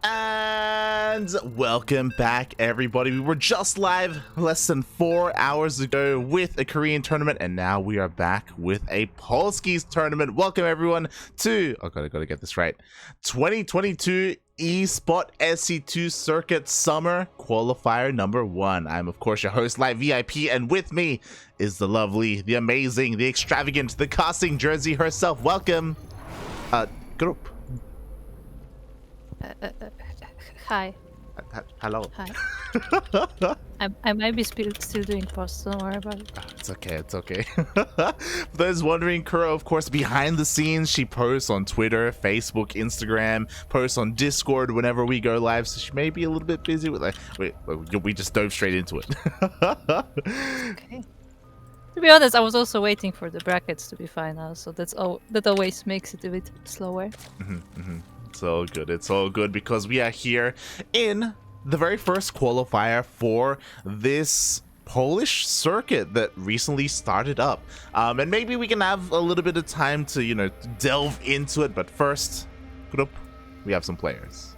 And welcome back, everybody. We were just live less than 4 hours ago with a Korean tournament, and now we are back with a Polski's tournament. Welcome, everyone, to gotta get this right, 2022 ESPOT SC2 Circuit Summer Qualifier number 1. I'm, of course, your host, Live VIP, and with me is the lovely, the amazing, the extravagant, the casting jersey herself. Welcome, group. Hi. Hello. Hi. I might be still doing posts, don't worry about it. It's okay, it's okay. For those wondering, Kuro, of course, behind the scenes, she posts on Twitter, Facebook, Instagram, posts on Discord whenever we go live, so she may be a little bit busy with we just dove straight into it. Okay. To be honest, I was also waiting for the brackets to be final, so that always makes it a bit slower. It's all good. It's all good because we are here in the very first qualifier for this Polish circuit that recently started up. And maybe we can have a little bit of time to, delve into it. But first, group, we have some players.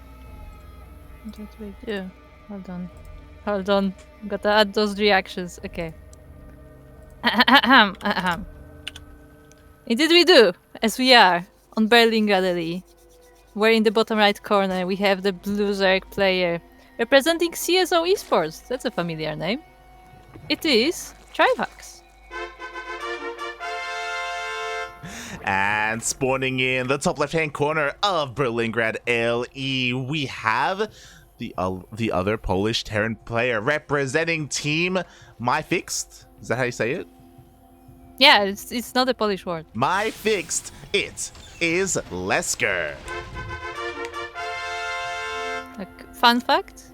What we do? Hold on. Gotta add those reactions. Okay. Indeed we do, as we are on Berlin Gallery. Where in the bottom right corner we have the Blue Zerg player representing CSO Esports. That's a familiar name. It is Trifax. And spawning in the top left-hand corner of Berlingrad LE, we have the other Polish Terran player representing Team My Fixed. Is that how you say it? Yeah, it's not a Polish word. My Fixed. It is Lesker. Fun fact: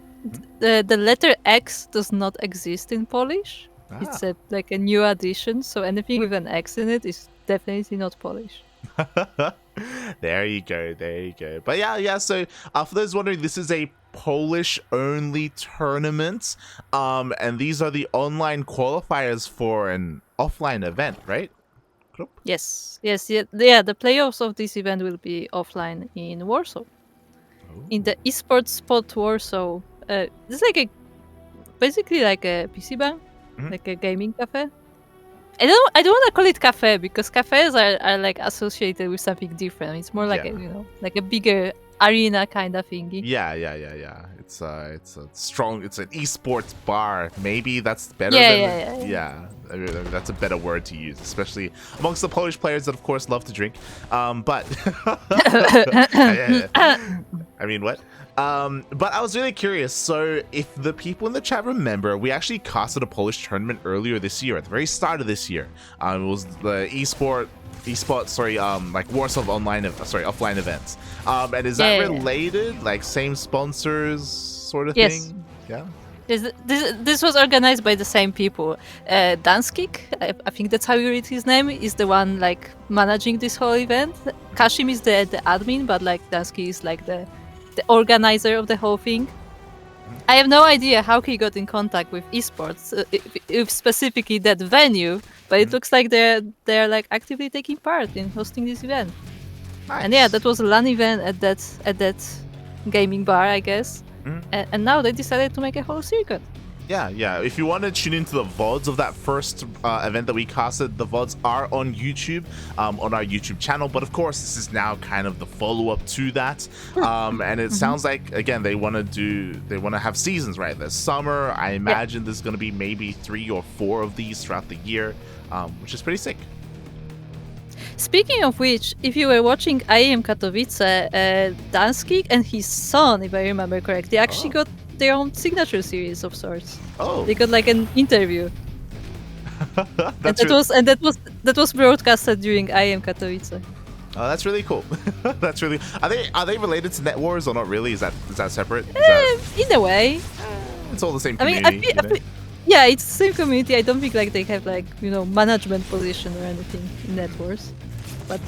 the letter X does not exist in Polish. It's like a new addition, so anything with an X in it is definitely not Polish. There you go, there you go. But yeah. So for those wondering, this is a Polish-only tournament, and these are the online qualifiers for an offline event, right? Yes. The playoffs of this event will be offline in Warsaw. In the esports spot Warsaw. It's like basically like a PC bar, like a gaming cafe. I don't want to call it cafe because cafes are like associated with something different. It's more like like a bigger arena kind of thingy. Yeah. It's a strong. It's an esports bar. Maybe that's better. Yeah. I mean, that's a better word to use, especially amongst the Polish players that, of course, love to drink. But I mean, what? But I was really curious. So, if the people in the chat remember, we actually casted a Polish tournament earlier this year, at the very start of this year. It was the ESPOT, like Warsaw offline events. And is that related? Like same sponsors, sort of thing? Yeah. This was organized by the same people. Danskik, I think that's how you read his name, is the one like managing this whole event. Kashim is the admin, but like Danskik is like the organizer of the whole thing. I have no idea how he got in contact with esports, if specifically that venue, but it looks like they're like actively taking part in hosting this event. Nice. And yeah, that was a LAN event at that gaming bar, I guess. And now they decided to make a whole circuit. Yeah. If you want to tune into the VODs of that first event that we casted, the VODs are on YouTube, on our YouTube channel. But of course, this is now kind of the follow-up to that. And it sounds like, again, they want to have seasons, right? This summer, I imagine there's going to be maybe 3 or 4 of these throughout the year, which is pretty sick. Speaking of which, if you were watching IEM Katowice, Danskik and his son, if I remember correctly, actually got their own signature series of sorts. Oh. They got like an interview. that was broadcasted during IEM Katowice. Oh, that's really cool. That's really. Are they related to Net Wars or not really? Is that separate? In a way. It's all the same community. I mean, yeah, it's the same community. I don't think like they have like management position or anything in Net Wars, but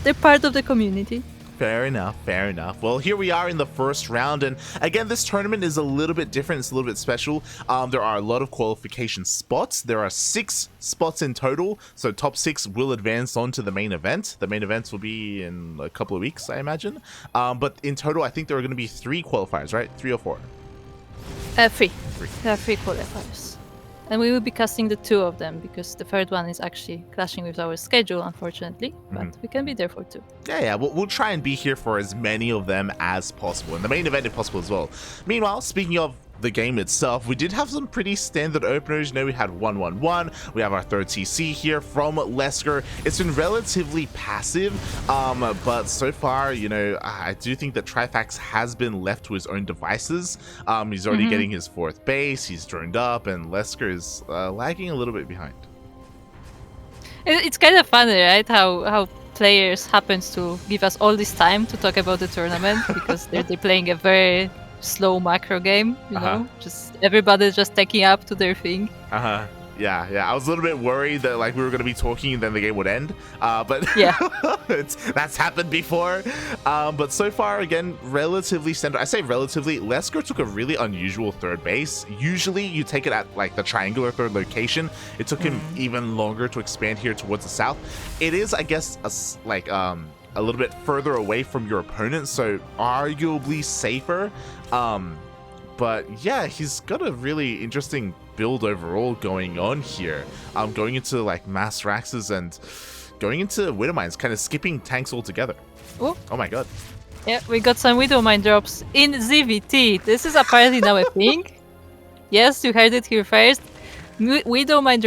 they're part of the community. Fair enough, fair enough. Well, here we are in the first round, and again, this tournament is a little bit different. It's a little bit special. There are a lot of qualification spots. There are 6 spots in total, so top 6 will advance on to the main event. The main events will be in a couple of weeks, I imagine. But in total, I think there are going to be 3 qualifiers, right? 3 or 4? 3. There are 3 qualifiers. And we will be casting the 2 of them because the third one is actually clashing with our schedule, unfortunately. But we can be there for 2. Yeah, we'll try and be here for as many of them as possible, and the main event if possible as well. Meanwhile, speaking of the game itself, we did have some pretty standard openers. You know, we had 1-1-1. We have our third TC here from Lesker. It's been relatively passive, but so far, you know, I do think that Trifax has been left to his own devices. He's already getting his 4th base. He's droned up, and Lesker is lagging a little bit behind. It's kind of funny, right? How players happen to give us all this time to talk about the tournament because they're playing a very slow macro game, you know, just everybody's just taking up to their thing. Yeah, I was a little bit worried that like we were going to be talking and then the game would end, but yeah, that's happened before. But so far, again, relatively standard. I say relatively. Lesker took a really unusual 3rd base. Usually you take it at like the triangular 3rd location. It took him even longer to expand here towards the south. It is, I guess, a little bit further away from your opponent, so arguably safer. But yeah, he's got a really interesting build overall going on here. Going into like mass Raxes and going into Widowmines, kind of skipping tanks altogether. Oh my god. Yeah, we got some Widowmine drops in ZVT. This is apparently now a thing. Yes, you heard it here first. Widowmine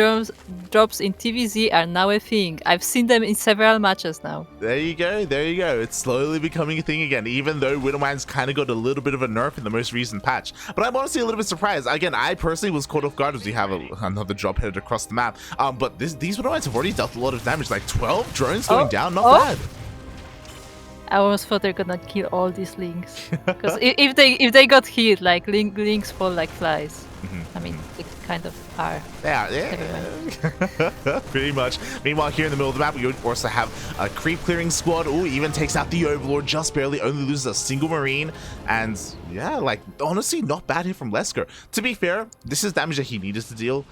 drops in TVZ are now a thing. I've seen them in several matches now. There you go, there you go. It's slowly becoming a thing again, even though Widowmine's kind of got a little bit of a nerf in the most recent patch. But I'm honestly a little bit surprised. Again, I personally was caught off guard as we have another drop headed across the map. But these Widowmines have already dealt a lot of damage, like 12 drones going down, not bad. I almost thought they're gonna kill all these Lings. Because if they got hit, like Lings fall like flies. I mean, they kind of are. Yeah. Pretty much. Meanwhile, here in the middle of the map, we also have a creep clearing squad. Oh, even takes out the Overlord just barely, only loses a single Marine. And yeah, like, honestly, not bad here from Lesker. To be fair, this is damage that he needed to deal.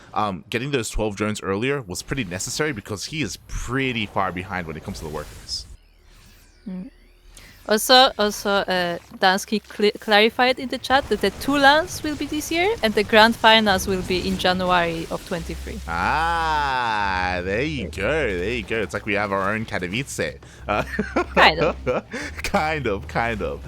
Getting those 12 drones earlier was pretty necessary because he is pretty far behind when it comes to the workers. Also, Dansky clarified in the chat that the 2 LANs will be this year and the Grand Finals will be in January of 23. Ah, there you go, there you go. It's like we have our own Katowice. Kind of. kind of.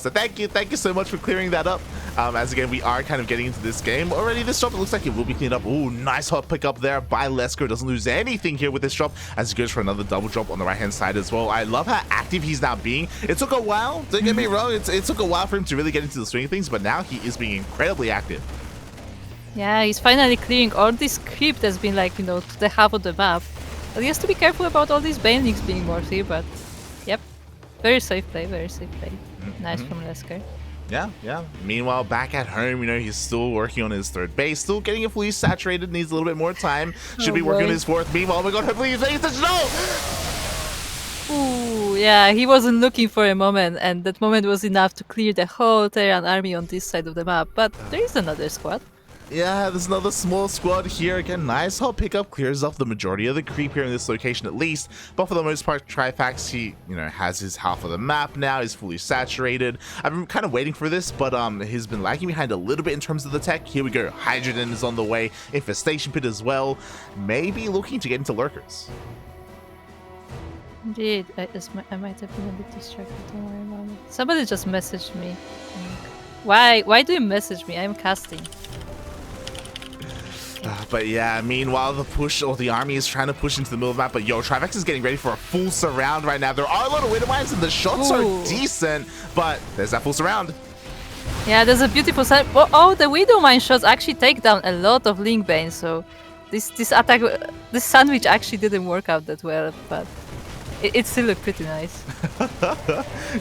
So thank you so much for clearing that up. As again, we are kind of getting into this game. Already this drop, it looks like it will be cleaned up. Oh, nice hot pick up there by Lesker. Doesn't lose anything here with this drop as he goes for another double drop on the right-hand side as well. I love how active he's now being. It took a while, don't get me wrong, it took a while for him to really get into the swing of things, but now he is being incredibly active. Yeah, he's finally clearing all this creep that's been like, you know, to the half of the map. But he has to be careful about all these Banelings being Morty, but yep. Very safe play, very safe play. Nice from Lesker. Yeah. Meanwhile, back at home, you know, he's still working on his 3rd base, still getting it fully saturated, needs a little bit more time. Should be working on his 4th. Meanwhile, oh my god, hopefully he's paying attention. No! Ooh, yeah, he wasn't looking for a moment, and that moment was enough to clear the whole Terran army on this side of the map. But there is another squad. Yeah, there's another small squad here. Again, nice hot pickup, clears off the majority of the creep here in this location at least. But for the most part, Trifax, he, you know, has his half of the map now. He's fully saturated. I've been kind of waiting for this, but he's been lagging behind a little bit in terms of the tech. Here we go. Hydrogen is on the way. Infestation Pit as well. Maybe looking to get into Lurkers. Indeed, I might have been a bit distracted. Don't worry about it. Somebody just messaged me. Why do you message me? I'm casting. But yeah, meanwhile, the army is trying to push into the middle of the map. But yo, Trifax is getting ready for a full surround right now. There are a lot of Widowmines and the shots are decent, but there's that full surround. Yeah, there's a beautiful side. Oh, the Widowmine shots actually take down a lot of Link Bane, so this attack, this sandwich actually didn't work out that well, but it still looked pretty nice.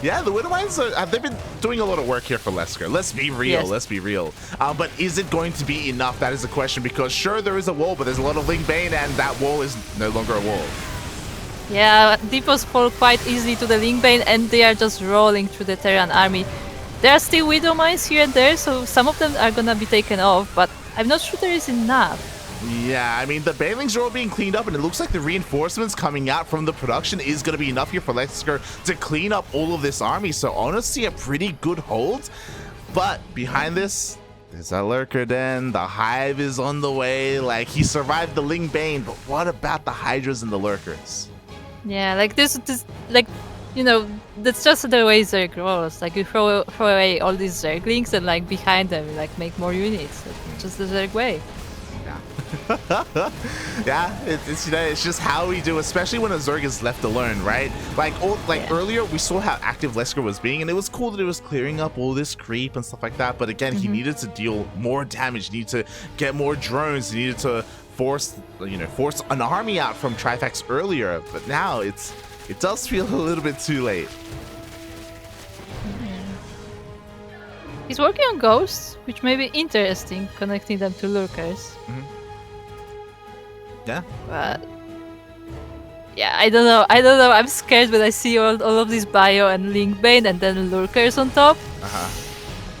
Yeah, the Widowmines, have they been doing a lot of work here for Lesker? Let's be real, let's be real. But is it going to be enough? That is the question, because sure, there is a wall, but there's a lot of Link Bane, and that wall is no longer a wall. Yeah, depots fall quite easily to the Lingbane, and they are just rolling through the Terran army. There are still Widow Mines here and there, so some of them are gonna be taken off, but I'm not sure there is enough. Yeah, I mean, the Banelings are all being cleaned up, and it looks like the reinforcements coming out from the production is going to be enough here for Lesker to clean up all of this army. So honestly, a pretty good hold. But behind this, there's a Lurker Den. The Hive is on the way. Like, he survived the Ling Bane, but what about the Hydras and the Lurkers? Yeah, like this, like, you know, that's just the way Zerg rolls. Like, you throw away all these Zerglings, and like behind them, you, like, make more units. It's just the Zerg way. Yeah, it's you know, it's just how we do, especially when a Zerg is left alone, right? Like earlier, we saw how active Lesker was being, and it was cool that it was clearing up all this creep and stuff like that. But again, he needed to deal more damage, he needed to get more drones, he needed to force an army out from Trifax earlier. But now it does feel a little bit too late. He's working on ghosts, which may be interesting, connecting them to lurkers. Yeah. But yeah, I don't know. I'm scared when I see all of these bio and Linkbane and then lurkers on top.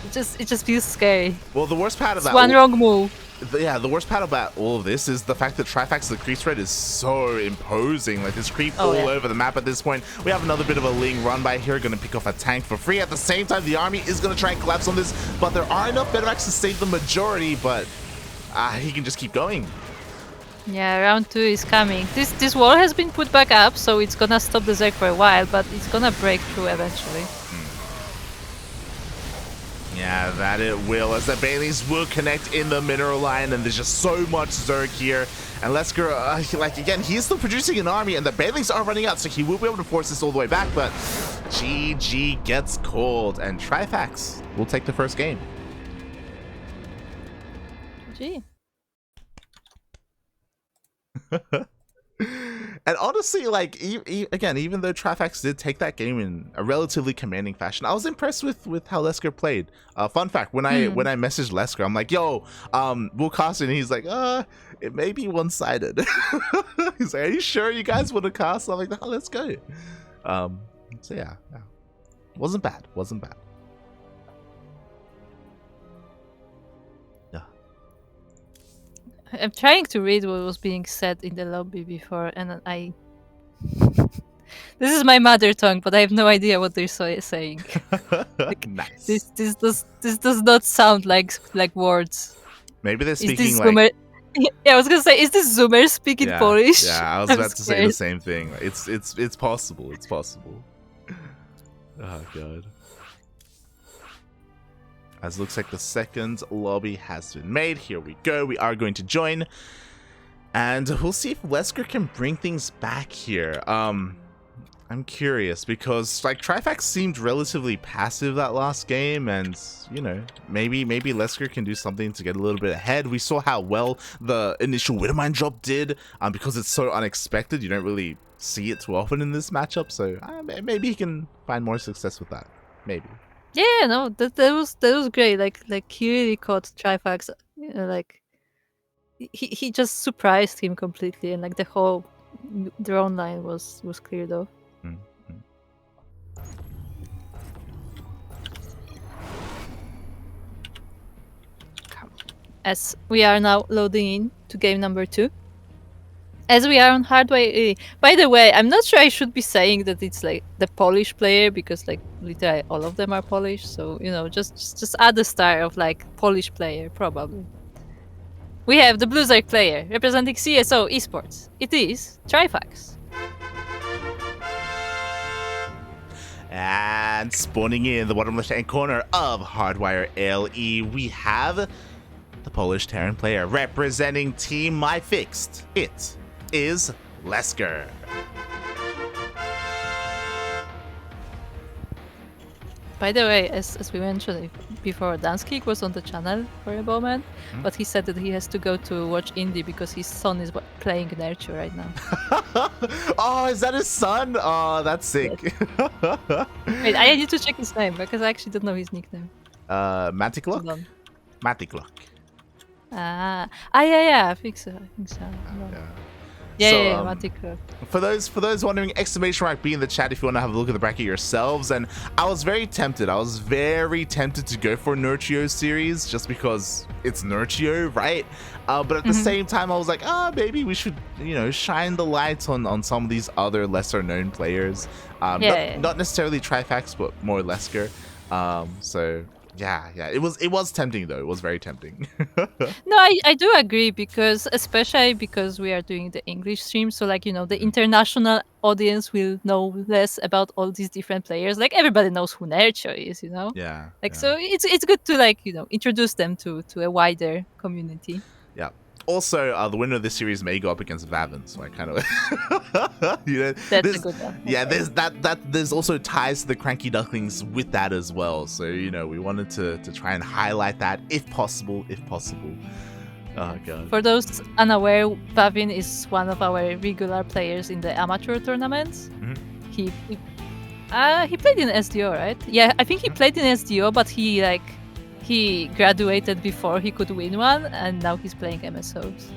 It just feels scary. Well, the worst part of that one wrong move. The worst part about all of this is the fact that Trifax, the creep spread, is so imposing. Like, there's creep all over the map at this point. We have another bit of a Ling run by here, going to pick off a tank for free. At the same time, the army is going to try and collapse on this, but there are enough Bedrocks to save the majority, but he can just keep going. Yeah, round 2 is coming. This wall has been put back up, so it's gonna stop the Zerg for a while, but it's gonna break through eventually. Yeah, that it will, as the Baileys will connect in the mineral line, and there's just so much Zerg here. And Lesker, like, again, he's still producing an army, and the Baileys are running out, so he will be able to force this all the way back, but GG gets called, and Trifax will take the first game. GG. And honestly, like, again, even though Trifax did take that game in a relatively commanding fashion, I was impressed with how Lesker played. Fun fact, when I messaged Lesker, I'm like, yo, we'll cast it, and he's like, it may be one-sided. He's like, are you sure you guys want to cast? I'm like, oh, let's go. So yeah, wasn't bad. I'm trying to read what was being said in the lobby before, and I... This is my mother tongue, but I have no idea what they're saying. Like, nice. This does not sound like words. Maybe they're speaking like... Zoomer... Yeah, I was gonna say, is this Zoomer speaking Polish? Yeah, I was about to say the same thing. It's possible. It's possible. Oh god. As it looks like the second lobby has been made. Here we go. We are going to join. And we'll see if Lesker can bring things back here. I'm curious because, like, Trifax seemed relatively passive that last game, and, you know, maybe Lesker can do something to get a little bit ahead. We saw how well the initial Widowmine drop did, because it's so unexpected. You don't really see it too often in this matchup, so maybe he can find more success with that. Maybe. Yeah, no, that was great. Like he really caught Trifax. You know, like he just surprised him completely, and like the whole drone line was cleared off. As we are now loading in to game number 2. As we are on Hardware. By the way, I'm not sure I should be saying that it's like the Polish player, because like literally all of them are Polish. So, you know, just add the star of like Polish player, probably. We have the Blue Zerg player representing CSO Esports. It is Trifax. And spawning in the bottom left-hand corner of Hardwire LE, we have the Polish Terran player representing Team MyFixed. It is Lesker. By the way, as we mentioned before, Danskik was on the channel for a moment, but he said that he has to go to watch indie because his son is playing Nerchio right now. Oh, is that his son? Oh, that's sick. Yes. Wait, I need to check his name because I actually don't know his nickname. Maticlock? Maticlock. Yeah, I think so. Yeah. Yeah, So, yeah, Manticore. for those wondering, exclamation mark B in the chat if you want to have a look at the bracket yourselves. And I was very tempted. I was very tempted to go for Nerchio series just because it's Nerchio, right? But at the same time, I was like, maybe we should, shine the light on some of these other lesser known players. Not necessarily Trifax, but more Lesker. So yeah, it was tempting though. It was very tempting. No, I do agree, because especially because we are doing the English stream, so like the international audience will know less about all these different players. Like everybody knows who Nerchio is, Yeah. Like so it's good to like introduce them to a wider community. Yeah. Also, the winner of this series may go up against Vavin, so I kind of, That's a good one. Yeah, there's also ties to the CranKy Ducklings with that as well. So we wanted to try and highlight that if possible. Oh god. For those unaware, Vavin is one of our regular players in the amateur tournaments. He played in SDO, right? Yeah, I think he played in SDO, but he graduated before he could win one, and now he's playing MSOs.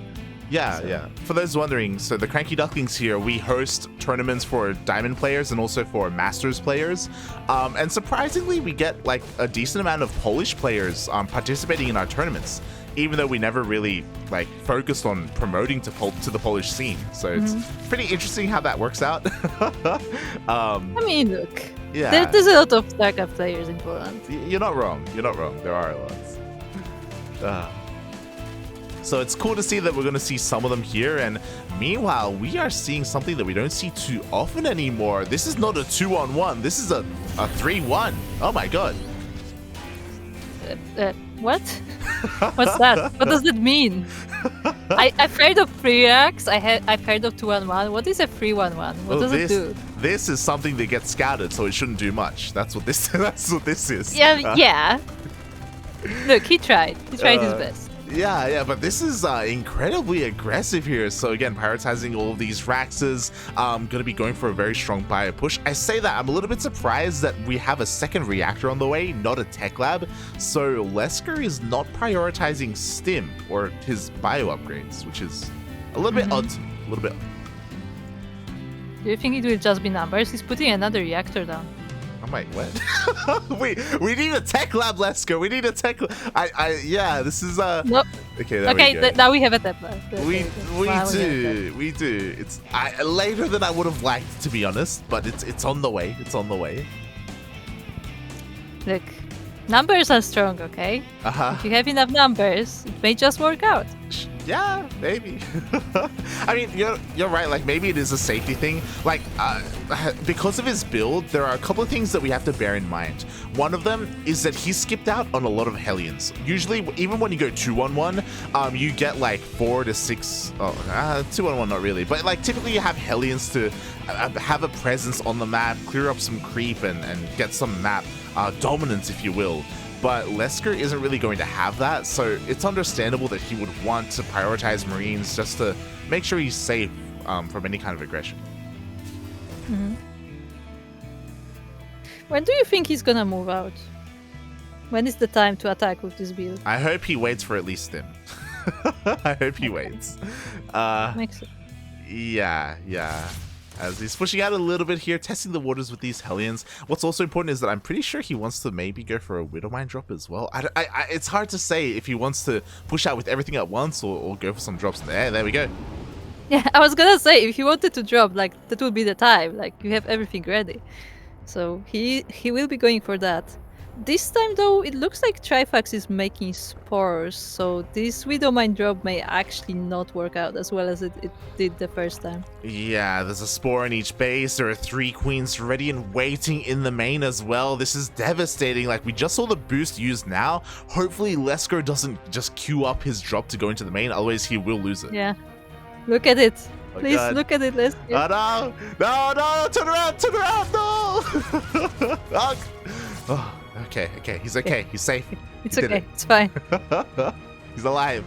Yeah. For those wondering, so the CranKy Ducklings here, we host tournaments for Diamond players and also for Masters players. And surprisingly, we get like a decent amount of Polish players participating in our tournaments, even though we never really like focused on promoting to the Polish scene. So it's pretty interesting how that works out. I mean, look. Yeah. There's a lot of StarCraft players in Poland. You're not wrong. There are a lot. So it's cool to see that we're going to see some of them here. And meanwhile, we are seeing something that we don't see too often anymore. This is not a 2-on-1. This is a 3-1. Oh my god. What? What's that? What does it mean? I've heard of 3x. I've heard of 2-on-1. What is a 3-1-1? What does it do? This is something that gets scouted, so it shouldn't do much. That's what this is. Yeah. Look, he tried. He tried his best. Yeah, but this is incredibly aggressive here. So again, prioritizing all of these Raxes, gonna be going for a very strong bio push. I say that I'm a little bit surprised that we have a second reactor on the way, not a tech lab. So Lesker is not prioritizing Stim or his bio upgrades, which is a little bit odd. A little bit. Do you think it will just be numbers? He's putting another reactor down. I'm like, what? we need a tech lab, Lesker. We need a tech. Yeah, this is Nope. Okay, there we go. Now we have a tech lab. We do. It's later than I would have liked, to be honest, but it's on the way. It's on the way. Look, numbers are strong, okay? If you have enough numbers, it may just work out. Yeah, maybe. I mean, you're right. Like, maybe it is a safety thing. Like, because of his build, there are a couple of things that we have to bear in mind. One of them is that he skipped out on a lot of Hellions. Usually, even when you go 2-on-1, you get like 4 to 6. 2-on-1, not really, but like typically you have Hellions to have a presence on the map, clear up some creep, and get some map dominance, if you will. But Lesker isn't really going to have that, so it's understandable that he would want to prioritize Marines just to make sure he's safe from any kind of aggression. When do you think he's gonna move out? When is the time to attack with this build? I hope he waits for at least Stim. I hope he waits. Makes sense. Yeah. As he's pushing out a little bit here, testing the waters with these Hellions. What's also important is that I'm pretty sure he wants to maybe go for a Widowmine drop as well. It's hard to say if he wants to push out with everything at once or go for some drops in the air. There we go. Yeah, I was gonna say, if he wanted to drop, like, that would be the time. Like, you have everything ready. So he will be going for that. This time, though, it looks like Trifax is making spores, so this Widowmine drop may actually not work out as well as it did the first time. Yeah, there's a spore in each base. There are 3 queens ready and waiting in the main as well. This is devastating. Like, we just saw the boost used now. Hopefully, Lesker doesn't just queue up his drop to go into the main, otherwise he will lose it. Yeah. Look at it. Oh, Please God. look at it, Lesker. Oh, no, turn around, no! Oh, okay, he's okay, he's safe. It's okay, it's fine. He's alive.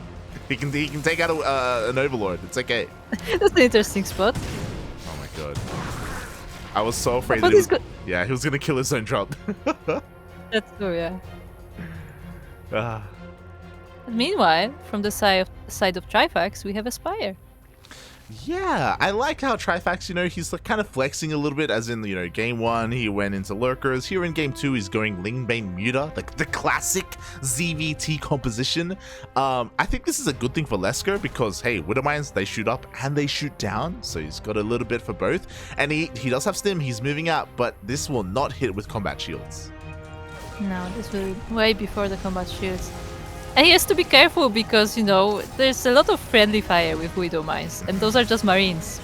He can take out an Overlord. It's okay. That's an interesting spot. Oh my god. I was so afraid that he was gonna kill his own drop. That's true, yeah. Meanwhile, from the side of Trifax, we have a Spire. Yeah, I like how Trifax, he's like kind of flexing a little bit, as in, game 1, he went into Lurkers. Here in game 2, he's going Lingbane Muta, like the classic ZVT composition. I think this is a good thing for Lesker because, hey, Widowmines, they shoot up and they shoot down, so he's got a little bit for both. And he does have Stim, he's moving out, but this will not hit with combat shields. No, this will be way before the combat shields. And he has to be careful because, there's a lot of friendly fire with Widow Mines, and those are just Marines.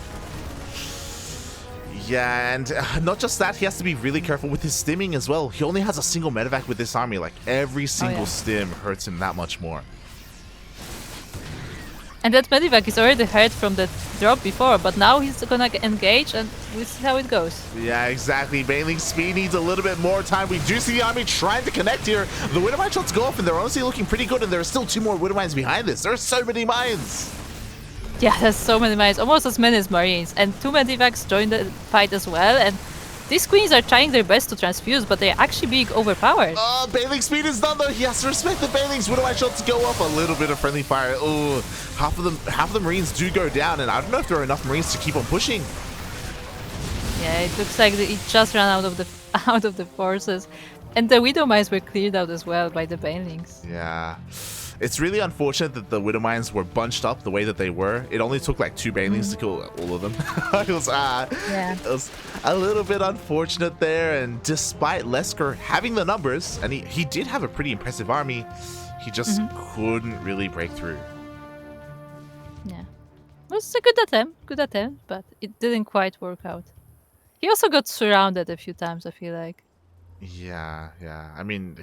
Yeah, and not just that, he has to be really careful with his stimming as well. He only has a single medevac with this army, like every single stim hurts him that much more. And that medevac is already hurt from the drop before, but now he's gonna engage and we'll see how it goes. Yeah, exactly. Baneling's speed needs a little bit more time. We do see the army trying to connect here. The Widowmine shots go off and they're honestly looking pretty good, and there are still 2 more Widowmines behind this. There are so many mines. Yeah, there's so many mines, almost as many as Marines. And 2 medevacs join the fight as well, and these queens are trying their best to transfuse, but they're actually being overpowered. Baneling's speed is done though. He has to respect the Baneling's Widowmine shots go off. A little bit of friendly fire. Oh, half of the Marines do go down, and I don't know if there are enough Marines to keep on pushing. Yeah, it looks like it just ran out of the forces, and the Widow Mines were cleared out as well by the Banelings. Yeah. It's really unfortunate that the Widowmines were bunched up the way that they were. It only took like 2 Banelings to kill all of them. It was a little bit unfortunate there, and despite Lesker having the numbers, and he did have a pretty impressive army, he just couldn't really break through. Yeah. It was a good attempt, but it didn't quite work out. He also got surrounded a few times, I feel like. Yeah. I mean,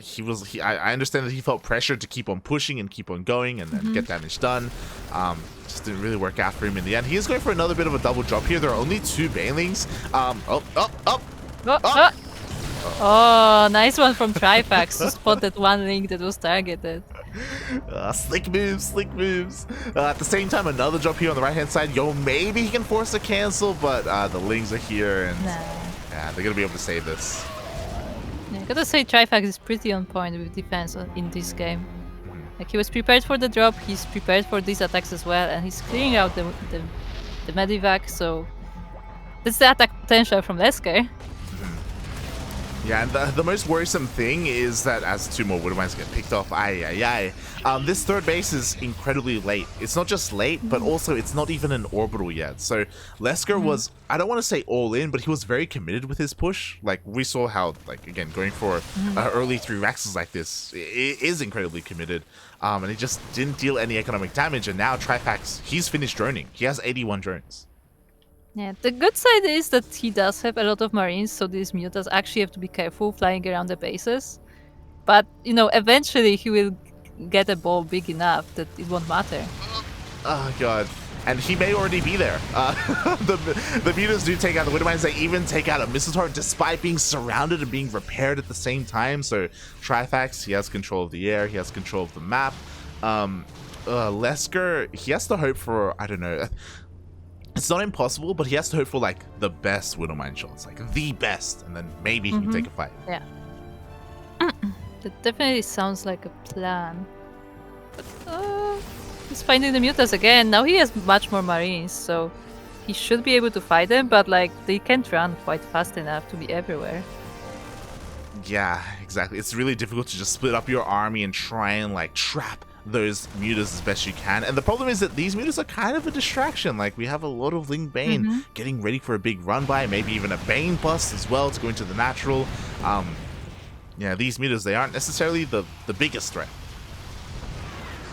I understand that he felt pressured to keep on pushing and keep on going and get damage done. Just didn't really work out for him in the end. He is going for another bit of a double drop here. There are only 2 Banelings. Oh, nice one from Trifax to spot that one link that was targeted. Slick moves. At the same time, another drop here on the right-hand side. Maybe he can force a cancel, but the Lings are here, and yeah, they're going to be able to save this. Yeah, I gotta say Trifax is pretty on point with defense in this game. Like, he was prepared for the drop, he's prepared for these attacks as well, and he's clearing out the medevac, so that's the attack potential from Lesker. Yeah, and the most worrisome thing is that as 2 more Widowmines get picked off, this third base is incredibly late. It's not just late, but also it's not even an orbital yet. So Lesker was, I don't want to say all in, but he was very committed with his push. Like, we saw how, like, again, going for early 3 Raxes like this is incredibly committed. And he just didn't deal any economic damage, and now Trifax, he's finished droning. He has 81 drones. Yeah, the good side is that he does have a lot of Marines, so these mutas actually have to be careful flying around the bases. But, eventually he will get a ball big enough that it won't matter. Oh, God. And he may already be there. The mutas do take out the Widowmines. They even take out a missile turret despite being surrounded and being repaired at the same time. So Trifax, he has control of the air. He has control of the map. Lesker, he has to hope for, I don't know... It's not impossible, but he has to hope for, like, the best Widowmine shots, like the best, and then maybe he can take a fight. Yeah. That definitely sounds like a plan. But he's finding the mutas again. Now he has much more Marines, so he should be able to fight them, but, like, they can't run quite fast enough to be everywhere. Yeah, exactly. It's really difficult to just split up your army and try and, like, trap those mutas as best you can. And the problem is that these mutas are kind of a distraction. Like, we have a lot of Ling Bane getting ready for a big run by, maybe even a Bane bust as well to go into the natural. Yeah, these mutas, they aren't necessarily the biggest threat.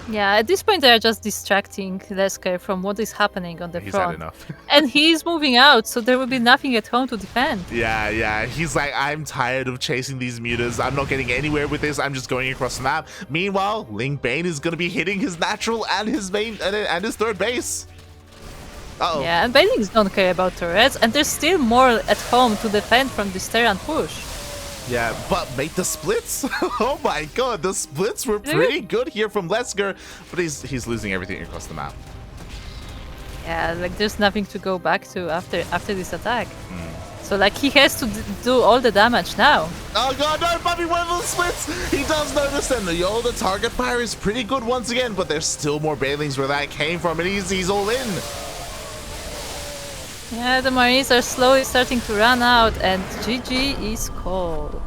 Yeah, at this point they are just distracting Lesker from what is happening on the front. He's had enough. And he's moving out, so there will be nothing at home to defend. Yeah. He's like, I'm tired of chasing these mutas. I'm not getting anywhere with this. I'm just going across the map. Meanwhile, Ling Bane is going to be hitting his natural and his main and his third base. Uh-oh. Yeah, and Banelings don't care about turrets, and there's still more at home to defend from this Terran push. Yeah, but make the splits? Oh my god, the splits were pretty good here from Lesker, but he's losing everything across the map. Yeah, like, there's nothing to go back to after this attack. So, like, he has to do all the damage now. Oh god, no, Bobby, one of those splits! He does notice them. The target fire is pretty good once again, but there's still more Banelings where that came from, and he's all in. Yeah, the Marines are slowly starting to run out, and GG is called.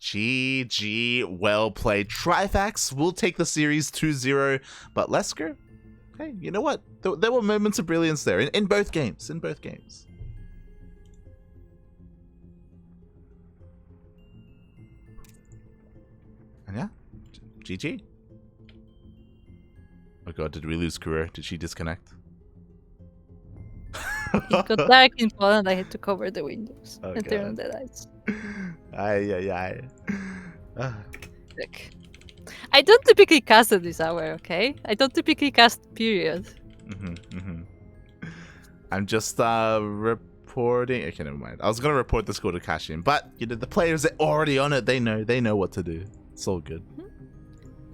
GG, well played. Trifax will take the series 2-0, but Lesker, hey, you know what? There were moments of brilliance there in both games. In both games. And yeah, GG. Oh god, did we lose Kuro? Did she disconnect? It got dark in Poland, I had to cover the windows Oh, and turn on the lights. Ay. Look, I don't typically cast at this hour, okay? I don't typically cast, period. I'm just reporting. Okay, never mind. I was gonna report the score to Kashim, but you know the players are already on it. They know what to do. It's all good.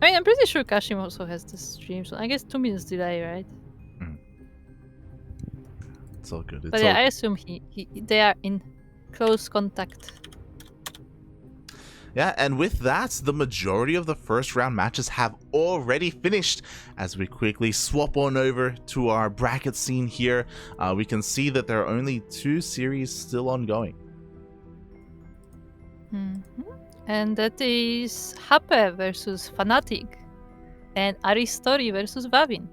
I mean, I'm pretty sure Kashim also has the stream, so I guess 2 minutes delay, right? It's all good. It's But yeah, all I good. assume they are in close contact. Yeah, and with that, the majority of the first round matches have already finished. As we quickly swap on over to our bracket scene here, we can see that there are only 2 series still ongoing. And that is Hape versus Fnatic and Aristori versus Vavin.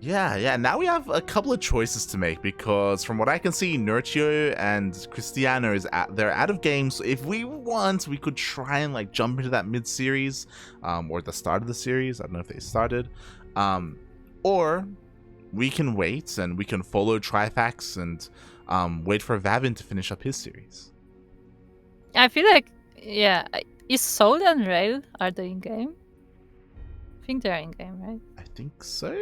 Yeah. Now we have a couple of choices to make because from what I can see, Nerchio and Krystianer they're out of game. So if we want, we could try and like jump into that mid series, or the start of the series. I don't know if they started, or we can wait and we can follow Trifax and wait for Vavin to finish up his series. I feel like, yeah, is Soul and Rail, are they in game? I think they're in game, right? I think so.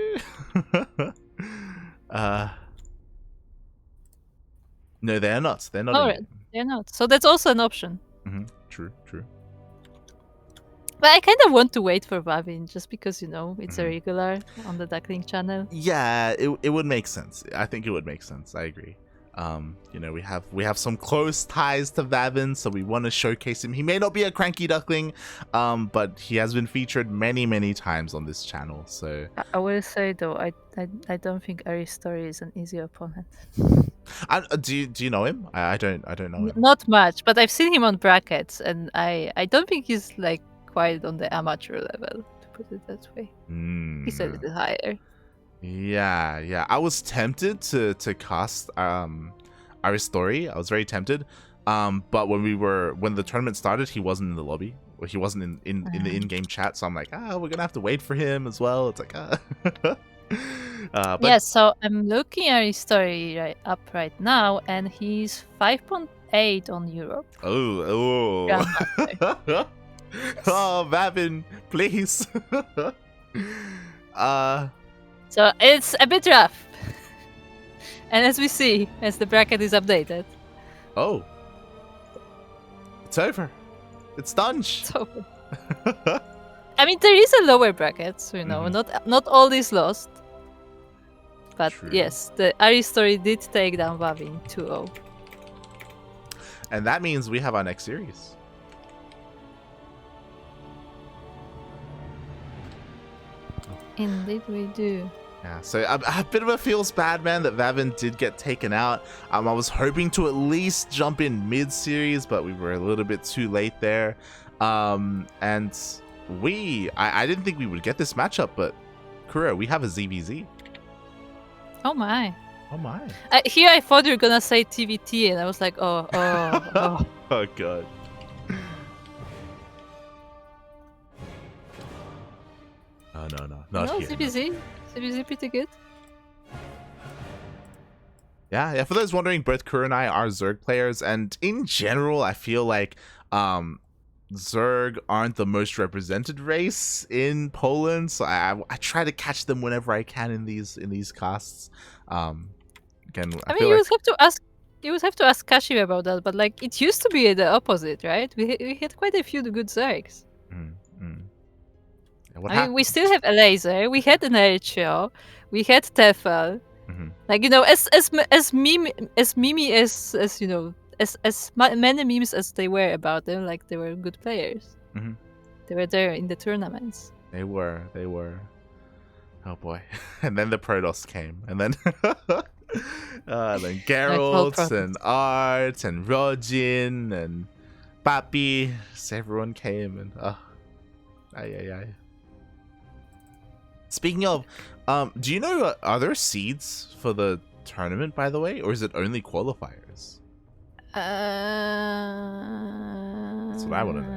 No, they're not. They're not. Oh, they're not. So that's also an option. True. But I kind of want to wait for Vavin just because, you know, it's a regular on the Duckling channel. Yeah, it would make sense. I think it would make sense. I agree. You know, we have some close ties to Vavin, so we want to showcase him. He may not be a CranKy Duckling, but he has been featured many times on this channel. So I will say though, I don't think Aristori is an easy opponent. do you know him? I don't know him. Not much, but I've seen him on brackets, and I don't think he's like quite on the amateur level, to put it that way. He's a little higher. Yeah. I was tempted to cast Aristori. I was very tempted. But when the tournament started, he wasn't in the lobby. Or he wasn't in the in-game chat, so I'm like, we're gonna have to wait for him as well. It's like but yeah, so I'm looking at his story right now, and he's 5.8 on Europe. Oh. Grandmaster. Oh, Vavin, please. So it's a bit rough. And as we see, as the bracket is updated. Oh. It's over. It's done. It's over. I mean, there is a lower bracket, so, you know, not all is lost. But True. yes, the Aristori did take down Vavin 2-0. And that means we have our next series. Indeed we do. Yeah, so a bit of a feels bad, man, that Vavin did get taken out. I was hoping to at least jump in mid-series, but we were a little bit too late there. And I didn't think we would get this matchup, but Kuro, we have a ZVZ. Oh my. Oh my. Here I thought you were gonna say TVT, and I was like, oh. Oh god. Oh no, not here. CBZ pretty good. Yeah, for those wondering, both Kuro and I are Zerg players, and in general, I feel like Zerg aren't the most represented race in Poland, so I try to catch them whenever I can in these casts. Again, I mean, you would have to ask Kashim about that, but like it used to be the opposite, right? We had quite a few good Zergs. I mean, we still have a laser. We had an Nerchio. We had Tefel. Like, you know, as mimi as you know, as many memes as they were about them, like they were good players. They were there in the tournaments. They were. Oh boy. And then the Protoss came. And then Geralt and Art and Rojin and Papi. So everyone came and ay. Speaking of, do you know, are there seeds for the tournament, by the way, or is it only qualifiers? That's what I want to know.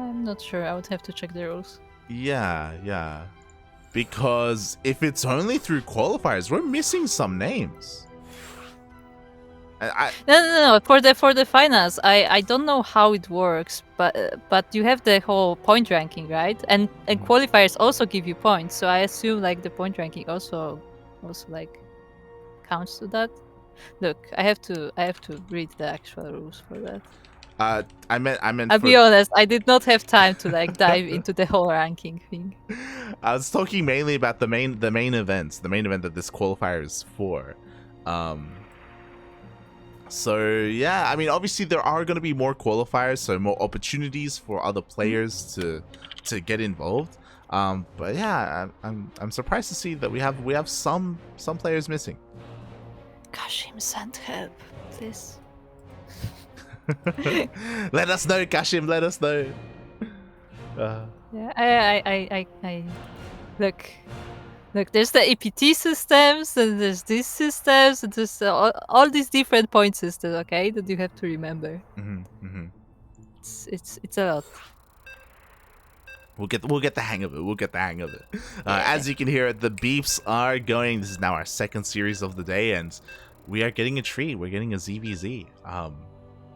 I'm not sure. I would have to check the rules. Yeah. Because if it's only through qualifiers, we're missing some names. No. For the finals, I don't know how it works, but you have the whole point ranking, right? And qualifiers also give you points, so I assume like the point ranking also like counts to that. Look, I have to read the actual rules for that. I meant. I'll be honest, I did not have time to like dive into the whole ranking thing. I was talking mainly about the main events, the main event that this qualifier is for. So yeah, I mean, obviously there are going to be more qualifiers, so more opportunities for other players to get involved. But yeah, I'm surprised to see that we have some players missing. Kashim, send help, please. Let us know, Kashim. Let us know. Yeah, I look. There's the APT systems, and there's these systems, and there's all these different point systems. Okay, that you have to remember. It's a lot. We'll get the hang of it. As you can hear, the beeps are going. This is now our second series of the day, and we are getting a treat. We're getting a ZVZ.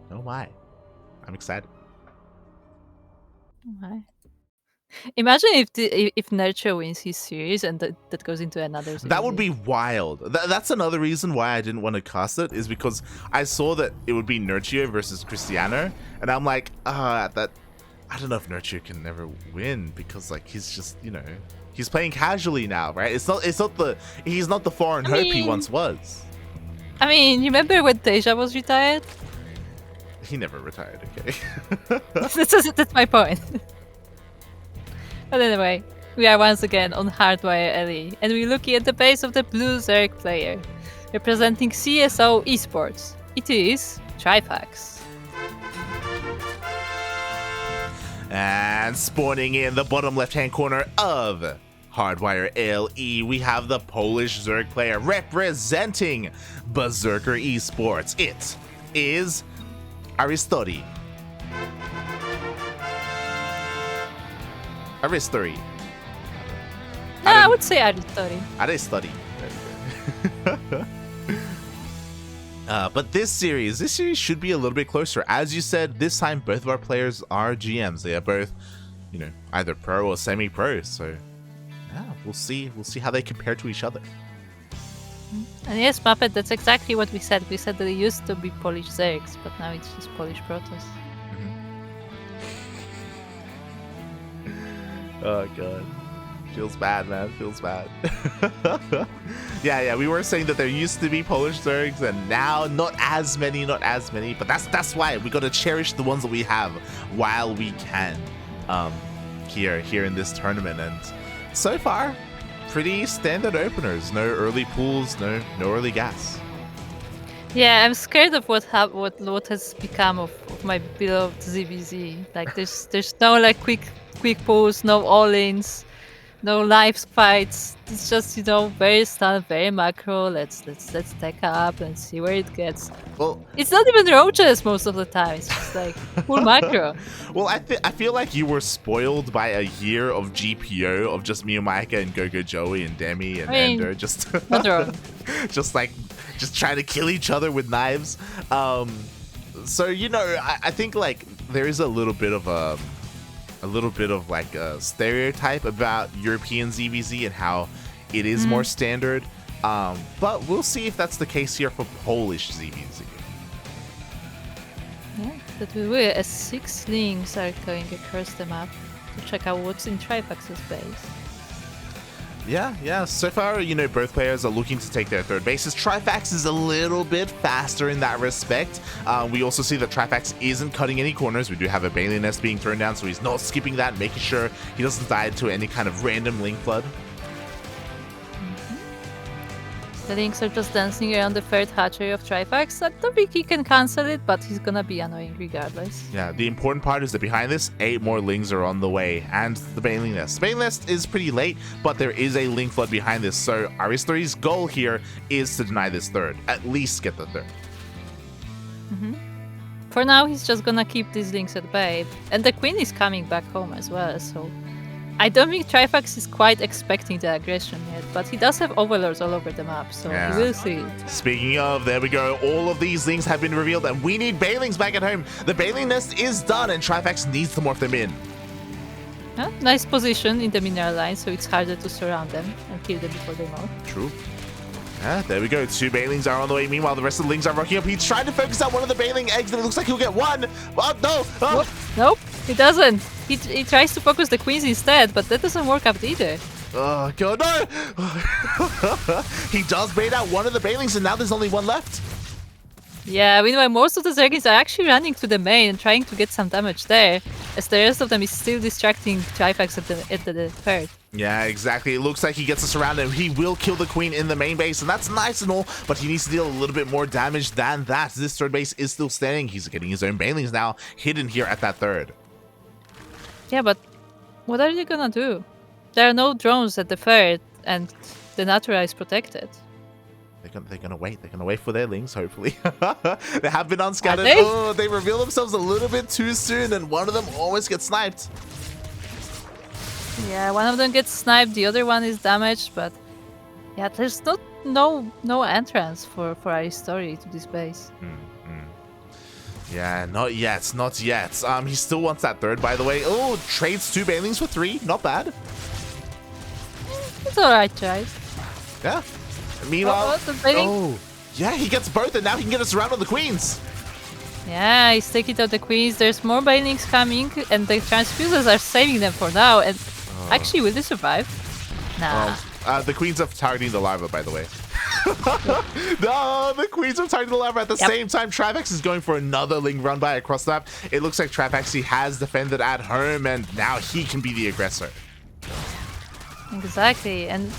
Oh my, I'm excited. Oh my. Imagine if Nerchio wins his series and that goes into another series. That would be wild. That's another reason why I didn't want to cast it, is because I saw that it would be Nerchio versus Krystianer, and I'm like, that I don't know if Nerchio can never win, because like he's just, he's playing casually now, right? He's not the foreign hope he once was. I mean, you remember when Deja was retired? He never retired, okay. That's my point. But anyway, we are once again on Hardwire Alley, and we're looking at the base of the blue Zerg player, representing CSO Esports. It is Trifax. And spawning in the bottom left-hand corner of Hardwire LE, we have the Polish Zerg player representing Berserker Esports. It is Aristori. Aristori. No, I would say Aristori. Aristori. But this series should be a little bit closer. As you said, this time both of our players are GMs. They are both, either pro or semi-pro. So, yeah, we'll see how they compare to each other. And yes, Muppet, that's exactly what we said. We said that it used to be Polish Zergs, but now it's just Polish Protoss. Oh god, feels bad, man. Feels bad. Yeah. We were saying that there used to be Polish Zergs, and now not as many. But that's why we got to cherish the ones that we have while we can. Here in this tournament, and so far, pretty standard openers. No early pools, no early gas. Yeah, I'm scared of what has become of my beloved ZVZ. Like there's no like quick pulls, no all-ins, no live fights. It's just very standard, very macro. Let's stack up and see where it gets. Well, it's not even roaches most of the time. It's just like full macro. Well, I feel like you were spoiled by a year of GPO of just Miyamaka and Gogo Joey and Demi and Ender just not wrong. just trying to kill each other with knives. So I think like there is a little bit of like a stereotype about European ZVZ and how it is more standard. But we'll see if that's the case here for Polish ZVZ. Yeah, that we will, as 6 links are going across the map to check out what's in Trifax's base. Yeah. So far, you know, both players are looking to take their third bases. Trifax is a little bit faster in that respect. We also see that Trifax isn't cutting any corners. We do have a Bailey Nest being turned down, so he's not skipping that, making sure he doesn't die to any kind of random link flood. The links are just dancing around the third hatchery of Trifax. I don't think he can cancel it, but he's gonna be annoying regardless. Yeah, the important part is that behind this, 8 more lings are on the way, and the Bailey Nest. The Bailey Nest is pretty late, but there is a link flood behind this, so Aristori's goal here is to deny this third, at least get the third. For now, he's just gonna keep these links at bay, and the queen is coming back home as well, so I don't think Trifax is quite expecting the aggression yet, but he does have overlords all over the map, so we will see it. Speaking of, there we go. All of these things have been revealed, and we need Bailings back at home. The Bailey Nest is done, and Trifax needs to morph them in. Nice position in the mineral line, so it's harder to surround them and kill them before they morph. True. Yeah, there we go. 2 Bailings are on the way. Meanwhile, the rest of the lings are rocking up. He's trying to focus on one of the Bailing eggs, and it looks like he'll get one. Oh, no. Oh. Nope, he doesn't. He tries to focus the queens instead, but that doesn't work out either. Oh, God, no. He does bait out one of the Bailings, and now there's only one left. Yeah, meanwhile, most of the Zerglings are actually running to the main and trying to get some damage there, as the rest of them is still distracting Trifax at the third. Yeah, exactly. It looks like he gets us around and he will kill the queen in the main base, and that's nice and all, but he needs to deal a little bit more damage than that. This third base is still standing. He's getting his own Bailings now hidden here at that third. Yeah, but what are you gonna do? There are no drones at the third, and the Natura is protected. They're gonna wait. They're gonna wait for their lings, hopefully. They have been unscattered. They? Oh, they reveal themselves a little bit too soon, and one of them almost gets sniped. Yeah, one of them gets sniped, the other one is damaged, but yeah, there's no entrance for Aristori to this base. Yeah, not yet. He still wants that third, by the way. Oh, trades 2 Bailings for 3. Not bad. It's alright, guys. Yeah. Meanwhile, oh, yeah, he gets both, and now he can get us around on the queens. Yeah, he's taking out the queens. There's more Bailings coming, and the transfusers are saving them for now. And actually, will they survive? Nah. The queens are targeting the larva, by the way. No, the queens are targeting the larva at the same time. Trifax is going for another ling run by across the map. It looks like Trifax, he has defended at home, and now he can be the aggressor. Exactly, and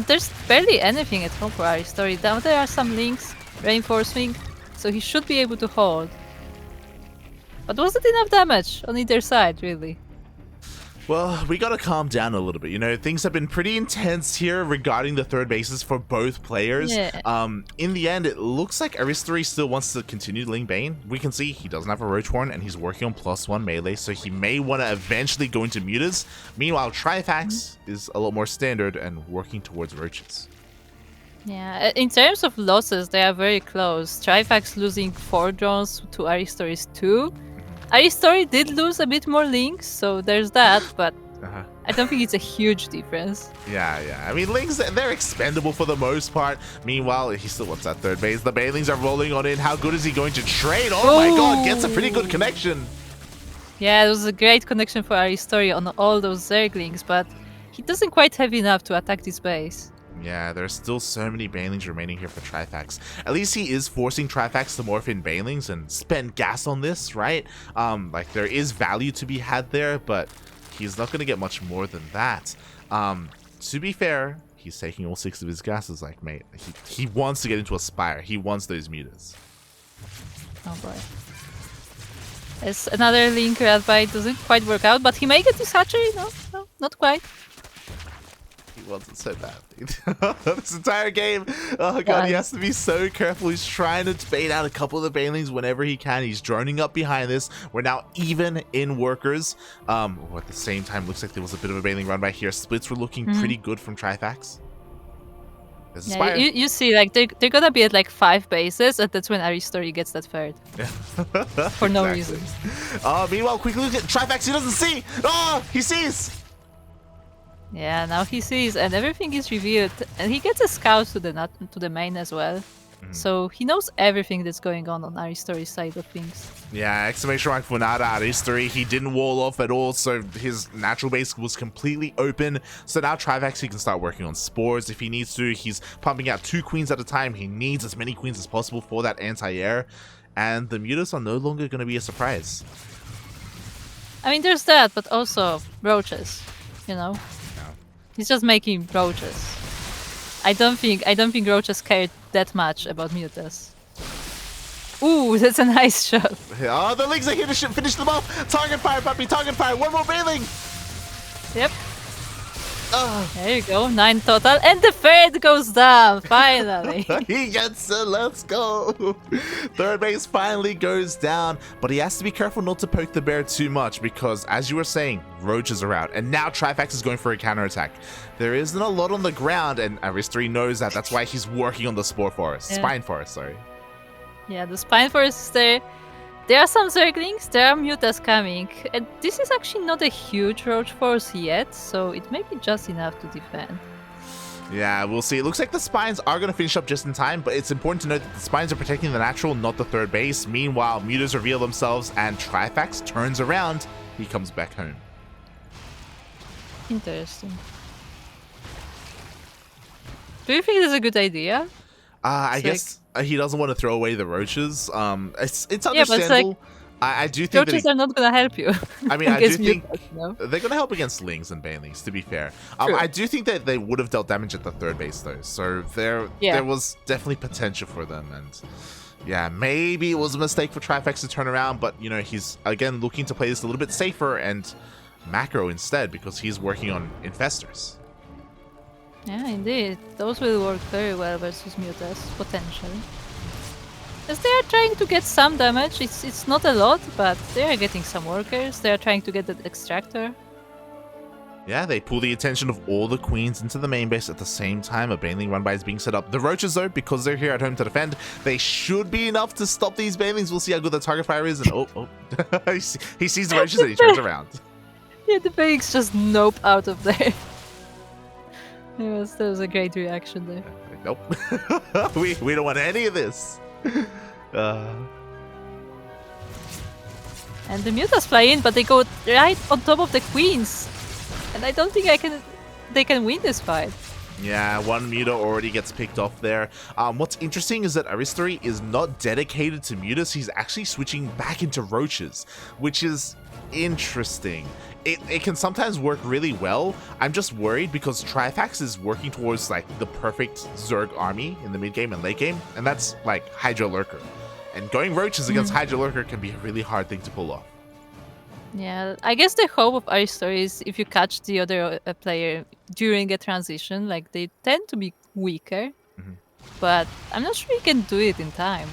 there's barely anything at home for Aristori. Now there are some links reinforcing, so he should be able to hold. But was it enough damage on either side, really? Well, we gotta calm down a little bit. You know, things have been pretty intense here regarding the third bases for both players. Yeah. In the end, it looks like Aristori still wants to continue Ling Bane. We can see he doesn't have a Roach Horn, and he's working on +1 melee, so he may want to eventually go into mutas. Meanwhile, Trifax is a lot more standard and working towards Roaches. Yeah, in terms of losses, they are very close. Trifax losing 4 drones to Aristori's 2. Aristori did lose a bit more links, so there's that, but I don't think it's a huge difference. Yeah. I mean, lings, they're expendable for the most part. Meanwhile, he still wants that third base. The Bailings are rolling on in. How good is he going to trade? Oh my god, gets a pretty good connection. Yeah, it was a great connection for Aristori on all those Zerglings, but he doesn't quite have enough to attack this base. Yeah, there's still so many Bailings remaining here for Trifax. At least he is forcing Trifax to morph in Bailings and spend gas on this, right? Like, there is value to be had there, but he's not going to get much more than that. To be fair, he's taking all 6 of his gases, like, mate. He wants to get into a Spire. He wants those mutas. Oh boy. There's another link red by, doesn't quite work out, but he may get this hatchery? No, not quite. He wants it so badly. This entire game, oh god, he has to be so careful. He's trying to bait out a couple of the Bailings whenever he can. He's droning up behind this. We're now even in workers. At the same time, looks like there was a bit of a Bailing run by here. Splits were looking pretty good from Trifax. There's a Spire. You see, like, they're gonna be at like 5 bases, and that's when Aristori gets that third. Yeah. For no reason. Meanwhile, quickly look at Trifax. He doesn't see. Oh, he sees. Yeah, now he sees, and everything is revealed, and he gets a scout to the main as well. So he knows everything that's going on Aristori's side of things. Yeah, exclamation mark Funada Aristori. He didn't wall off at all, so his natural base was completely open. So now Trifax, he can start working on spores if he needs to. He's pumping out 2 queens at a time. He needs as many queens as possible for that anti-air. And the mutas are no longer going to be a surprise. I mean, there's that, but also roaches, you know? Yeah. He's just making roaches. I don't think roaches care that much about mutas. Ooh, that's a nice shot. Oh, the Lings are here to finish them off. Target fire, puppy, target fire. One more bailing. Yep. There you go, 9 total, and the third goes down, finally. Yes, let's go. Third base finally goes down, but he has to be careful not to poke the bear too much because, as you were saying, roaches are out, and now Trifax is going for a counterattack. There isn't a lot on the ground, and Aristori knows that. That's why he's working on the spine forest, sorry. Yeah, the spine forest is there. There are some Zerglings, there are mutas coming, and this is actually not a huge roach force yet, so it may be just enough to defend. Yeah, we'll see. It looks like the spines are going to finish up just in time, but it's important to note that the spines are protecting the natural, not the third base. Meanwhile, mutas reveal themselves, and Trifax turns around. He comes back home. Interesting. Do you think this is a good idea? I guess he doesn't want to throw away the roaches. It's understandable. Yeah, but it's like, I do think roaches are not gonna help you. I mean, I do think mutas, you know? they're going to help against Lings and Banelings, to be fair. I do think that they would have dealt damage at the third base, though. So there was definitely potential for them. And yeah, maybe it was a mistake for Trifax to turn around. But, you know, he's, again, looking to play this a little bit safer and macro instead because he's working on infestors. Yeah, indeed. Those will work very well versus mutas, potentially. As they are trying to get some damage, it's not a lot, but they are getting some workers. They are trying to get the extractor. Yeah, they pull the attention of all the queens into the main base at the same time. A Baneling run by is being set up. The roaches, though, because they're here at home to defend, they should be enough to stop these Banelings. We'll see how good the target fire is. And he sees the roaches and he turns around. Yeah, the Banelings just nope out of there. That was a great reaction there. Nope. we don't want any of this. And the mutas fly in, but they go right on top of the queens. And I don't think they can win this fight. Yeah, one muta already gets picked off there. What's interesting is that Aristori is not dedicated to mutas. He's actually switching back into roaches, which is interesting. It can sometimes work really well. I'm just worried because Trifax is working towards like the perfect Zerg army in the mid game and late game, and that's like Hydra Lurker. And going roaches against Hydra Lurker can be a really hard thing to pull off. Yeah, I guess the hope of Aristori is if you catch the other player during a transition, like they tend to be weaker, but I'm not sure he can do it in time.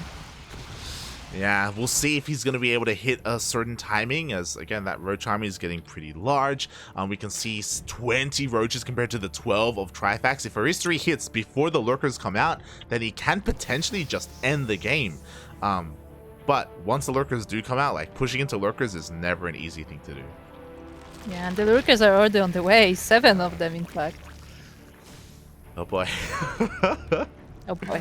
Yeah, we'll see if he's going to be able to hit a certain timing, as, again, that roach army is getting pretty large. We can see 20 roaches compared to the 12 of Trifax. If Aristori hits before the lurkers come out, then he can potentially just end the game. But once the lurkers do come out, like, pushing into lurkers is never an easy thing to do. Yeah, and the lurkers are already on the way. 7 of them, in fact. Oh boy. Oh boy.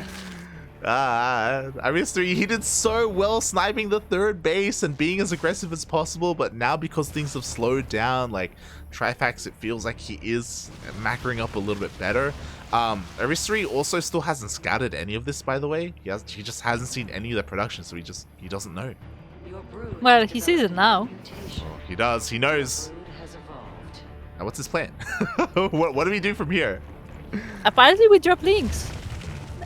Aristori, he did so well sniping the third base and being as aggressive as possible, but now because things have slowed down, like Trifax, it feels like he is macroing up a little bit better. Aristori also still hasn't scouted any of this, by the way. He just hasn't seen any of the production, so he doesn't know. Well, he sees it now. Oh, he does. He knows. Now, what's his plan? What do we do from here? Apparently, we drop links.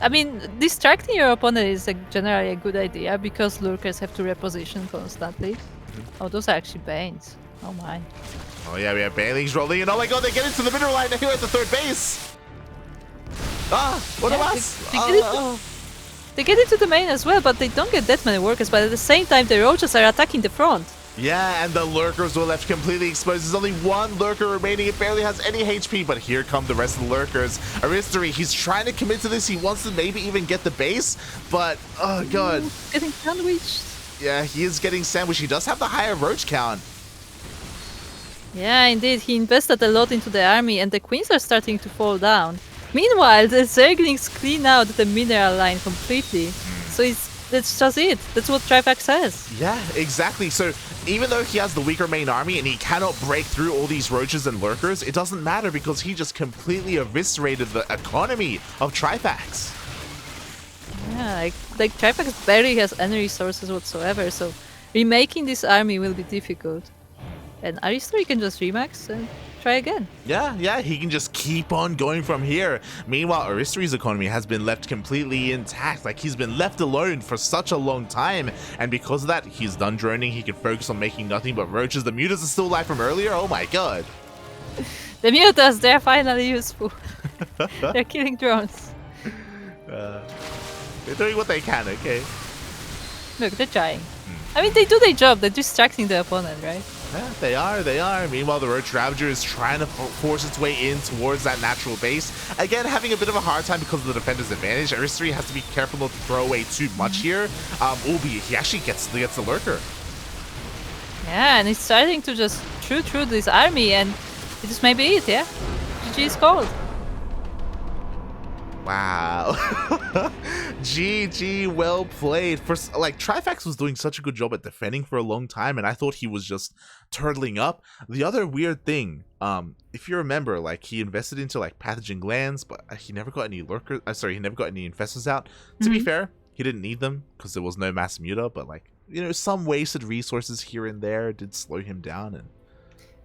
I mean, distracting your opponent is generally a good idea because lurkers have to reposition constantly. Oh, those are actually Banes. Oh my. Oh yeah, we have Banelings rolling, and oh my god, they get into the middle line here at the third base. What a loss! They get into the main as well, but they don't get that many workers. But at the same time, the roaches are attacking the front. Yeah, and the lurkers were left completely exposed. There's only one lurker remaining. It barely has any HP, but here come the rest of the lurkers. Aristori, he's trying to commit to this. He wants to maybe even get the base, but oh god. Getting sandwiched. Yeah, he is getting sandwiched. He does have the higher roach count. Yeah, indeed. He invested a lot into the army, and the queens are starting to fall down. Meanwhile, the Zerglings clean out the mineral line completely. So that's just it. That's what Trifax says. Yeah, exactly. So even though he has the weaker main army and he cannot break through all these roaches and lurkers, it doesn't matter because he just completely eviscerated the economy of Trifax. Yeah, like Trifax barely has any resources whatsoever, so remaking this army will be difficult. And Aristori can just remax and try again. Yeah, he can just keep on going from here. Meanwhile, Aristori's economy has been left completely intact. Like, he's been left alone for such a long time. And because of that, he's done droning. He can focus on making nothing but roaches. The mutas are still alive from earlier. Oh my god. The mutas, they're finally useful. They're killing drones. They're doing what they can, okay? Look, they're trying. I mean, they do their job. They're distracting the opponent, right? Yeah, they are. Meanwhile, the Roach Ravager is trying to force its way in towards that natural base. Again, having a bit of a hard time because of the defender's advantage. Aristori has to be careful not to throw away too much here. Albeit, he actually gets the lurker. Yeah, and he's starting to just shoot through this army, and this may be it, yeah? GG is called. Wow. GG, well played. Like, Trifax was doing such a good job at defending for a long time, and I thought he was just turtling up. The other weird thing, if you remember, like, he invested into, like, pathogen glands, but he never got any lurkers. He never got any infestors out. To be fair, he didn't need them because there was no mass muta, but, like, you know, some wasted resources here and there did slow him down, and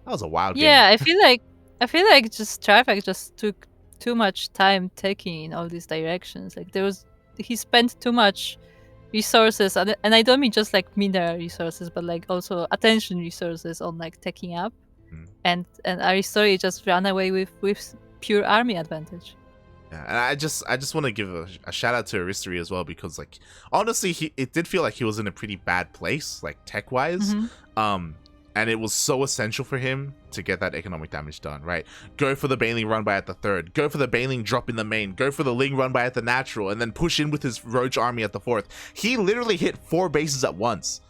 that was a wild game. Yeah, I feel like just Trifax just took too much time taking in all these directions. Like, he spent too much resources, and I don't mean just like mineral resources, but like also attention resources on like taking up, and Aristori just ran away with pure army advantage. Yeah, and I just want to give a shout out to Aristori as well, because, like, honestly, it did feel like he was in a pretty bad place, like, tech wise. And it was so essential for him to get that economic damage done, right? Go for the Baneling run by at the third. Go for the Baneling drop in the main. Go for the Ling run by at the natural. And then push in with his Roach army at the fourth. He literally hit 4 bases at once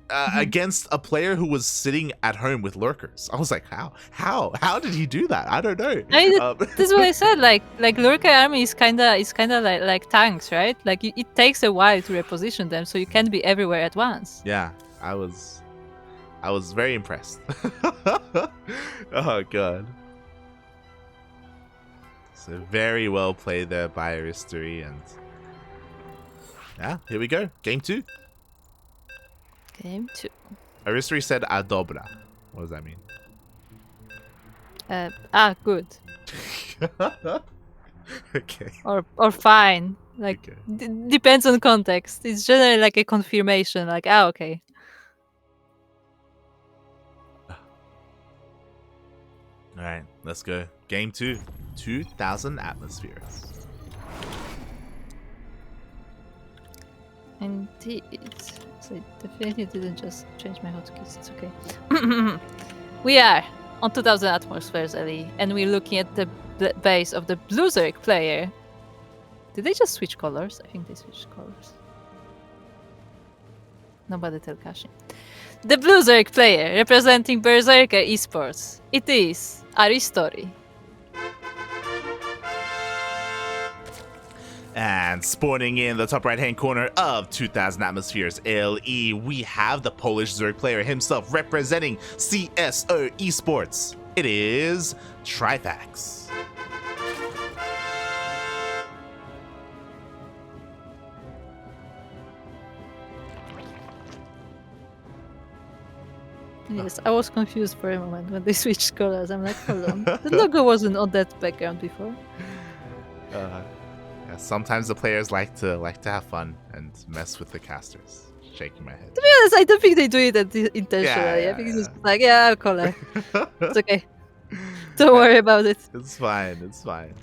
against a player who was sitting at home with lurkers. I was like, how did he do that? I don't know. I mean, this is what I said. Like lurker army is kind of like tanks, right? Like it takes a while to reposition them, so you can't be everywhere at once. Yeah, I was very impressed. Oh god. So very well played there by Aristori, and yeah, here we go. Game 2. Game 2. Aristori said a dobra. What does that mean? Good. Okay. Or fine. Like, Okay. Depends on context. It's generally like a confirmation. Like, okay. Alright, let's go. Game 2. 2,000 atmospheres. Indeed. So it definitely didn't just change my hotkeys. It's okay. We are on 2,000 atmospheres, Ellie, and we're looking at the base of the Blue Zerg player. Did they just switch colors? I think they switched colors. Nobody tell Kashi. The Blue Zerg player representing Berserker Esports. It is Aristori. And spawning in the top right hand corner of 2,000 atmospheres LE, we have the Polish Zerg player himself representing CSO Esports. It is Trifax. Yes, I was confused for a moment when they switched colors. I'm like, hold on. The logo wasn't on that background before. Yeah, sometimes the players like to have fun and mess with the casters. Shaking my head. To be honest, I don't think they do it intentionally. Yeah, I think it's just like, yeah, color. It's okay. Don't worry about it. It's fine. It's fine.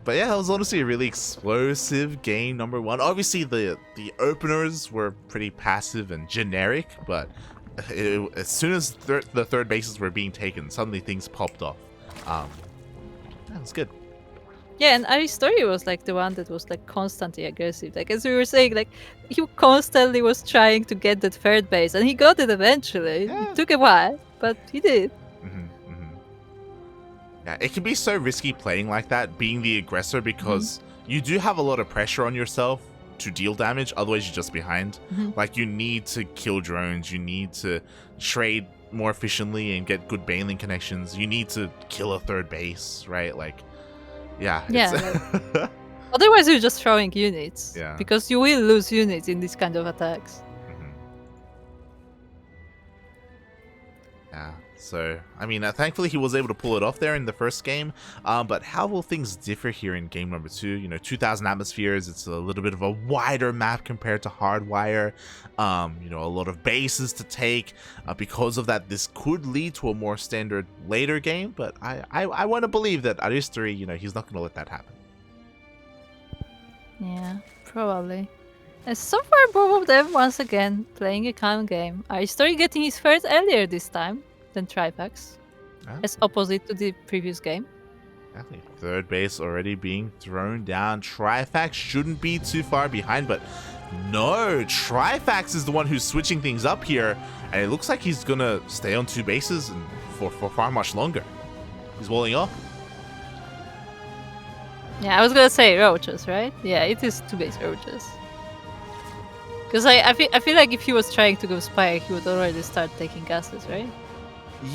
But yeah, it was honestly a really explosive game, number 1. Obviously, the openers were pretty passive and generic, but as soon as the third bases were being taken, suddenly things popped off. That was good. Yeah, and Aristori was like the one that was like constantly aggressive. Like, as we were saying, like he constantly was trying to get that third base, and he got it eventually. Yeah. It took a while, but he did. Yeah, it can be so risky playing like that, being the aggressor, because you do have a lot of pressure on yourself to deal damage, otherwise you're just behind. Like, you need to kill drones, you need to trade more efficiently and get good baneling connections, you need to kill a third base, right? Like, yeah. Otherwise you're just throwing units. Yeah. Because you will lose units in this kind of attacks. Yeah, so, I mean, thankfully he was able to pull it off there in the first game, but how will things differ here in game number 2? You know, 2,000 atmospheres, it's a little bit of a wider map compared to Hardwire, you know, a lot of bases to take. Because of that, this could lead to a more standard later game, but I want to believe that Aristori, you know, he's not going to let that happen. Yeah, probably. And so far, both of them, once again, playing a calm game. Aristori getting his third earlier this time than Trifax, as opposite to the previous game. Exactly. Third base already being thrown down. Trifax shouldn't be too far behind, but no, Trifax is the one who's switching things up here, and it looks like he's going to stay on 2 bases and for far much longer. He's walling off. Yeah, I was gonna say roaches, right? Yeah, it is 2-base roaches. Because I feel like if he was trying to go Spire, he would already start taking gases, right?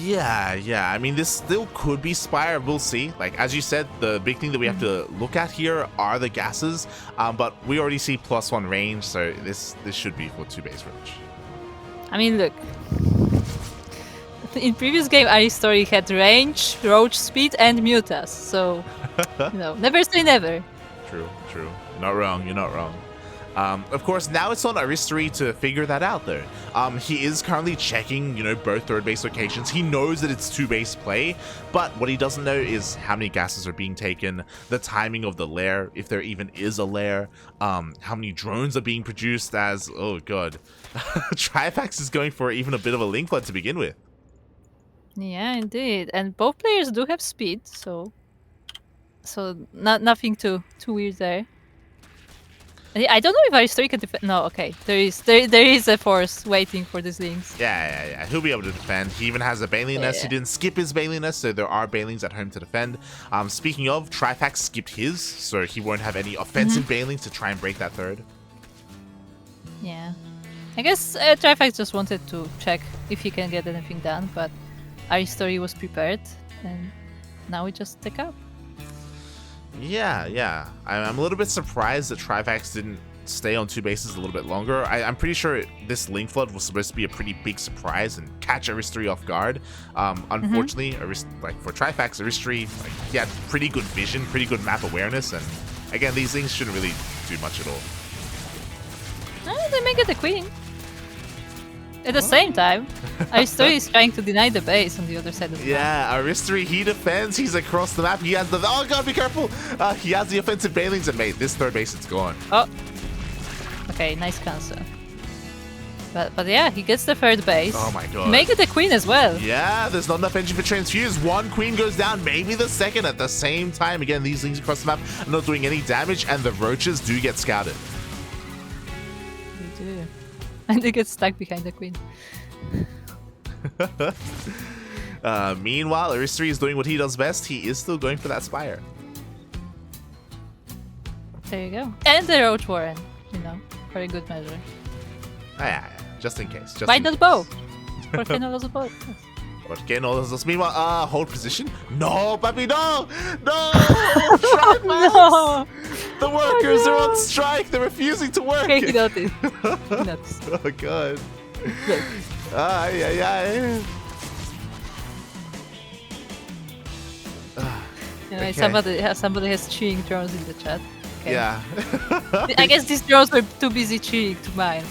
Yeah. I mean, this still could be Spire. We'll see. Like, as you said, the big thing that we have to look at here are the gases. But we already see +1 range, so this should be for 2-base roach. I mean, look. In previous game, Aristori had range, roach speed, and mutas. So, you know, never say never. True. You're not wrong. Of course, now it's on Aristori to figure that out, though. He is currently checking, you know, both third base locations. He knows that it's 2-base play, but what he doesn't know is how many gases are being taken, the timing of the lair, if there even is a lair, how many drones are being produced as, oh god, Trifax is going for even a bit of a link flood to begin with. Yeah, indeed. And both players do have speed, so nothing too weird there. I don't know if Aristori can defend. No, okay. There is a force waiting for these links. Yeah. He'll be able to defend. He even has a Baneling Nest. He didn't skip his Baneling Nest, so there are Banelings at home to defend. Speaking of, Trifax skipped his, so he won't have any offensive Banelings to try and break that third. Yeah. I guess Trifax just wanted to check if he can get anything done, but Aristori was prepared, and now we just take up. Yeah. I'm a little bit surprised that Trifax didn't stay on 2 bases a little bit longer. I'm pretty sure this link flood was supposed to be a pretty big surprise and catch Aristori off guard. Unfortunately, for Trifax, Aristori, he had pretty good vision, pretty good map awareness, and again, these things shouldn't really do much at all. They may get the queen. At the same time, Aristori is trying to deny the base on the other side of the map. Yeah, Aristori, he defends. He's across the map. He has the... Oh, God, be careful. He has the offensive Banelings, and mate, this third base, it's gone. Oh. Okay, nice cancel. But yeah, he gets the third base. Oh, my God. Make it the queen as well. Yeah, there's not enough engine for transfuse. One queen goes down, maybe the second at the same time. Again, these things across the map are not doing any damage, and the roaches do get scouted. They do. And they get stuck behind the queen. Meanwhile, Aristori is doing what he does best. He is still going for that Spire. There you go. And the Roach Warren, you know, for a good measure. Yeah, just in case. Why not both? ¿Por qué no los both? ¿Por qué no los dos? Meanwhile, hold position. No, papi, no! No! Trifax! No! The workers are on strike. They're refusing to work. Okay, he noticed. Oh, God. Look. Ay. Anyway, Okay. somebody has cheering drones in the chat. Okay. Yeah. I guess these drones were too busy cheering to mine.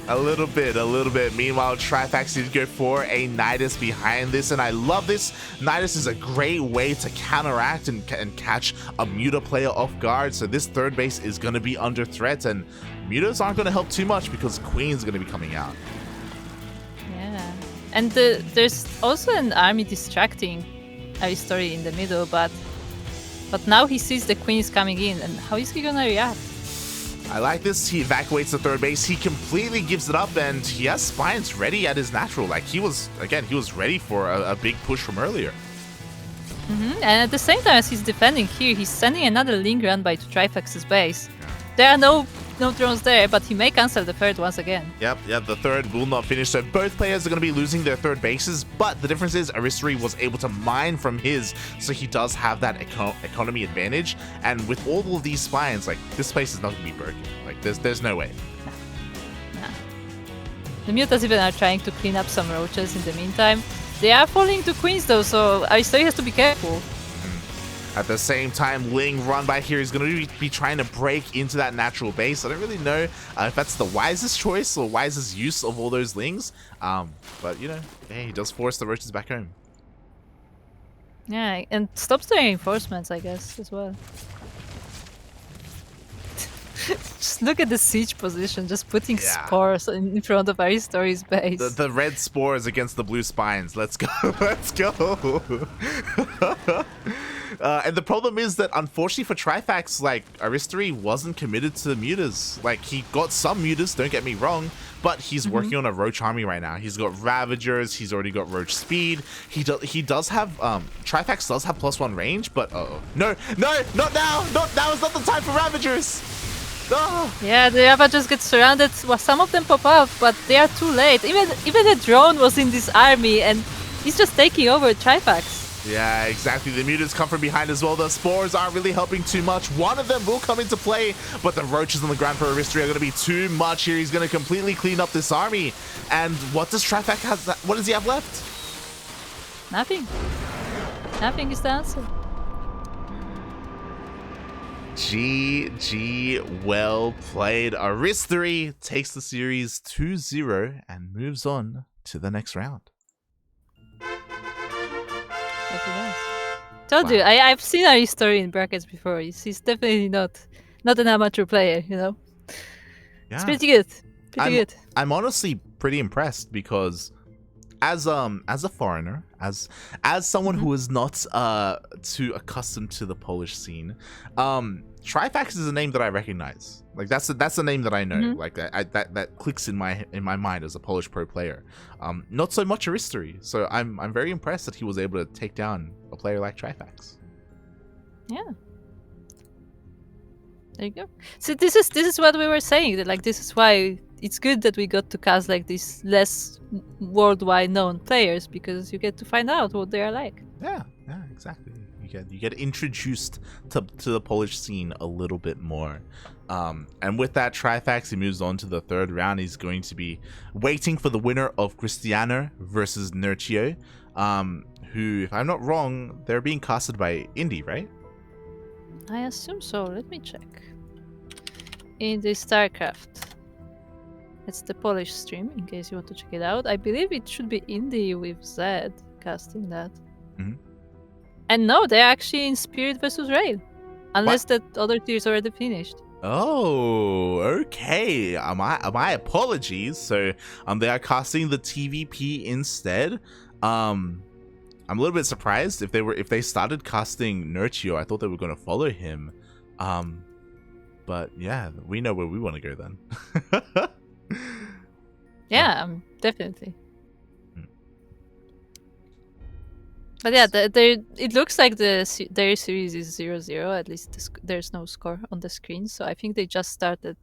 A little bit. Meanwhile, Trifax did go for a Nidus behind this, and I love this. Nidus is a great way to counteract and catch a Muta player off guard, so this third base is going to be under threat, and Mutas aren't going to help too much because Queen's going to be coming out. Yeah. And there's also an army distracting Aristori in the middle, but now he sees the Queen is coming in, and how is he going to react? I like this. He evacuates the third base. He completely gives it up, and he has Spines ready at his natural. Like, he was ready for a big push from earlier. And at the same time as he's defending here, he's sending another link run by to Trifax's base. There are no drones there, but he may cancel the third once again. Yep, the third will not finish. So both players are going to be losing their third bases, but the difference is Aristori was able to mine from his, so he does have that economy advantage. And with all of these spines, like, this place is not going to be broken. Like, there's no way. Nah. The mutas even are trying to clean up some roaches in the meantime. They are falling to queens though, so Aristori has to be careful. At the same time, Ling run by here is going to be trying to break into that natural base. I don't really know if that's the wisest choice or wisest use of all those Lings. But, you know, hey, he does force the roaches back home. Yeah, and stops the reinforcements, I guess, as well. Just look at the siege position, just putting spores in front of Aristori's base. The red spores against the blue spines. Let's go. Let's go. And the problem is that, unfortunately for Trifax, like, Aristori wasn't committed to the mutas. Like, he got some mutas, don't get me wrong, but he's working on a roach army right now. He's got Ravagers, he's already got roach speed. He does have, Trifax does have +1 range, but, no, not now! Now is not the time for Ravagers! Oh. Yeah, the Ravagers get surrounded. Well, some of them pop up, but they are too late. Even the drone was in this army, and he's just taking over Trifax. Yeah, exactly. The mutas come from behind as well. The spores aren't really helping too much. One of them will come into play, but the roaches on the ground for Aristori are going to be too much here. He's going to completely clean up this army. And what does Trifax have? What does he have left? Nothing. Nothing is the answer. GG, well played. Aristori takes the series 2-0 and moves on to the next round. Told you, I've seen Aristori in brackets before. He's definitely not an amateur player, you know. Yeah. It's pretty good. Good. I'm honestly pretty impressed because as a foreigner, as someone who is not too accustomed to the Polish scene, Trifax is a name that I recognize. Like that's a name that I know. Like that clicks in my mind as a Polish pro player. Not so much Aristori. So I'm very impressed that he was able to take down a player like Trifax. Yeah. There you go. So this is what we were saying. That, like, this is why it's good that we got to cast like these less worldwide known players, because you get to find out what they are like. Yeah, exactly. You get introduced to the Polish scene a little bit more. And with that, Trifax, he moves on to the third round. He's going to be waiting for the winner of Krystianer versus Nerchio, who, if I'm not wrong, they're being casted by Indie, right? I assume so. Let me check. In the StarCraft. It's the Polish stream, in case you want to check it out. I believe it should be Indie with Z casting that. And no, they're actually in Spirit versus Rail. Unless that other tier is already finished. Oh, okay. My apologies. So they are casting the TVP instead. I'm a little bit surprised if they started casting Nerchio. I thought they were going to follow him. But yeah, we know where we want to go then. Yeah, definitely. But yeah, it looks like their series is 0-0. At least there's no score on the screen. So I think they just started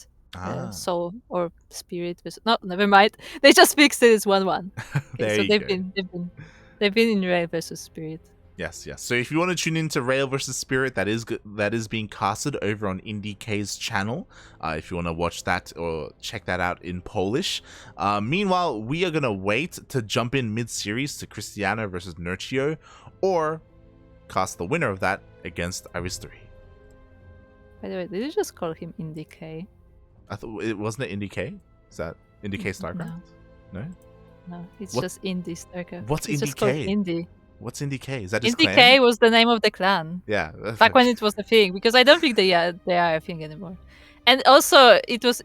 Soul or Spirit. No, never mind. They just fixed it as 1-1. Okay, so they've been in Rail versus Spirit. Yes. So if you want to tune into Rail versus Spirit, that is being casted over on IndieK's channel. If you want to watch that or check that out in Polish. Meanwhile, we are gonna wait to jump in mid-series to Krystianer versus Nerchio, or cast the winner of that against Aristori. By the way, did you just call him IndieK? I thought it wasn't it IndieK. Is that IndieK StarCraft? No, it's just Indie StarCraft. What's it's IndieK? Just called Indie. What's IndieK? Is that his IndieK clan? was the name of the clan. Yeah. Back when it was a thing, because I don't think they are a thing anymore. And also, it was,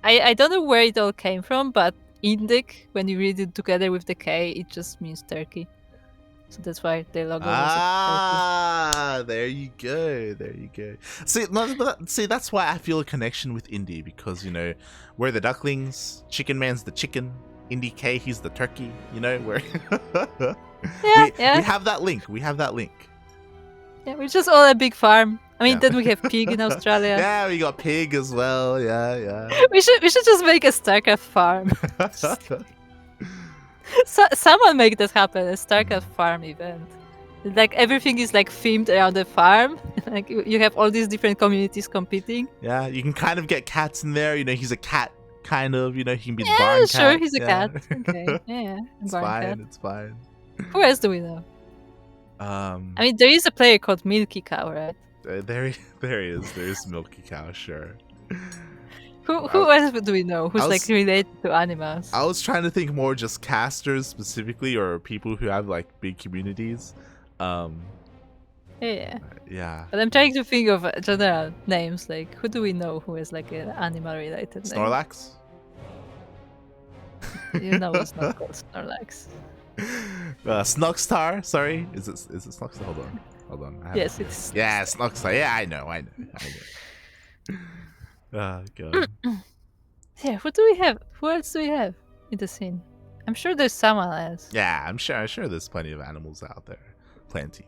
I don't know where it all came from, but Indik, when you read it together with the K, it just means Turkey. So that's why their logo was Turkey. There you go. See, that's why I feel a connection with Indie, because, you know, we're the Ducklings, Chicken Man's the chicken, IndieK, he's the turkey, you know, where... We have that link. Yeah, we're just all a big farm. I mean, Yeah. then we have pig in Australia. Yeah, we got pig as well. Yeah, We should just make a StarCraft farm. yeah. Someone make that happen. A StarCraft farm event. Like everything is like themed around the farm. Like you have all these different communities competing. Yeah, you can kind of get cats in there. You know, he's a cat, kind of. You know, he can be the Yeah, barn sure, cat. he's a yeah. cat. Okay, yeah, It's barn fine. cat. It's fine. Who else do we know? I mean, there is a player called Milky Cow, right? There he is. There's Milky Cow, sure. Who else do we know who's like related to animals? I was trying to think more just casters specifically, or people who have like big communities. Yeah. Yeah. But I'm trying to think of general names. Like, who do we know who has like an animal-related name? Snorlax. You know, it's not called Snorlax. Snogstar. Sorry, is it Snogstar? Hold on. Yes, it's. Yeah, Snogstar. Yeah, I know. Oh god. Yeah, who do we have? Who else do we have in the scene? I'm sure there's someone else. Yeah, I'm sure there's plenty of animals out there. Plenty.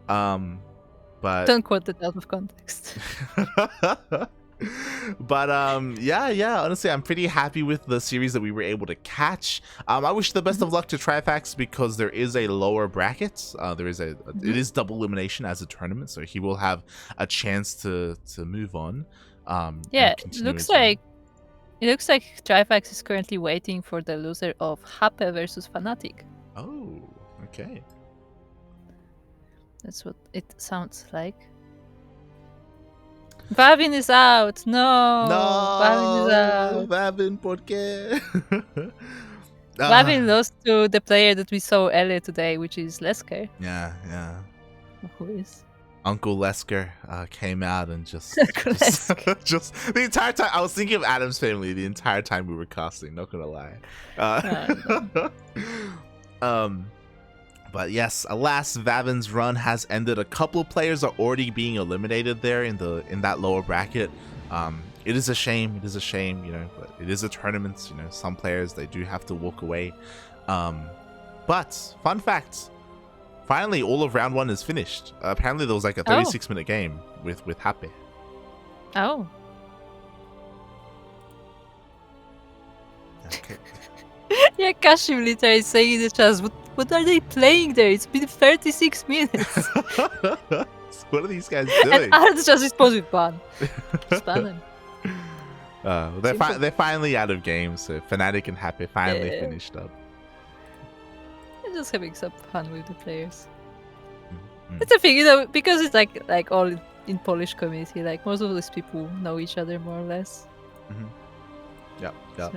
But Don't quote that out of context. but yeah, honestly, I'm pretty happy with the series that we were able to catch. I wish the best of luck to Trifax because there is a lower bracket. It is double elimination as a tournament, so he will have a chance to move on. Yeah, it looks like Trifax is currently waiting for the loser of Hape versus Fnatic. Oh, okay. That's what it sounds like. Vavin is out. No. Vavin is out. Vavin, ¿por qué? Vavin lost to the player that we saw earlier today, which is Lesker. Yeah. Who is? Uncle Lesker came out and just just the entire time I was thinking of Adam's Family the entire time we were casting, not gonna lie. But yes, alas, Vavin's run has ended. A couple players are already being eliminated there in that lower bracket. It is a shame, you know, but it is a tournament, you know, some players they do have to walk away. But fun fact, finally all of round 1 is finished. Apparently there was like a 36-minute game with Hape. Oh. Okay. Yeah, Kashim literally is saying in the chat, what are they playing there? It's been 36 minutes. What are these guys doing? And Arts just responds with ban. Just ban them. They're finally out of games, so Fnatic and Happy finally finished up. I'm just having some fun with the players. Mm-hmm. It's a thing, you know, because it's like all in Polish community, like most of these people know each other more or less. Mm-hmm. Yep. So,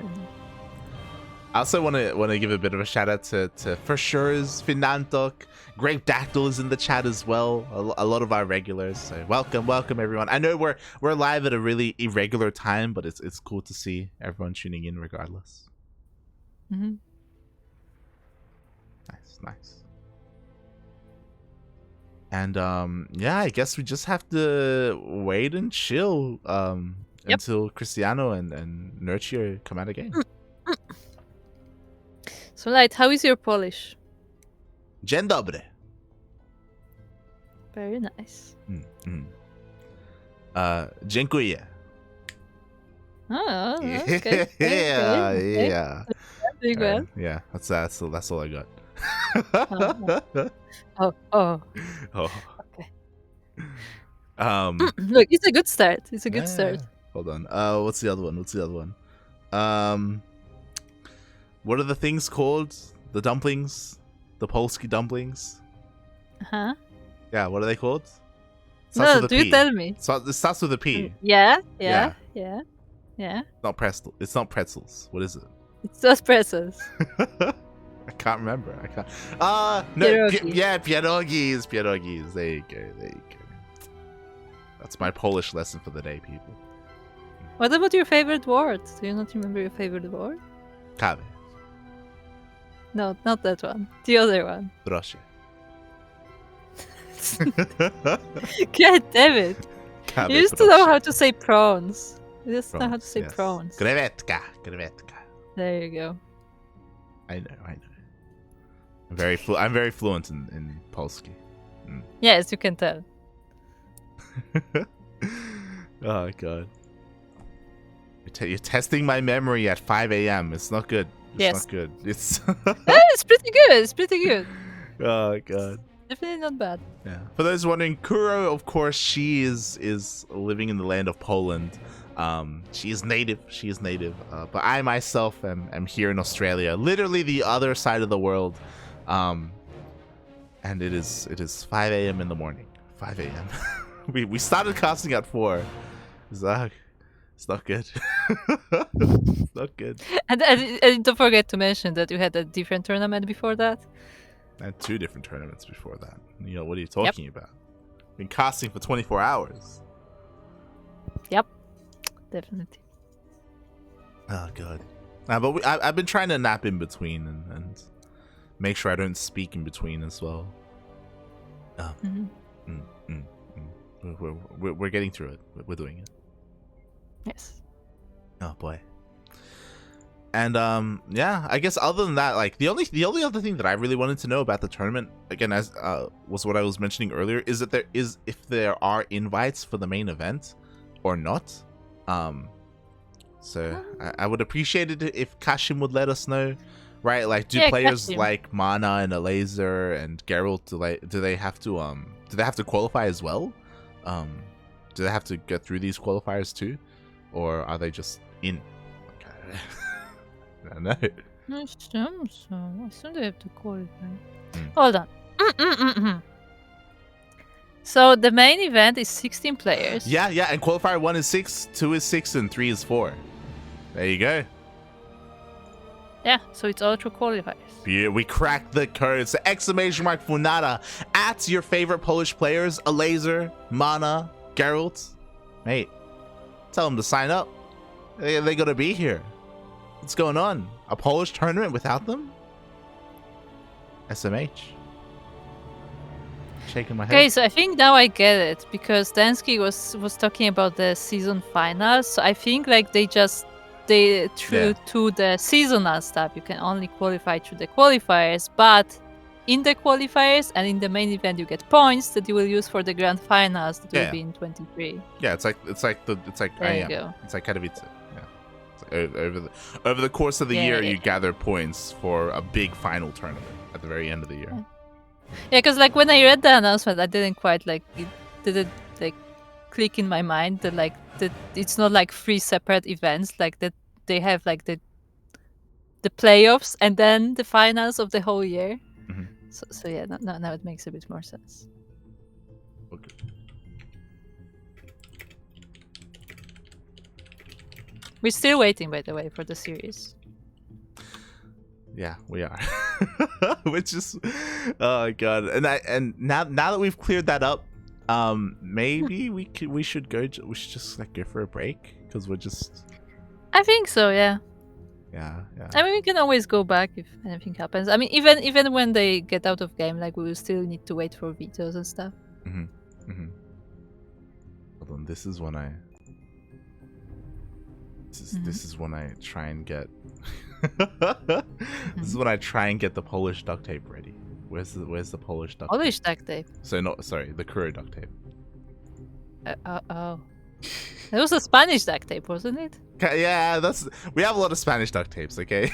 I also want to give a bit of a shout out to for sure's Finantok, Grape Dactyl is in the chat as well. A lot of our regulars. So welcome everyone. I know we're live at a really irregular time, but it's cool to see everyone tuning in regardless. Mm-hmm. Nice. And yeah, I guess we just have to wait and chill until Krystianer and Nerchio come out again. So, Light, how is your Polish? Dzień dobry. Very nice. Dziękuję. Oh, okay. Yeah. Doing well. Yeah, that's all I got. Oh. Okay. Look, it's a good start. It's a good start. Hold on. What's the other one? What are the things called? The dumplings? The Polski dumplings? Huh? Yeah, what are they called? No, do you tell me? So it starts with a P. Yeah. It's not pretzels. What is it? It's just pretzels. I can't remember. No. Pierogis. There you go. That's my Polish lesson for the day, people. What about your favorite word? Do you not remember your favorite word? Kave. No, not that one. The other one. Proszę. God damn it. Kave, You used to know how to say prawns. You just know how to say yes. prawns. Krewetka. There you go. I know. I'm very fluent in Polski. Yes, you can tell. Oh god. You're testing my memory at 5 a.m. It's not good. It's Yes. not good. It's It's pretty good. It's pretty good. oh god. Definitely not bad. Yeah. For those wondering, Kuro, of course, she is living in the land of Poland. She is native. She is native. But I myself am here in Australia, literally the other side of the world. And it is 5 a.m. in the morning. 5 a.m. we started casting at 4. It's not good. It's not good. And don't forget to mention that you had a different tournament before that. I had 2 different tournaments before that. You know, what are you talking about? Been casting for 24 hours. Yep, definitely. Oh god. But I've been trying to nap in between and make sure I don't speak in between as well. We're getting through it. We're doing it. Yes. Oh boy. And yeah, I guess other than that, like the only other thing that I really wanted to know about the tournament, again, as was what I was mentioning earlier, is that if there are invites for the main event or not. So I would appreciate it if Kashim would let us know, right? Like, do players Kashim, like Mana and Laser and Geralt do they have to qualify as well? Do they have to get through these qualifiers too, or are they just in? Okay. I don't know. I assume so. I assume they have to qualify. Hold on. So the main event is 16 players. Yeah, and qualifier 1 is 6, 2 is 6, and 3 is 4. There you go. Yeah, so it's all through qualifiers. Yeah, we cracked the code. So exclamation mark Funada at your favorite Polish players, a Laser, Mana, Geralt. Mate, tell them to sign up. They gotta be here. What's going on? A Polish tournament without them? SMH. Shaking my head. Okay, so I think now I get it, because Dansky was talking about the season finals. So I think like they through to the seasonal stuff, you can only qualify through the qualifiers, but in the qualifiers and in the main event you get points that you will use for the grand finals that will be in 23. Yeah, it's like there you go. It's like Katowice. Over the course of the year, you gather points for a big final tournament at the very end of the year. Yeah, because like when I read the announcement, I didn't quite like it didn't like click in my mind that like that it's not like 3 separate events, like that they have like the playoffs and then the finals of the whole year. So yeah, now it makes a bit more sense. Okay. We're still waiting, by the way, for the series. Yeah, we are. Which is, oh god, and now that we've cleared that up, maybe we should just like go for a break, because we're just. I think so, yeah. Yeah. I mean, we can always go back if anything happens. I mean, even when they get out of game, like we will still need to wait for vetoes and stuff. Hold on, this is when I. This is when I try and get. This is when I try and get the Polish duct tape ready. Where's the Polish duct tape? Polish duct tape? So the Kuro duct tape. Oh. It was a Spanish duct tape, wasn't it? Yeah, we have a lot of Spanish duct tapes, okay?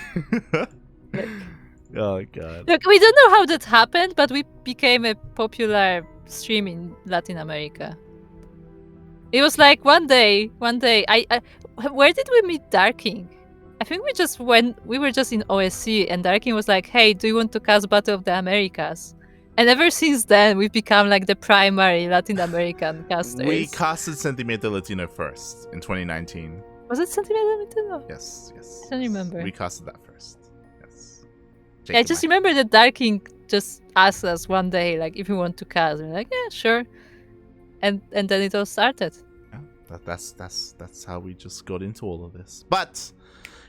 Oh god. Look, we don't know how that happened, but we became a popular stream in Latin America. It was like one day, I where did we meet Darking? I think we were just in OSC and Darking was like, hey, do you want to cast Battle of the Americas? And ever since then, we've become like the primary Latin American casters. We casted Sentimiento Latino first in 2019. Was it Sentimiento Latino? Yes. I don't remember. We casted that first. Yes. Yeah, I just remember that Darking just asked us one day, like, if we want to cast. And we're like, yeah, sure. And then it all started. Yeah, that's how we just got into all of this. But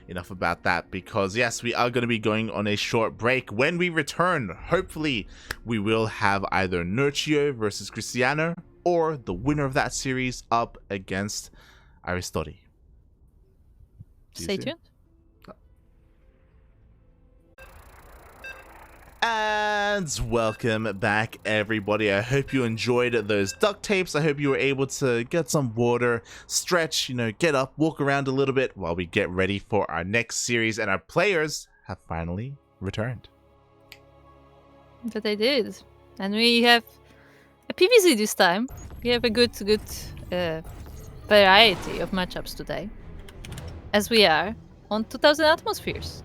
enough about that, because yes, we are going to be going on a short break. When we return, hopefully we will have either Nerchio versus Krystianer or the winner of that series up against Aristori. Stay tuned. And welcome back, everybody. I hope you enjoyed those duct tapes. I hope you were able to get some water, stretch, get up, walk around a little bit while we get ready for our next series. And our players have finally returned. But they did. And we have a PvZ this time. We have a good variety of matchups today. As we are on 2000 atmospheres.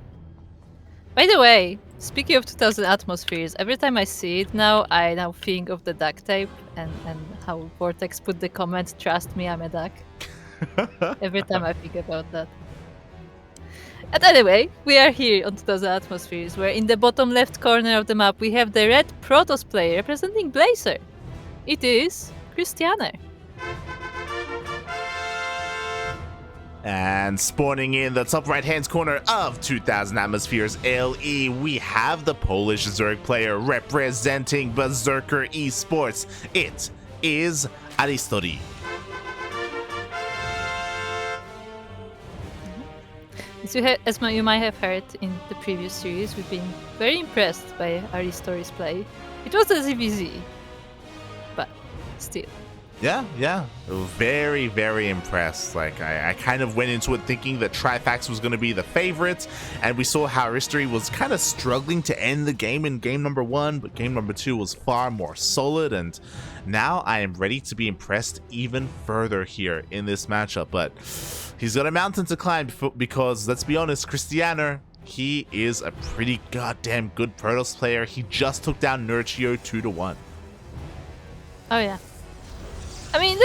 By the way, speaking of 2000 atmospheres, every time I see it now, I now think of the duct tape and how Vortex put the comment, "Trust me, I'm a duck." Every time I think about that. And anyway, we are here on 2000 atmospheres, where in the bottom left corner of the map we have the red Protoss player representing Blazer. It is Krystianer. And spawning in the top right-hand corner of 2000 Atmospheres LE, we have the Polish Zerg player representing Berserker Esports. It is Aristori. As you might have heard in the previous series, we've been very impressed by Aristori's play. It was a ZVZ, but still. Yeah. Very, very impressed. Like, I kind of went into it thinking that Trifax was going to be the favorite, and we saw how Aristori was kind of struggling to end the game in game number 1, but game number 2 was far more solid, and now I am ready to be impressed even further here in this matchup. But he's got a mountain to climb because, let's be honest, Krystianer, he is a pretty goddamn good Protoss player. He just took down Nerchio 2-1. Oh yeah. I mean,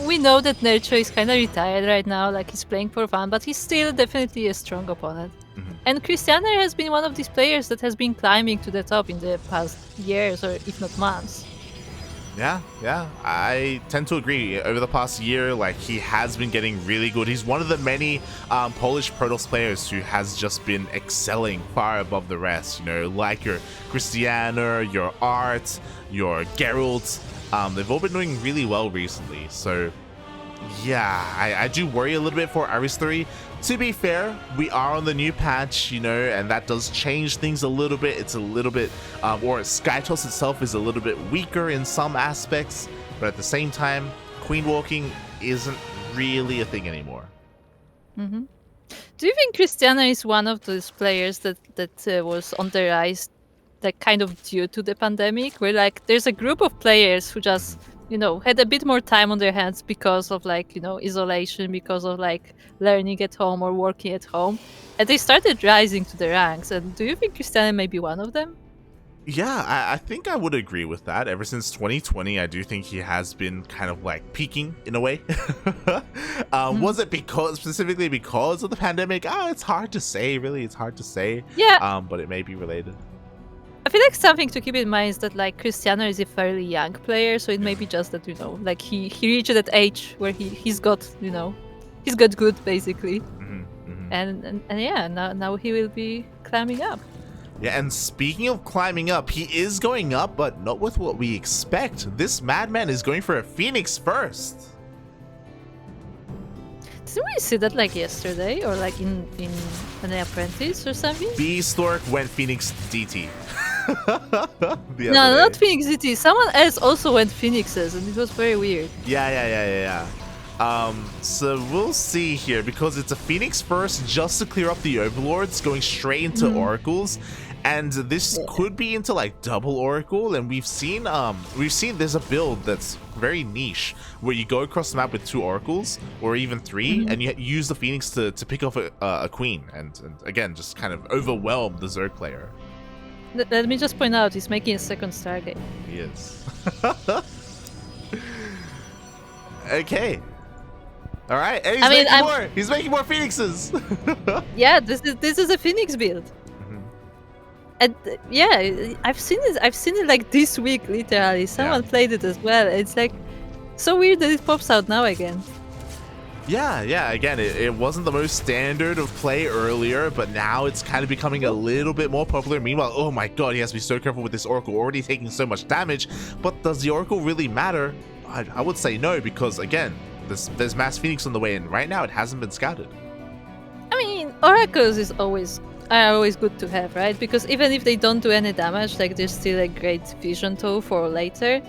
we know that Nerchio is kind of retired right now, like he's playing for fun, but he's still definitely a strong opponent. Mm-hmm. And Krystianer has been one of these players that has been climbing to the top in the past years, or if not months. Yeah, I tend to agree. Over the past year, like, he has been getting really good. He's one of the many Polish Protoss players who has just been excelling far above the rest, like your Krystianer, your Art, your Geralt. They've all been doing really well recently, so yeah, I do worry a little bit for Aristori. To be fair, we are on the new patch, and that does change things a little bit. It's a little bit, or Skytoss itself is a little bit weaker in some aspects, but at the same time, queen walking isn't really a thing anymore. Mm-hmm. Do you think Krystianer is one of those players that was on the rise, like kind of due to the pandemic, where like there's a group of players who just had a bit more time on their hands because of isolation, because of learning at home or working at home, and they started rising to the ranks? And do you think Krystianer may be one of them? Yeah, I think I would agree with that. Ever since 2020, I do think he has been kind of peaking in a way. Was it specifically because of the pandemic? It's hard to say, really. It's hard to say. Yeah. But it may be related. I feel like something to keep in mind is that Krystianer is a fairly young player, so it may be just that he reached that age where he's got good basically. Mm-hmm. And yeah, now he will be climbing up. Yeah, and speaking of climbing up, he is going up, but not with what we expect. This madman is going for a Phoenix first. Didn't we see that yesterday or in an apprentice or something? B-Stork went Phoenix DT. No, not Phoenix DT. Someone else also went Phoenixes, and it was very weird. Yeah. So we'll see here, because it's a Phoenix first just to clear up the Overlords, going straight into Oracles, and this could be into double Oracle. And we've seen there's a build that's very niche where you go across the map with 2 Oracles or even 3, and you use the Phoenix to pick off a queen, and again just kind of overwhelm the Zerg player. Let me just point out, he's making a second Stargate. He is. Okay. All right. And he's making more Phoenixes. Yeah, this is a Phoenix build. Mm-hmm. And yeah, I've seen it this week, literally. Someone played it as well. It's so weird that it pops out now again. Yeah. Again, it wasn't the most standard of play earlier, but now it's kind of becoming a little bit more popular. Meanwhile, oh my god, he has to be so careful with this Oracle, already taking so much damage. But does the Oracle really matter? I would say no, because again, there's Mass Phoenix on the way, and right now it hasn't been scouted. I mean, Oracles is always are always good to have, right? Because even if they don't do any damage, like there's still a great vision tool for later.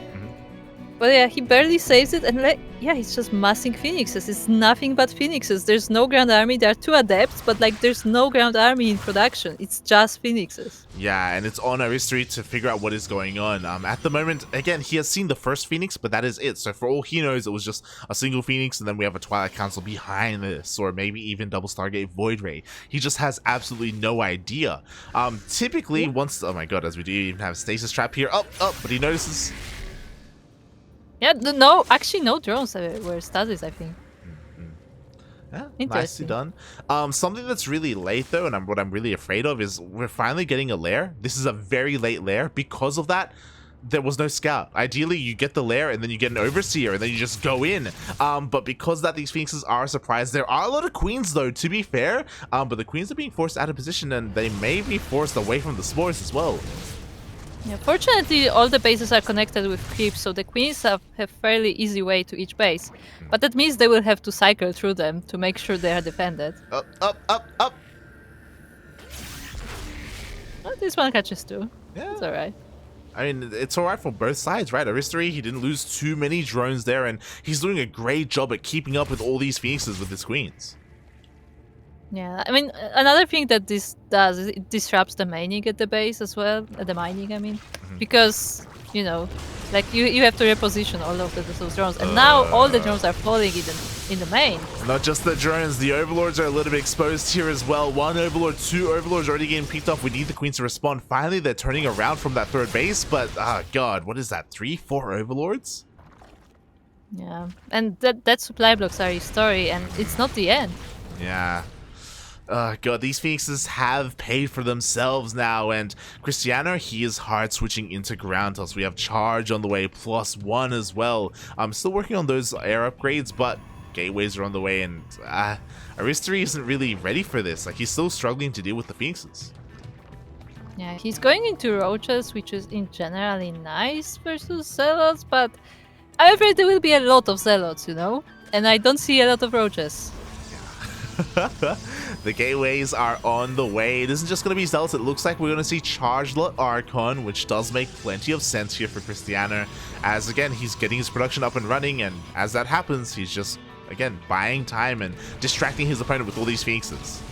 But yeah, he barely saves it, and yeah, he's just massing phoenixes. It's nothing but phoenixes. There's no ground army. There are 2 adepts, but like there's no ground army in production. It's just phoenixes. Yeah, and it's on Aristori to figure out what is going on. At the moment, again, he has seen the first Phoenix, but that is it. So for all he knows, it was just a single Phoenix, and then we have a Twilight Council behind this, or maybe even double Stargate Void Ray. He just has absolutely no idea. Typically, once, oh my god, as we do even have Stasis Trap here. But he notices. Yeah, no, actually no drones were studies, I think. Yeah, nicely done. Something that's really late though, and what I'm really afraid of is we're finally getting a lair. This is a very late lair. Because of that, there was no scout. Ideally, you get the lair and then you get an overseer and then you just go in. But because that these phoenixes are a surprise, there are a lot of queens though, to be fair. But the queens are being forced out of position and they may be forced away from the spores as well. Yeah, fortunately, all the bases are connected with creeps, so the queens have fairly easy way to each base. But that means they will have to cycle through them to make sure they are defended. Up. Oh, this one catches 2. Yeah. It's alright. I mean, it's alright for both sides, right? Aristori, he didn't lose too many drones there, and he's doing a great job at keeping up with all these phoenixes with his queens. Yeah, I mean, another thing that this does is it disrupts the mining at the base as well. The mining, I mean. Because, you know, like you have to reposition all of those drones. And now all the drones are falling in the main. Not just the drones, the overlords are a little bit exposed here as well. 1 overlord, 2 overlords already getting picked off. We need the queens to respond. Finally, they're turning around from that 3rd base. But, god, what is that? 3, 4 overlords? Yeah, and that supply blocks are Aristori, and it's not the end. Yeah. God, these phoenixes have paid for themselves now, and Krystianer, he is hard switching into ground toss. We have charge on the way, +1 as well. I'm still working on those air upgrades, but gateways are on the way, and Aristori isn't really ready for this. Like, he's still struggling to deal with the phoenixes. Yeah, he's going into roaches, which is in generally nice versus zealots, but I'm afraid there will be a lot of zealots, you know? And I don't see a lot of roaches. The gateways are on the way. It isn't just going to be Zealots. It looks like we're going to see Charged Archon, which does make plenty of sense here for Krystianer, as again, he's getting his production up and running, and as that happens, he's just, again, buying time and distracting his opponent with all these phoenixes.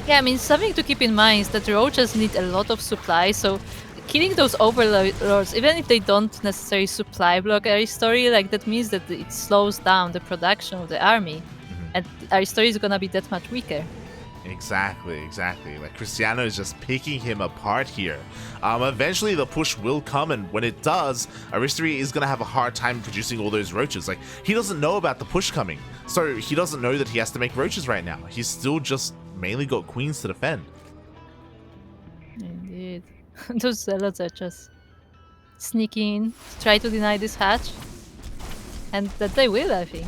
Yeah, I mean, something to keep in mind is that roaches need a lot of supply, so killing those overlords, even if they don't necessarily supply block Aristori, like that means that it slows down the production of the army. And Aristori is gonna be that much weaker. Exactly. Like, Krystianer is just picking him apart here. Eventually the push will come, and when it does, Aristori is gonna have a hard time producing all those roaches. Like, he doesn't know about the push coming, so he doesn't know that he has to make roaches right now. He's still just mainly got queens to defend. Indeed. Those zealots are just sneaking in to try to deny this hatch. And that they will, I think.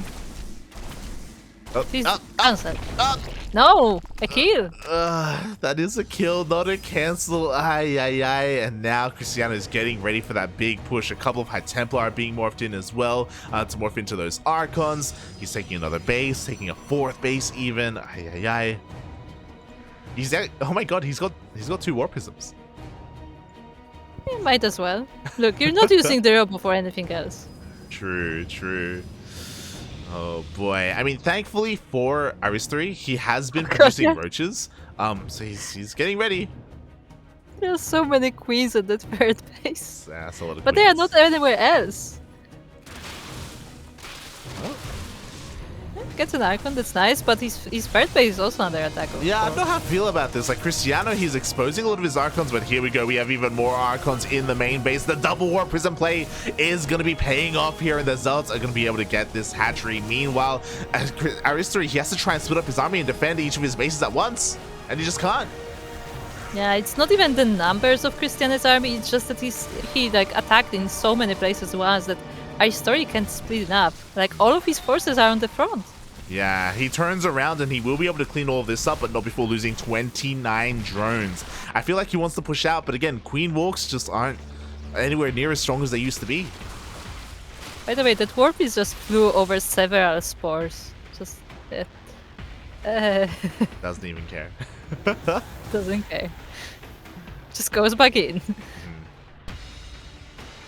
Please cancel. No, a kill. That is a kill, not a cancel. And now Krystianer is getting ready for that big push. A couple of High Templar are being morphed in as well to morph into those Archons. He's taking another base, taking a 4th base even. He's oh my god, he's got 2 War Prisms. You might as well. Look, you're not using the robo for anything else. True. Oh boy. I mean, thankfully for Aristori, he has been producing roaches. So he's getting ready. There are so many queens at that 3rd base. Yeah, that's a lot of but queens. they are not anywhere else. Oh. Gets an Archon, that's nice, but his 3rd base is also under attack. Yeah, I don't know how I feel about this. Like, Krystianer, he's exposing a lot of his Archons, but here we go. We have even more Archons in the main base. The double War Prism play is going to be paying off here, and the Zealots are going to be able to get this hatchery. Meanwhile, Aristori, he has to try and split up his army and defend each of his bases at once, and he just can't. Yeah, it's not even the numbers of Krystianer's army, it's just that he like attacked in so many places once that Aristori can't split it up. Like, all of his forces are on the front. Yeah, he turns around and he will be able to clean all of this up, but not before losing 29 drones. I feel like he wants to push out, but again, Queen Walks just aren't anywhere near as strong as they used to be. By the way, that Warpies just flew over several spores. Just... Doesn't even care. Doesn't care. Just goes back in.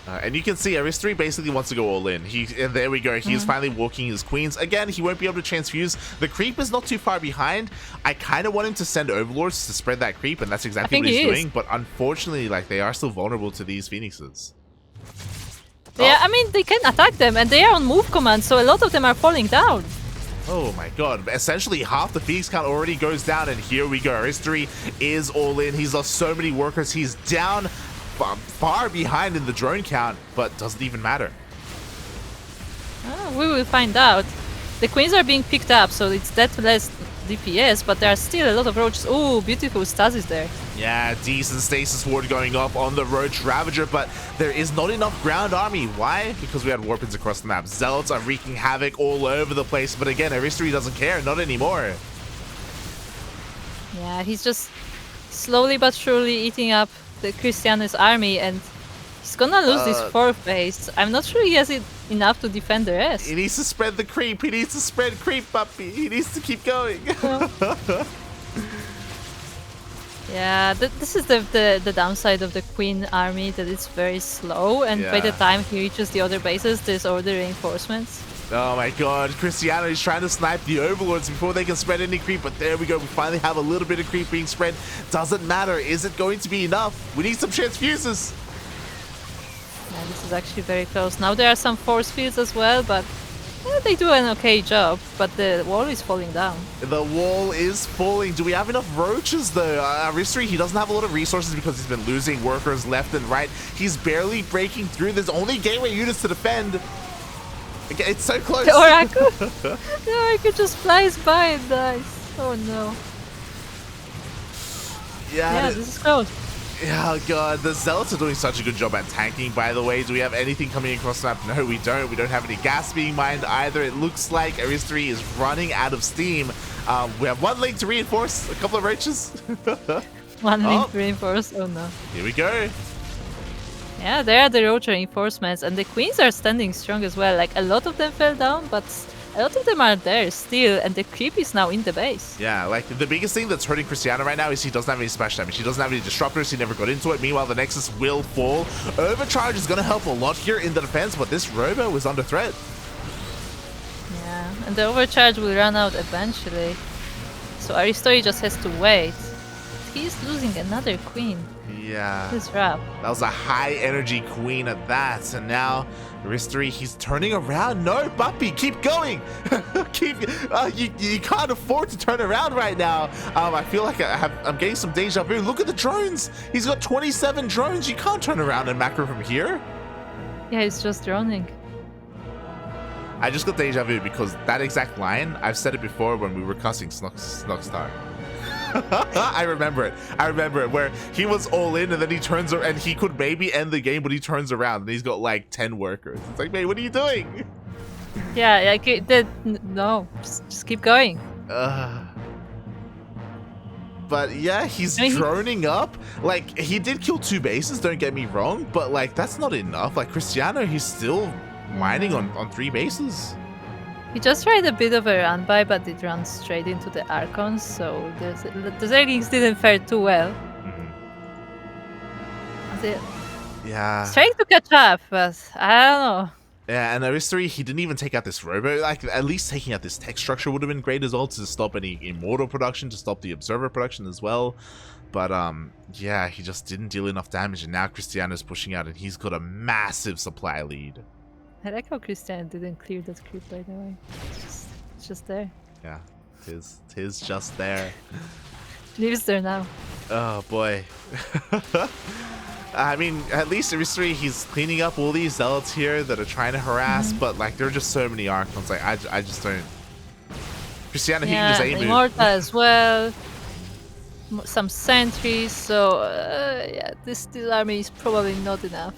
And you can see Aristori basically wants to go all in. And there we go. He's finally walking his queens. Again, he won't be able to transfuse. The creep is not too far behind. I kind of want him to send overlords to spread that creep, and that's exactly what he's doing. But unfortunately, like, they are still vulnerable to these phoenixes. Yeah, I mean, they can attack them, and they are on move command, so a lot of them are falling down. Oh my god. Essentially, half the Phoenix count already goes down, and here we go. Aristori is all in. He's lost so many workers. He's down far behind in the drone count, but doesn't even matter. We will find out. The queens are being picked up, so it's that less DPS, but there are still a lot of roaches. Oh, beautiful stasis there. Yeah, decent stasis ward going off on the Roach Ravager, but there is not enough ground army. Why? Because we had warpins across the map. Zealots are wreaking havoc all over the place, but again, Aristori doesn't care, not anymore. Yeah, he's just slowly but surely eating up the Krystianer's army, and he's gonna lose this fourth base. I'm not sure he has it enough to defend the rest. He needs to spread the creep. He needs to spread creep, puppy. He needs to keep going. Yeah, this is the downside of the Queen army, that it's very slow, and by the time he reaches the other bases, there's already reinforcements. Oh my god, Krystianer is trying to snipe the overlords before they can spread any creep, but there we go. We finally have a little bit of creep being spread. Doesn't matter. Is it going to be enough? We need some transfuses. Yeah, this is actually very close. Now there are some force fields as well, but they do an okay job, but the wall is falling down. The wall is falling. Do we have enough roaches though? Aristori, he doesn't have a lot of resources because he's been losing workers left and right. He's barely breaking through. There's only gateway units to defend. Okay, it's so close. The Oracle! The Oracle just flies by and dies. Oh no. Yeah, this is close. Yeah, god, the Zealots are doing such a good job at tanking, by the way. Do we have anything coming across the map? No, we don't. We don't have any gas being mined either. It looks like Aristori is running out of steam. We have one link to reinforce, a couple of roaches. One link to reinforce, oh no. Here we go. Yeah, there are the roach reinforcements, and the queens are standing strong as well. Like, a lot of them fell down, but a lot of them are there still, and the creep is now in the base. Yeah, like, the biggest thing that's hurting Krystianer right now is he doesn't have any splash damage. He doesn't have any disruptors. He never got into it. Meanwhile, the Nexus will fall. Overcharge is going to help a lot here in the defense, but this Robo is under threat. Yeah, and the overcharge will run out eventually. So Aristori just has to wait. He's losing another queen. Yeah. This wrap. That was a high energy queen at that. And now Aristori, he's turning around. No, Buppy, keep going. You can't afford to turn around right now. I feel like I'm getting some deja vu. Look at the drones. He's got 27 drones. You can't turn around and macro from here. Yeah, he's just droning. I just got deja vu because that exact line, I've said it before when we were cussing Snockstar. I remember it, where he was all in and then he turns around and he could maybe end the game, but he turns around and he's got like 10 workers. It's like, mate, what are you doing? Yeah, like, no, just keep going. But yeah, he's droning up. Like, he did kill 2 bases, don't get me wrong, but like, that's not enough. Like, Krystianer, he's still mining on 3 bases. He just tried a bit of a run by, but it runs straight into the Archons, so the Zerglings didn't fare too well. Yeah. He's trying to catch up, but I don't know. Yeah, and Aristori, he didn't even take out this Robo. Like, at least taking out this tech structure would have been great as well to stop any Immortal production, to stop the Observer production as well. But, yeah, he just didn't deal enough damage, and now Krystianer's pushing out, and he's got a massive supply lead. I like how Krystianer didn't clear that creep, by the way. It's just there. Yeah, tis just there. Lives there now. Oh boy. I mean, at least Aristori, he's cleaning up all these zealots here that are trying to harass, but like, there are just so many Archons. Like, I just don't. Krystianer, he can just aim it. Immortal as well. Some sentries. So yeah, this army is probably not enough.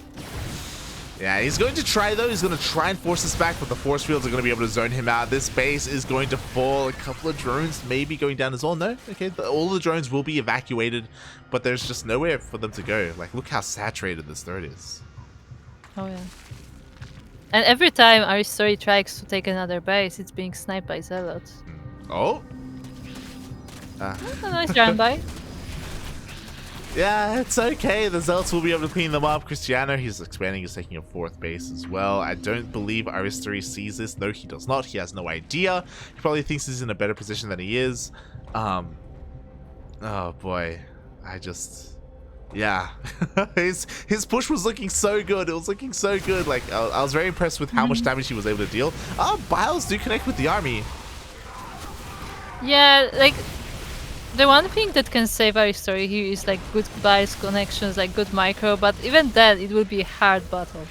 Yeah, he's going to try though. He's going to try and force us back, but the force fields are going to be able to zone him out. This base is going to fall. A couple of drones maybe going down as well. No, okay, all the drones will be evacuated, but there's just nowhere for them to go. Like, look how saturated this third is. Oh yeah. And every time Aristori tries to take another base, it's being sniped by zealots. Oh. Nice run by. Yeah, it's okay. The Zealots will be able to clean them up. Krystianer, he's expanding. He's taking a 4th base as well. I don't believe Aristori sees this. No, he does not. He has no idea. He probably thinks he's in a better position than he is. Oh boy. Yeah. his push was looking so good. It was looking so good. Like, I was very impressed with how much damage he was able to deal. Biles do connect with the army. Yeah, like, the one thing that can save Aristori here is like good bias connections, like good micro, but even then it will be a hard battle.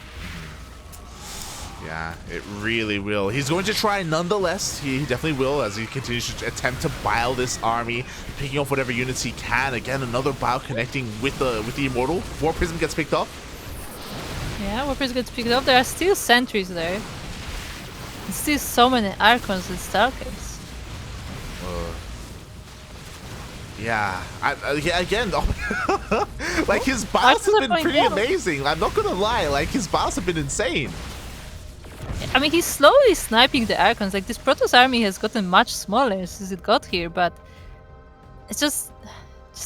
Yeah, it really will. He's going to try nonetheless. He definitely will as he continues to attempt to bile this army, picking off whatever units he can. Again, another bile connecting with the Immortal. War Prism gets picked up. Yeah, War Prism gets picked up. There are still sentries there. There's still so many Archons and Starcraft. Yeah, again, like his bios have been pretty amazing. I'm not gonna lie, like his bios have been insane. I mean, he's slowly sniping the Archons. Like, this Protoss army has gotten much smaller since it got here, but it's just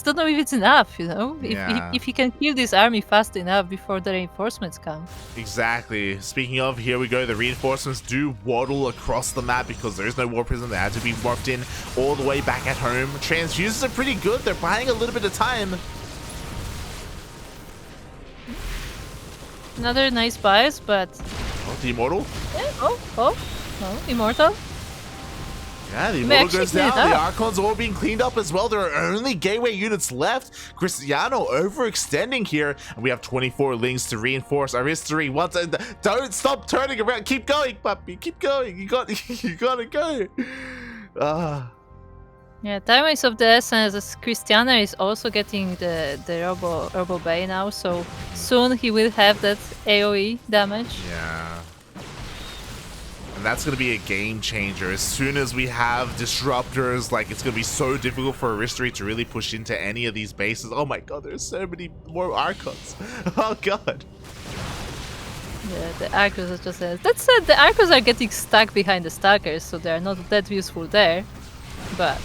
don't know if it's enough, you know? Yeah. If he can kill this army fast enough before the reinforcements come. Exactly. Speaking of, here we go. The reinforcements do waddle across the map because there is no War Prism. They had to be morphed in all the way back at home. Transfuses are pretty good. They're buying a little bit of time. Another nice bias, but... Oh, the Immortal? Yeah, Immortal. Yeah, the Immortal goes down. The Archons are all being cleaned up as well. There are only gateway units left. Krystianer overextending here. And we have 24 lings to reinforce. Aristori wants to... Don't stop turning around. Keep going, puppy. Keep going. You gotta go. Yeah, time is of the essence as Krystianer is also getting the Robo Bay now. So soon he will have that AoE damage. Yeah. And that's going to be a game changer. As soon as we have disruptors, like, it's going to be so difficult for Aristori to really push into any of these bases. Oh my god, there's so many more Archons. Oh god. Yeah, the Archons are just... That said, the Archons are getting stuck behind the Stalkers, so they're not that useful there. But...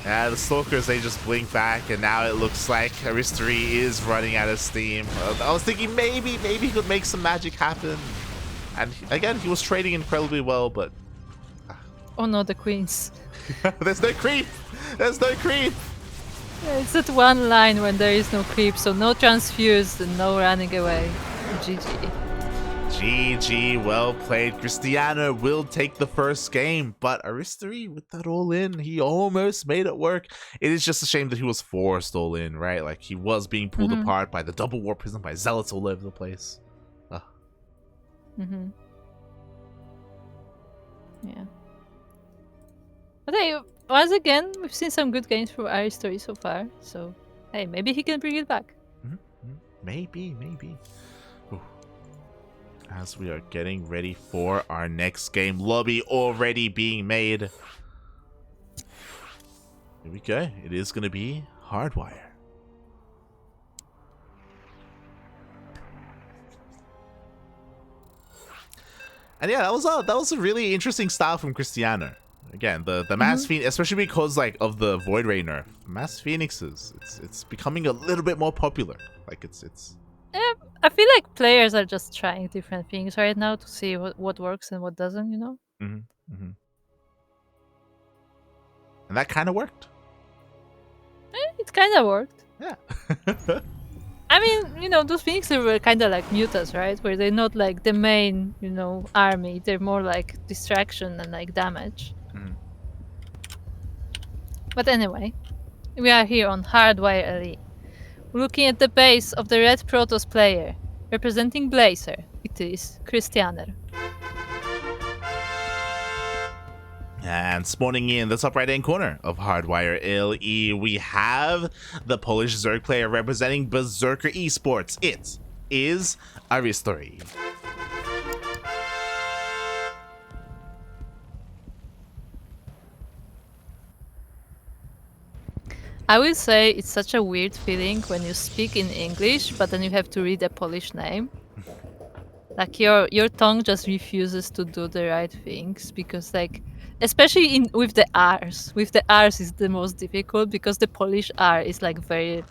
yeah, the Stalkers, they just blink back, and now it looks like Aristori is running out of steam. I was thinking maybe he could make some magic happen. And again, he was trading incredibly well, but... oh no, the queens. There's no creep! There's no creep! Yeah, it's that one line when there is no creep, so no transfuse and no running away. GG. GG, well played. Krystianer will take the first game, but Aristori, with that all in, he almost made it work. It is just a shame that he was forced all in, right? Like, he was being pulled apart by the double War Prism, by Zealots all over the place. Yeah. But hey, once again, we've seen some good games from Aristori so far, so hey, maybe he can bring it back. Maybe. Ooh. As we are getting ready for our next game, lobby already being made. Here we go. It is going to be Hardwire. And yeah, that was a really interesting style from Krystianer. Again, the Mass Phoenix, especially because like of the Void Ray nerf, Mass Phoenixes, it's becoming a little bit more popular. Like it's. I feel like players are just trying different things right now to see what works and what doesn't, you know. And that kind of worked. It kind of worked. Yeah. I mean, you know, those Phoenixes were kind of like mutas, right? Where they're not like the main, you know, army. They're more like distraction and like damage. But anyway, we are here on Hardwire Elite. Looking at the base of the red Protoss player, representing Blazer, it is Krystianer. And spawning in the top right-hand corner of Hardwire LE, we have the Polish Zerg player representing Berserker Esports. It is Aristori. I will say it's such a weird feeling when you speak in English, but then you have to read a Polish name. Like your tongue just refuses to do the right things because like especially in with the R's. With the R's is the most difficult because the Polish R is like very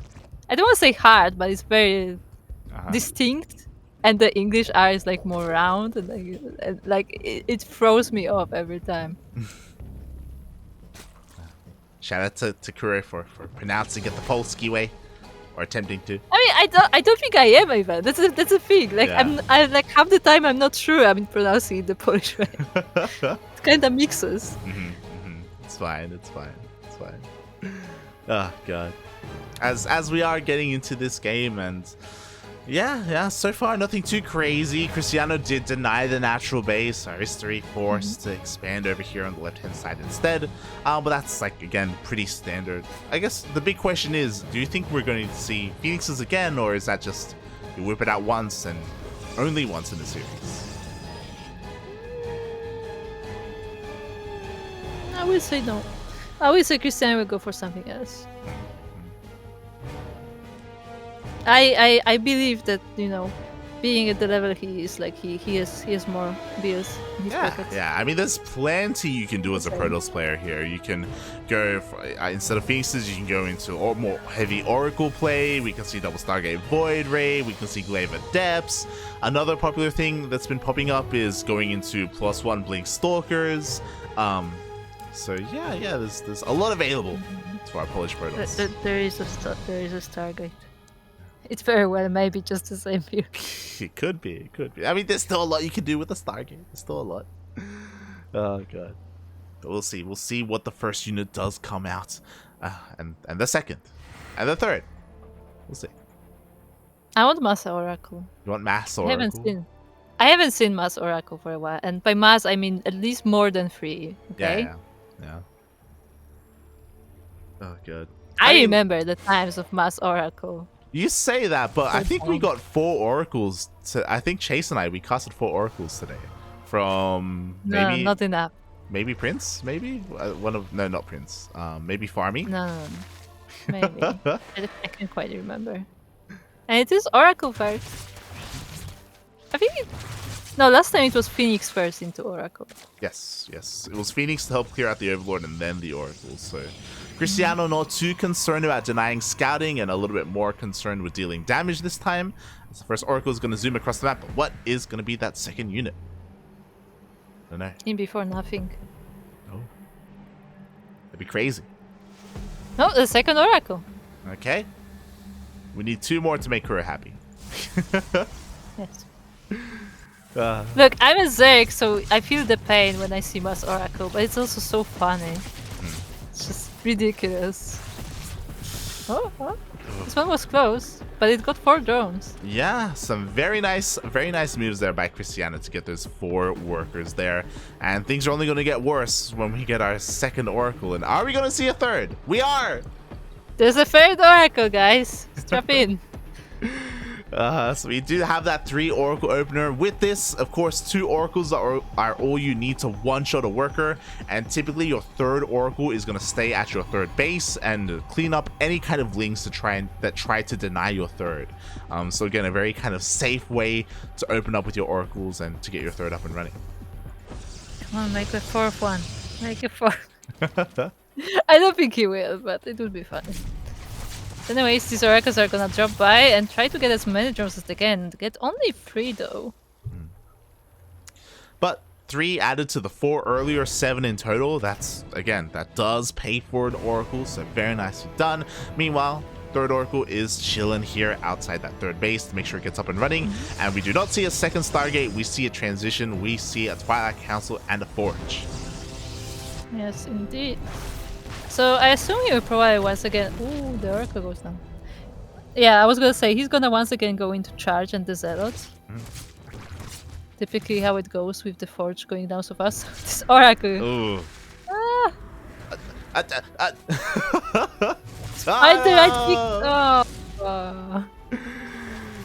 I don't want to say hard, but it's very distinct. And the English R is like more round and it throws me off every time. Shout out to Kuro for pronouncing it the Polski way. Or attempting to. I mean, I don't think I am even. That's a thing. Like Yeah. I like half the time I'm not sure I'm pronouncing it the Polish way. It kind of mixes. It's fine. It's fine. It's fine. Oh god. As we are getting into this game, and yeah. So far nothing too crazy. Krystianer did deny the natural base. Aristori forced to expand over here on the left-hand side instead. But that's like again pretty standard. I guess the big question is, do you think we're going to see Phoenixes again, or is that just you whip it out once and only once in the series? I would say no. I would say Krystianer will go for something else. I believe that, you know, being at the level he is, like he has more builds in his pocket. Yeah. I mean, there's plenty you can do as a Protoss player here. You can go for, instead of Phoenixes, you can go into more heavy Oracle play. We can see double Stargate Void Ray. We can see Glaive Adepts. Another popular thing that's been popping up is going into +1 Blink Stalkers. So yeah, there's a lot available to our Polish Protoss. There is a Stargate. It's very well maybe just the same view. It could be. I mean, there's still a lot you can do with the Stargate. There's still a lot. Oh god. But we'll see. We'll see what the first unit does come out, and the second, and the third. We'll see. I want Mass Oracle. You want Mass Oracle? I haven't seen Mass Oracle for a while, and by Mass I mean at least more than 3. Okay. Yeah. Oh god. I remember the times of Mass Oracle. You say that, but I think we got 4 oracles. I think Chase and we casted 4 oracles today. From maybe not enough. Maybe Prince, maybe not Prince. Maybe Farmy. No. Maybe I can't quite remember. And it is Oracle first. I think last time it was Phoenix first into Oracle. Yes. It was Phoenix to help clear out the Overlord and then the Oracle. So Krystianer not too concerned about denying scouting and a little bit more concerned with dealing damage this time. As the first Oracle is going to zoom across the map, but what is going to be that second unit? I don't know. In before nothing. Oh. That'd be crazy. No, the second Oracle. Okay. We need 2 more to make Kuro happy. Yes. Look, I'm a Zerg, so I feel the pain when I see Mass Oracle, but it's also so funny. It's just ridiculous. Oh, this one was close, but it got 4 drones. Yeah, some very nice moves there by Krystianer to get those 4 workers there. And things are only going to get worse when we get our second Oracle. And are we going to see a third? We are! There's a third Oracle, guys. Strap in. So we do have that 3 Oracle opener. With this, of course, 2 Oracles are all you need to one-shot a worker, and typically your 3rd Oracle is going to stay at your 3rd base and clean up any kind of links that try to deny your 3rd. So again, a very kind of safe way to open up with your Oracles and to get your 3rd up and running. Come on, make a 4th one. Make a 4th. I don't think he will, but it would be fun. Anyways, these Oracles are gonna drop by and try to get as many drones as they can. Get only 3 though. But 3 added to the 4 earlier, 7 in total. That's, again, that does pay for an Oracle, so very nicely done. Meanwhile, 3rd Oracle is chilling here outside that 3rd base to make sure it gets up and running. And we do not see a second Stargate. We see a transition. We see a Twilight Council and a Forge. Yes, indeed. So I assume he will probably once again... Ooh, the Oracle goes down. Yeah, I was gonna say, he's gonna once again go into charge and the Zealots. Typically how it goes with the Forge going down so fast. This Oracle. Ooh. Ah! Ah!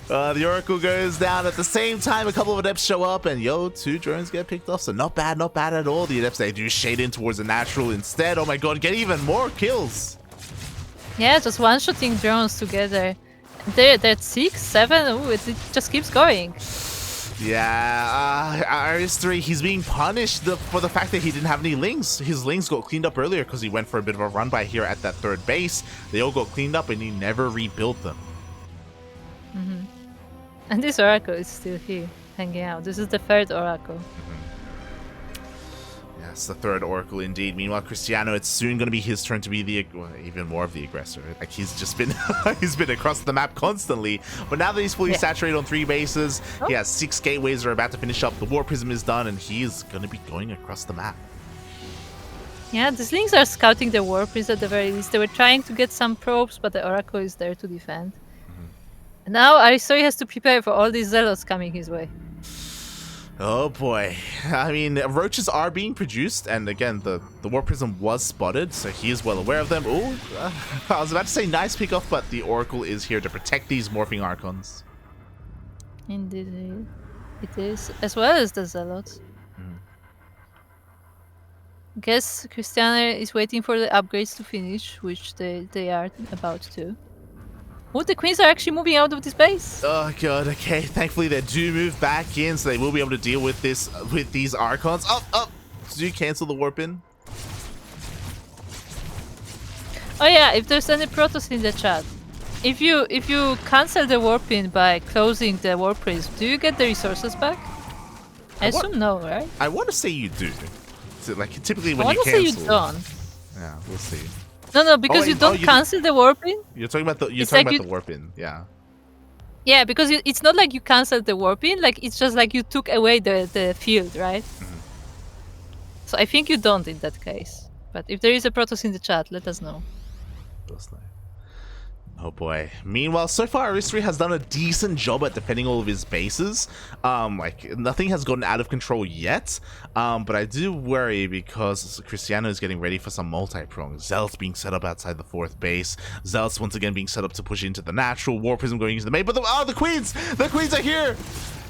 Oh. The Oracle goes down at the same time. A couple of Adepts show up, and 2 drones get picked off. So not bad at all. The Adepts, they do shade in towards the natural instead. Oh my god, get even more kills. Yeah, just one-shotting drones together. They're at 6, 7. Ooh, it just keeps going. Yeah, Aristori, he's being punished for the fact that he didn't have any lings. His lings got cleaned up earlier because he went for a bit of a run by here at that third base. They all got cleaned up and he never rebuilt them. And this Oracle is still here, hanging out. This is the third Oracle. Yes, the third Oracle indeed. Meanwhile, Krystianer, it's soon going to be his turn to be the even more of the aggressor. Like he's just been he's been across the map constantly. But now that he's fully saturated on 3 bases, he has 6 gateways are about to finish up. The War Prism is done, and he's going to be going across the map. Yeah, the Slings are scouting the War Prism at the very least. They were trying to get some probes, but the Oracle is there to defend. And now Aristori has to prepare for all these Zealots coming his way. Oh boy. I mean, roaches are being produced, and again, the War Prism was spotted, so he is well aware of them. Ooh, I was about to say nice pick off, but the Oracle is here to protect these Morphing Archons. Indeed, it is, as well as the Zealots. Guess Krystianer is waiting for the upgrades to finish, which they are about to. Oh, the Queens are actually moving out of this base. Oh god, okay. Thankfully they do move back in, so they will be able to deal with this with these Archons. Up! Do you cancel the warp in? Oh yeah, if there's any Protoss in the chat. If you cancel the warp in by closing the warp prism, do you get the resources back? I assume no, right? I want to say you do. So, like typically when I you want to cancel. say you don't. Yeah, we'll see. No, because you don't cancel the warp in. You're talking about the the warp in, yeah. Yeah, because it's not like you canceled the warp in, like it's just like you took away the field, right? So I think you don't in that case. But if there is a Protoss in the chat, let us know. Oh boy. Meanwhile, so far Aristori has done a decent job at defending all of his bases. Like nothing has gotten out of control yet. But I do worry because Krystianer is getting ready for some multi-prong. Zealots being set up outside the 4th base. Zealots once again being set up to push into the natural. War Prism going into the main. But the Queens! The Queens are here!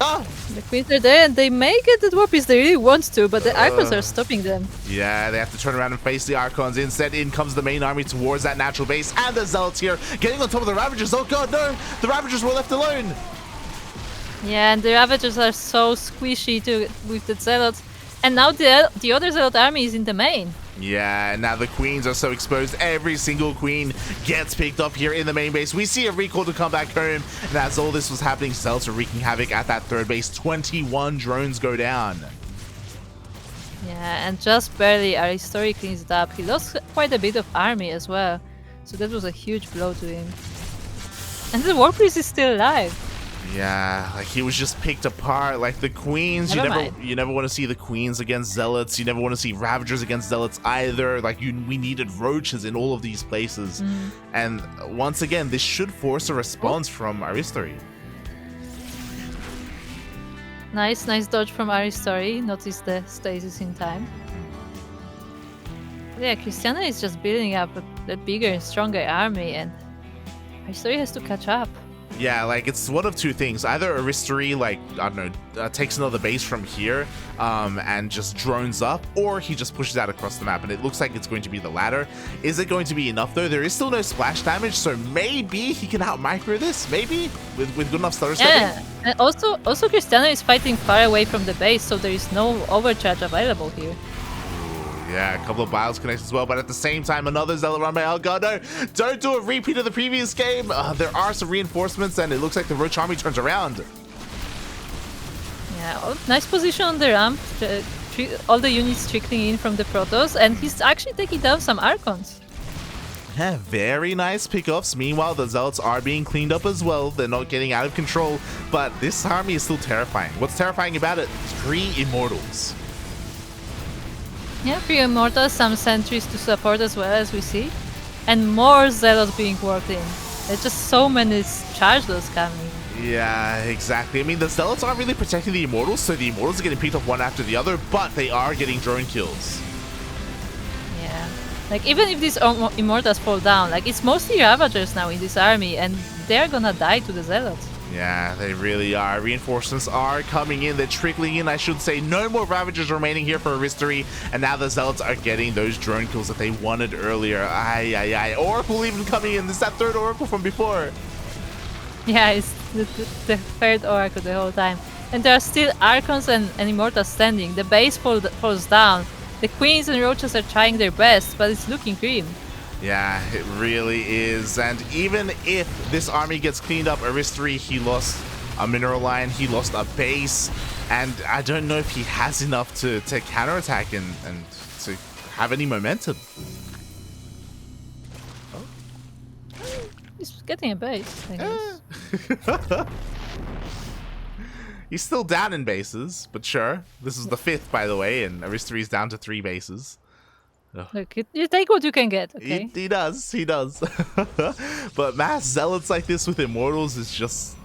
Oh! The Queens are there and they may get the warp if they really want to, but the Archons are stopping them. Yeah, they have to turn around and face the Archons. Instead, in comes the main army towards that natural base. And the Zealots here getting on top of the Ravagers. Oh god, no! The Ravagers were left alone! Yeah, and the Ravagers are so squishy with the Zealots. And now the other Zealot army is in the main. Yeah, now the Queens are so exposed. Every single Queen gets picked up here in the main base. We see a recall to come back home. And as all this was happening, Zealots are wreaking havoc at that 3rd base. 21 drones go down. Yeah, and just barely Aristori cleans it up. He lost quite a bit of army as well. So that was a huge blow to him. And the War Priest is still alive. Yeah, like he was just picked apart. Like the Queens, you never want to see the Queens against Zealots. You never want to see Ravagers against Zealots either. Like we needed roaches in all of these places. And once again, this should force a response from Aristori. Nice dodge from Aristori. Notice the stasis in time. Yeah, Krystianer is just building up a bigger and stronger army, and Aristori has to catch up. Yeah, like it's one of two things. Either Aristori, like, I don't know, takes another base from here and just drones up, or he just pushes out across the map, and it looks like it's going to be the latter. Is it going to be enough though? There is still no splash damage, so maybe he can out micro this, maybe with good enough stutter stepping. Yeah, and also Krystianer is fighting far away from the base, so there is no overcharge available here. Yeah, a couple of bios connects as well, but at the same time, another Zealot run by El Gato. Don't do a repeat of the previous game. There are some reinforcements, and it looks like the Roach army turns around. Yeah, nice position on the ramp. All the units trickling in from the Protoss, and he's actually taking down some Archons. Yeah, very nice pickoffs. Meanwhile, the Zealots are being cleaned up as well. They're not getting out of control, but this army is still terrifying. What's terrifying about it? 3 Immortals. Yeah, 3 Immortals, some sentries to support as well, as we see. And more Zealots being worked in. There's just so many chargeless coming. Yeah, exactly. I mean, the Zealots aren't really protecting the Immortals, so the Immortals are getting picked up one after the other, but they are getting drone kills. Yeah. Like, even if these Immortals fall down, like, it's mostly Ravagers now in this army, and they're gonna die to the Zealots. Yeah, they really are. Reinforcements are coming in. They're trickling in, I should say. No more Ravagers remaining here for Aristori. And now the Zealots are getting those drone kills that they wanted earlier. Aye. Oracle even coming in. This is that 3rd Oracle from before. Yeah, it's the 3rd Oracle the whole time. And there are still Archons and Immortals standing. The base falls down. The Queens and Roaches are trying their best, but it's looking grim. Yeah, it really is. And even if this army gets cleaned up, Aristori, he lost a mineral line, he lost a base, and I don't know if he has enough to counterattack and to have any momentum. He's getting a base, I guess. He's still down in bases, but sure. This is the 5th, by the way, and Aristori's down to 3 bases. Look, you take what you can get, okay? He does. But mass zealots like this with Immortals is just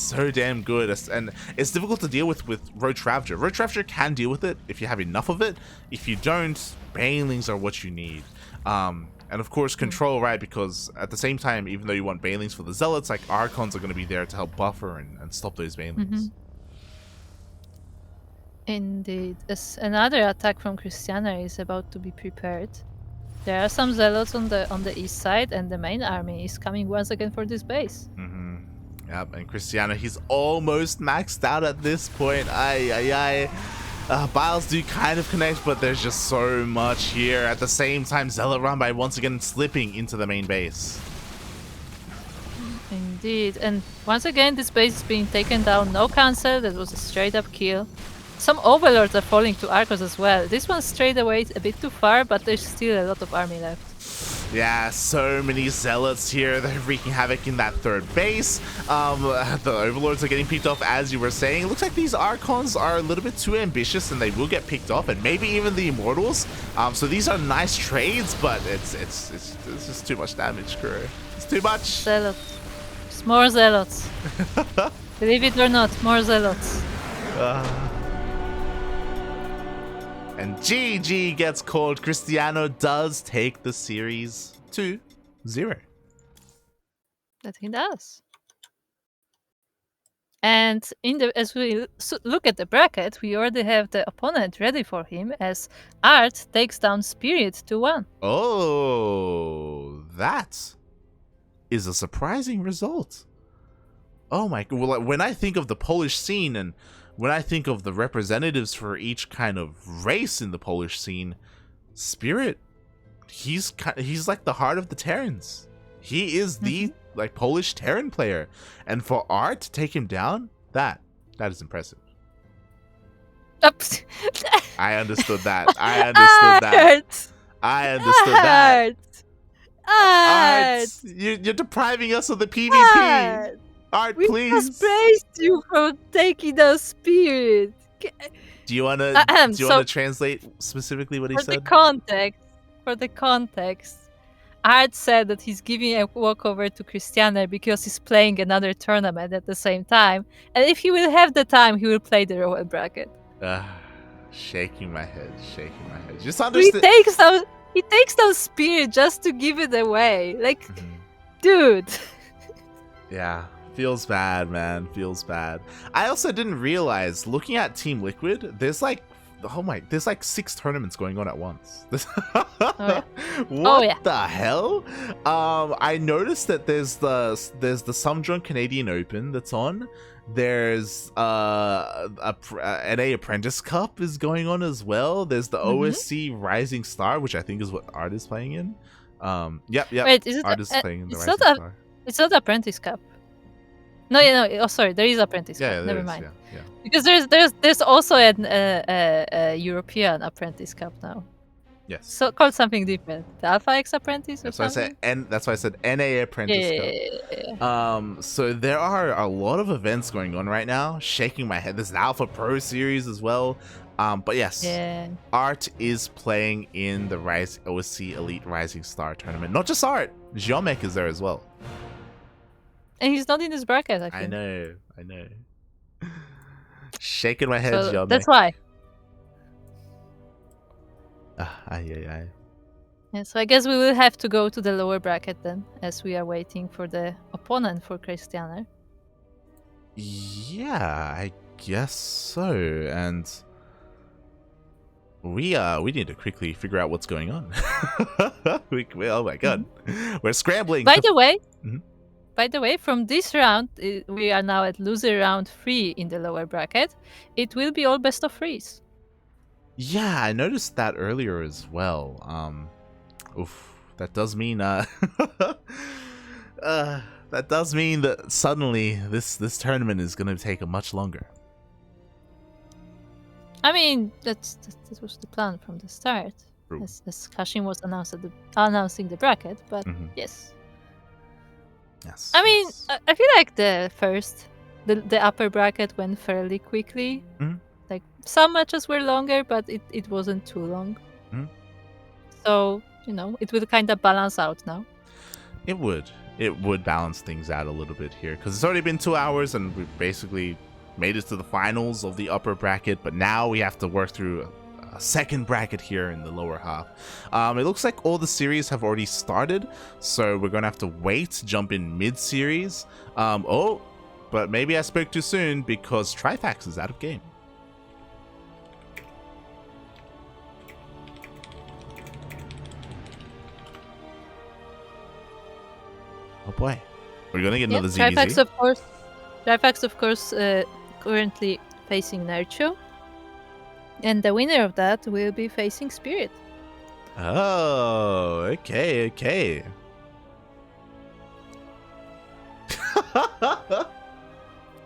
so damn good, and it's difficult to deal with Roach Ravager. Roach Ravager can deal with it if you have enough of it. If you don't, Banelings are what you need. And of course control, right? Because at the same time, even though you want Banelings for the zealots, like Archons are going to be there to help buffer and stop those Banelings. Indeed. As another attack from Krystianer is about to be prepared. There are some zealots on the east side, and the main army is coming once again for this base. Yep, and Krystianer, he's almost maxed out at this point. Biles do kind of connect, but there's just so much here. At the same time, Zealot Rambai once again slipping into the main base. Indeed, and once again this base is being taken down. No cancel, that was a straight up kill. Some Overlords are falling to Archos as well. This one strayed away a bit too far, but there's still a lot of army left. Yeah, so many Zealots here. They're wreaking havoc in that 3rd base. The Overlords are getting picked off, as you were saying. It looks like these Archons are a little bit too ambitious, and they will get picked off, and maybe even the Immortals. So these are nice trades, but it's just too much damage, Kuro. It's too much. Zealots. It's more Zealots. Believe it or not, more Zealots. And GG gets called. Krystianer does take the series 2-0. That he does. And as we look at the bracket, we already have the opponent ready for him, as Art takes down Spirit 2-1. Oh, that is a surprising result. Oh my god. Well, when I think of the Polish scene and when I think of the representatives for each kind of race in the Polish scene, Spirit, he's like the heart of the Terrans. He is the Polish Terran player, and for Art to take him down, that is impressive. I understood that. I understood that. Art, you're depriving us of the PvP. Art, please. We just praised you for taking the Spirit. Do you wanna translate specifically what he said? For the context, Art said that he's giving a walkover to Krystianer because he's playing another tournament at the same time, and if he will have the time, he will play the Royal Bracket. Shaking my head. Just understand. He takes down Spirit just to give it away. Like, dude. Yeah. Feels bad, man. Feels bad. I also didn't realize, looking at Team Liquid, there's like 6 tournaments going on at once. What the hell? I noticed that there's the Sumdrunk Canadian Open that's on. There's a NA Apprentice Cup is going on as well. There's the OSC Rising Star, which I think is what Art is playing in. Yep. Wait, is it Art is playing in the Rising Star. It's not Apprentice Cup. No, oh sorry, there is Apprentice Cup. Never mind. Yeah. Because there's also a European Apprentice Cup now. Yes. So called something different. The Alpha X Apprentice or something? That's why I said NA Apprentice Cup. So there are a lot of events going on right now. Shaking my head. There's an Alpha Pro series as well. But yes, Art is playing in the OSC Elite Rising Star tournament. Not just Art. Ziomek is there as well. And he's not in this bracket, I think. I know. Shaking my head, Ziomek. That's why. Yeah, so I guess we will have to go to the lower bracket then, as we are waiting for the opponent for Krystianer. Yeah, I guess so. And we need to quickly figure out what's going on. Oh my god, we're scrambling. By the way, by the way, from this round, we are now at loser round 3 in the lower bracket. It will be all best of 3s. Yeah, I noticed that earlier as well. That does mean that does mean that suddenly this tournament is gonna take a much longer. I mean, that was the plan from the start, as Kashim was announcing the bracket. But yes. Yes. I mean, I feel like the upper bracket went fairly quickly. Like some matches were longer, but it wasn't too long. So it will kind of balance out now. It would balance things out a little bit here because it's already been 2 hours and we basically made it to the finals of the upper bracket, but now we have to work through a second bracket here in the lower half. It looks like all the series have already started, so we're gonna have to wait, jump in mid-series. But maybe I spoke too soon because Trifax is out of game. Oh boy, we're gonna get another ZVZ. Trifax of course currently facing Nerchio, and the winner of that will be facing Spirit. Oh, okay.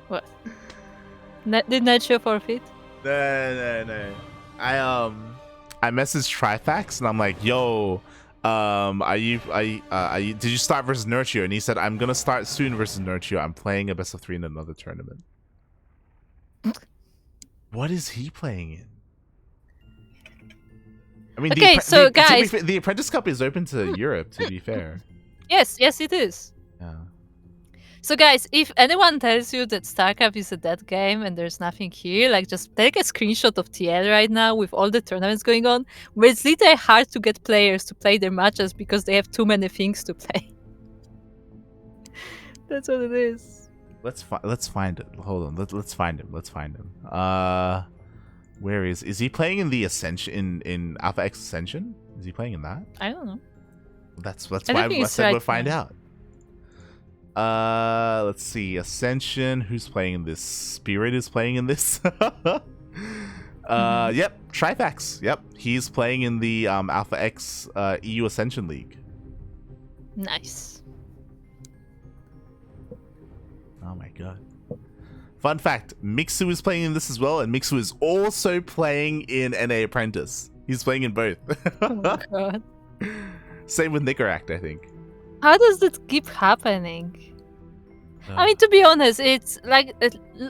What? Did Nerchio forfeit? No. I messaged Trifax and I'm like, yo, did you start versus Nerchio? And he said, I'm gonna start soon versus Nerchio. I'm playing a best of 3 in another tournament. What is he playing in? I mean, okay, so guys, the Apprentice Cup is open to Europe, to be fair. Yes, it is. Yeah. So guys, if anyone tells you that StarCraft is a dead game and there's nothing here, like just take a screenshot of TL right now with all the tournaments going on, where it's literally hard to get players to play their matches because they have too many things to play. That's what it is. Let's find it. Hold on. Let's find him. Where is he playing in the Ascension in Alpha X Ascension? Is he playing in that? I don't know. That's why I said we'll find out. Let's see. Ascension. Who's playing in this? Spirit is playing in this. Yep. Trifax. Yep. He's playing in the Alpha X EU Ascension League. Nice. Oh my god. Fun fact, Mixu is playing in this as well, and Mixu is also playing in NA Apprentice. He's playing in both. Oh my god. Same with Nicaract, I think. How does that keep happening? I mean, to be honest, it's like,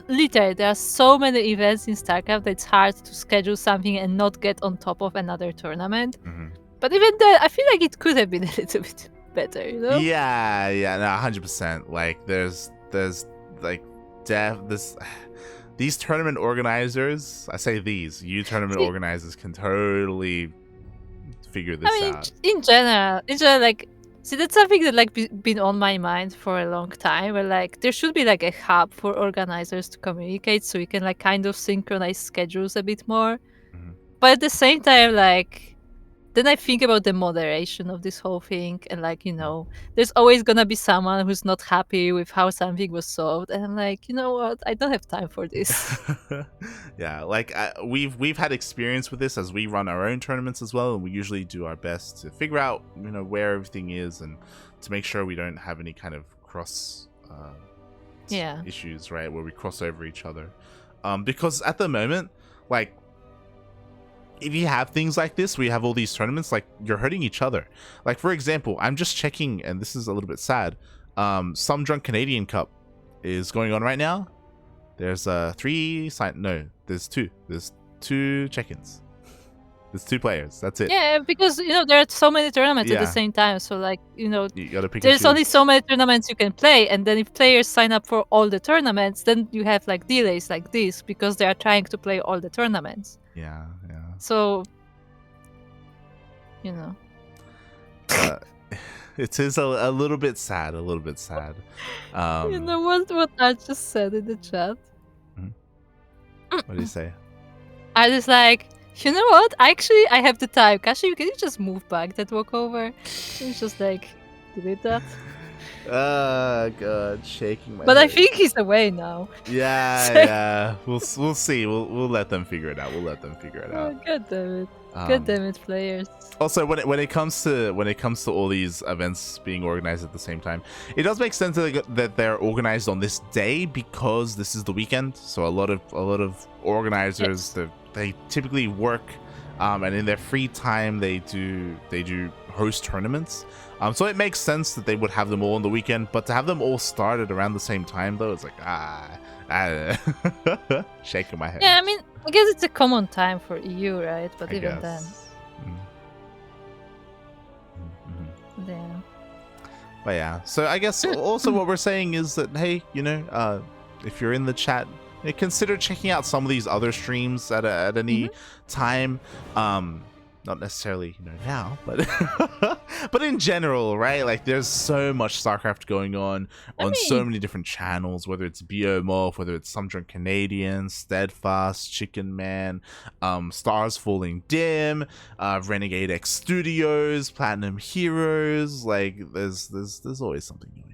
literally, there are so many events in StarCraft that it's hard to schedule something and not get on top of another tournament. But even then, I feel like it could have been a little bit better, you know? Yeah, no, 100%. Like, there's like, these tournament organizers, I say you tournament organizers can totally figure this out. In general, like, see, that's something that like been on my mind for a long time, where like there should be like a hub for organizers to communicate so you can like kind of synchronize schedules a bit more. But at the same time, like, then I think about the moderation of this whole thing, and like, there's always gonna be someone who's not happy with how something was solved, and I'm like, you know what, I don't have time for this. Yeah, like we've had experience with this as we run our own tournaments as well, and we usually do our best to figure out where everything is and to make sure we don't have any kind of cross issues, right, where we cross over each other, because at the moment, like, if you have things like this, we have all these tournaments, like, you're hurting each other. Like, for example, I'm just checking, and this is a little bit sad. Some Drunk Canadian Cup is going on right now. There's there's two. There's 2 check-ins. There's 2 players. That's it. Yeah, because there are so many tournaments at the same time. So like you gotta pick. There's only so many tournaments you can play, and then if players sign up for all the tournaments, then you have like delays like this because they are trying to play all the tournaments. Yeah. So, it is a little bit sad. you know what I just said in the chat? What did you say? I was like, you know what? Actually, I have the time. Kashi, can you just move back that walkover? Can you just like delete that? Oh god, shaking my But head. I think he's away now. Yeah, So- yeah. We'll see. We'll let them figure it out. We'll let them figure it out. Oh, God damn it. Um, God damn it, players. Also, when it comes to all these events being organized at the same time, it does make sense that they're organized on this day because this is the weekend. So a lot of organizers, they typically work, and in their free time they do host tournaments. So it makes sense that they would have them all on the weekend, but to have them all started around the same time though, it's like shaking my head. Yeah, I mean, I guess it's a common time for EU, right? But I even guess. then, yeah. But yeah, so I guess also what we're saying is that, hey, if you're in the chat, consider checking out some of these other streams at any time. Not necessarily now, but but in general, right? Like there's so much StarCraft going on so many different channels, whether it's Biomorph, whether it's Some Drunk Canadian, Steadfast, Chicken Man, Stars Falling Dim, Renegade X Studios, Platinum Heroes. Like there's always something going on.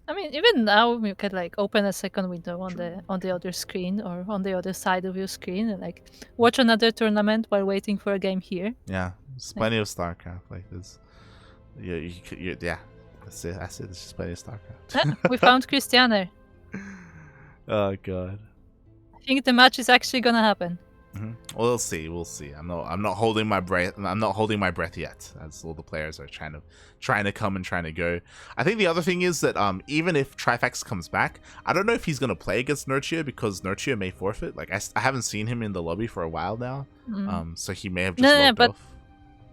I mean, even now you can like open a second window on the other screen or on the other side of your screen and like watch another tournament while waiting for a game here. Yeah, there's plenty of StarCraft like this. Yeah, that's it. There's just plenty of StarCraft. We found Krystianer. Oh god. I think the match is actually gonna happen. We'll see. I'm not holding my breath. I'm not holding my breath yet, as all the players are trying to come and trying to go. I think the other thing is that even if Trifax comes back, I don't know if he's gonna play against Nerchio because Nerchio may forfeit. Like I haven't seen him in the lobby for a while now. So he may have just logged off.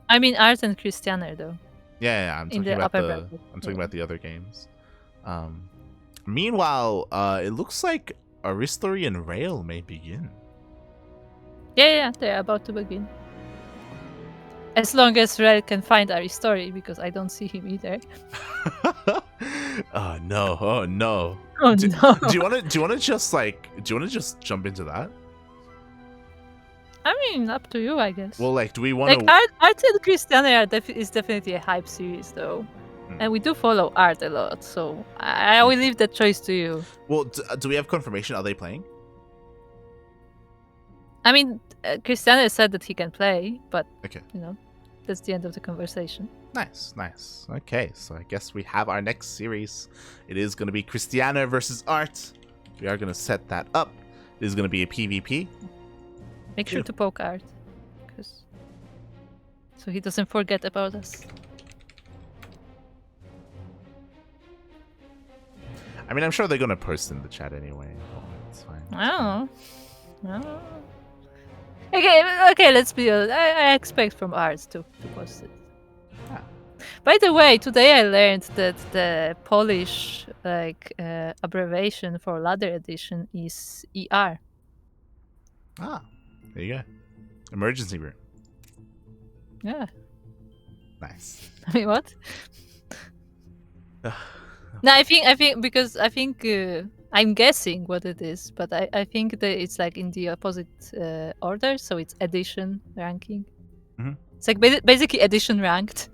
I mean Art and Krystianer though. Yeah, I'm talking about the other games. Meanwhile, it looks like Aristori and Rail may begin. Yeah, they're about to begin. As long as Rel can find Aristori, because I don't see him either. Oh no! Oh no! Oh no! Do you want to just jump into that? I mean, up to you, I guess. Well, like, do we want to? Like, Art and Krystianer is definitely a hype series, though, and we do follow Art a lot, so I will leave that choice to you. Well, do we have confirmation? Are they playing? I mean, Krystianer said that he can play, but okay, that's the end of the conversation. Nice. Okay, so I guess we have our next series. It is going to be Krystianer versus Art. We are going to set that up. It is going to be a PvP. Make sure to poke Art, so he doesn't forget about us. I mean, I'm sure they're going to post in the chat anyway. It's fine. I don't know. Okay, let's be honest. I expect from Art to post it. Ah. By the way, today I learned that the Polish abbreviation for ladder edition is ER. Ah, there you go. Emergency room. Yeah. Nice. I mean, what? No, I think because I'm guessing what it is, but I think that it's like in the opposite order, so it's edition ranking. It's like basically edition ranked,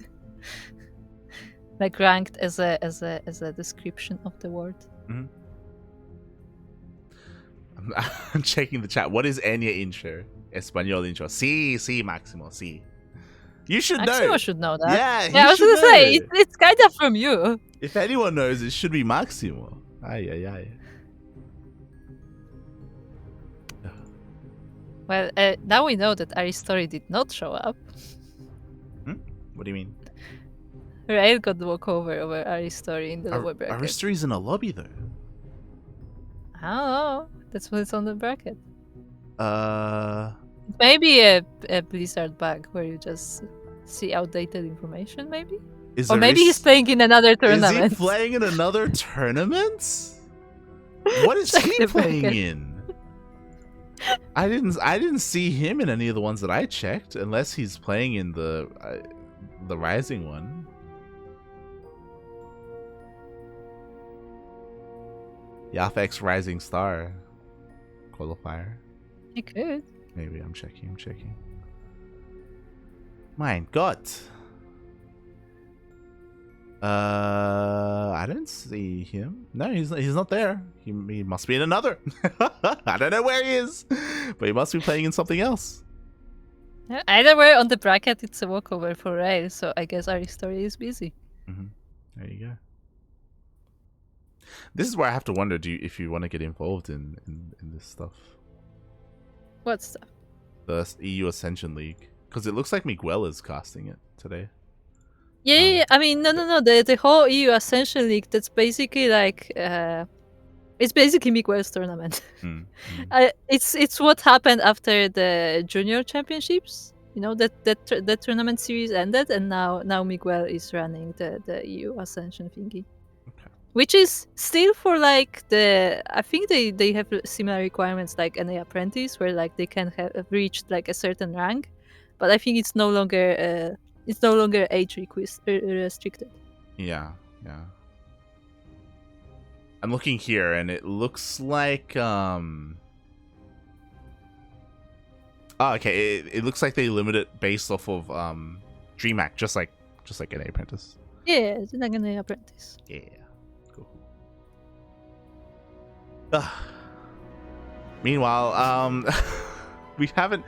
like ranked as a description of the word. I'm checking the chat. What is Enya intro? Español intro. Sí, Máximo, sí. You should know. Máximo should know that. Yeah, I was gonna say it's kind of from you. If anyone knows, it should be Máximo. Ay. Well, now we know that Aristori did not show up. What do you mean? Rail got the walkover over Aristori in the lower bracket. Aristori's in a lobby though. I don't know. That's what's on the bracket. Maybe a Blizzard bug where you just see outdated information, maybe? Or maybe he's playing in another tournament. Is he playing in another tournament? What is he playing in? I didn't see him in any of the ones that I checked, unless he's playing in the Rising one. Yafex Rising Star Qualifier. He could. Maybe I'm checking. Mein Gott. I don't see him. No, he's not there. He must be in another. I don't know where he is, but he must be playing in something else. Yeah, either way, on the bracket, it's a walkover for Rail, so I guess Aristori is busy. There you go. This is where I have to wonder: if you want to get involved in this stuff? What stuff? The EU Ascension League, because it looks like Miguel is casting it today. Yeah, I mean, no. The whole EU Ascension League, that's basically like, it's basically Miguel's tournament. It's what happened after the Junior Championships. You know, that tournament series ended, and now Miguel is running the EU Ascension thingy. Okay. Which is still for like I think they have similar requirements like any apprentice, where like they can have reached like a certain rank, but I think it's no longer age restricted. Yeah. I'm looking here, and it looks like Oh, okay. It looks like they limit it based off of DreamHack, just like an apprentice. Yeah, it's like an apprentice. Yeah. Cool. Meanwhile, we haven't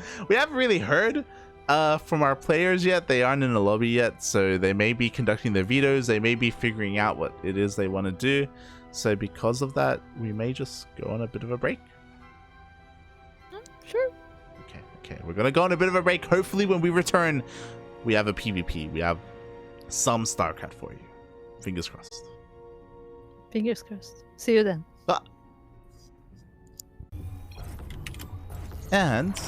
really heard from our players yet. They aren't in the lobby yet, so they may be conducting their vetoes. They may be figuring out what it is they want to do. So because of that, we may just go on a bit of a break. Sure. Okay, we're gonna go on a bit of a break. Hopefully when we return, we have a PvP. We have some StarCraft for you. Fingers crossed. Fingers crossed. See you then. And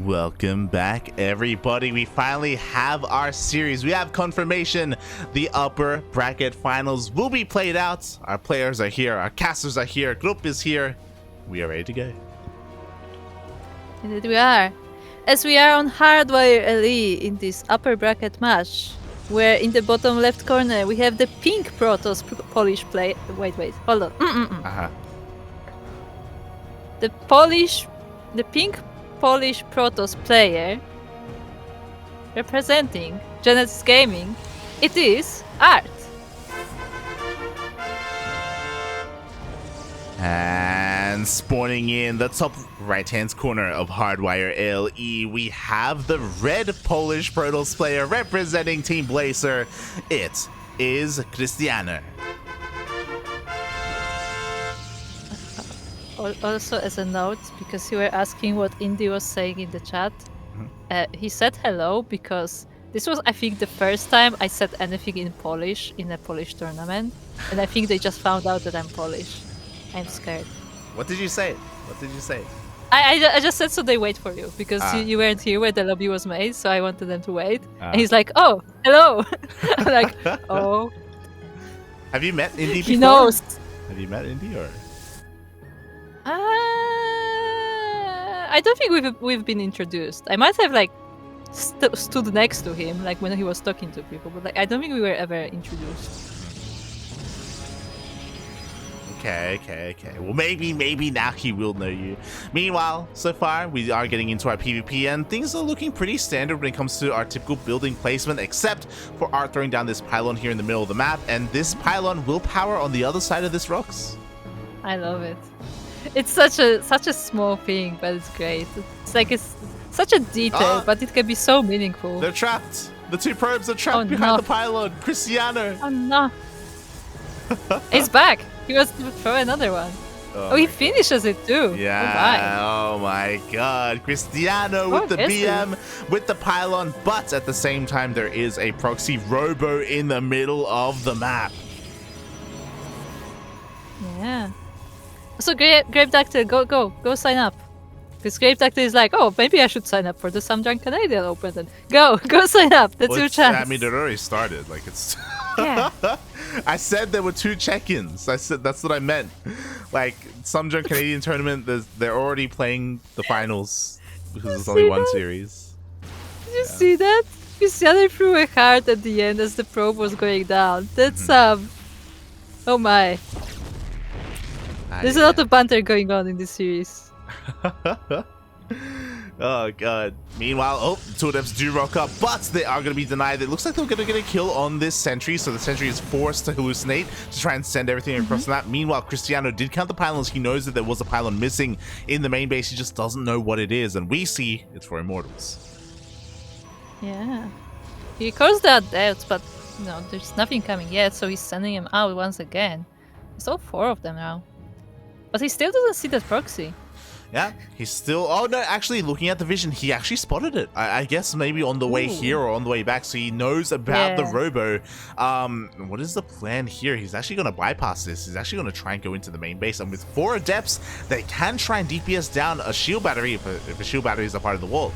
welcome back, everybody. We finally have our series. We have confirmation. The upper bracket finals will be played out. Our players are here. Our casters are here. Group is here. We are ready to go. Indeed we are. As we are on Hardwire LE in this upper bracket match, where in the bottom left corner we have the pink Protoss Polish play. Wait, hold on. The pink Polish Protoss player representing Genesis Gaming. It is Art. And spawning in the top right-hand corner of Hardwire LE, we have the red Polish Protoss player representing Team Blazer. It is Krystianer. Also, as a note, because you were asking what Indy was saying in the chat, he said hello because this was, I think, the first time I said anything in Polish in a Polish tournament, and I think they just found out that I'm Polish. I'm scared. What did you say? I just said so they wait for you because you weren't here where the lobby was made, so I wanted them to wait. And he's like, "Oh, hello." I'm like, "Oh." Have you met Indy before? He knows. Have you met Indy or? I don't think we've been introduced. I might have like stood next to him like when he was talking to people, but like I don't think we were ever introduced. Okay. Well, maybe now he will know you. Meanwhile, so far, we are getting into our PvP, and things are looking pretty standard when it comes to our typical building placement, except for Art throwing down this pylon here in the middle of the map, and this pylon will power on the other side of this rocks. I love it. It's such a small thing, but it's great. It's such a detail, but it can be so meaningful. They're trapped. The two probes are trapped behind the pylon. Krystianer. Oh no. He's back. He wants to throw another one. Oh, he finishes it too. Yeah. Oh my god. Krystianer with the BM, with the pylon, but at the same time there is a proxy robo in the middle of the map. Yeah. So Grape Doctor, go sign up. Because Grape Doctor is like, oh, maybe I should sign up for the Some Drunk Canadian Open. Then go sign up. That's your chance. I mean, it already started. Like it's. Yeah. I said there were 2 check-ins. I said that's what I meant. Like Some Drunk Canadian Tournament, they're already playing the finals because there's only one series. Did you see that? Krystianer threw a heart at the end as the probe was going down. That's oh my. There's a lot of banter going on in this series. Oh god. Meanwhile, oh, two of them do rock up, but they are going to be denied. It looks like they're going to get a kill on this sentry, so the sentry is forced to hallucinate to try and send everything across the map. Meanwhile, Krystianer did count the pylons. He knows that there was a pylon missing in the main base. He just doesn't know what it is, and we see it's for Immortals. Yeah. He calls that deaths, but no, there's nothing coming yet, so he's sending him out once again. There's all 4 of them now. But he still doesn't see that proxy. Yeah, he's still... Oh, no, actually, looking at the vision, he actually spotted it. I guess maybe on the way here or on the way back, so he knows about the robo. What is the plan here? He's actually going to bypass this. He's actually going to try and go into the main base. And with 4 adepts, they can try and DPS down a shield battery if a shield battery is a part of the wall.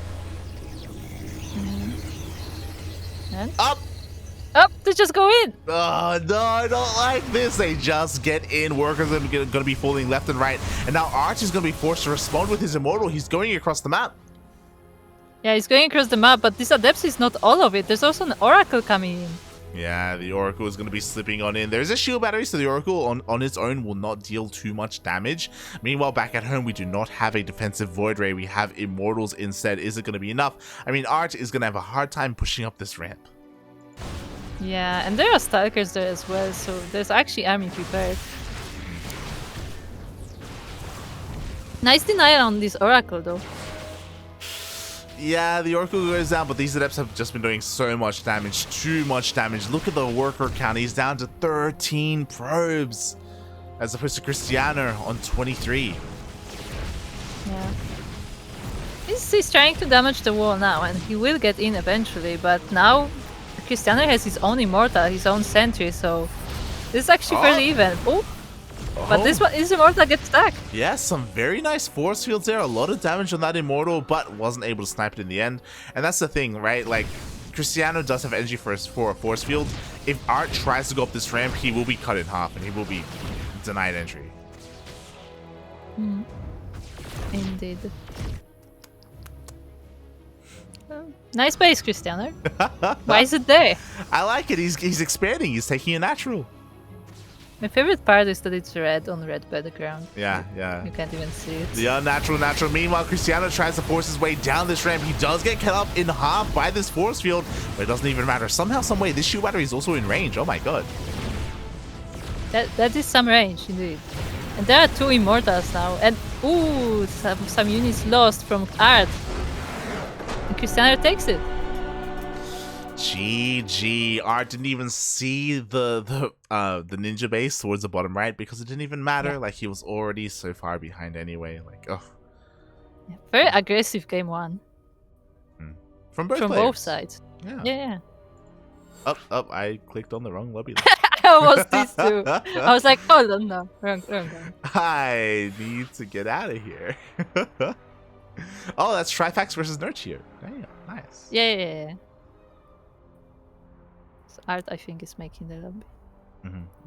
And? Up! Up! They just go in! Oh, no, I don't like this. They just get in. Workers are going to be falling left and right. And now Arch is going to be forced to respond with his Immortal. He's going across the map. Yeah, he's going across the map, but this Adepts is not all of it. There's also an Oracle coming in. Yeah, the Oracle is going to be slipping on in. There's a shield battery, so the Oracle on its own will not deal too much damage. Meanwhile, back at home, we do not have a defensive Void Ray. We have Immortals instead. Is it going to be enough? I mean, Arch is going to have a hard time pushing up this ramp. Yeah, and there are Stalkers there as well, so there's actually army prepared. Nice denial on this Oracle, though. Yeah, the Oracle goes down, but these Adepts have just been doing so much damage. Too much damage. Look at the worker count. He's down to 13 probes, as opposed to Krystianer on 23. Yeah. He's trying to damage the wall now, and he will get in eventually, but now Krystianer has his own Immortal, his own Sentry, so this is actually fairly even. Oh! But this Immortal gets stuck. Yeah, some very nice force fields there. A lot of damage on that Immortal, but wasn't able to snipe it in the end. And that's the thing, right? Like, Krystianer does have energy for a force field. If Art tries to go up this ramp, he will be cut in half, and he will be denied entry. Indeed. Nice base, Krystianer. Why is it there? I like it. He's expanding. He's taking a natural. My favorite part is that it's red on red background. Yeah, yeah. You can't even see it. The unnatural natural. Meanwhile, Krystianer tries to force his way down this ramp. He does get cut up in half by this force field, but it doesn't even matter. Somehow, some way, this shield battery is also in range. Oh my god. That is some range, indeed. And there are 2 Immortals now. And, ooh, some units lost from Art. And Krystianer takes it. GG. Art didn't even see the ninja base towards the bottom right because it didn't even matter. Yeah. Like, he was already so far behind anyway. Like, oh. Yeah, very aggressive game 1. From both sides. Yeah. Yeah. Up. I clicked on the wrong lobby. I almost did too. I was like, oh no, wrong. I need to get out of here. Oh, that's Trifax versus Nerchio. Damn, nice. Yeah. So Art, I think, is making the lobby.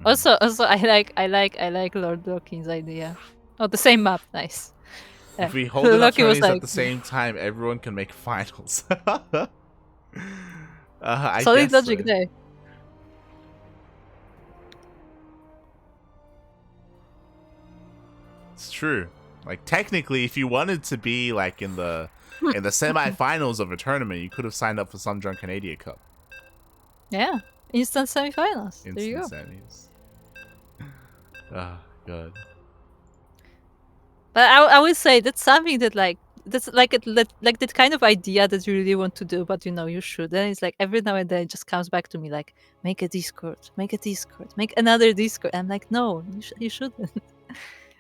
Also, I like Lord Loki's idea. Oh, the same map, nice. If we hold it up at the same time, everyone can make finals. Solid logic there. It's true. Like, technically, if you wanted to be like in the semi-finals of a tournament, you could have signed up for some drunk Canadian Cup. Yeah, instant semi-finals. There you go. Semis. Oh, God. But I would say that's something that that's like that kind of idea that you really want to do, but you know you should. Then it's like every now and then it just comes back to me like, make a Discord, make another Discord. I'm like, no, you shouldn't.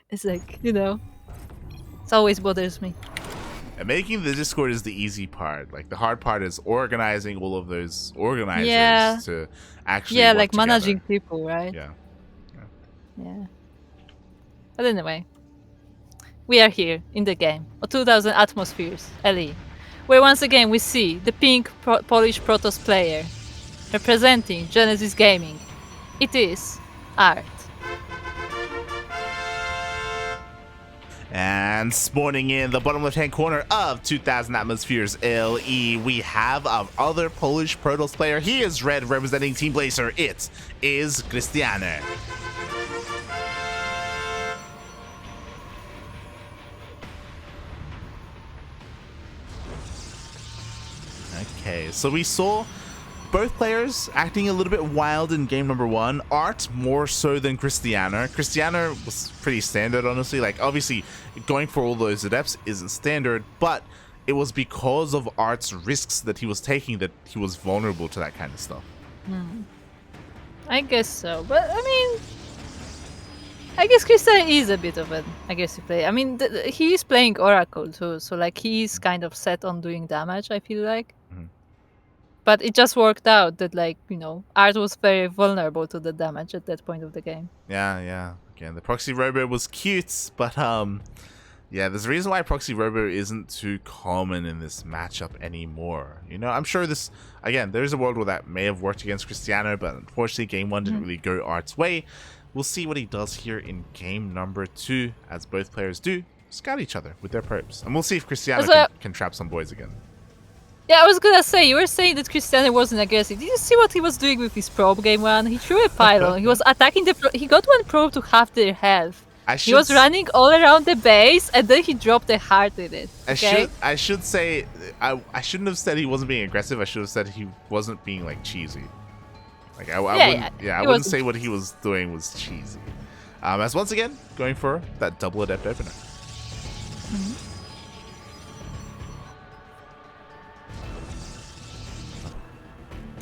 It's like, you know, it always bothers me. And making the Discord is the easy part. Like, the hard part is organizing all of those organizers to actually work like together. Managing people, right? Yeah. But anyway, we are here in the game, 2000 Atmospheres, LE, where once again we see the pink Polish Protoss player representing Genesis Gaming. It is Art. And spawning in the bottom left-hand corner of 2000 Atmospheres LE, we have our other Polish Protoss player. He is red, representing Team Blazer. It is Krystianer. So we saw both players acting a little bit wild in game number 1. Art more so than Krystianer. Krystianer was pretty standard, honestly. Like, obviously, going for all those adepts isn't standard, but it was because of Art's risks that he was taking that he was vulnerable to that kind of stuff. I guess so, but I mean, I guess Krystianer is a bit of an aggressive player. I mean, he is playing Oracle too, so like he's kind of set on doing damage, I feel like. But it just worked out that, like, you know, Art was very vulnerable to the damage at that point of the game. Yeah. Again, the Proxy Robo was cute, but yeah, there's a reason why Proxy Robo isn't too common in this matchup anymore. You know, I'm sure this, again, there's a world where that may have worked against Krystianer, but unfortunately game 1 didn't really go Art's way. We'll see what he does here in game number 2, as both players do scout each other with their probes. And we'll see if Krystianer can trap some boys again. Yeah, I was gonna say, you were saying that Krystianer wasn't aggressive. Did you see what he was doing with his probe game 1? He threw a pylon. He was attacking the he got one probe to half their health. He was running all around the base, and then he dropped a heart in it. Okay? I should say, I shouldn't have said he wasn't being aggressive. I should have said he wasn't being, like, cheesy. Like, I wouldn't say what he was doing was cheesy. As once again, going for that double adept opener.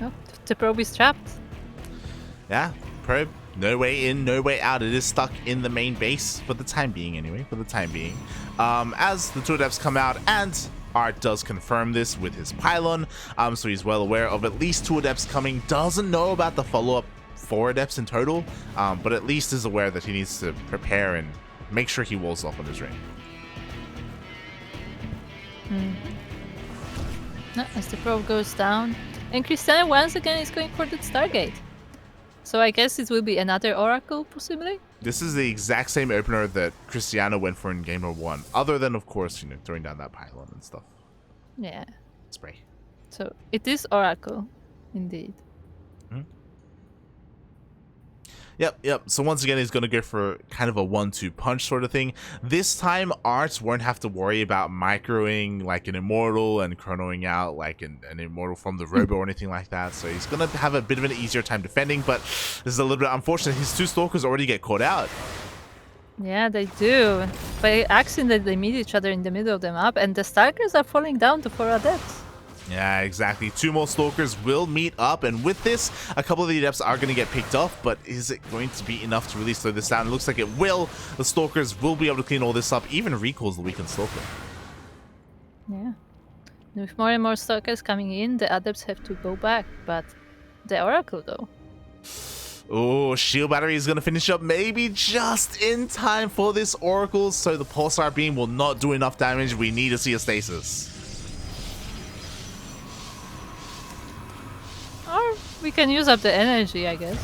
Oh, the probe is trapped. Yeah, probe. No way in, no way out. It is stuck in the main base for the time being, anyway. For the time being. As the 2 adepts come out, and Art does confirm this with his pylon, so he's well aware of at least 2 adepts coming. Doesn't know about the follow-up 4 adepts in total, but at least is aware that he needs to prepare and make sure he walls off on his ring. As the probe goes down, and Krystianer once again is going for the Stargate. So I guess it will be another Oracle, possibly? This is the exact same opener that Krystianer went for in game number 1, other than, of course, you know, throwing down that pylon and stuff. Yeah. Spray. So it is Oracle, indeed. Yep. So once again, he's going to go for kind of a 1-2 punch sort of thing. This time, Arts won't have to worry about microing like an Immortal and chronoing out like an Immortal from the Robo or anything like that. So he's going to have a bit of an easier time defending, but this is a little bit unfortunate. His 2 Stalkers already get caught out. Yeah, they do. By accident, they meet each other in the middle of the map, and the Stalkers are falling down to 4 adepts. Yeah, exactly. 2 more Stalkers will meet up, and with this, a couple of the adepts are going to get picked off, but is it going to be enough to really slow this down? It looks like it will. The Stalkers will be able to clean all this up, even recalls the weakened Stalker. Yeah. With more and more Stalkers coming in, the adepts have to go back, but the Oracle, though. Oh, Shield Battery is going to finish up maybe just in time for this Oracle, so the Pulsar Beam will not do enough damage. We need to see a Stasis. Or we can use up the energy, I guess.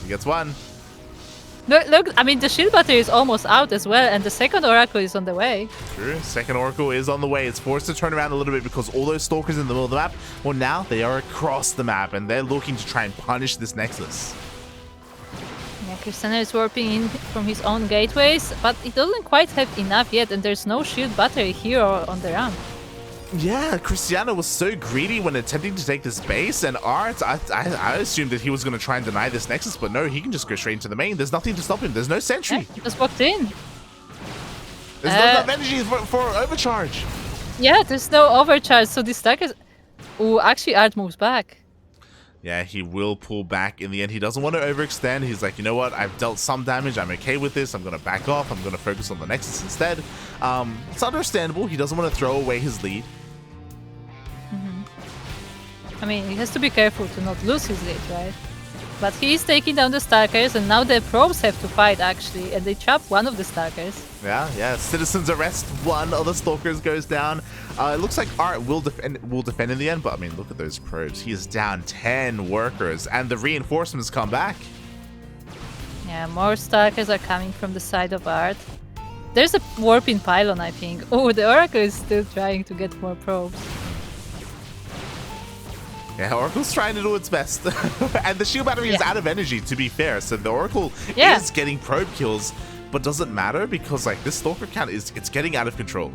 He gets 1. Look, I mean, the shield battery is almost out as well, and the second Oracle is on the way. True, second Oracle is on the way. It's forced to turn around a little bit because all those Stalkers in the middle of the map, well, now they are across the map, and they're looking to try and punish this Nexus. Yeah, Krystianer is warping in from his own gateways, but he doesn't quite have enough yet, and there's no shield battery here or on the ramp. Yeah, Krystianer was so greedy when attempting to take this base, and Art, I assumed that he was going to try and deny this Nexus, but no, he can just go straight into the main. There's nothing to stop him. There's no sentry. Yeah, he just walked in. There's not enough energy for overcharge. Yeah, there's no overcharge, so this Stalker... Ooh, actually Art moves back. Yeah, he will pull back in the end. He doesn't want to overextend. He's like, you know what? I've dealt some damage. I'm okay with this. I'm going to back off. I'm going to focus on the Nexus instead. It's understandable. He doesn't want to throw away his lead. I mean, he has to be careful to not lose his lead, right? But he's taking down the Stalkers, and now the probes have to fight, actually, and they trap one of the Stalkers. Yeah. Citizen's arrest. One of the Stalkers goes down. It looks like Art will defend in the end, but I mean, look at those probes. He is down 10 workers, and the reinforcements come back. Yeah, more Stalkers are coming from the side of Art. There's a warping pylon, I think. Oh, the Oracle is still trying to get more probes. Yeah, Oracle's trying to do its best. And the shield battery is out of energy, to be fair. So the Oracle is getting probe kills, but doesn't matter because like this Stalker count it's getting out of control.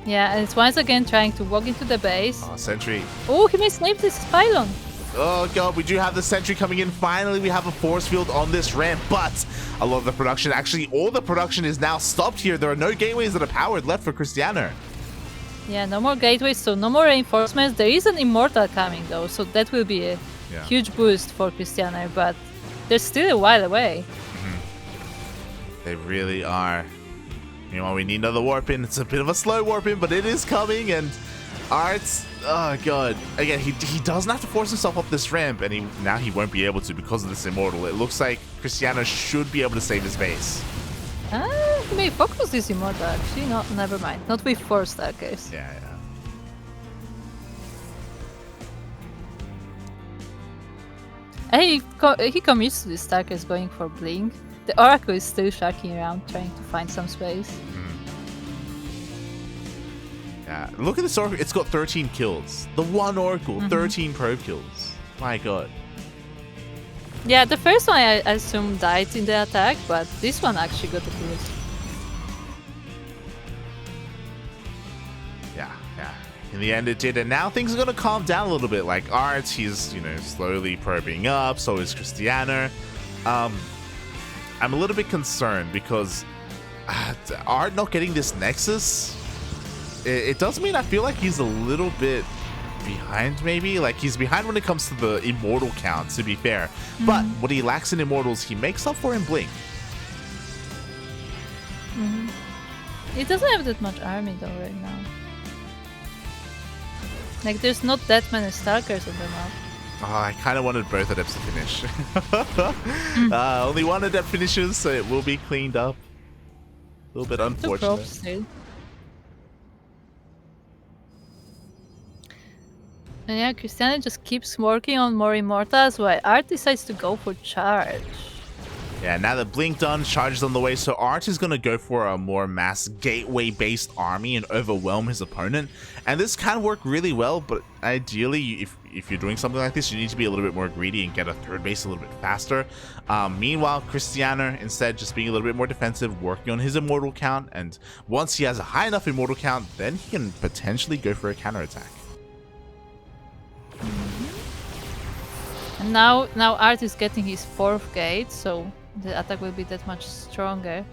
Yeah, and it's once again trying to walk into the base. Oh, sentry. Oh, he misnamed this pylon. Oh god, we do have the sentry coming in. Finally, we have a force field on this ramp, but a lot of the production, actually all the production is now stopped here. There are no gateways that are powered left for Krystianer. Yeah, no more gateways, so no more reinforcements. There is an immortal coming though, so that will be a huge boost for Krystianer, but they're still a while away. They really are. Meanwhile, we need another warp in. It's a bit of a slow warp in, but it is coming, and Arts, oh god. Again, he doesn't have to force himself up this ramp, and now he won't be able to because of this immortal. It looks like Krystianer should be able to save his base. He may focus this immortal actually. No, never mind. Not with 4 staircase. Yeah. He commits to this staircase going for blink. The Oracle is still shacking around trying to find some space. Yeah, look at this Oracle. It's got 13 kills. The one Oracle, 13 probe kills. My god. Yeah, the first one I assume died in the attack, but this one actually got a boost. Yeah. In the end, it did, and now things are gonna calm down a little bit. Like Arts, he's slowly probing up. So is Krystianer. I'm a little bit concerned because Art not getting this Nexus. It does mean I feel like he's a little bit behind, maybe. Like, he's behind when it comes to the immortal count, to be fair. But what he lacks in immortals, he makes up for in blink. He doesn't have that much army though right now. Like, there's not that many Stalkers on the map. Oh, I kind of wanted both Adepts to finish. Only one Adept finishes, so it will be cleaned up. A little bit unfortunate. Still. And yeah, Krystianer just keeps working on more immortals while Art decides to go for charge. Yeah, now that Blink done, charge is on the way, so Art is going to go for a more mass gateway-based army and overwhelm his opponent. And this can work really well, but ideally, if you're doing something like this, you need to be a little bit more greedy and get a third base a little bit faster. Meanwhile, Krystianer, instead, just being a little bit more defensive, working on his immortal count, and once he has a high enough immortal count, then he can potentially go for a counterattack. And now Art is getting his 4th gate, so the attack will be that much stronger.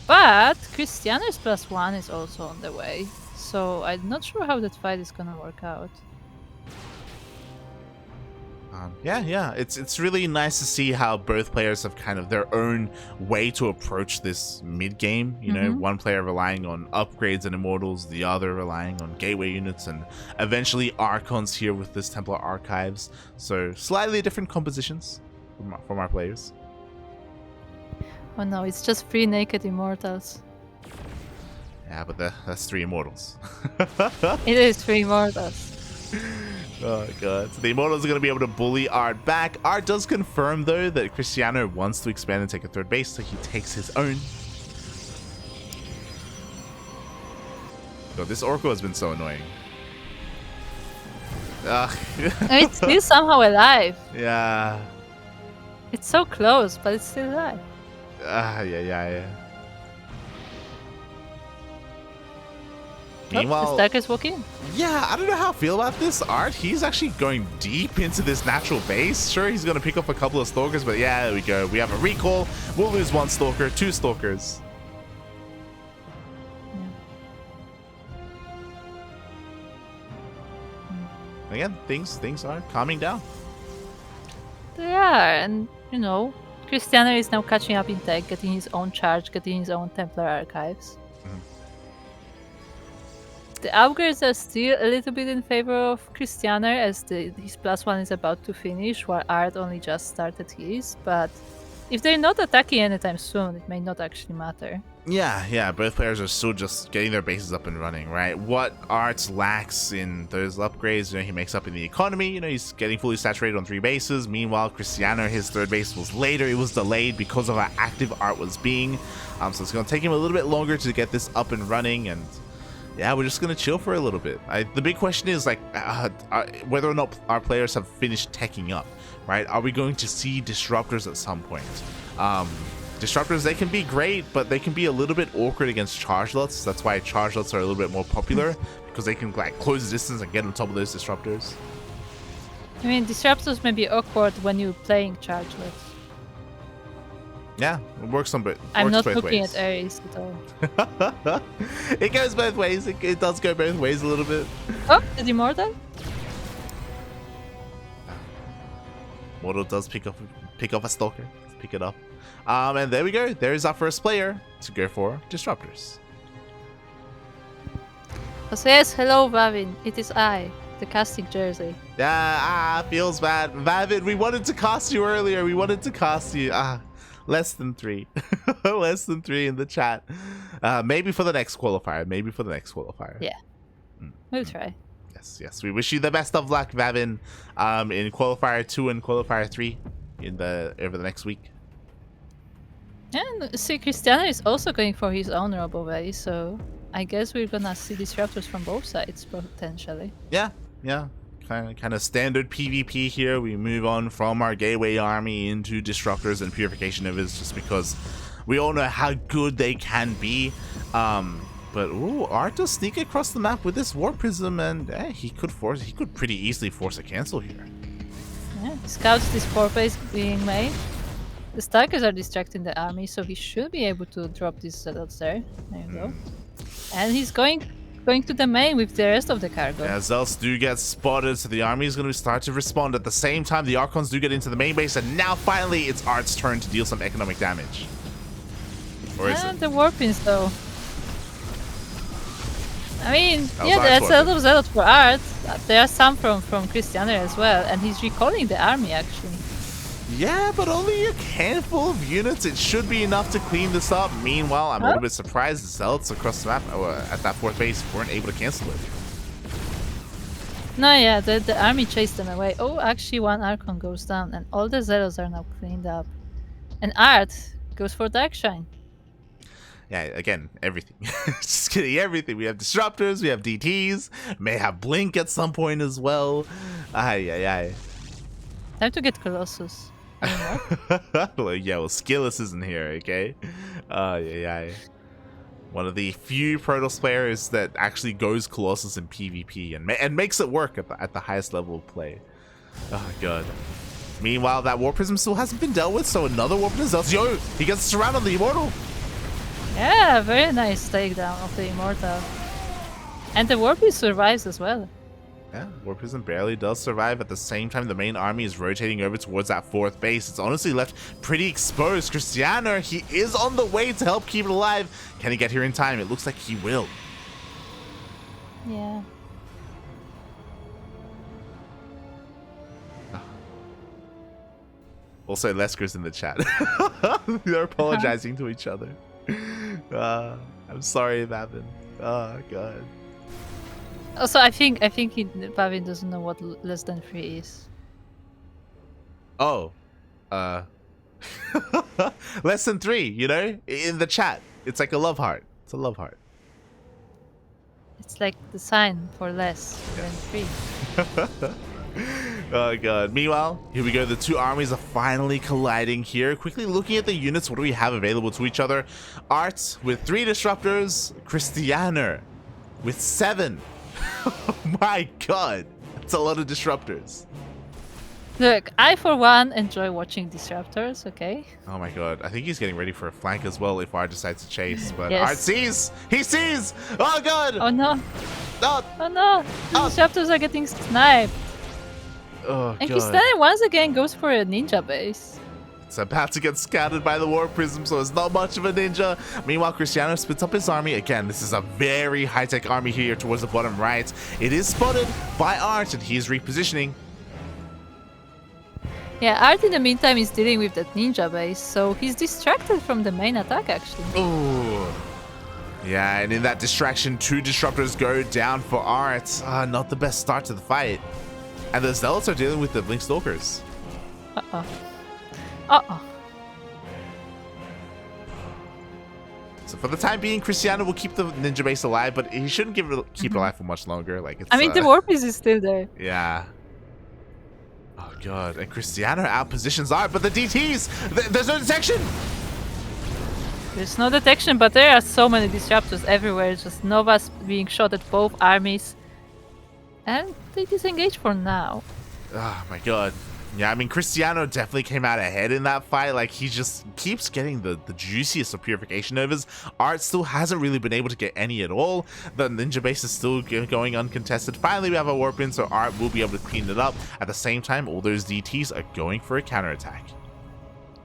But Krystianer's +1 is also on the way, so I'm not sure how that fight is gonna work out. Yeah, it's really nice to see how both players have kind of their own way to approach this mid game. You know, one player relying on upgrades and immortals, the other relying on gateway units, and eventually Archons here with this Templar Archives. So slightly different compositions from our players. Oh no, it's just 3 naked immortals. Yeah, but that's 3 immortals. It is 3 immortals. Oh god. So the immortals are going to be able to bully Art back. Art does confirm though that Krystianer wants to expand and take a third base, so he takes his own. God, this Oracle has been so annoying. It's still somehow alive. Yeah. It's so close, but it's still alive. Yeah. Oh, Meanwhile, the Starkers walk in. Yeah, I don't know how I feel about this. Art, he's actually going deep into this natural base. Sure, he's going to pick up a couple of Stalkers, but yeah, there we go. We have a recall. We'll lose 1 Stalker, 2 Stalkers. Again, things are calming down. They are, and you know, Krystianer is now catching up in tech, getting his own charge, getting his own Templar Archives. The upgrades are still a little bit in favor of Krystianer, as his +1 is about to finish, while Art only just started his, but if they're not attacking anytime soon, it may not actually matter. Yeah, both players are still just getting their bases up and running, right? What Arts lacks in those upgrades, he makes up in the economy. He's getting fully saturated on 3 bases. Meanwhile, Krystianer, his 3rd base was later. It was delayed because of how active Art was being. So it's going to take him a little bit longer to get this up and running, and yeah, we're just going to chill for a little bit. The big question is whether or not our players have finished teching up, right? Are we going to see disruptors at some point? Disruptors, they can be great, but they can be a little bit awkward against chargelots. That's why chargelots are a little bit more popular, because they can like close the distance and get on top of those disruptors. I mean, disruptors may be awkward when you're playing chargelots. Yeah, it works on both. I'm not both looking ways. at Ares at all. It goes both ways. It does go both ways a little bit. Oh, did Immortal? Mortal does pick up a stalker. Let's pick it up. And there we go. There's our first player to go for disruptors. So yes, hello Vavin. It is I, the casting jersey. Yeah, feels bad. Vavin, we wanted to cast you earlier. We wanted to cast you. Less than 3. Less than 3 in the chat. Maybe for the next qualifier. Yeah. We'll try. Yes. We wish you the best of luck, Vavin, in qualifier 2 and qualifier 3 over the next week. And see, Krystianer is also going for his own Robo-Way, so I guess we're gonna see disruptors from both sides potentially. Yeah. Kind of standard PvP here. We move on from our gateway army into disruptors and purification Novas just because we all know how good they can be. But ooh, Art does sneak across the map with this War Prism, and he could pretty easily force a cancel here. Yeah, scouts this 4 base being made. The Stalkers are distracting the army, so he should be able to drop these zealots there. There you go. And he's going to the main with the rest of the cargo. Yeah, Zealots do get spotted, so the army is going to start to respond. At the same time, the Archons do get into the main base, and now finally it's Art's turn to deal some economic damage. Or is it? The Warpins though. I mean, yeah, Art's there's a lot of zealots for Art. There are some from Krystianer as well, and he's recalling the army actually. Yeah, but only a handful of units. It should be enough to clean this up. Meanwhile, I'm a little bit surprised the Zealots across the map at that 4th base weren't able to cancel it. No, yeah, the army chased them away. Oh, actually one Archon goes down, and all the Zealots are now cleaned up. And Art goes for Darkshine. Yeah, again, everything. Just kidding, everything. We have Disruptors, we have DTs, may have Blink at some point as well. Aye. Time to get Colossus. Well, Skillus isn't here, okay? One of the few Protoss players that actually goes Colossus in PvP and makes it work at the highest level of play. Oh, God. Meanwhile, that War Prism still hasn't been dealt with, so another War Prism. Yo, he gets surrounded on the Immortal. Yeah, very nice takedown of the Immortal. And the Warpy survives as well. Yeah, War Prism barely does survive. At the same time, the main army is rotating over towards that 4th base. It's honestly left pretty exposed. Krystianer, he is on the way to help keep it alive. Can he get here in time? It looks like he will. Yeah. Also, Lesker's in the chat. They're apologizing to each other. I'm sorry, Vavin. Oh, God. Also, I think Pavin doesn't know what less than 3 is. Oh. Less than 3, you know? In the chat. It's like a love heart. It's a love heart. It's like the sign for less than 3. Oh, God. Meanwhile, here we go. The 2 armies are finally colliding here. Quickly looking at the units. What do we have available to each other? Art with 3 disruptors. Krystianer with 7. Oh my God, that's a lot of disruptors. Look, I for one enjoy watching disruptors, okay? Oh my God, I think he's getting ready for a flank as well if Art decides to chase, but Yes. Art sees! He sees! Oh God! Oh no! Oh, Oh no! The disruptors are getting sniped! oh And God. Krystianer once again goes for a ninja base. It's about to get scattered by the War Prism, so it's not much of a ninja. Meanwhile, Krystianer splits up his army. Again, this is a very high-tech army here towards the bottom right. It is spotted by Art, and he's repositioning. Yeah, Art in the meantime is dealing with that ninja base, so he's distracted from the main attack actually. Ooh. Yeah, and in that distraction, 2 disruptors go down for Art. Not the best start to the fight. And the Zealots are dealing with the Blink Stalkers. Uh-oh. Uh-oh. So for the time being, Krystianer will keep the ninja base alive, but he shouldn't keep it alive for much longer. Like, it's, I mean, the Warpies is still there. Yeah. Oh God, and Krystianer outpositions Art, but the DTs, there's no detection. There's no detection, but there are so many disruptors everywhere. Just Novas being shot at both armies. And they disengage for now. Oh my god. Yeah, I mean, Krystianer definitely came out ahead in that fight. Like, he just keeps getting the juiciest of Purification Novas. Art still hasn't really been able to get any at all. The Ninja base is still going uncontested. Finally, we have a warp in, so Art will be able to clean it up. At the same time, all those DTs are going for a counterattack.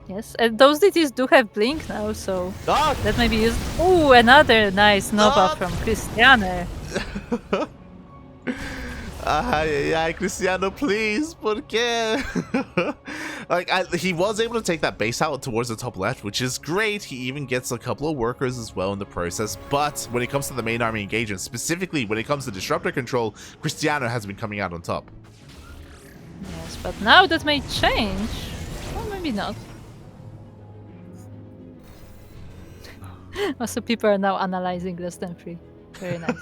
Yes, and those DTs do have Blink now, so Oh! that may be used. Ooh, another nice Nova from Krystianer. Yeah, Krystianer, please, ¿por qué? Like, he was able to take that base out towards the top left, which is great. He even gets a couple of workers as well in the process. But when it comes to the main army engagement, specifically when it comes to disruptor control, Krystianer has been coming out on top. Yes, but now that may change. Well, maybe not. Also, people are now analyzing less than 3. Very nice.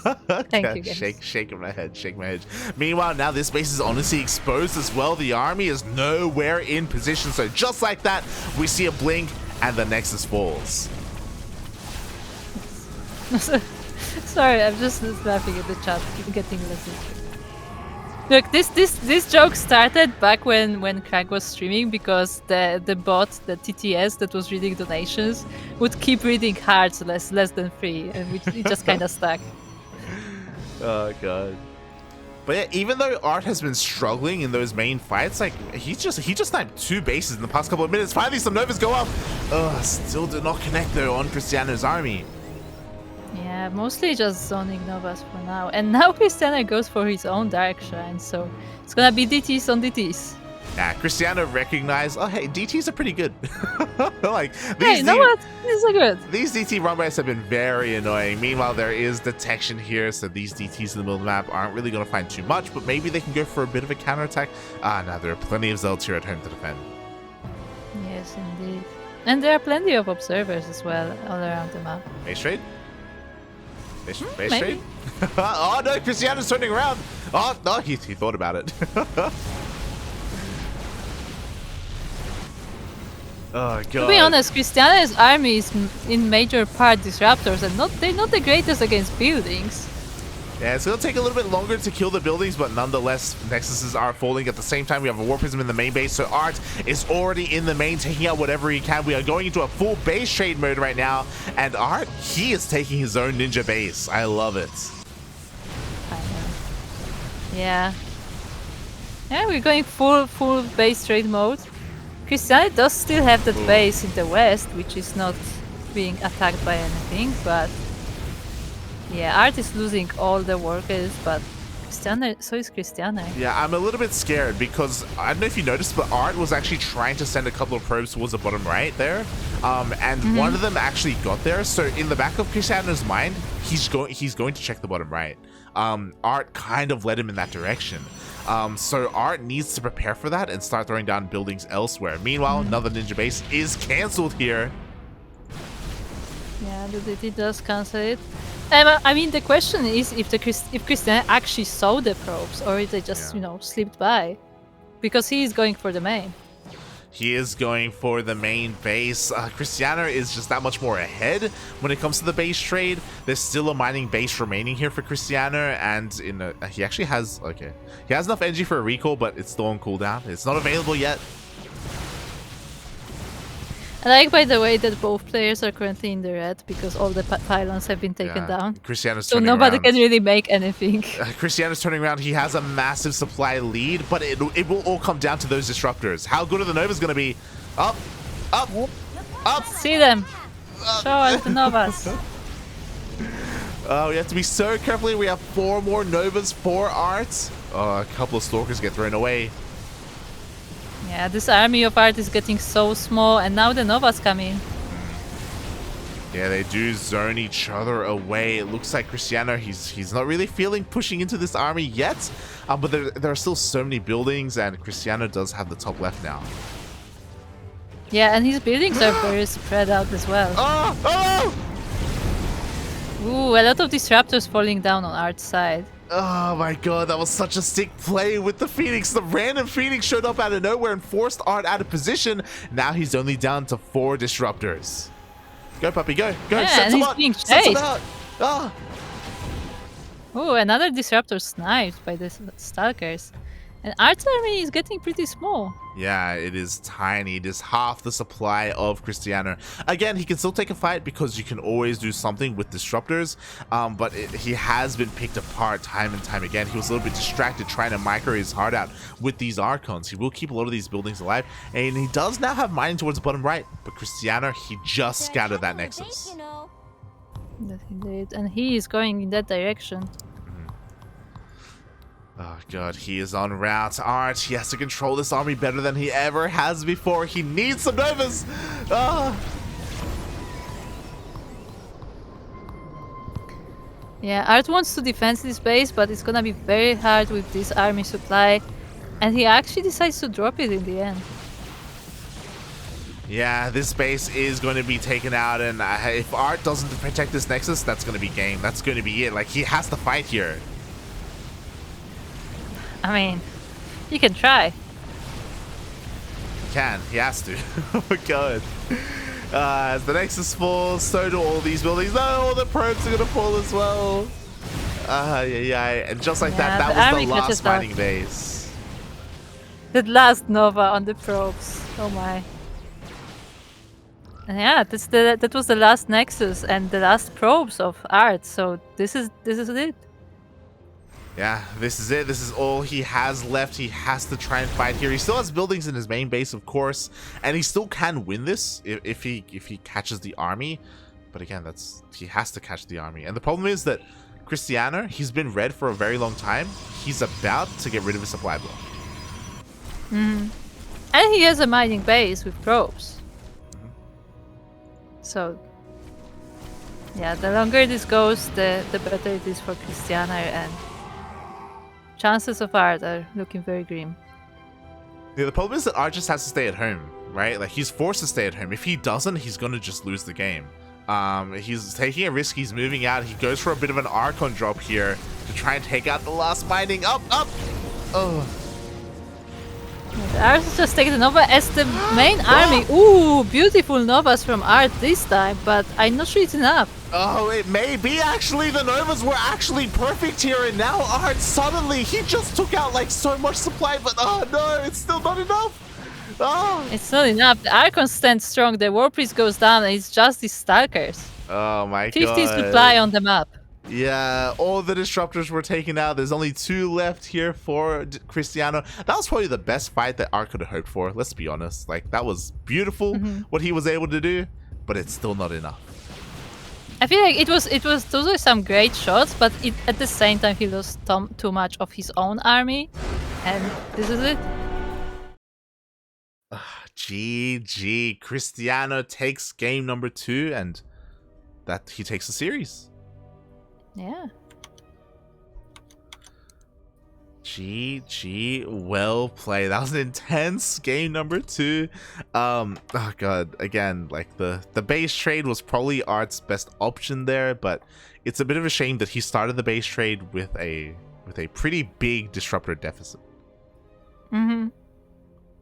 Thank you, guys. Shake my head. Meanwhile, now this base is honestly exposed as well. The army is nowhere in position. So just like that, we see a blink and the Nexus falls. Sorry, I'm just laughing at the chat, getting less. Look, this joke started back when Crank was streaming because the bot, the TTS that was reading donations, would keep reading hearts less than 3, and it just kind of stuck. Oh god. But yeah, even though Art has been struggling in those main fights, like he just sniped 2 bases in the past couple of minutes. Finally, some Novas go up. Still did not connect though on Krystianer's army. Yeah, mostly just zoning Novas for now. And now Krystianer goes for his own Dark Shrine, so it's gonna be DTs on DTs. Yeah, Krystianer recognized, oh hey, DTs are pretty good. Like, hey, you know what? These are good. These DT runways have been very annoying. Meanwhile, there is detection here, so these DTs in the middle of the map aren't really going to find too much, but maybe they can go for a bit of a counterattack. No, there are plenty of Zelts here at home to defend. Yes, indeed. And there are plenty of observers as well all around the map. Base trade? Base maybe. trade? Oh no, Krystianer's turning around. Oh no, he thought about it. Oh god. To be honest, Krystianer's army is in major part disruptors, and they're not the greatest against buildings. Yeah, it's gonna take a little bit longer to kill the buildings, but nonetheless, Nexuses are falling. At the same time, we have a War Prism in the main base, so Art is already in the main, taking out whatever he can. We are going into a full base trade mode right now, and Art, he is taking his own ninja base. I love it. I know. Yeah. Yeah, we're going full base trade mode. Krystianer does still have that base in the west, which is not being attacked by anything, but yeah, Art is losing all the workers, but Krystianer, so is Krystianer. Yeah, I'm a little bit scared because I don't know if you noticed, but Art was actually trying to send a couple of probes towards the bottom right there, and one of them actually got there. So in the back of Krystianer's mind, he's going to check the bottom right. Art kind of led him in that direction. So Art needs to prepare for that and start throwing down buildings elsewhere. Meanwhile, another ninja base is cancelled here. Yeah, the DT does cancel it. I mean, the question is if Krystianer actually saw the probes or if they just, slipped by. Because he is going for the main. He is going for the main base. Krystianer is just that much more ahead when it comes to the base trade. There's still a mining base remaining here for Krystianer, and he actually has, he has enough energy for a recall, but it's still on cooldown. It's not available yet. I like, by the way, that both players are currently in the red because all the pylons have been taken down. Krystianer's so turning nobody around. Can really make anything. Krystianer's turning around. He has a massive supply lead, but it will all come down to those disruptors. How good are the Novas going to be? Up, up, up. See them. Show us the Novas. We have to be so careful. We have 4 more Novas for Art. A couple of Stalkers get thrown away. Yeah, this army of Art is getting so small, and now the Novas come in. Yeah, they do zone each other away. It looks like Krystianer, he's not really feeling pushing into this army yet, but there are still so many buildings, and Krystianer does have the top left now. Yeah, and his buildings are very spread out as well. Oh! Oh! Ooh, a lot of disruptors falling down on Art's side. Oh my god, that was such a sick play with the Phoenix. The random Phoenix showed up out of nowhere and forced Art out of position. Now he's only down to 4 disruptors. Go, puppy, go. Go, Yeah, send and some he's out. being Send some chased. out. Ah. Oh, another disruptor sniped by the Stalkers. And Art's army is getting pretty small. Yeah, it is tiny. It is half the supply of Krystianer. Again, he can still take a fight because you can always do something with disruptors, but he has been picked apart time and time again. He was a little bit distracted trying to micro his heart out with these Archons. He will keep a lot of these buildings alive, and he does now have mining towards the bottom right, but Krystianer, he just scattered that Nexus. That he did, and he is going in that direction. Oh god, he is en route. Art, he has to control this army better than he ever has before. He needs some Novas! Ah. Yeah, Art wants to defend this base, but it's gonna be very hard with this army supply. And he actually decides to drop it in the end. Yeah, this base is going to be taken out, and if Art doesn't protect this Nexus, that's going to be game. That's going to be it. Like, he has to fight here. I mean, you can try. He can. He has to. Oh my god. As the Nexus falls, so do all these buildings. No, all the probes are going to fall as well. Yeah. And just like that was the last mining base. The last Nova on the probes. Oh my. And yeah, that was the last Nexus and the last probes of Art. So this is it. Yeah, this is it. This is all he has left. He has to try and fight here. He still has buildings in his main base, of course, and he still can win this if he catches the army. But again, he has to catch the army. And the problem is that Krystianer, he's been red for a very long time. He's about to get rid of his supply block. And he has a mining base with probes. So yeah, the longer this goes, the better it is for Krystianer, and chances of Art are looking very grim. Yeah, the problem is that Art just has to stay at home, right? Like, he's forced to stay at home. If he doesn't, he's gonna just lose the game. He's taking a risk. He's moving out. He goes for a bit of an Archon drop here to try and take out the last mining. Up. Oh. Art is just taking the Nova as the main army. Ooh, beautiful Novas from Art this time, but I'm not sure it's enough. Oh, it may be actually. The Novas were actually perfect here, and now Art suddenly, he just took out like so much supply, but oh no, it's still not enough. Oh. It's not enough. The Archon stands strong, the War Priest goes down, and it's just these Stalkers. Oh my 50 god. supply on the map. Yeah, all the disruptors were taken out. There's only 2 left here for Krystianer. That was probably the best fight that Art could have hoped for. Let's be honest. Like, that was beautiful what he was able to do, but it's still not enough. I feel like it was those were some great shots, but at the same time he lost too much of his own army, and this is it. GG. Krystianer takes game number 2, and that he takes the series. Yeah. GG, well played. That was an intense game number 2. Oh god, again, like the base trade was probably Art's best option there, but it's a bit of a shame that he started the base trade with a pretty big disruptor deficit. Yeah.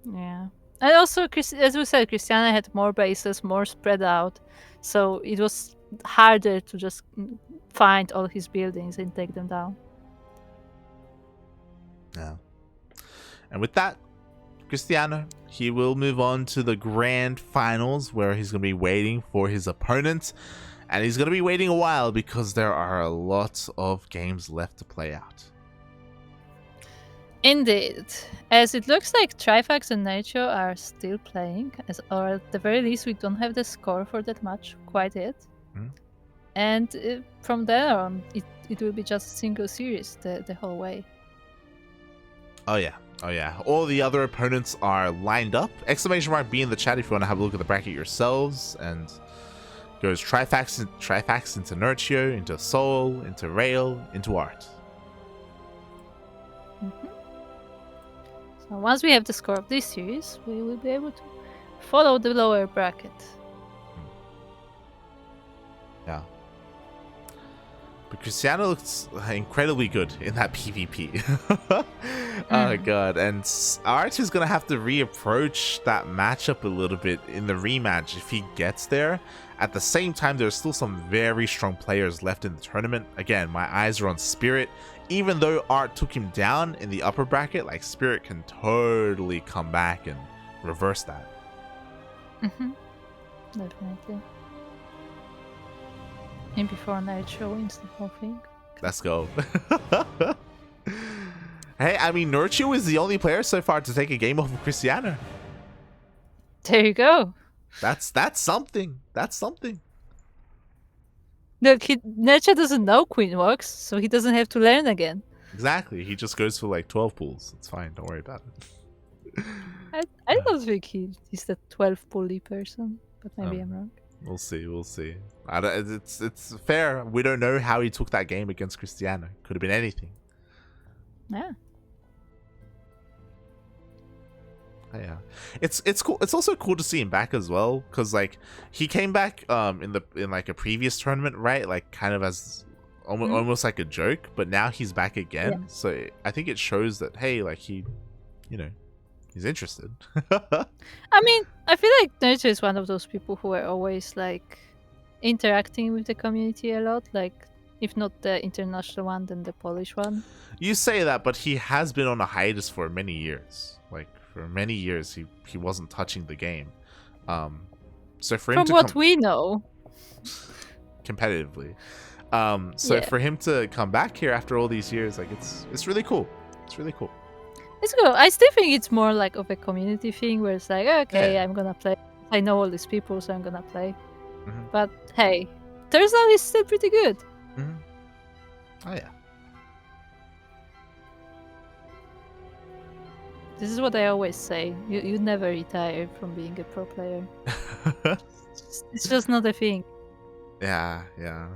And also, as we said, Krystianer had more bases, more spread out, so it was harder to just find all his buildings and take them down. Yeah. And with that, Krystianer, he will move on to the grand finals, where he's going to be waiting for his opponent, and he's going to be waiting a while because there are a lot of games left to play out. Indeed. As it looks like Trifax and Nerchio are still playing, or at the very least we don't have the score for that match quite yet. And from there on, it will be just a single series the whole way. Oh yeah. All the other opponents are lined up. Exclamation mark B in the chat if you want to have a look at the bracket yourselves. And goes Trifax into Nerchio, into Soul, into Rail, into Art. So once we have the score of this series, we will be able to follow the lower bracket. Yeah. But Krystianer looks incredibly good in that PvP. Oh god, and Arch is gonna have to reapproach that matchup a little bit in the rematch if he gets there. At the same time, there's still some very strong players left in the tournament. Again, my eyes are on Spirit. Even though Art took him down in the upper bracket, like Spirit can totally come back and reverse that. Definitely. And before Nerchio wins the whole thing. Let's go. Hey, I mean, Nerchio is the only player so far to take a game off of Krystianer. There you go. That's something. That's something. Look, Nerchio doesn't know Queen works, so he doesn't have to learn again. Exactly. He just goes for like 12 pulls. It's fine. Don't worry about it. I don't think he's the 12 bully person, but maybe I'm wrong. We'll see. We'll see. It's fair. We don't know how he took that game against Krystianer. Could have been anything. Yeah. Yeah, it's cool. It's also cool to see him back as well, because like he came back in like a previous tournament, right? Like kind of as almost like a joke, but now he's back again. Yeah. So I think it shows that hey, like he, he's interested. I mean, I feel like Nerchio is one of those people who are always like interacting with the community a lot, like if not the international one, then the Polish one. You say that, but he has been on a hiatus for many years. Like for many years, he wasn't touching the game. So for him from what we know, competitively, for him to come back here after all these years, like it's really cool. It's really cool. It's cool. I still think it's more like of a community thing where it's like, okay, I'm gonna play. I know all these people, so I'm gonna play. But hey, turns out he's still pretty good. Oh yeah. This is what I always say. You never retire from being a pro player. It's just not a thing. Yeah, yeah.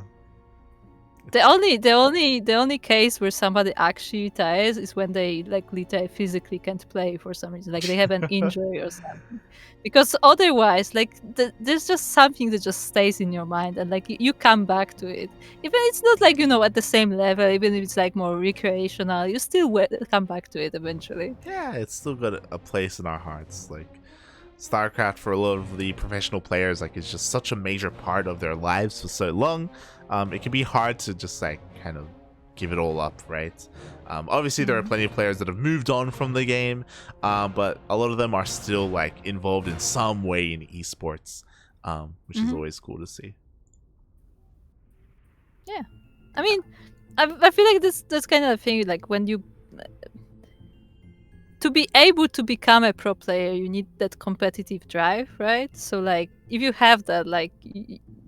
The only case where somebody actually retires is when they like literally physically can't play for some reason, like they have an injury or something. Because otherwise, like there's just something that just stays in your mind, and like you come back to it. Even it's not like at the same level. Even if it's like more recreational, you still come back to it eventually. Yeah, it's still got a place in our hearts. Like StarCraft for a lot of the professional players, like it's just such a major part of their lives for so long. It can be hard to just like kind of give it all up, right? Obviously there are plenty of players that have moved on from the game, but a lot of them are still like involved in some way in esports, which is always cool to see. Yeah, I mean, I feel like that's kind of a thing, like when you to be able to become a pro player, you need that competitive drive, right? So like if you have that, like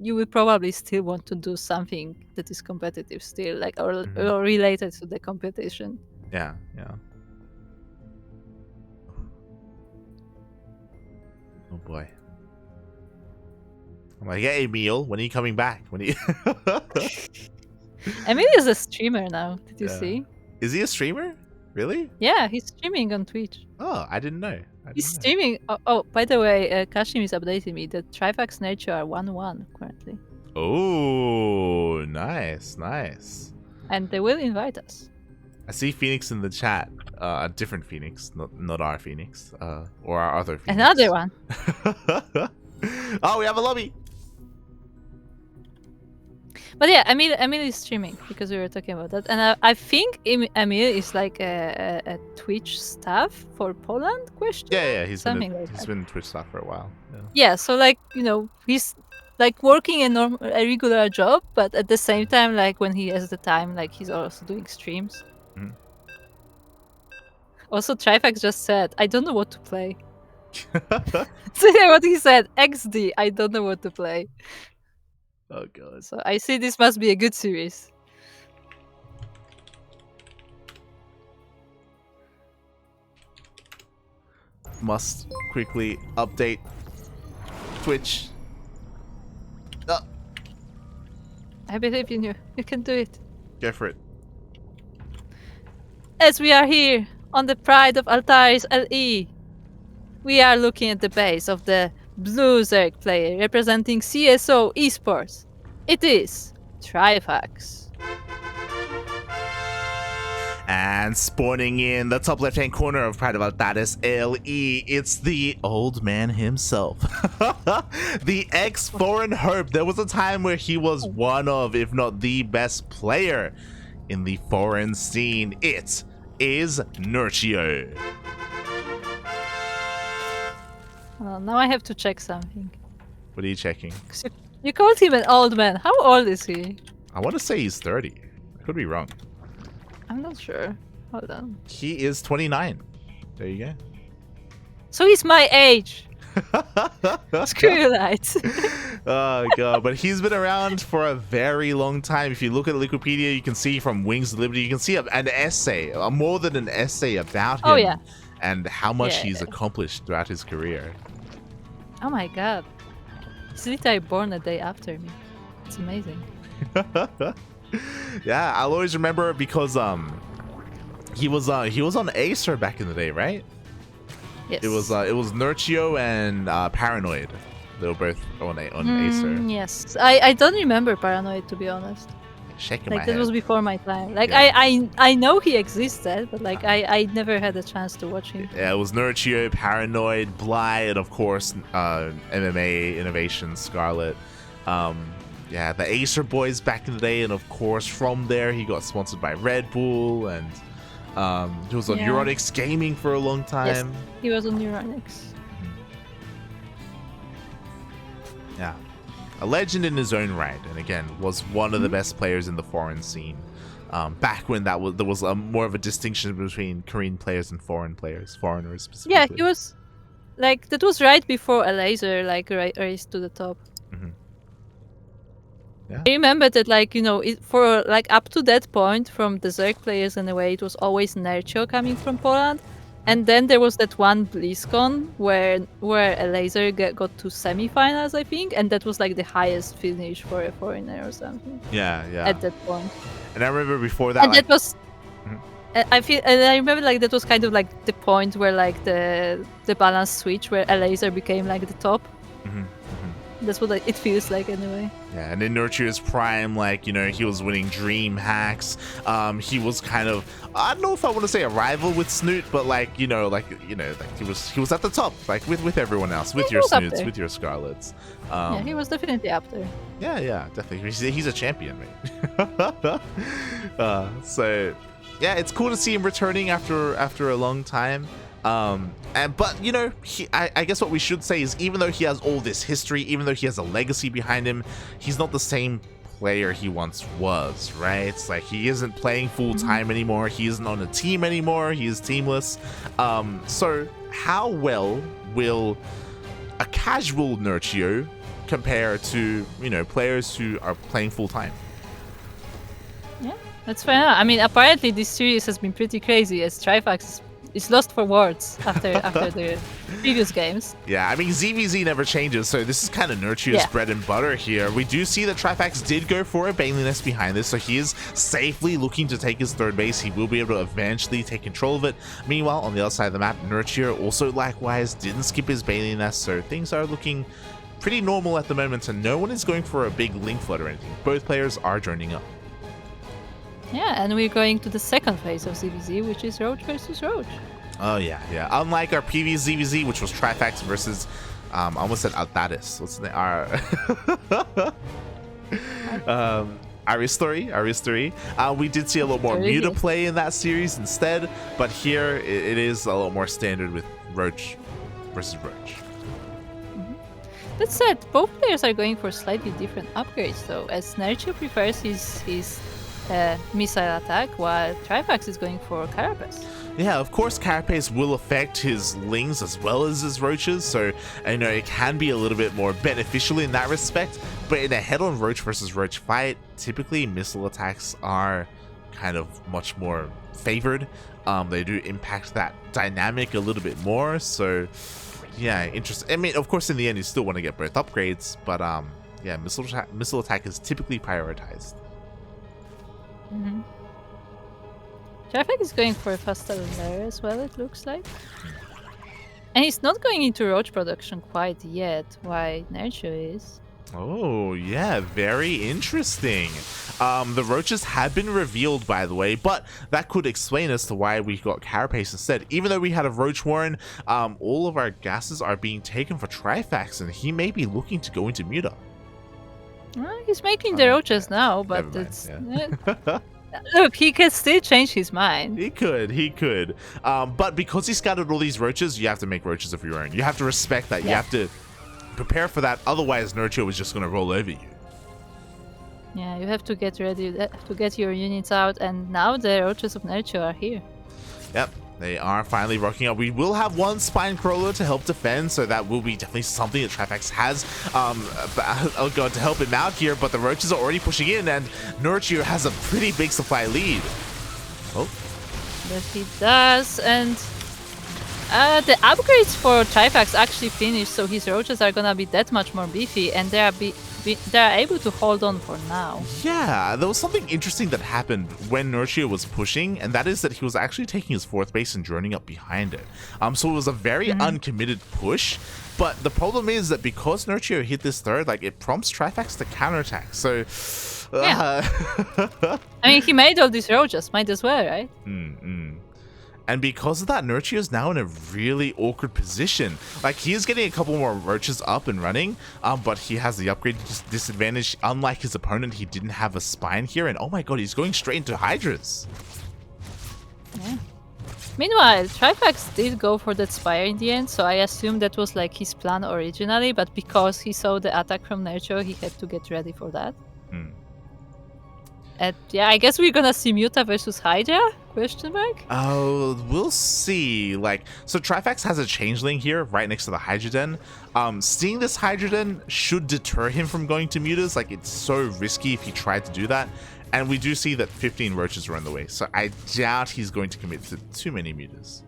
you will probably still want to do something that is competitive still, like or related to the competition. Yeah, yeah. Oh boy. I'm like, hey, Emil, when are you coming back? When are you? Emil is a streamer now. Did you see? Is he a streamer? Really? Yeah, he's streaming on Twitch. Oh, I didn't know. He's streaming. Oh, by the way, Kashim is updating me. The Trifax Nerchio are 1-1 currently. Oh, nice, nice. And they will invite us. I see Phoenix in the chat. A different Phoenix, not our Phoenix, or our other Phoenix. Another one. Oh, we have a lobby. But yeah, Emil is streaming because we were talking about that, and I think Emil is like a Twitch staff for Poland. Yeah, he's something been Twitch staff for a while. Yeah, so like he's like working a regular job, but at the same time, like when he has the time, like he's also doing streams. Also, Trifax just said, "I don't know what to play." So yeah, what he said, XD, I don't know what to play. Oh god. So I see this must be a good series. Must quickly update Twitch. I believe in you. You can do it. Go for it. As we are here on the Pride of Altaris LE, we are looking at the base of the Blue Zerg player representing CSO Esports. It is Trifax. And spawning in the top left-hand corner of Pride of Altares LE, it's the old man himself. The ex-foreign hope. There was a time where he was one of, if not the best player in the foreign scene. It is Nerchio. Well, now I have to check something. What are you checking? You called him an old man. How old is he? I want to say he's 30. I could be wrong. I'm not sure. Hold on. He is 29. There you go. So he's my age. Screw you, right? Oh god, but he's been around for a very long time. If you look at Wikipedia, you can see from Wings of Liberty, you can see an essay, more than an essay about him. Oh, yeah. And how much Yeah. he's accomplished throughout his career. Oh my god. He's literally born a day after me. It's amazing. Yeah, I'll always remember because he was on Acer back in the day, right? Yes. It was Nerchio and Paranoid. They were both on Acer. Yes. I don't remember Paranoid, to be honest. Shaking my Like, that head. was before my time. Like, Yeah. I know he existed, but like, I never had a chance to watch him. Yeah, it was Nerchio, Paranoid, Bly, and of course MMA Innovation, Scarlet. Yeah, the Acer boys back in the day, and of course from there he got sponsored by Red Bull, and he was on Yeah. Euronics Gaming for a long Yes, time. he was on Euronics. Yeah, a legend in his own right, and again was one of the best players in the foreign scene. Back when there was more of a distinction between Korean players and foreign players, foreigners specifically. Yeah, he was like that was right before a laser like raced to the top. Mhm. Yeah. I remember that, like, you know, for like up to that point, from the Zerg players in a way, it was always Nerchio coming from Poland, and then there was that one BlizzCon where a laser got to semifinals, I think, and that was like the highest finish for a foreigner or something Yeah, yeah. at that point. And I remember before that, And like, that was. Mhm. I remember like that was kind of like the point where like the balance switch where a laser became like the top. Mhm, mhm. That's what it feels like anyway. Yeah, and in Nerchio's prime, like, you know, he was winning Dream Hacks. He was kind of, I don't know if I want to say a rival with Snoot, but like he was at the top, like with everyone else, with he your was up Snoots, there. with your Scarlets. Yeah, he was definitely up there. Yeah, definitely. He's a champion, mate. So yeah, it's cool to see him returning after a long time. But you know, I guess what we should say is, even though he has all this history, even though he has a legacy behind him, he's not the same player he once was, right? It's like he isn't playing full time anymore. He isn't on a team anymore. He is teamless. So how well will a casual Nerchio compare to, you know, players who are playing full time? Yeah, that's fair enough. I mean, apparently this series has been pretty crazy, as Trifax is lost for words after the previous games. Yeah, I mean, ZVZ never changes, so this is kind of Nerchio's bread and butter here. We do see that Trifax did go for a Baneling Nest behind this, so he is safely looking to take his third base. He will be able to eventually take control of it. Meanwhile, on the other side of the map, Nerchio also likewise didn't skip his Baneling Nest, so things are looking pretty normal at the moment, and no one is going for a big link flood or anything. Both players are joining up. Yeah, and we're going to the second phase of ZVZ, which is Roach versus Roach. Oh yeah. Unlike our previous ZVZ, which was Trifax versus, I almost said Altares. What's the Aristori. We did see a little more Muta play in that series instead, but here it is a lot more standard with Roach versus Roach. That said, both players are going for slightly different upgrades, though, as Nerchio prefers his missile attack, while Trifax is going for Carapace. Yeah, of course Carapace will affect his Lings as well as his Roaches, so I know it can be a little bit more beneficial in that respect, but in a head-on Roach versus Roach fight, typically missile attacks are kind of much more favored. They do impact that dynamic a little bit more, so yeah, interesting. I mean, of course in the end you still want to get both upgrades, but yeah, missile attack is typically prioritized. Trifax is going for a faster layer as well, it looks like. And he's not going into Roach production quite yet, why Nerchio is. Oh, yeah, very interesting. The roaches had been revealed, by the way, but that could explain as to why we got Carapace instead. Even though we had a Roach Warren, all of our gases are being taken for Trifax, and he may be looking to go into Muta. Well, he's making the roaches now, but Never mind, it's... yeah. Look, he can still change his mind. He could. But because he scattered all these roaches, you have to make roaches of your own. You have to respect that. You have to prepare for that. Otherwise, Nerchio is just going to roll over you. Yeah, you have to get ready to get your units out, and now the roaches of Nerchio are here. Yep, they are finally rocking up. We will have one Spine Crawler to help defend, so that will be definitely something that Trifax has going to help him out here, but the roaches are already pushing in, and Nerchio has a pretty big supply lead. Oh. Yes, he does, and the upgrades for Trifax actually finished, so his roaches are gonna be that much more beefy, and they are able to hold on for now. Yeah, there was something interesting that happened when Nerchio was pushing, and that is that he was actually taking his 4th base and droning up behind it. So it was a very uncommitted push, but the problem is that because Nerchio hit this 3rd, like, it prompts Trifax to counterattack, so... Yeah. I mean, he made all these roaches, might as well, right? And because of that, Nerchio is now in a really awkward position. Like, he is getting a couple more roaches up and running, but he has the upgrade disadvantage. Unlike his opponent, he didn't have a spine here, and oh my god, he's going straight into Hydras. Yeah. Meanwhile, Trifax did go for that Spire in the end, so I assume that was like his plan originally, but because he saw the attack from Nerchio, he had to get ready for that. And yeah, I guess we're gonna see Muta versus Hydra? Question mark? Oh, we'll see. Like, so Trifax has a changeling here right next to the Hydra Den. Seeing this Hydra Den should deter him from going to Mutas. Like, it's so risky if he tried to do that. And we do see that 15 roaches are on the way, so I doubt he's going to commit to too many Mutas.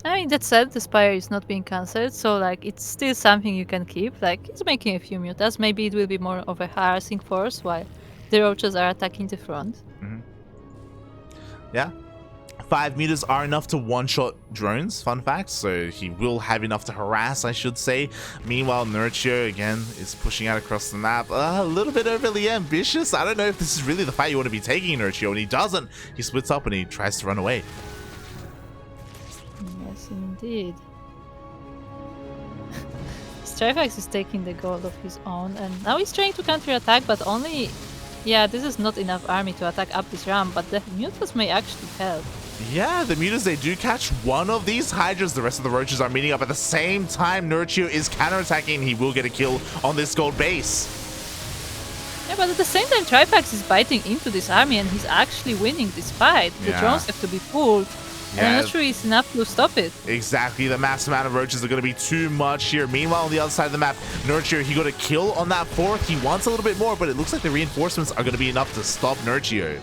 I mean, that said, the Spire is not being cancelled, so like it's still something you can keep. Like, it's making a few mutas. Maybe it will be more of a harassing force while the roaches are attacking the front. Yeah. 5 meters are enough to one-shot drones, fun fact, so he will have enough to harass, I should say. Meanwhile, Nerchio, again, is pushing out across the map. A little bit overly ambitious. I don't know if this is really the fight you want to be taking, Nerchio, and he doesn't. He splits up and he tries to run away. Yes, indeed. Trifax is taking the gold of his own, and now he's trying to counter-attack, but only... Yeah, this is not enough army to attack up this ramp, but the mutas may actually help. Yeah, the mutas, they do catch one of these Hydras. The rest of the roaches are meeting up at the same time. Nerchio is counterattacking. He will get a kill on this gold base. Yeah, but at the same time, Trifax is biting into this army, and he's actually winning this fight. The drones have to be pulled. And I'm not sure it's enough to stop it. Exactly, the mass amount of roaches are going to be too much here. Meanwhile, on the other side of the map, Nerchio, he got a kill on that 4th. He wants a little bit more, but it looks like the reinforcements are going to be enough to stop Nerchio.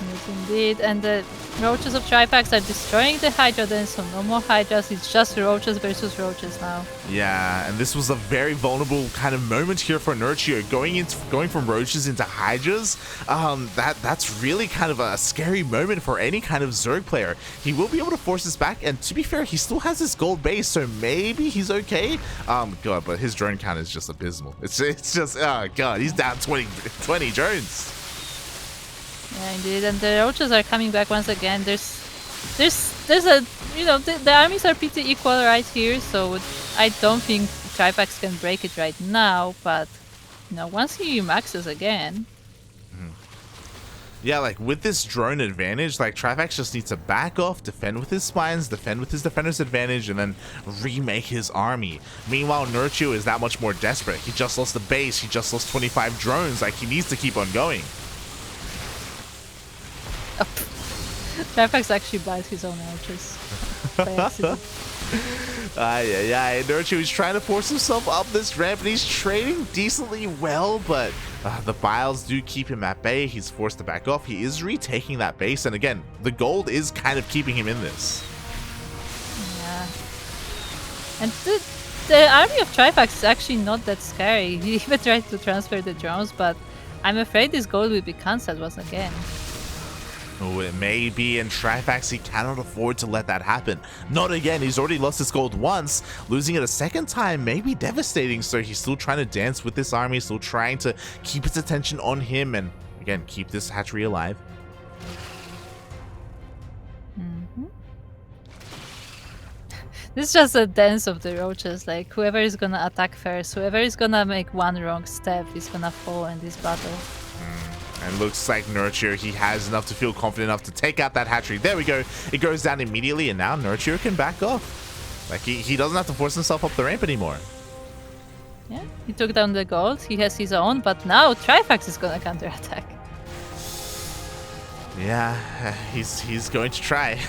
Yes, indeed. And the roaches of Trifax are destroying the Hydra then, so no more Hydras. It's just roaches versus roaches now. Yeah, and this was a very vulnerable kind of moment here for Nerchio. Going from roaches into Hydras, that's really kind of a scary moment for any kind of Zerg player. He will be able to force this back, and to be fair, he still has his gold base, so maybe he's okay. God, but his drone count is just abysmal. It's just, oh god, he's down 20 drones. Yeah, indeed, and the roaches are coming back once again. There's a, you know, the armies are pretty equal right here, so I don't think Trifax can break it right now, but, you know, once he maxes again... Yeah, like, with this drone advantage, like, Trifax just needs to back off, defend with his spines, defend with his defender's advantage, and then remake his army. Meanwhile, Nerchio is that much more desperate. He just lost the base, he just lost 25 drones, like, he needs to keep on going. Trifax actually buys his own archers by accident. Yeah, Nerchio is trying to force himself up this ramp, and he's trading decently well, but the Biles do keep him at bay. He's forced to back off. He is retaking that base, and again, the gold is kind of keeping him in this. Yeah. And the army of Trifax is actually not that scary. He even tried to transfer the drones, but I'm afraid this gold will be cancelled once again. Oh, it may be, and Trifax, he cannot afford to let that happen. Not again. He's already lost his gold once. Losing it a second time may be devastating, so he's still trying to dance with this army, still trying to keep its attention on him, and again, keep this hatchery alive. This is just a dance of the roaches. Like, whoever is gonna attack first, whoever is gonna make one wrong step is gonna fall in this battle. And looks like Nerchio, he has enough to feel confident enough to take out that hatchery. There we go. It goes down immediately, and now Nerchio can back off. Like, he doesn't have to force himself up the ramp anymore. Yeah, he took down the gold. He has his own, but now Trifax is gonna counterattack. Yeah, he's going to try.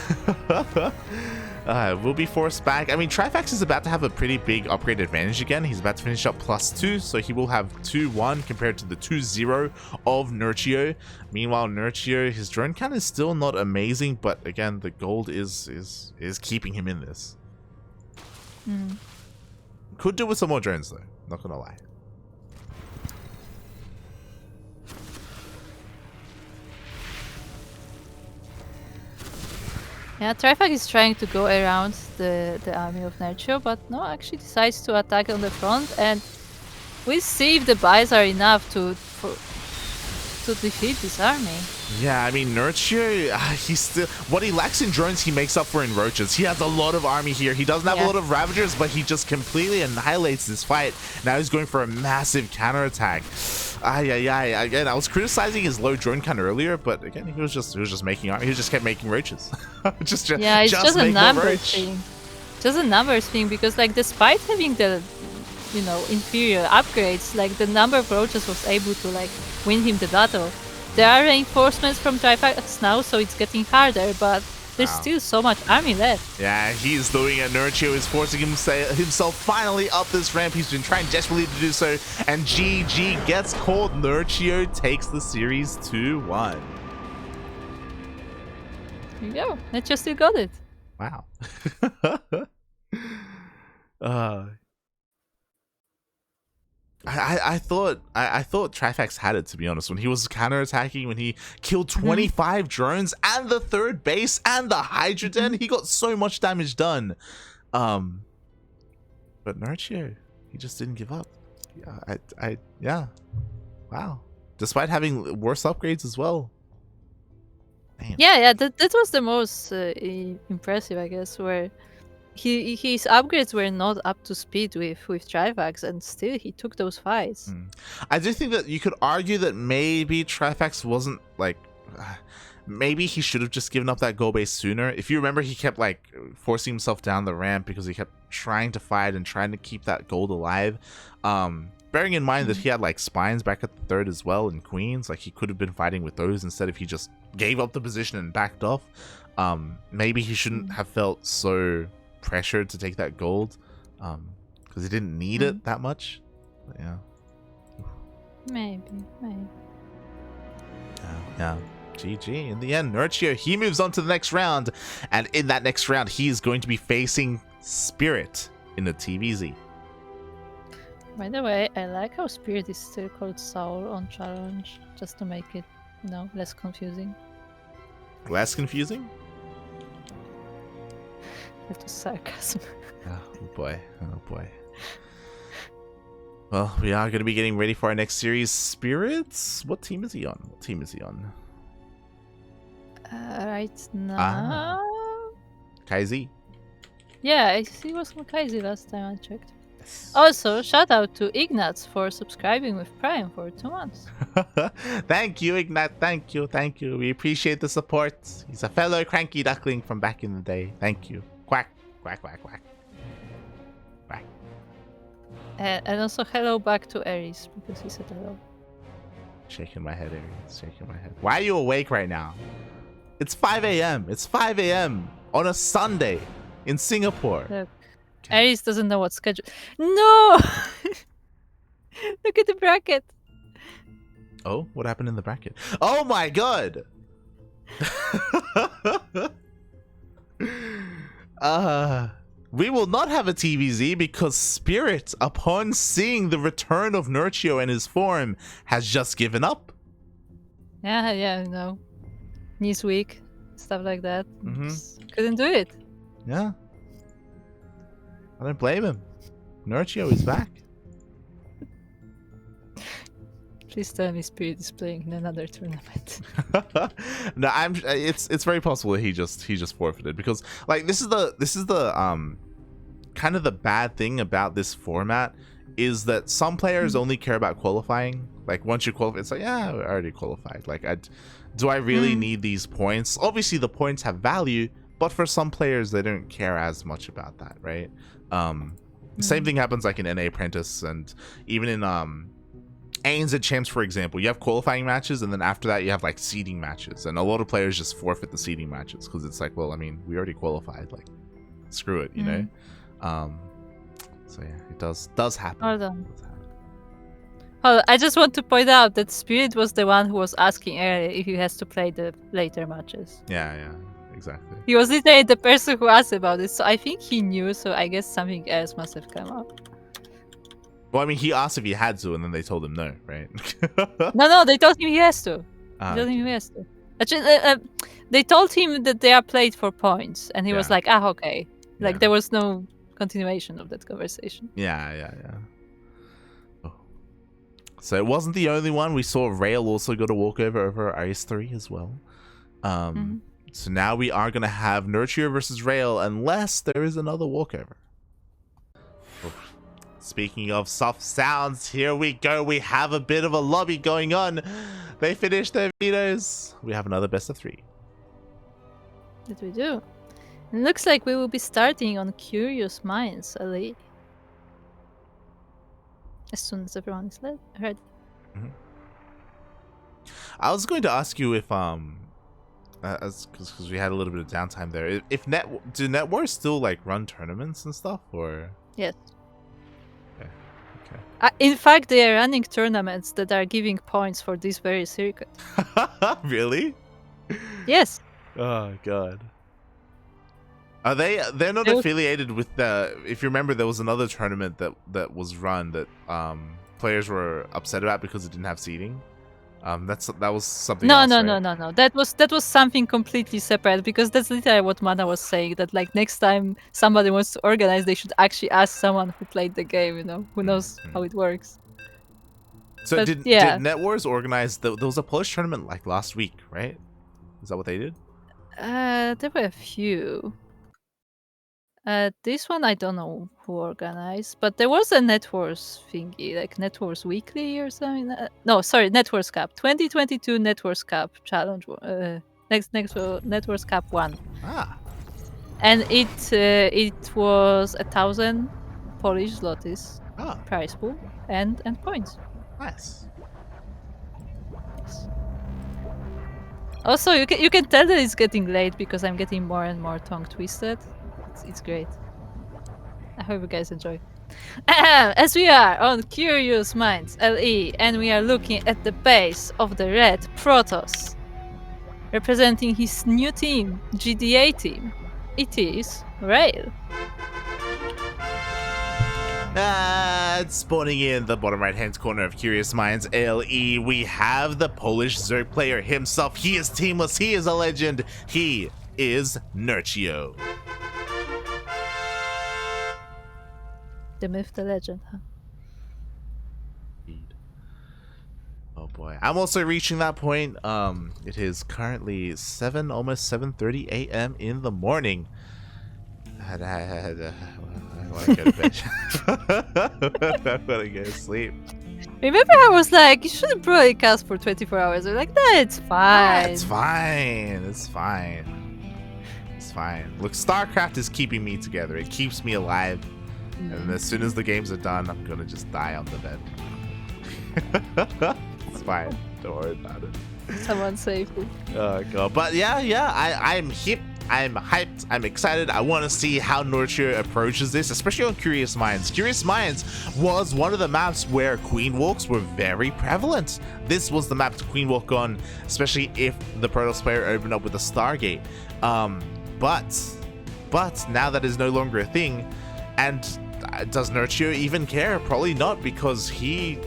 Will be forced back. I mean, Trifax is about to have a pretty big upgrade advantage again. He's about to finish up +2, so he will have 2-1 compared to the 2-0 of Nerchio. Meanwhile, Nerchio, his drone count is still not amazing, but again, the gold is keeping him in this. Could do with some more drones though, not gonna lie. Yeah, Trifax is trying to go around the army of Nerchio, but no, actually decides to attack on the front, and we'll see if the buys are enough to defeat this army. Yeah, I mean, Nerchio, he's still... What he lacks in drones, he makes up for in roaches. He has a lot of army here. He doesn't have a lot of Ravagers, but he just completely annihilates this fight. Now he's going for a massive counterattack. Again, I was criticizing his low drone count earlier, but again, he was just making army. He just kept making roaches. It's just a numbers thing. Just a numbers thing, because like despite having the inferior upgrades, like the number of roaches was able to like win him the battle. There are reinforcements from Trifax now, so it's getting harder, but there's still so much army left. Yeah, he's doing it. Nerchio is forcing himself finally up this ramp. He's been trying desperately to do so, and GG gets called. Nerchio takes the series 2-1. Here you go. Nerchio still got it. Wow. I thought Trifax had it, to be honest. When he was counterattacking, when he killed 25 drones and the third base and the Hydra Den, he got so much damage done. But Nerchio, he just didn't give up. Yeah, wow. Despite having worse upgrades as well. Damn. Yeah, that was the most impressive, I guess, where his upgrades were not up to speed with Trifax, and still he took those fights. I do think that you could argue that maybe Trifax wasn't like... maybe he should have just given up that goal base sooner. If you remember, he kept like forcing himself down the ramp because he kept trying to fight and trying to keep that gold alive. Bearing in mind that he had like spines back at the third as well and queens, like he could have been fighting with those instead if he just gave up the position and backed off. Maybe he shouldn't have felt so pressured to take that gold because he didn't need it that much. But yeah, maybe. Yeah. GG. In the end, Nerchio, he moves on to the next round, and in that next round he is going to be facing Spirit in the TVZ. By the way, I like how Spirit is still called Soul on challenge, just to make it less confusing. Less confusing? That was sarcasm. Oh boy. Well, we are going to be getting ready for our next series. Spirits? What team is he on? Right now... Kaizi. Yeah, he was on Kaizi last time I checked. Yes. Also, shout out to Ignatz for subscribing with Prime for 2 months. Thank you, Ignat. Thank you. We appreciate the support. He's a fellow CranKy Duckling from back in the day. Thank you. Quack. And also hello back to Aries, because he said hello. Shaking my head, Aries. Shaking my head. Why are you awake right now? It's 5 a.m. It's 5 a.m. on a Sunday in Singapore. Look, Aries doesn't know what schedule. No! Look at the bracket. Oh, what happened in the bracket? Oh my god! We will not have a TVZ because Spirit, upon seeing the return of Nerchio and his form, has just given up. Yeah, no. knees weak, stuff like that. Mhm. Just couldn't do it. Yeah. I don't blame him. Nerchio is back. Please tell me Spirit is playing in another tournament. No, it's very possible he just forfeited, because like this is the kind of the bad thing about this format is that some players only care about qualifying. Like once you qualify, it's like, yeah, I already qualified. Like do I really need these points? Obviously the points have value, but for some players they don't care as much about that, right? Same thing happens like in NA Apprentice, and even in ANZ Champs, for example. You have qualifying matches, and then after that you have like seeding matches, and a lot of players just forfeit the seeding matches because it's like, well, I mean, we already qualified, like screw it, you know. So yeah, it does happen. Hold on. Oh, I just want to point out that Spirit was the one who was asking earlier if he has to play the later matches. Yeah, exactly. He was literally the person who asked about it, so I think he knew, so I guess something else must have come up. Well, I mean, he asked if he had to, and then they told him no, right? No, they told him he has to. They told him he has to. Actually, they told him that they are played for points, and he was like, okay. Like, there was no continuation of that conversation. Yeah. Oh. So it wasn't the only one. We saw Rail also got a walkover over Aristori as well. So now we are going to have Nerchio versus Rail, unless there is another walkover. Speaking of soft sounds, here we go. We have a bit of a lobby going on. They finished their vetoes. We have another best of 3. That we do. It looks like we will be starting on Curious Minds, Ali. As soon as everyone is ready. I was going to ask you if because we had a little bit of downtime there. If do Net Wars still like run tournaments and stuff, or? Yes. Okay. In fact, they are running tournaments that are giving points for this very circuit. Really? Yes. Oh god. Are they? They're not affiliated with the. If you remember, there was another tournament that was run that players were upset about because it didn't have seating. That was something. No. else, right? That was something completely separate, because that's literally what Mana was saying. That like next time somebody wants to organize, they should actually ask someone who played the game. You know, who knows how it works. So but, did Net Wars organize? There was a Polish tournament like last week, right? Is that what they did? There were a few. This one I don't know who organized, but there was a Net Wars thingy, like Net Wars Weekly or something. No, sorry, Net Wars Cup 2022 Net Wars Cup challenge. Next Net Wars Cup 1. And it was 1,000 Polish zlotys prize pool and points. Nice. Yes. Also, you can tell that it's getting late because I'm getting more and more tongue twisted. It's great. I hope you guys enjoy. As we are on Curious Minds LE, and we are looking at the base of the red Protoss, representing his new team, GDA team. It is Rail. Spawning in the bottom right hand corner of Curious Minds LE, we have the Polish Zerg player himself. He is teamless, he is a legend, he is Nerchio. The myth, the legend, huh? Oh boy, I'm also reaching that point. It is currently almost 7:30 a.m. in the morning. I want to go to bed. I want to go to sleep. Remember, I was like, you shouldn't broadcast for 24 hours. They're like, no, it's fine. It's fine. It's fine. It's fine. Look, StarCraft is keeping me together. It keeps me alive. And as soon as the games are done, I'm gonna just die on the bed. It's fine. Don't worry about it. Someone save me. Oh god. But yeah, I'm hip. I'm hyped. I'm excited. I want to see how Nerchio approaches this, especially on Curious Minds. Curious Minds was one of the maps where Queen Walks were very prevalent. This was the map to Queen Walk on, especially if the Protoss player opened up with a Stargate. But now that is no longer a thing, and does Nerchio even care? Probably not, because he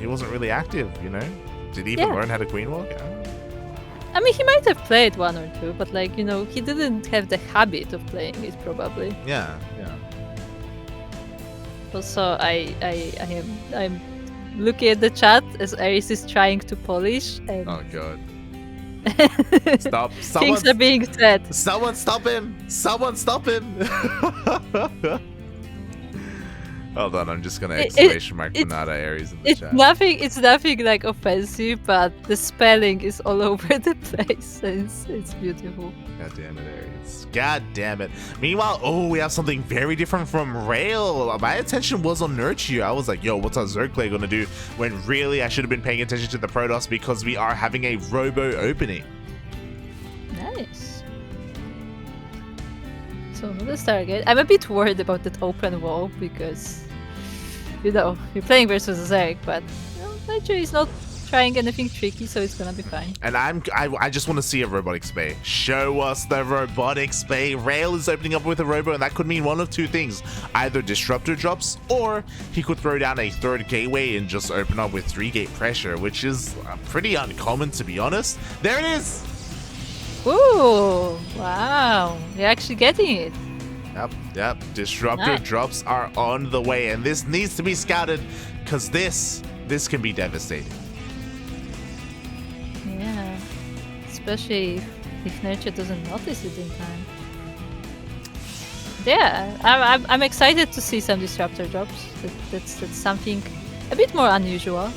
wasn't really active, you know? Did he even learn how to Queen Walk? I mean, he might have played one or two, but like, you know, he didn't have the habit of playing it probably. Yeah. Also, I'm looking at the chat as Aris is trying to polish, and Oh god. Stop. things are being said. Someone stop him! Someone stop him! Hold on, I'm just gonna exclamation mark Banana Aries in the chat. It's nothing like offensive, but the spelling is all over the place. It's beautiful. God damn it, Aries. God damn it. Meanwhile, oh, we have something very different from Rail. My attention was on Nerchio. I was like, yo, what's our Zergplay gonna do? When really I should have been paying attention to the Protoss because we are having a Robo opening. Nice. So another Stargate. I'm a bit worried about that open wall because, you know, you're playing versus a Zerg, but you know, Nerchio is not trying anything tricky, so it's gonna be fine. And I just want to see a robotic spay. Show us the robotic spay. Rail is opening up with a robo, and that could mean one of two things: either disruptor drops, or he could throw down a third gateway and just open up with 3-gate pressure, which is pretty uncommon, to be honest. There it is. Ooh! Wow! You're actually getting it. Yep. Disruptor Nice. drops are on the way, and this needs to be scouted because this can be devastating. Yeah. Especially if Nerchio doesn't notice it in time. Yeah, I'm excited to see some disruptor drops. That's something a bit more unusual.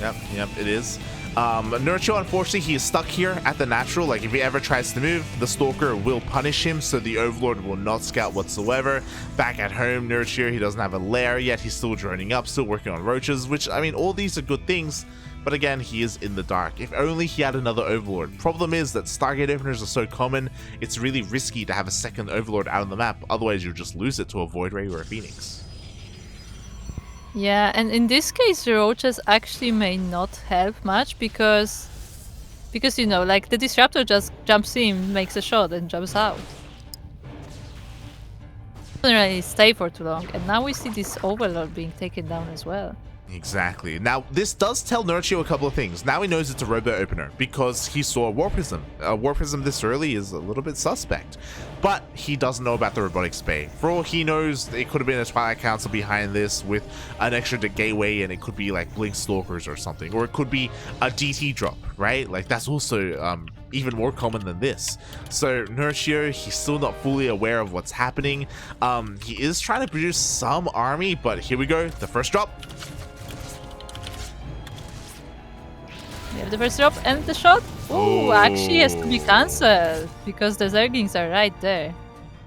Yep, it is. Nerchio, unfortunately, he is stuck here at the natural. Like, if he ever tries to move, the Stalker will punish him, so the Overlord will not scout whatsoever. Back at home, Nerchio, he doesn't have a lair yet. He's still droning up, still working on roaches, which, I mean, all these are good things. But again, he is in the dark. If only he had another Overlord. Problem is that Stargate openers are so common, it's really risky to have a second Overlord out on the map. Otherwise, you'll just lose it to a Void Ray or a Phoenix. Yeah, and in this case, the roaches actually may not help much because you know, like the disruptor just jumps in, makes a shot, and jumps out. Doesn't really stay for too long, and now we see this Overlord being taken down as well. Exactly. Now, this does tell Nerchio a couple of things. Now he knows it's a robo opener because he saw a War Prism. A War Prism this early is a little bit suspect. But he doesn't know about the robotic spay. For all he knows, it could have been a Twilight Council behind this with an extra gateway, and it could be like Blink Stalkers or something. Or it could be a DT drop, right? Like, that's also even more common than this. So Nerchio, he's still not fully aware of what's happening. He is trying to produce some army, but here we go. The first drop. We have the first drop and the shot. Ooh, actually has to be cancelled because the Zerglings are right there.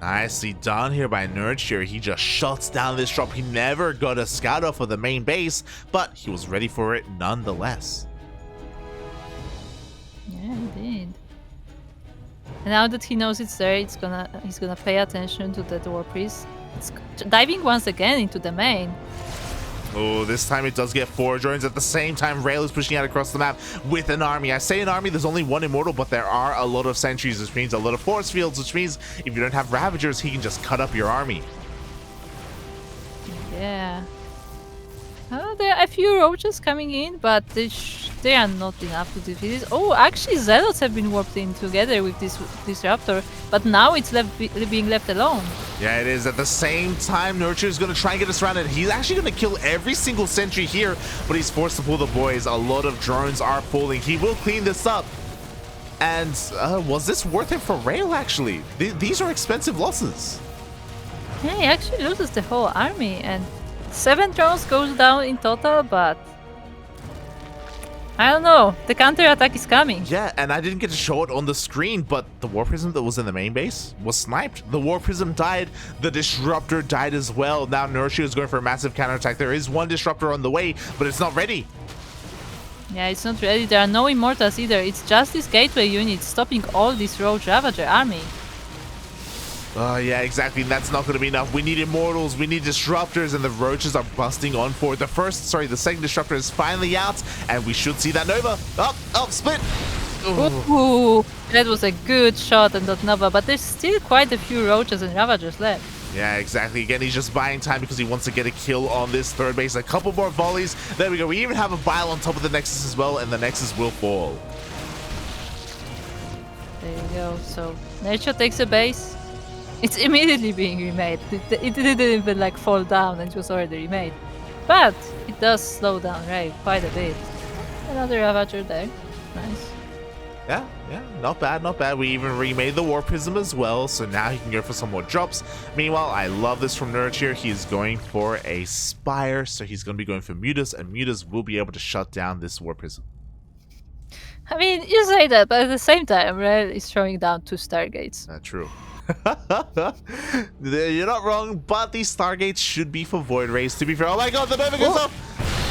Nicely done here by Nerchio. He just shuts down this drop. He never got a scout off of the main base, but he was ready for it nonetheless. Yeah, indeed. And now that he knows it's there, he's gonna pay attention to that War Priest. It's diving once again into the main. Oh, this time it does get 4 drones. At the same time, Rail is pushing out across the map with an army. I say an army, there's only one Immortal, but there are a lot of sentries, which means a lot of force fields, which means if you don't have Ravagers, he can just cut up your army. Yeah. There are a few roaches coming in, but they are not enough to defeat it. Oh, actually, Zealots have been warped in together with this Disruptor, but now it's being left alone. Yeah, it is. At the same time, Nerchio is going to try and get us surrounded. He's actually going to kill every single sentry here, but he's forced to pull the boys. A lot of drones are falling. He will clean this up. And was this worth it for Rail, actually? These are expensive losses. Yeah, he actually loses the whole army, and 7 drones goes down in total, but I don't know. The counter attack is coming. Yeah, and I didn't get to show it on the screen, but the War Prism that was in the main base was sniped. The War Prism died. The Disruptor died as well. Now Nerchio is going for a massive counterattack. There is one Disruptor on the way, but it's not ready. Yeah, it's not ready. There are no Immortals either. It's just this gateway unit stopping all this Roach Ravager army. Yeah, exactly. And that's not going to be enough. We need Immortals, we need Disruptors, and the Roaches are busting on for it. The second Disruptor is finally out, and we should see that Nova. Split! Ooh, that was a good shot on that Nova, but there's still quite a few Roaches and Ravagers left. Yeah, exactly. Again, he's just buying time because he wants to get a kill on this third base. A couple more volleys. There we go. We even have a Bile on top of the Nexus as well, and the Nexus will fall. There you go. So Nerchio takes a base. It's immediately being remade. It didn't even like fall down and it was already remade. But it does slow down Ray quite a bit. Another Ravager there. Nice. Yeah, not bad, not bad. We even remade the War Prism as well, so now he can go for some more drops. Meanwhile, I love this from Nerchio. He's going for a Spire, so he's going to be going for Mutas, and Mutas will be able to shut down this War Prism. I mean, you say that, but at the same time, Red is throwing down 2 Stargates. True. You're not wrong, but these Stargates should be for Void Rays, to be fair. Oh my god, the Nova goes up!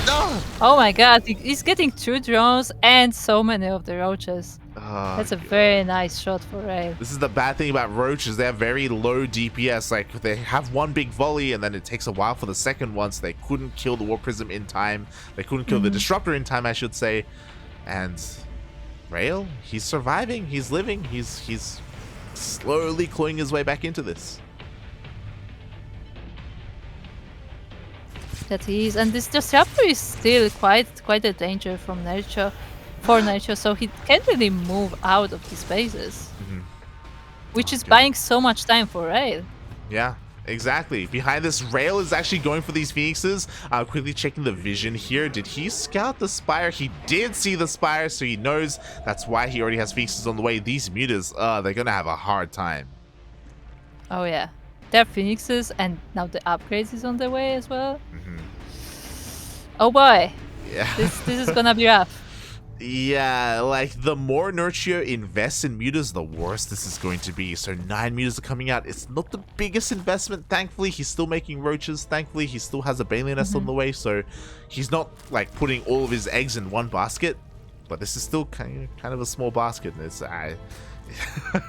No! Oh my god, he's getting 2 drones and so many of the roaches. That's a very nice shot for Ray. This is the bad thing about roaches. They have very low DPS. Like, they have one big volley and then it takes a while for the second one, so they couldn't kill the War Prism in time. They couldn't kill the Disruptor in time, I should say. And Rail, he's surviving. He's living. He's slowly clawing his way back into this. That he is, and this Disruptor is still quite a danger from Nerchio. For Nerchio, so he can't really move out of his bases, which is buying so much time for Rail. Yeah, exactly. Behind this, Rail is actually going for these Phoenixes. Quickly checking the vision here. Did he scout the Spire? He did see the Spire, so he knows that's why he already has Phoenixes on the way. These Mutas, they're gonna have a hard time. Oh yeah, they're Phoenixes, and now the upgrades is on the way as well. Oh boy, Yeah. this is gonna be rough. Yeah, like, the more Nerchio invests in Mutas, the worse this is going to be. So 9 Mutas are coming out. It's not the biggest investment. Thankfully, he's still making roaches. Thankfully, he still has a Balian Nest on the way, so he's not, like, putting all of his eggs in one basket. But this is still kind of a small basket. And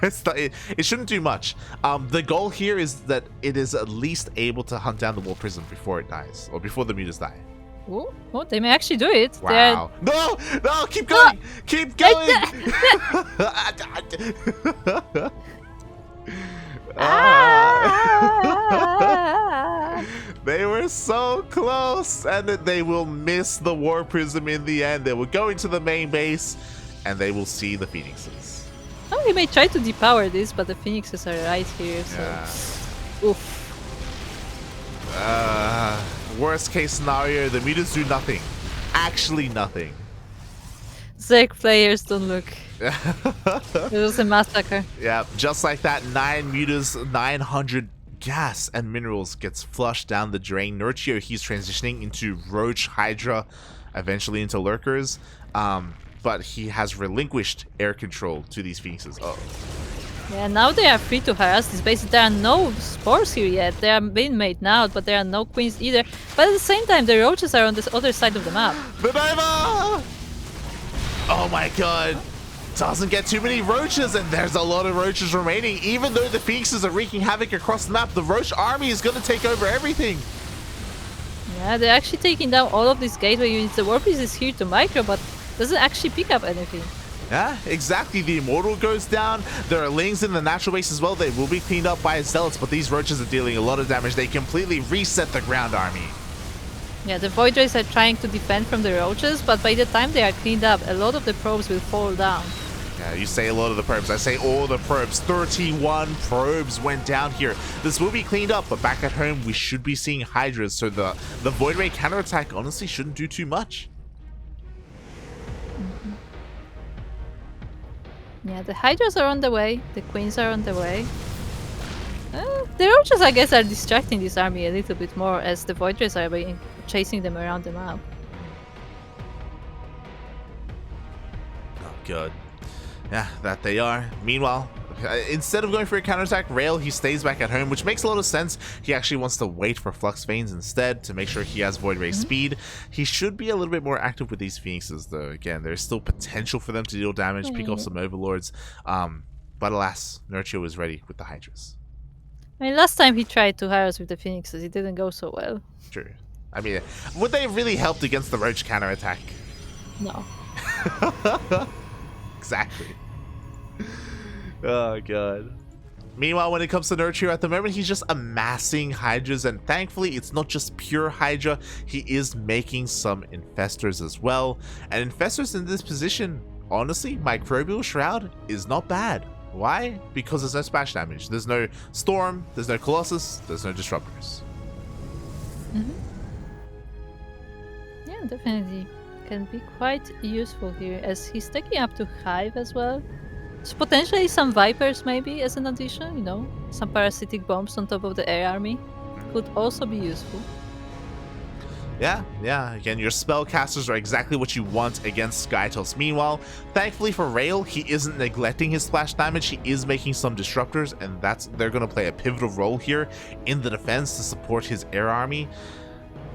it shouldn't do much. The goal here is that it is at least able to hunt down the War Prism before it dies, or before the Mutas die. Oh, they may actually do it. Wow. No, keep going. Keep going. They were so close, and they will miss the War Prism in the end. They will go into the main base, and they will see the Phoenixes. Oh, he may try to depower this, but the Phoenixes are right here, so... Yeah. Oof. Worst case scenario, the Mutas do nothing. Actually nothing. Zerg players don't look. It was a massacre. Yeah, just like that, 9 Mutas, 900 gas and minerals gets flushed down the drain. Nerchio, he's transitioning into Roach, Hydra, eventually into Lurkers. But he has relinquished air control to these Phoenixes. Yeah, now they are free to harass this base. There are no spores here yet. They are being made now, but there are no queens either. But at the same time, the roaches are on this other side of the map. The Nova! Oh my god. Doesn't get too many roaches, and there's a lot of roaches remaining. Even though the Phoenixes are wreaking havoc across the map, the Roach army is going to take over everything. Yeah, they're actually taking down all of these gateway units. The War Piece is here to micro, but doesn't actually pick up anything. Yeah, exactly. The Immortal goes down. There are Lings in the natural base as well. They will be cleaned up by Zealots, but these roaches are dealing a lot of damage. They completely reset the ground army. Yeah, the Void Rays are trying to defend from the roaches, but by the time they are cleaned up, a lot of the probes will fall down. Yeah, you say a lot of the probes. I say all the probes. 31 probes went down here. This will be cleaned up, but back at home, we should be seeing Hydras, so the Void Ray counterattack honestly shouldn't do too much. Yeah, the Hydras are on the way, the Queens are on the way. The Roaches, I guess, are distracting this army a little bit more as the Void Rays are chasing them around the map. Oh, God. Yeah, that they are. Meanwhile, instead of going for a counterattack, Rail, he stays back at home, which makes a lot of sense. He actually wants to wait for Flux Veins instead to make sure he has Void Ray speed. He should be a little bit more active with these Phoenixes, though. Again, there's still potential for them to deal damage, pick off some Overlords. But alas, Nerchio is ready with the Hydras. I mean, last time he tried to harass with the Phoenixes, it didn't go so well. True. I mean, would they have really helped against the Roach counterattack? No. Exactly. Oh, God. Meanwhile, when it comes to Nerchio, at the moment, he's just amassing Hydras, and thankfully, it's not just pure Hydra. He is making some Infestors as well. And Infestors in this position honestly, Microbial Shroud is not bad. Why? Because there's no splash damage. There's no Storm, there's no Colossus, there's no Disruptors. Yeah, definitely. Can be quite useful here, as he's taking up to Hive as well. So potentially some Vipers maybe as an addition, you know? Some parasitic bombs on top of the air army could also be useful. Yeah. Again, your spellcasters are exactly what you want against Skytos. Meanwhile, thankfully for Rail, he isn't neglecting his splash damage. He is making some disruptors, and they're going to play a pivotal role here in the defense to support his air army.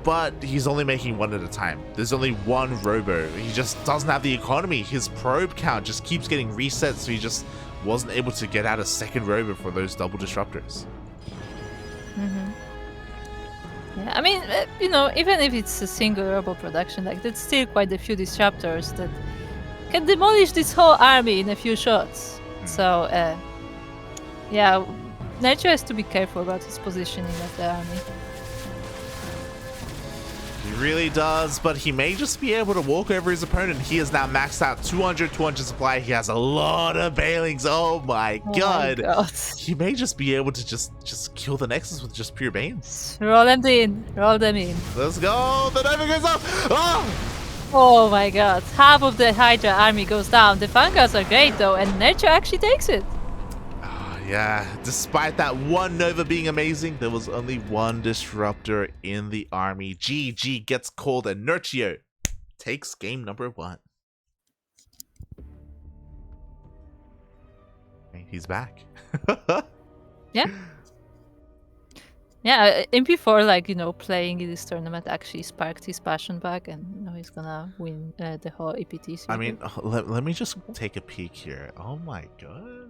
But he's only making one at a time. There's only one Robo. He just doesn't have the economy. His probe count just keeps getting reset, so he just wasn't able to get out a second Robo for those double disruptors. Yeah, I mean, you know, even if it's a single Robo production, like, that's still quite a few disruptors that can demolish this whole army in a few shots. So, yeah, Nerchio has to be careful about his positioning of the army. He really does, but he may just be able to walk over his opponent. He is now maxed out 200 supply. He has a lot of Bailings. Oh my god. He may just be able to just kill the Nexus with just pure Banes. Roll them in. Roll them in. Let's go. The Nova goes up. Oh my god. Half of the Hydra army goes down. The Vanguards are great though, and Nerchio actually takes it. Yeah, despite that one Nova being amazing, there was only one Disruptor in the army. GG gets called, and Nerchio takes game number 1. He's back. Yeah. Yeah, in P4, like, you know, playing in this tournament actually sparked his passion back, and now he's gonna win the whole EPT series. I mean, let me just take a peek here. Oh my god.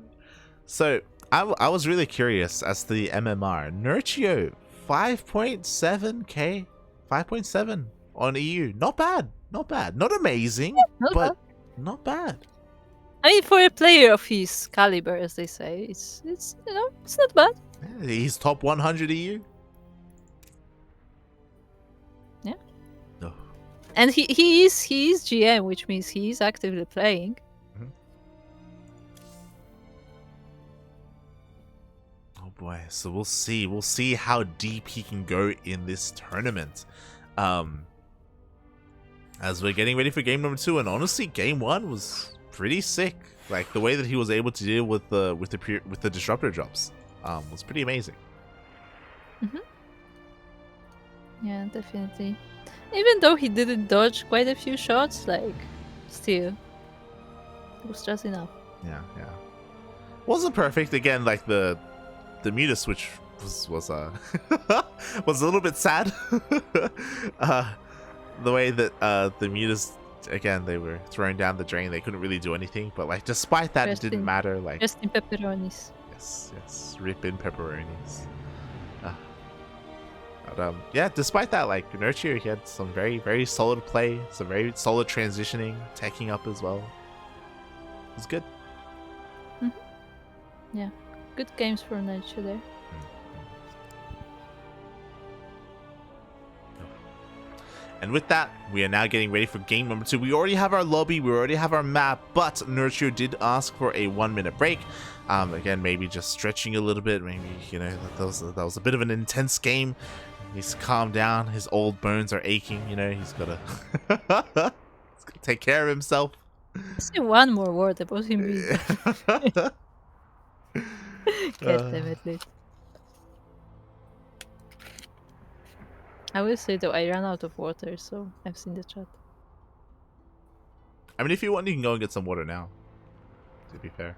So, I was really curious as to the MMR. Nerchio, 5.7k? 5.7 on EU. Not bad. Not bad. Not amazing, but not bad. I mean, for a player of his caliber, as they say, it's you know, it's not bad. Yeah, he's top 100 EU. Yeah. Oh. And he is GM, which means he is actively playing. Boy, so we'll see how deep he can go in this tournament, as we're getting ready for game number 2. And honestly, game 1 was pretty sick. Like, the way that he was able to deal with the disruptor drops was pretty amazing. Yeah, definitely. Even though he didn't dodge quite a few shots, like, still, it was just enough. Yeah. Wasn't perfect. Again, like the Muta switch was was a little bit sad. The way that the Mutas, again, they were thrown down the drain. They couldn't really do anything. But like, despite that, it didn't matter. Like, just in pepperonis. Yes, rip in pepperonis. But yeah, despite that, like, Nerchio, he had some very, very solid play, some very solid transitioning, teching up as well. It was good. Yeah. Good games for Nerchio there. And with that, we are now getting ready for game number 2. We already have our lobby, we already have our map, but Nerchio did ask for a 1-minute break. Again, maybe just stretching a little bit. Maybe, you know, that was a bit of an intense game. He needs to calm down. His old bones are aching. You know, he's got to take care of himself. Say one more word about him. God damn it, Liz. I will say though, I ran out of water, so I've seen the chat. I mean, if you want, you can go and get some water now, to be fair.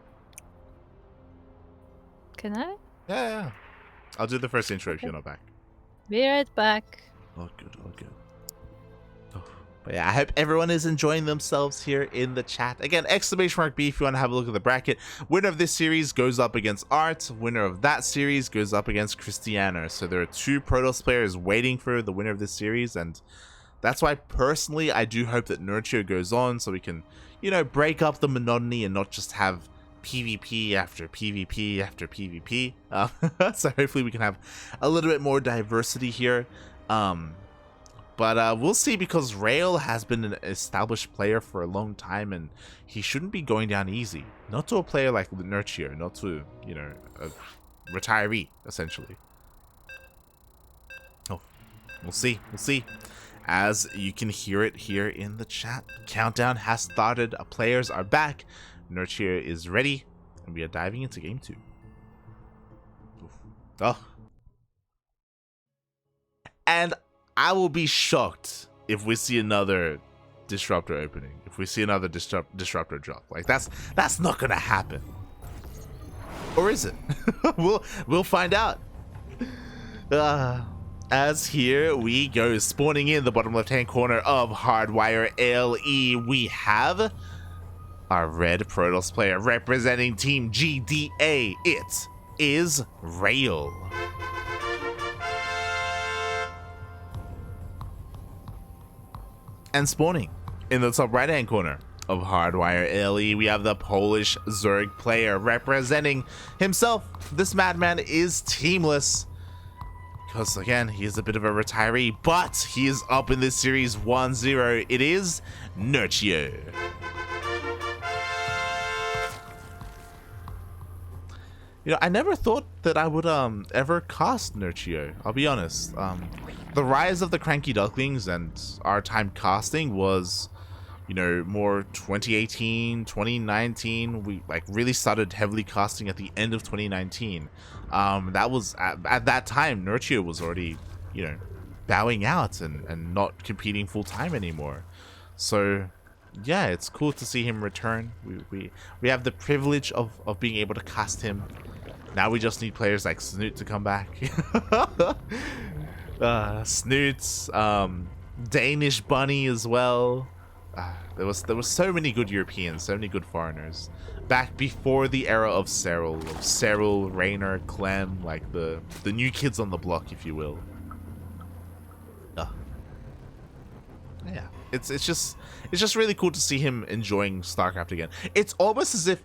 Can I? Yeah. I'll do the first intro if you're not back. Be right back. Oh, good. But yeah, I hope everyone is enjoying themselves here in the chat. Again, !B if you want to have a look at the bracket. Winner of this series goes up against Art. Winner of that series goes up against Krystianer. So there are 2 Protoss players waiting for the winner of this series, and that's why personally I do hope that Nerchio goes on so we can, you know, break up the monotony and not just have PvP after PvP after PvP. So hopefully we can have a little bit more diversity here. But we'll see, because Rail has been an established player for a long time, and he shouldn't be going down easy. Not to a player like Nerchio, not to, you know, a retiree, essentially. Oh, we'll see. We'll see. As you can hear it here in the chat, countdown has started. Players are back. Nerchio is ready, and we are diving into game 2. Oh. And I will be shocked if we see another disruptor opening. If we see another disruptor drop. Like, that's not gonna happen. Or is it? we'll find out. As here we go, spawning in the bottom left-hand corner of Hardwire LE, we have our red Protoss player representing Team GDA. It is Rail. And spawning in the top right-hand corner of Hardwire LE, we have the Polish Zerg player representing himself. This madman is teamless, because again, he is a bit of a retiree, but he is up in this series 1-0. It is Nerchio. You know, I never thought that I would ever cast Nerchio, I'll be honest. The rise of the CranKy Ducklings and our time casting was, you know, more 2018, 2019. We like really started heavily casting at the end of 2019. That was at that time Nerchio was already, you know, bowing out and not competing full time anymore. So yeah, it's cool to see him return. We have the privilege of being able to cast him. Now we just need players like Snoot to come back. Snoots, Danish Bunny as well. There was so many good Europeans, so many good foreigners back before the era of Cyril, Rainer, Clem, like the new kids on the block, if you will. Yeah, it's just really cool to see him enjoying StarCraft again. It's almost as if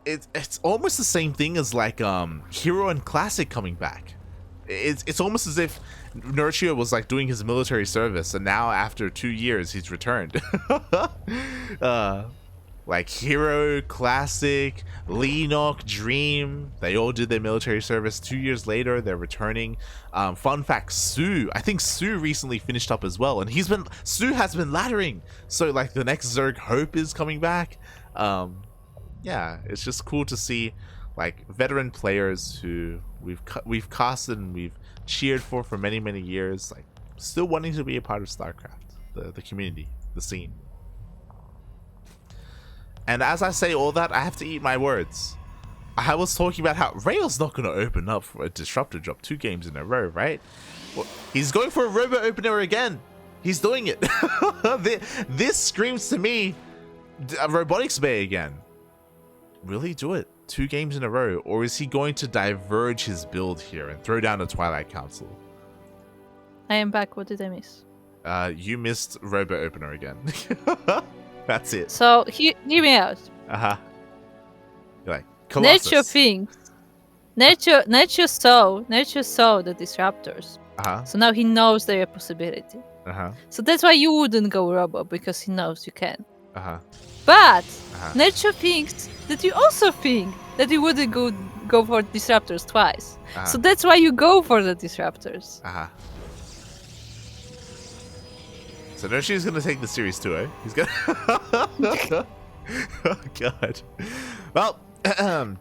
it's almost the same thing as like Hero and Classic coming back. It's almost as if Nerchio was like doing his military service, and now after 2 years he's returned. Like Hero, Classic, Leenock, Dream, they all did their military service. 2 years later, they're returning. Fun fact, Sue, I think Sue recently finished up as well, and Sue has been laddering. So like the next Zerg Hope is coming back. Yeah, it's just cool to see like veteran players who we've casted and we've cheered for many years, like still wanting to be a part of StarCraft, the community, the scene. And as I say all that, I have to eat my words. I was talking about how Rail's not going to open up for a disruptor drop 2 games in a row, right? Well, he's going for a robo opener again. He's doing it. This screams to me a robotics bay again. Will he do it 2 games in a row, or is he going to diverge his build here and throw down the Twilight Council? I am back. What did I miss? You missed robo opener again. That's it. So hear me out. You're like Colossus. Nerchio saw the disruptors. So now he knows they're a possibility. So that's why you wouldn't go robo, because he knows you can. But Nerchio thinks that you also think that you wouldn't go for disruptors twice. So that's why you go for the disruptors. So Nerchio's gonna take the series too, eh? He's gonna. Oh god. Well,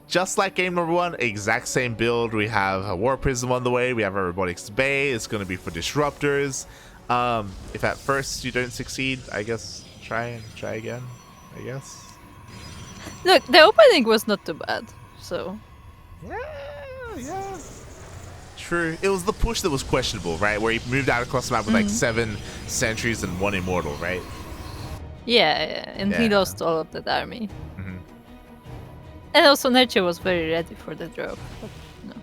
just like game number 1, exact same build. We have a War Prism on the way. We have a Robotics Bay. It's gonna be for disruptors. If at first you don't succeed, I guess try again. I guess. Look, the opening was not too bad. So. Yeah. True. It was the push that was questionable, right? Where he moved out across the map with like 7 sentries and 1 immortal, right? Yeah, and he lost all of that army. And also Nerchio was very ready for the drop. But, no.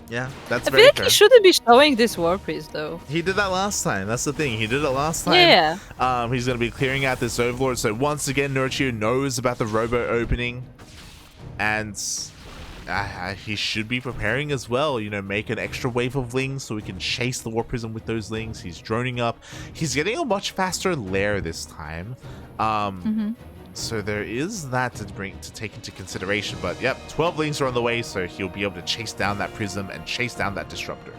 Yeah, that's I very feel like fair. he shouldn't be showing this War Priest though. He did that last time. That's the thing. He did it last time. Yeah. He's going to be clearing out this Overlord. So once again, Nerchio knows about the robo opening. And he should be preparing as well, you know, make an extra wave of lings so we can chase the Warp Prism with those lings. He's droning up. He's getting a much faster lair this time. So there is that to take into consideration. But yep, 12 lings are on the way, so he'll be able to chase down that Prism and chase down that Disruptor.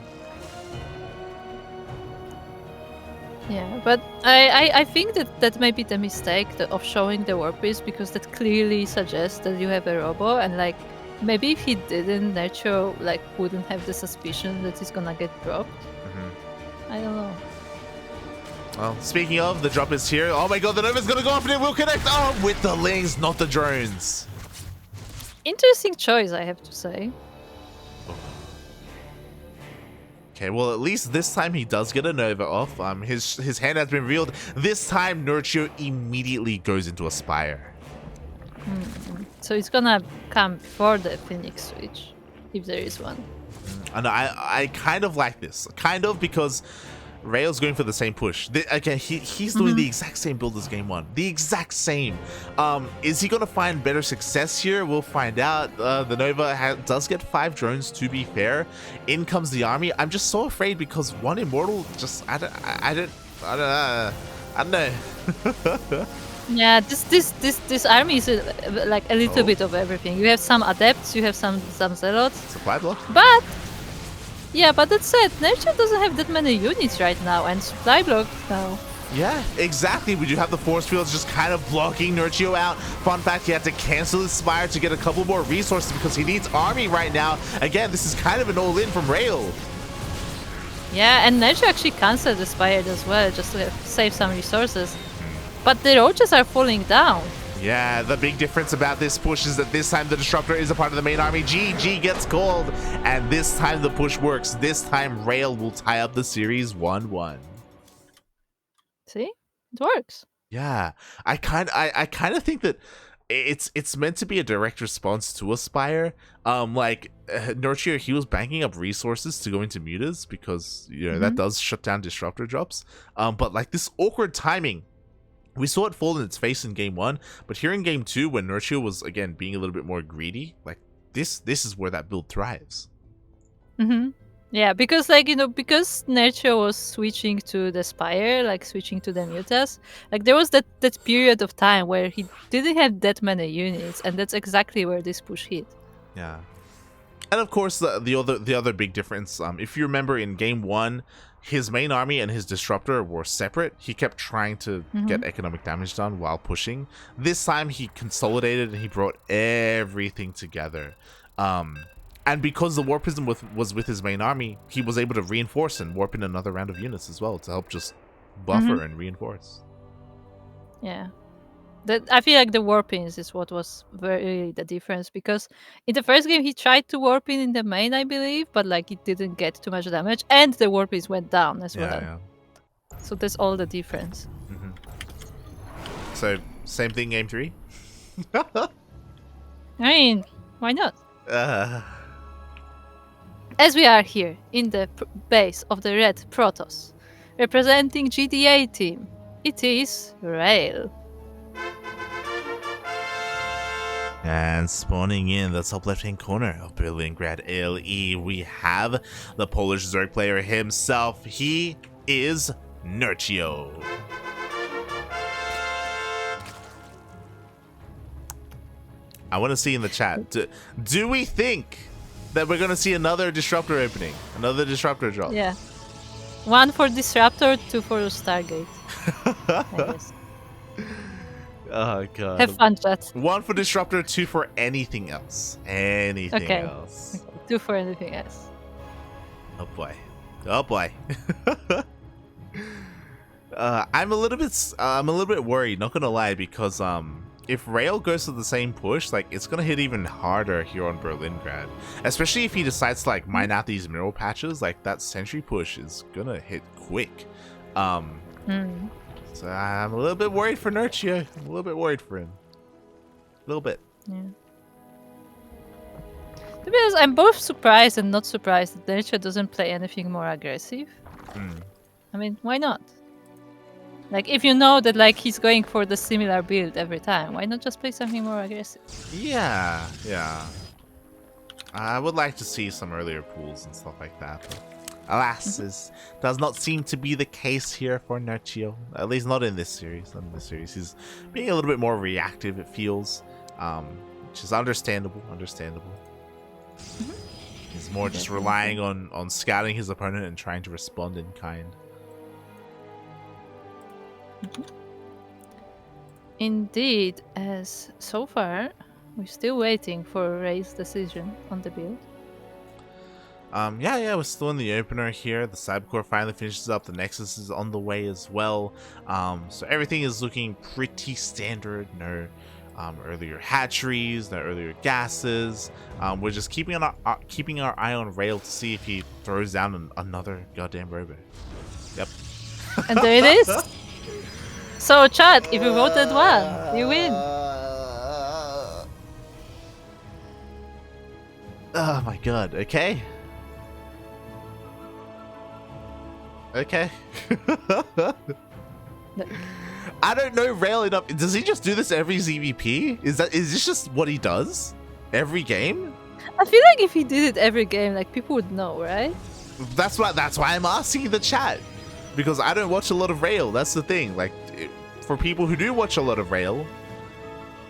Yeah, but I think that may be the mistake of showing the Warp Beast, because that clearly suggests that you have a Robo, and like maybe if he didn't, Nerchio like wouldn't have the suspicion that he's gonna get dropped. I don't know. Well, speaking of, the drop is here. Oh my god, the Nova's gonna go off and it will connect. Oh, with the lings, not the drones. Interesting choice, I have to say. Okay, well, at least this time he does get a Nova off. His hand has been revealed. This time, Nerchio immediately goes into a Spire. So it's gonna come before the Phoenix switch, if there is one. And I kind of like this. Kind of, because Rail's going for the same push. Again, he's doing the exact same build as game one. The exact same. Is he going to find better success here? We'll find out. The Nova does get 5 drones, to be fair. In comes the army. I'm just so afraid because one Immortal just... I don't know. Yeah, this army is like a little bit of everything. You have some Adepts, you have some Zealots. Supply block? But... yeah, but that said, Nerchio doesn't have that many units right now, and supply block now. Yeah, exactly. We do have the force fields just kind of blocking Nerchio out. Fun fact, he had to cancel his Spire to get a couple more resources because he needs army right now. Again, this is kind of an all-in from Rail. Yeah, and Nerchio actually cancelled the Spire as well, just to save some resources. But the roaches are falling down. Yeah, the big difference about this push is that this time the Disruptor is a part of the main army. GG gets called, and this time the push works. This time Rail will tie up the series 1-1. See? It works. Yeah, I kind of think that it's meant to be a direct response to Aspire. Nerchio, he was banking up resources to go into mutas because, you know, that does shut down Disruptor drops. But like this awkward timing, we saw it fall in its face in game 1, but here in game 2, when Nerchio was again being a little bit more greedy, like this is where that build thrives. Yeah, because because Nerchio was switching to the Spire, like switching to the mutas, like there was that period of time where he didn't have that many units, and that's exactly where this push hit. Yeah. And of course, the other big difference, if you remember in game 1, his main army and his Disruptor were separate. He kept trying to get economic damage done while pushing. This time he consolidated and he brought everything together. And because the Warp Prism was with his main army, he was able to reinforce and warp in another round of units as well to help just buffer and reinforce. Yeah. I feel like the warpings is what was really the difference, because in the first game he tried to warp in the main, I believe, but like it didn't get too much damage, and the warpings went down as well. Yeah. So that's all the difference. So same thing game 3? I mean, why not? As we are here in the base of the Red Protoss, representing GDA team, it is Rail. And spawning in the top left-hand corner of Berlingrad LE, we have the Polish Zerg player himself. He is Nerchio. I want to see in the chat, do we think that we're going to see another Disruptor opening? Another Disruptor drop? Yeah. 1 for Disruptor, 2 for Stargate. I guess. Oh god. Have fun, chat. 1 for Disruptor, 2 for anything else. Anything else. Okay. 2 for anything else. Oh boy. Oh boy. I'm a little bit worried, not gonna lie, because if Rail goes to the same push, like it's gonna hit even harder here on Berlingrad. Especially if he decides to like mine out these mineral patches, like that sentry push is gonna hit quick. So I'm a little bit worried for Nerchio. I'm a little bit worried for him. A little bit. Yeah. Because I'm both surprised and not surprised that Nerchio doesn't play anything more aggressive. I mean, why not? Like, if you know that like he's going for the similar build every time, why not just play something more aggressive? Yeah, yeah. I would like to see some earlier pools and stuff like that, but alas, this does not seem to be the case here for Nerchio. At least not in this series. Not in this series. He's being a little bit more reactive, it feels, which is understandable. He's more just relying on scouting his opponent and trying to respond in kind. Indeed, as so far, we're still waiting for Ray's decision on the build. Yeah, we're still in the opener here. The Cybercore finally finishes up. The Nexus is on the way as well. So everything is looking pretty standard. No earlier hatcheries, no earlier gases. We're just keeping our eye on Rail to see if he throws down another goddamn robo. Yep. And there it is. So, chat, if you voted one, you win. Oh my god. Okay. Okay. I don't know Rail enough. Does he just do this every ZVP? Is this just what he does? Every game? I feel like if he did it every game, like people would know, right? That's why I'm asking the chat. Because I don't watch a lot of Rail. That's the thing. Like, for people who do watch a lot of Rail,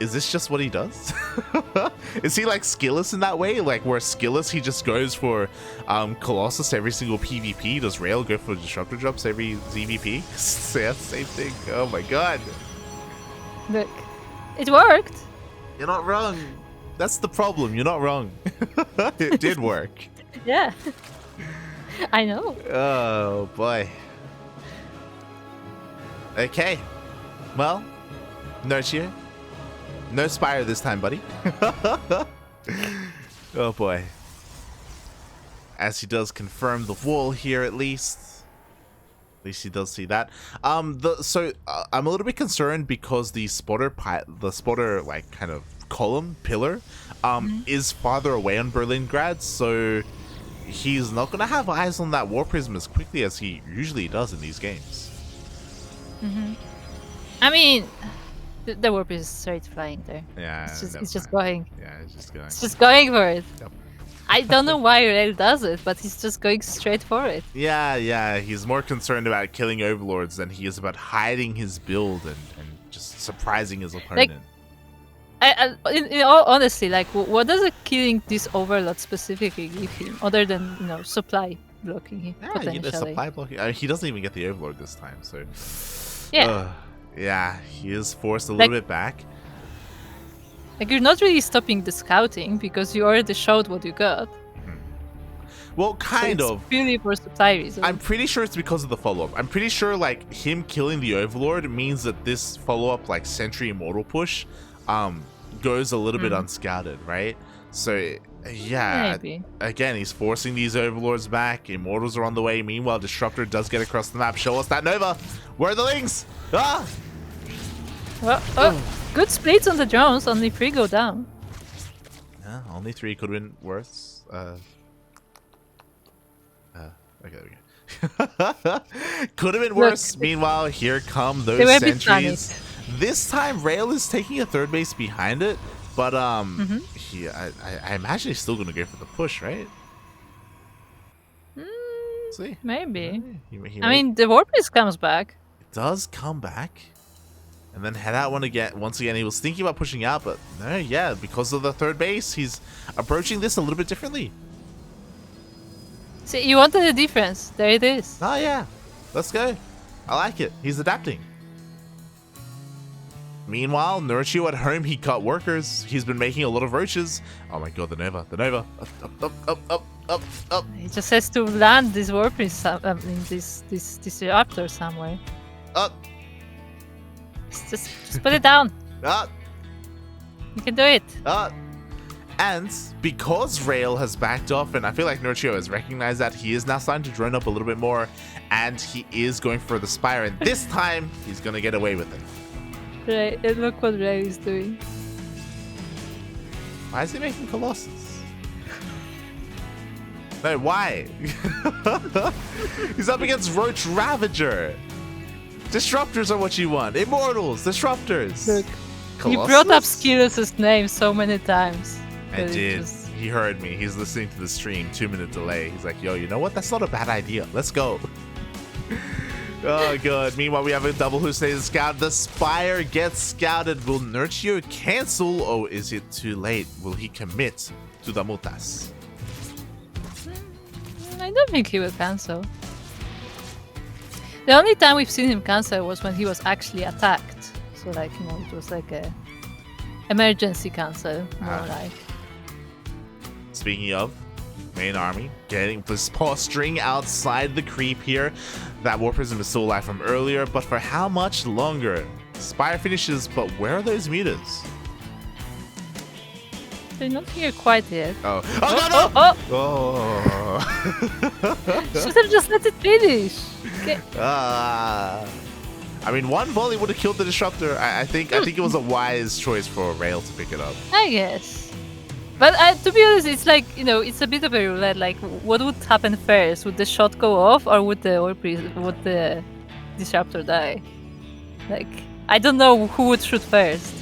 is this just what he does? Is he like Skillus in that way? Like where Skillus, he just goes for Colossus every single PvP. Does Rail go for Disruptor drops every ZVP? Yeah, same thing. Oh my god. Look, it worked. You're not wrong. That's the problem. You're not wrong. It did work. Yeah. I know. Oh boy. Okay. Well, Nerchio. No Spire this time, buddy. Oh boy. As he does confirm the wall here, at least. At least he does see that. I'm a little bit concerned because the spotter like kind of column pillar is farther away on Berlingrad, so he's not gonna have eyes on that War Prism as quickly as he usually does in these games. I mean, the warp is straight flying there. Yeah, it's just going. Yeah, it's just going. It's just going for it. Yep. I don't know why Rail does it, but he's just going straight for it. Yeah. He's more concerned about killing overlords than he is about hiding his build and just surprising his opponent. In all honesty, like, what does a killing this overlord specifically give him, other than supply blocking him potentially? The supply blocking. I mean, he doesn't even get the overlord this time, so yeah. Yeah, he is forced a little bit back. Like, you're not really stopping the scouting because you already showed what you got. Well, kind so of. Purely for supply reasons. I'm pretty sure it's because of the follow-up. I'm pretty sure, like, him killing the overlord means that this follow-up, like, Sentry Immortal push, goes a little bit unscouted, right? So, yeah. Maybe. Again, he's forcing these overlords back. Immortals are on the way. Meanwhile, Disruptor does get across the map. Show us that Nova. Where are the Lings? Ah! Well, good splits on the drones. Only 3 go down. Yeah, only 3 could have been worse. Okay, there we go. Could have been worse. Meanwhile, here come those sentries. This time, Rail is taking a third base behind it, but I imagine he's still gonna go for the push, right? See, maybe. He I mean, the War Priest comes back. It does come back, and then head out once again. He was thinking about pushing out, but no, yeah, because of the third base, he's approaching this a little bit differently. See, you wanted a difference. There it is. Oh yeah, let's go. I like it. He's adapting. Meanwhile, Nerchio at home, he cut workers. He's been making a lot of roaches. Oh my god, the Nova. Up. He just has to land this War Priest in this Raptor somewhere. Up. Just put it down. Up. You can do it. And because Rail has backed off, and I feel like Nerchio has recognized that, he is now starting to drone up a little bit more, and he is going for the Spire, and this time he's going to get away with it. Right, look what Ray is doing. Why is he making Colossus? No, why? He's up against Roach Ravager. Disruptors are what you want. Immortals, Disruptors. Look, Colossus? you brought up Skillus' name so many times. I did. He heard me. He's listening to the stream. 2-minute delay. He's like, yo, you know what? That's not a bad idea. Let's go. Oh, good. Meanwhile, we have a double hallucinated scout. The Spire gets scouted. Will Nerchio cancel, or is it too late? Will he commit to the Mutas? I don't think he will cancel. The only time we've seen him cancel was when he was actually attacked. So, like, you know, it was like a emergency cancel, more like. Speaking of main army, getting this posturing outside the creep here. That War Prism is still alive from earlier, but for how much longer? Spire finishes, but where are those mutas? They're not here quite yet. Oh, Oh! Should have just let it finish. Okay. I mean, one volley would have killed the disruptor. I think it was a wise choice for Rail to pick it up. I guess. But to be honest, it's like, you know, it's a bit of a roulette. Like, what would happen first? Would the shot go off, or would the disruptor die? Like, I don't know who would shoot first.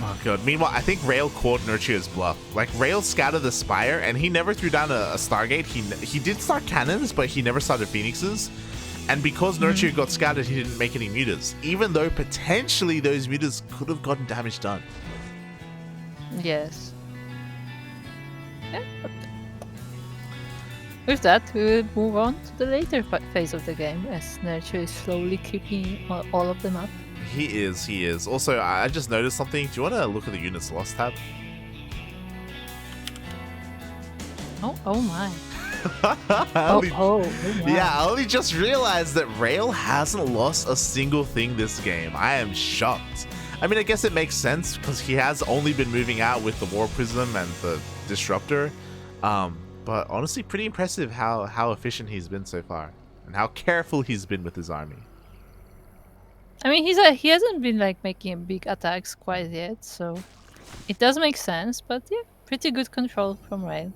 Oh god. Meanwhile, I think Rail caught Nerchio's bluff. Like, Rail scouted the Spire, and he never threw down a Stargate. He did start cannons, but he never started Phoenixes. And because Nerchio got scouted, he didn't make any mutas, even though potentially those mutas could have gotten damage done. Yes. Yeah, but with that, we will move on to the later phase of the game, as Nerchio is slowly keeping all of them up. He is. Also, I just noticed something. Do you want to look at the units lost tab? Oh my. My. Yeah, I only just realized that Rail hasn't lost a single thing this game. I am shocked. I mean, I guess it makes sense because he has only been moving out with the War Prism and the Disruptor. But honestly, pretty impressive how efficient he's been so far and how careful he's been with his army. I mean, he hasn't been like making big attacks quite yet, so it does make sense. But yeah, pretty good control from Rail.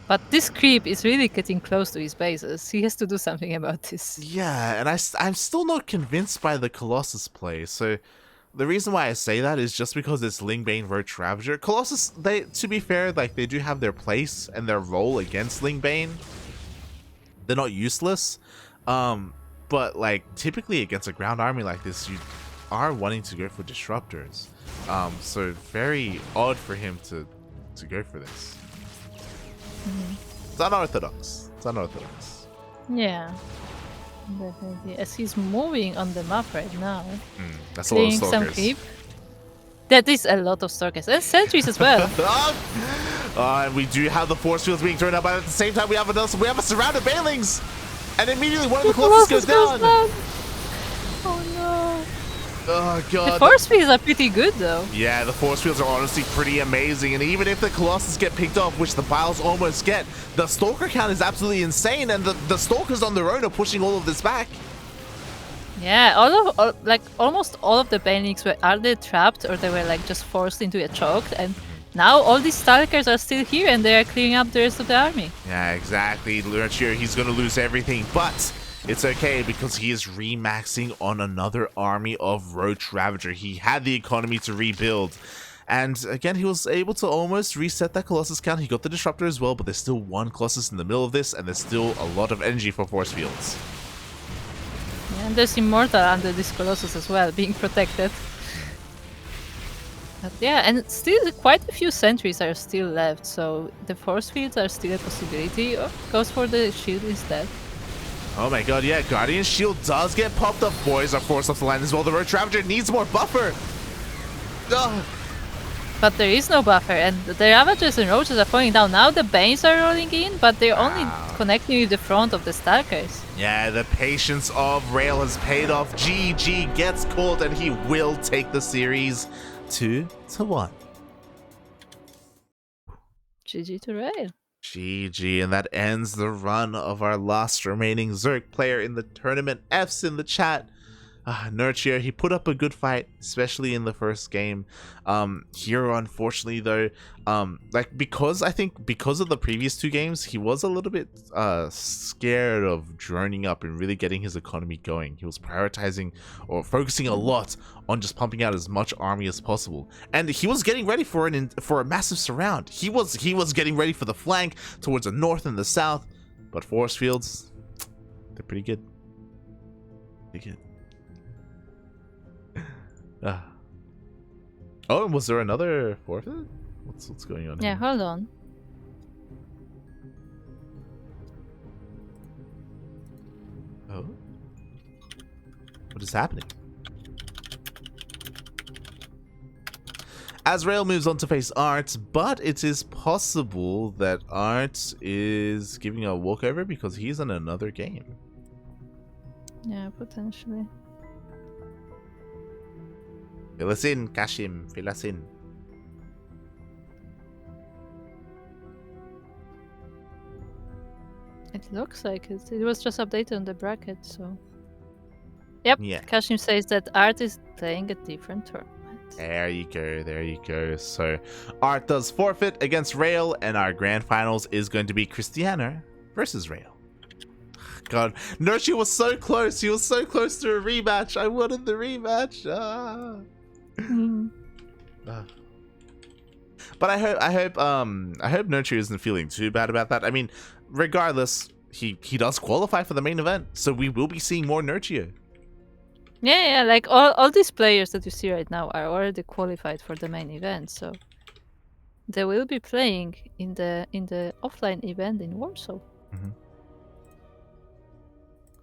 But this creep is really getting close to his bases. He has to do something about this. Yeah, and I'm still not convinced by the Colossus play. So the reason why I say that is just because it's Lingbane Roach Ravager. Colossus, to be fair, like, they do have their place and their role against Lingbane. They're not useless. But like, typically against a ground army like this, you are wanting to go for disruptors. So very odd for him to go for this. It's unorthodox. Yeah, definitely. As he's moving on the map right now, that's a lot of some stalkers. creep. That is a lot of stalkers and sentries as well. And we do have the force fields being thrown up, but at the same time we have a surrounded Banelings, and immediately one of the Colossus goes down. Oh no. Oh god. The force fields are pretty good though. Yeah, the force fields are honestly pretty amazing, and even if the Colossus get picked off, which the Biles almost get, the Stalker count is absolutely insane, and the Stalkers on their own are pushing all of this back. Yeah, almost all of the Banelings were either trapped or they were like just forced into a choke, and now all these Stalkers are still here and they are clearing up the rest of the army. Yeah, exactly. Nerchio, he's gonna lose everything, but it's okay because he is remaxing on another army of Roach Ravager. He had the economy to rebuild. And again, he was able to almost reset that Colossus count. He got the Disruptor as well, but there's still one Colossus in the middle of this, and there's still a lot of energy for force fields. Yeah, and there's Immortal under this Colossus as well, being protected. But yeah, and still quite a few sentries are still left, so the force fields are still a possibility. Or goes for the shield instead. Oh my god, yeah, Guardian Shield does get popped up. Boys are forced off the line as well. The Roach Ravager needs more buffer. Ugh. But there is no buffer, and the Ravagers and Roaches are falling down. Now the Banes are rolling in, but they're only connecting with the front of the Stalkers. Yeah, the patience of Rail has paid off. GG gets caught, and he will take the series 2-1. GG to Rail. GG, and that ends the run of our last remaining Zerg player in the tournament. F's in the chat. Nerchio, he put up a good fight, especially in the first game. Here, unfortunately, though, because of the previous two games, he was a little bit scared of droning up and really getting his economy going. He was prioritizing or focusing a lot on just pumping out as much army as possible, and he was getting ready for a massive surround. He was getting ready for the flank towards the north and the south, but forest fields, they're pretty good. Pretty good. Oh, and was there another forfeit? What's going on Yeah, here? hold on. Oh, what is happening? Azrael moves on to face Art, but it is possible that Art is giving a walkover because he's in another game. Yeah, potentially. Fill us in, Kashim. Fill us in. It looks like it. It was just updated on the bracket, so. Yep. Yeah. Kashim says that Art is playing a different tournament. There you go. There you go. So, Art does forfeit against Rail, and our grand finals is going to be Krystianer versus Rail. God, Nerchio was so close. He was so close to a rematch. I wanted the rematch. But I hope Nerchio isn't feeling too bad about that. I mean, regardless, he does qualify for the main event, so we will be seeing more Nerchio. Yeah, like all these players that you see right now are already qualified for the main event, so they will be playing in the offline event in Warsaw. Mm-hmm.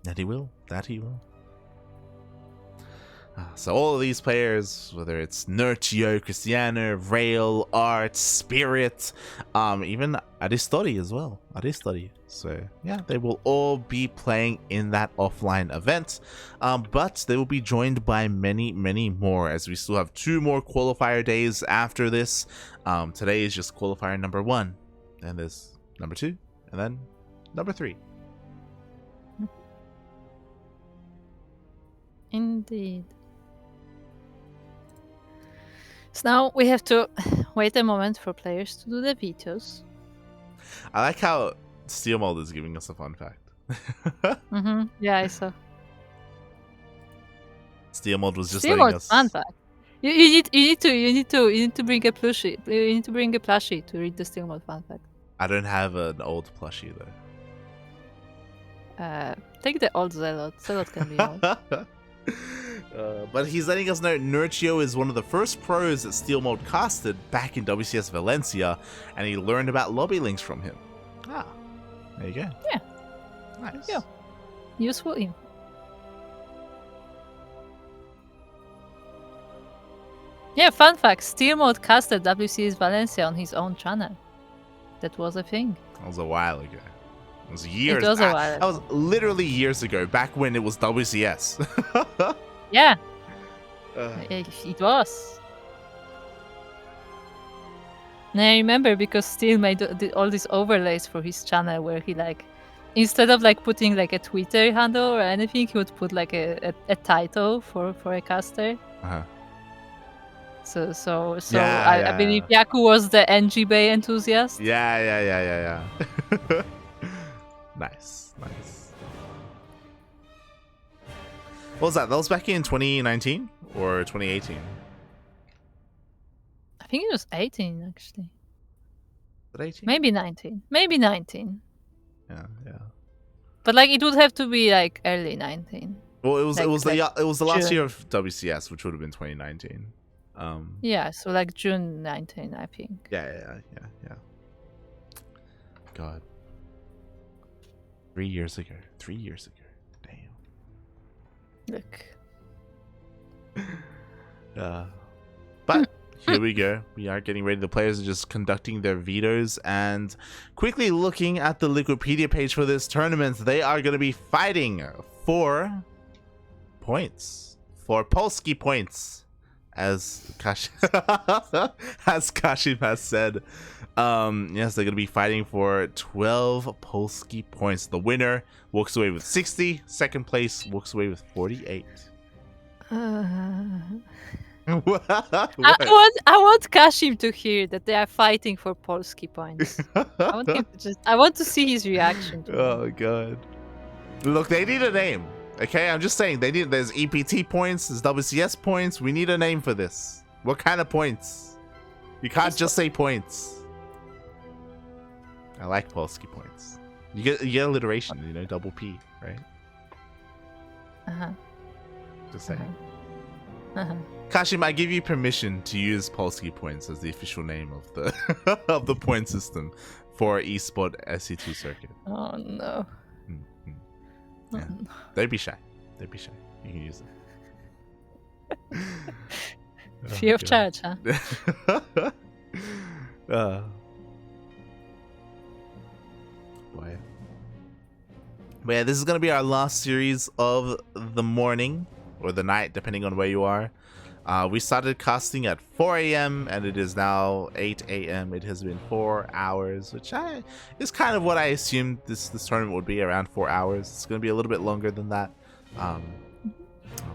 That he will. That he will. So all of these players, whether it's Nerchio, Krystianer, Rail, Art, Spirit, even Aristori as well. Aristori. So yeah, they will all be playing in that offline event. But they will be joined by many, many more, as we still have 2 more qualifier days after this. Today is just qualifier number 1. And there's number 2. And then number 3. Indeed. So now we have to wait a moment for players to do the vetoes. I like how Steel Mold is giving us a fun fact. Yeah, I saw. Steel Mold was just Steel letting Mold us. fun fact. You need to bring a plushie. You need to bring a plushie to read the Steel Mold fun fact. I don't have an old plushie though. Take the old Zealot. Zealot can be old. But he's letting us know Nerchio is one of the first pros that Steel Mold casted back in WCS Valencia, and he learned about lobby links from him. Ah, there you go. Yeah. Nice. Yeah. Useful info. Yeah, fun fact. Steel Mode casted WCS Valencia on his own channel. That was a thing. That was a while ago. It was years. It was a while ago. That was literally years ago, back when it was WCS. Yeah. It was. And I remember because Steel made all these overlays for his channel where he instead of putting a Twitter handle or anything, he would put a title for a caster. Uh-huh. So Yeah, I believe Yaku was the NG Bay enthusiast. Yeah. Nice. What was that? That was back in 2019 or 2018? I think it was 18 actually. Was it 18? Maybe 19. Yeah. But it would have to be early 19. Well, it was the last June. year of WCS, which would have been 2019. Yeah, so June 19, I think. Yeah. God. 3 years ago. Damn. Look. But here we go. We are getting ready. The players are just conducting their vetoes and quickly looking at the Liquipedia page for this tournament. They are going to be fighting for points. For Polski points. As Kashim has said. Yes, they're going to be fighting for 12 Polski points. The winner walks away with 60. Second place walks away with 48. What? I want Kashim to hear that they are fighting for Polski points. I want him to I want to see his reaction to that. Oh god. Look, they need a name. Okay, I'm just saying there's EPT points, there's WCS points. We need a name for this. What kind of points? You can't just say points. I like Polski points. You get alliteration, you know, double P, right? Just saying. Kashim, I give you permission to use Polski points as the official name of the of the point system for ESPOT SC2 circuit. Oh no. Yeah. Don't be shy. Don't be shy. You can use it. Free of charge, huh? Boy. But yeah, this is going to be our last series of the morning or the night, depending on where you are. We started casting at 4 a.m. and it is now 8 a.m. It has been 4 hours, which is kind of what I assumed this tournament would be, around 4 hours. It's going to be a little bit longer than that. Oh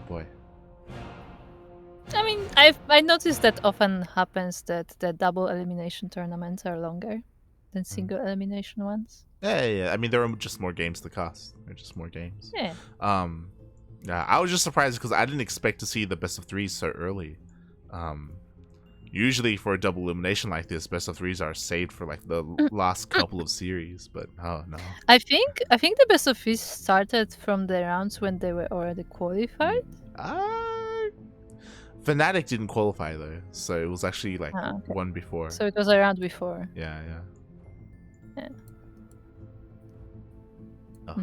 boy. I mean, I noticed that often happens that the double elimination tournaments are longer than single elimination ones. Yeah. I mean, there are just more games to cast. There are just more games. Yeah. Yeah, I was just surprised because I didn't expect to see the best of threes so early. Usually for a double elimination like this, best of threes are saved for like the last couple of series, but oh no. I think the best of threes started from the rounds when they were already qualified. Fnatic didn't qualify though, so it was actually like one before. So it was a round before. Yeah. Oh.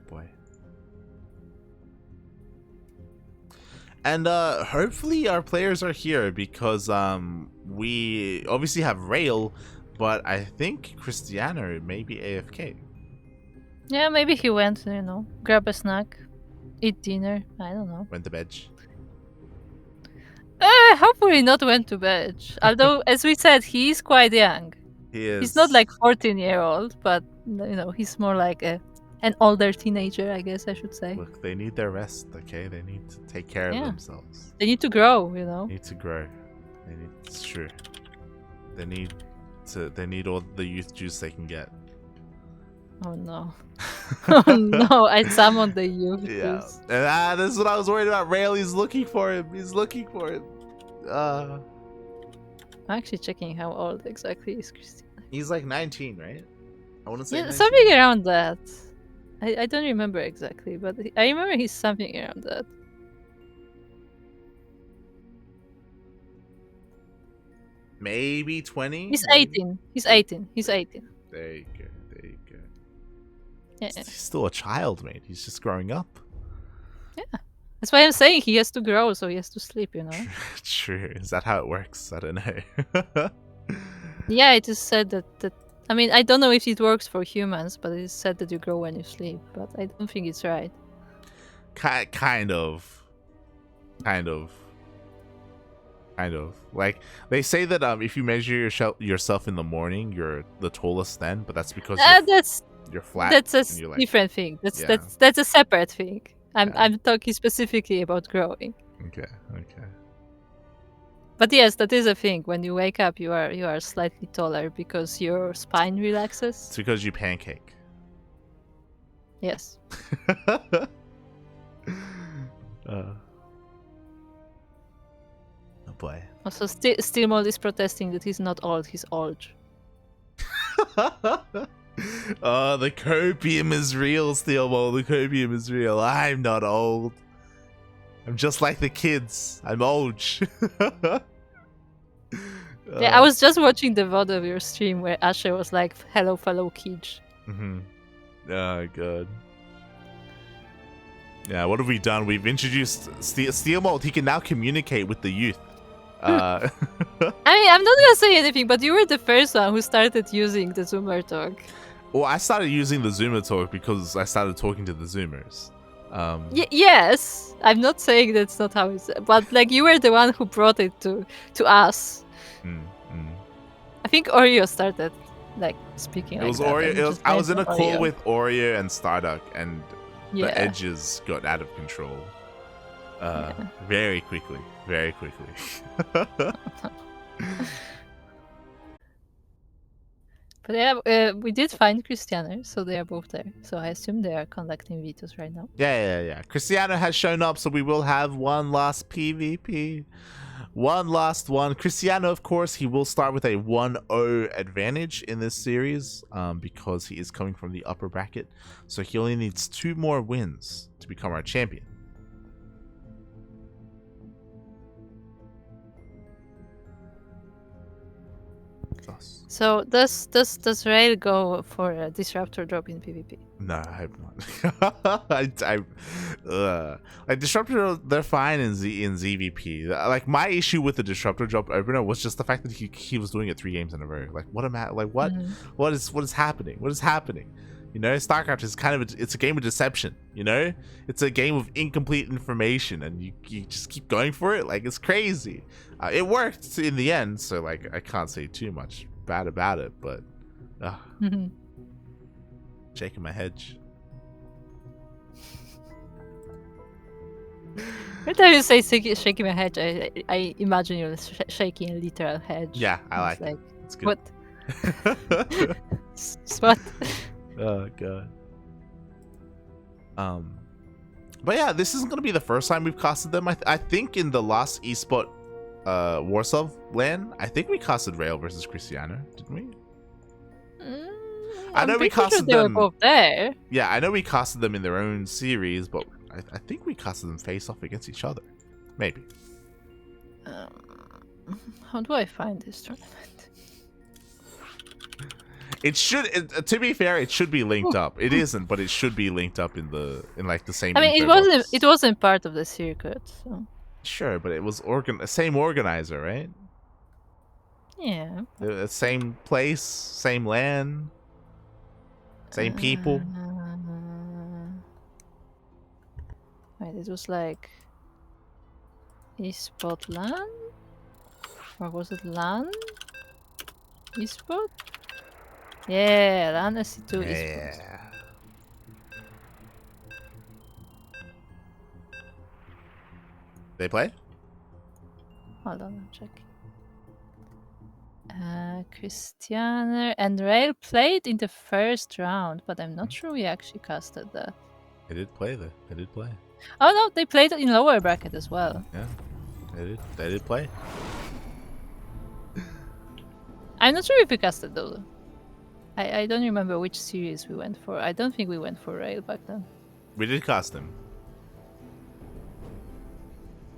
Boy. And hopefully our players are here because we obviously have Rail, but I think Krystianer may be AFK. Yeah, maybe he went, grab a snack, eat dinner. I don't know. Went to bed. Hopefully not went to bed. Although, as we said, he is quite young. He is. He's not like 14-year-old, but he's more like an older teenager, I guess I should say. Look, they need their rest, okay? They need to take care of themselves. They need to grow, They need to grow. It's true. They need all the youth juice they can get. Oh no. Oh no, I summoned the youth juice. And this is what I was worried about. Rail, he's looking for him. I'm actually checking how old exactly is Krystianer. He's like 19, right? I want to say 19. Something around that. I don't remember exactly, but I remember he's something around that. Maybe 20? He's 18. He's 18. There you go. Yeah. He's still a child, mate. He's just growing up. Yeah. That's why I'm saying he has to grow, so he has to sleep, True. Is that how it works? I don't know. Yeah, it is said that I mean, I don't know if it works for humans, but it is said that you grow when you sleep, but I don't think it's right. Kind of. Like, they say that if you measure yourself in the morning, you're the tallest then, but that's because you're flat. That's a different thing. That's a separate thing. I'm talking specifically about growing. Okay. But yes, that is a thing. When you wake up, you are slightly taller because your spine relaxes. It's because you pancake. Yes. Oh boy. Also, Steelmold is protesting that he's not old. He's old. Oh, the copium is real, Steelmold. The copium is real. I'm not old. I'm just like the kids. I'm old. Yeah, I was just watching the VOD of your stream where Asher was like, "Hello, fellow kids." Oh, God. Yeah, what have we done? We've introduced Steelmold. He can now communicate with the youth. I mean, I'm not gonna say anything, but you were the first one who started using the Zoomer talk. Well, I started using the Zoomer talk because I started talking to the Zoomers. Yes, I'm not saying that's not how it's, but like you were the one who brought it to us. I think Oreo started like speaking. It was Oreo. I was in a call with Oreo and Starduck, and Yeah. The edges got out of control. Very quickly. Very quickly. But yeah, we did find Krystianer, so they are both there. So I assume they are conducting vetoes right now. Yeah. Krystianer has shown up, so we will have one last PvP. One last one. Krystianer, of course, he will start with a 1-0 advantage in this series because he is coming from the upper bracket. So he only needs 2 more wins to become our champion. So does Rail go for a disruptor drop in PvP? No, I hope not. Like disruptor, they're fine in ZVP. Like my issue with the disruptor drop opener was just the fact that he was doing it 3 games in a row. Like what am I? Like what? What is happening? What is happening? You know, StarCraft is kind of it's a game of deception. You know, it's a game of incomplete information, and you just keep going for it. Like it's crazy. It worked in the end, so like I can't say too much bad about it, but shaking my head. Every time you say shaking my head, I imagine you're shaking a literal head. Yeah, I like it. It's good. What? What? Oh god. But yeah, this isn't gonna be the first time we've casted them. I think in the last ESPOT Warsaw LAN, I think we casted Rail versus Krystianer, didn't we? I know we casted them. They were both there. Yeah, I know we casted them in their own series, but I think we casted them face off against each other. Maybe. How do I find this tournament? It should. To be fair, it should be linked up. It isn't, but it should be linked up in like the same. I mean, it wasn't. Box. It wasn't part of the circuit. So. Sure, but it was same organizer, right? Yeah. The same place, same LAN, same people. Wait, it was like ESPOT LAN, or was it LAN? ESPOT? Yeah, LAN SC2 ESPOT. Yeah. They play? Hold on, I'm checking. Krystianer and Rail played in the first round, but I'm not sure we actually casted that. They did play though. They did play. Oh no, they played in lower bracket as well. Yeah, they did. They did play. I'm not sure if we casted though. I don't remember which series we went for. I don't think we went for Rail back then. We did cast them.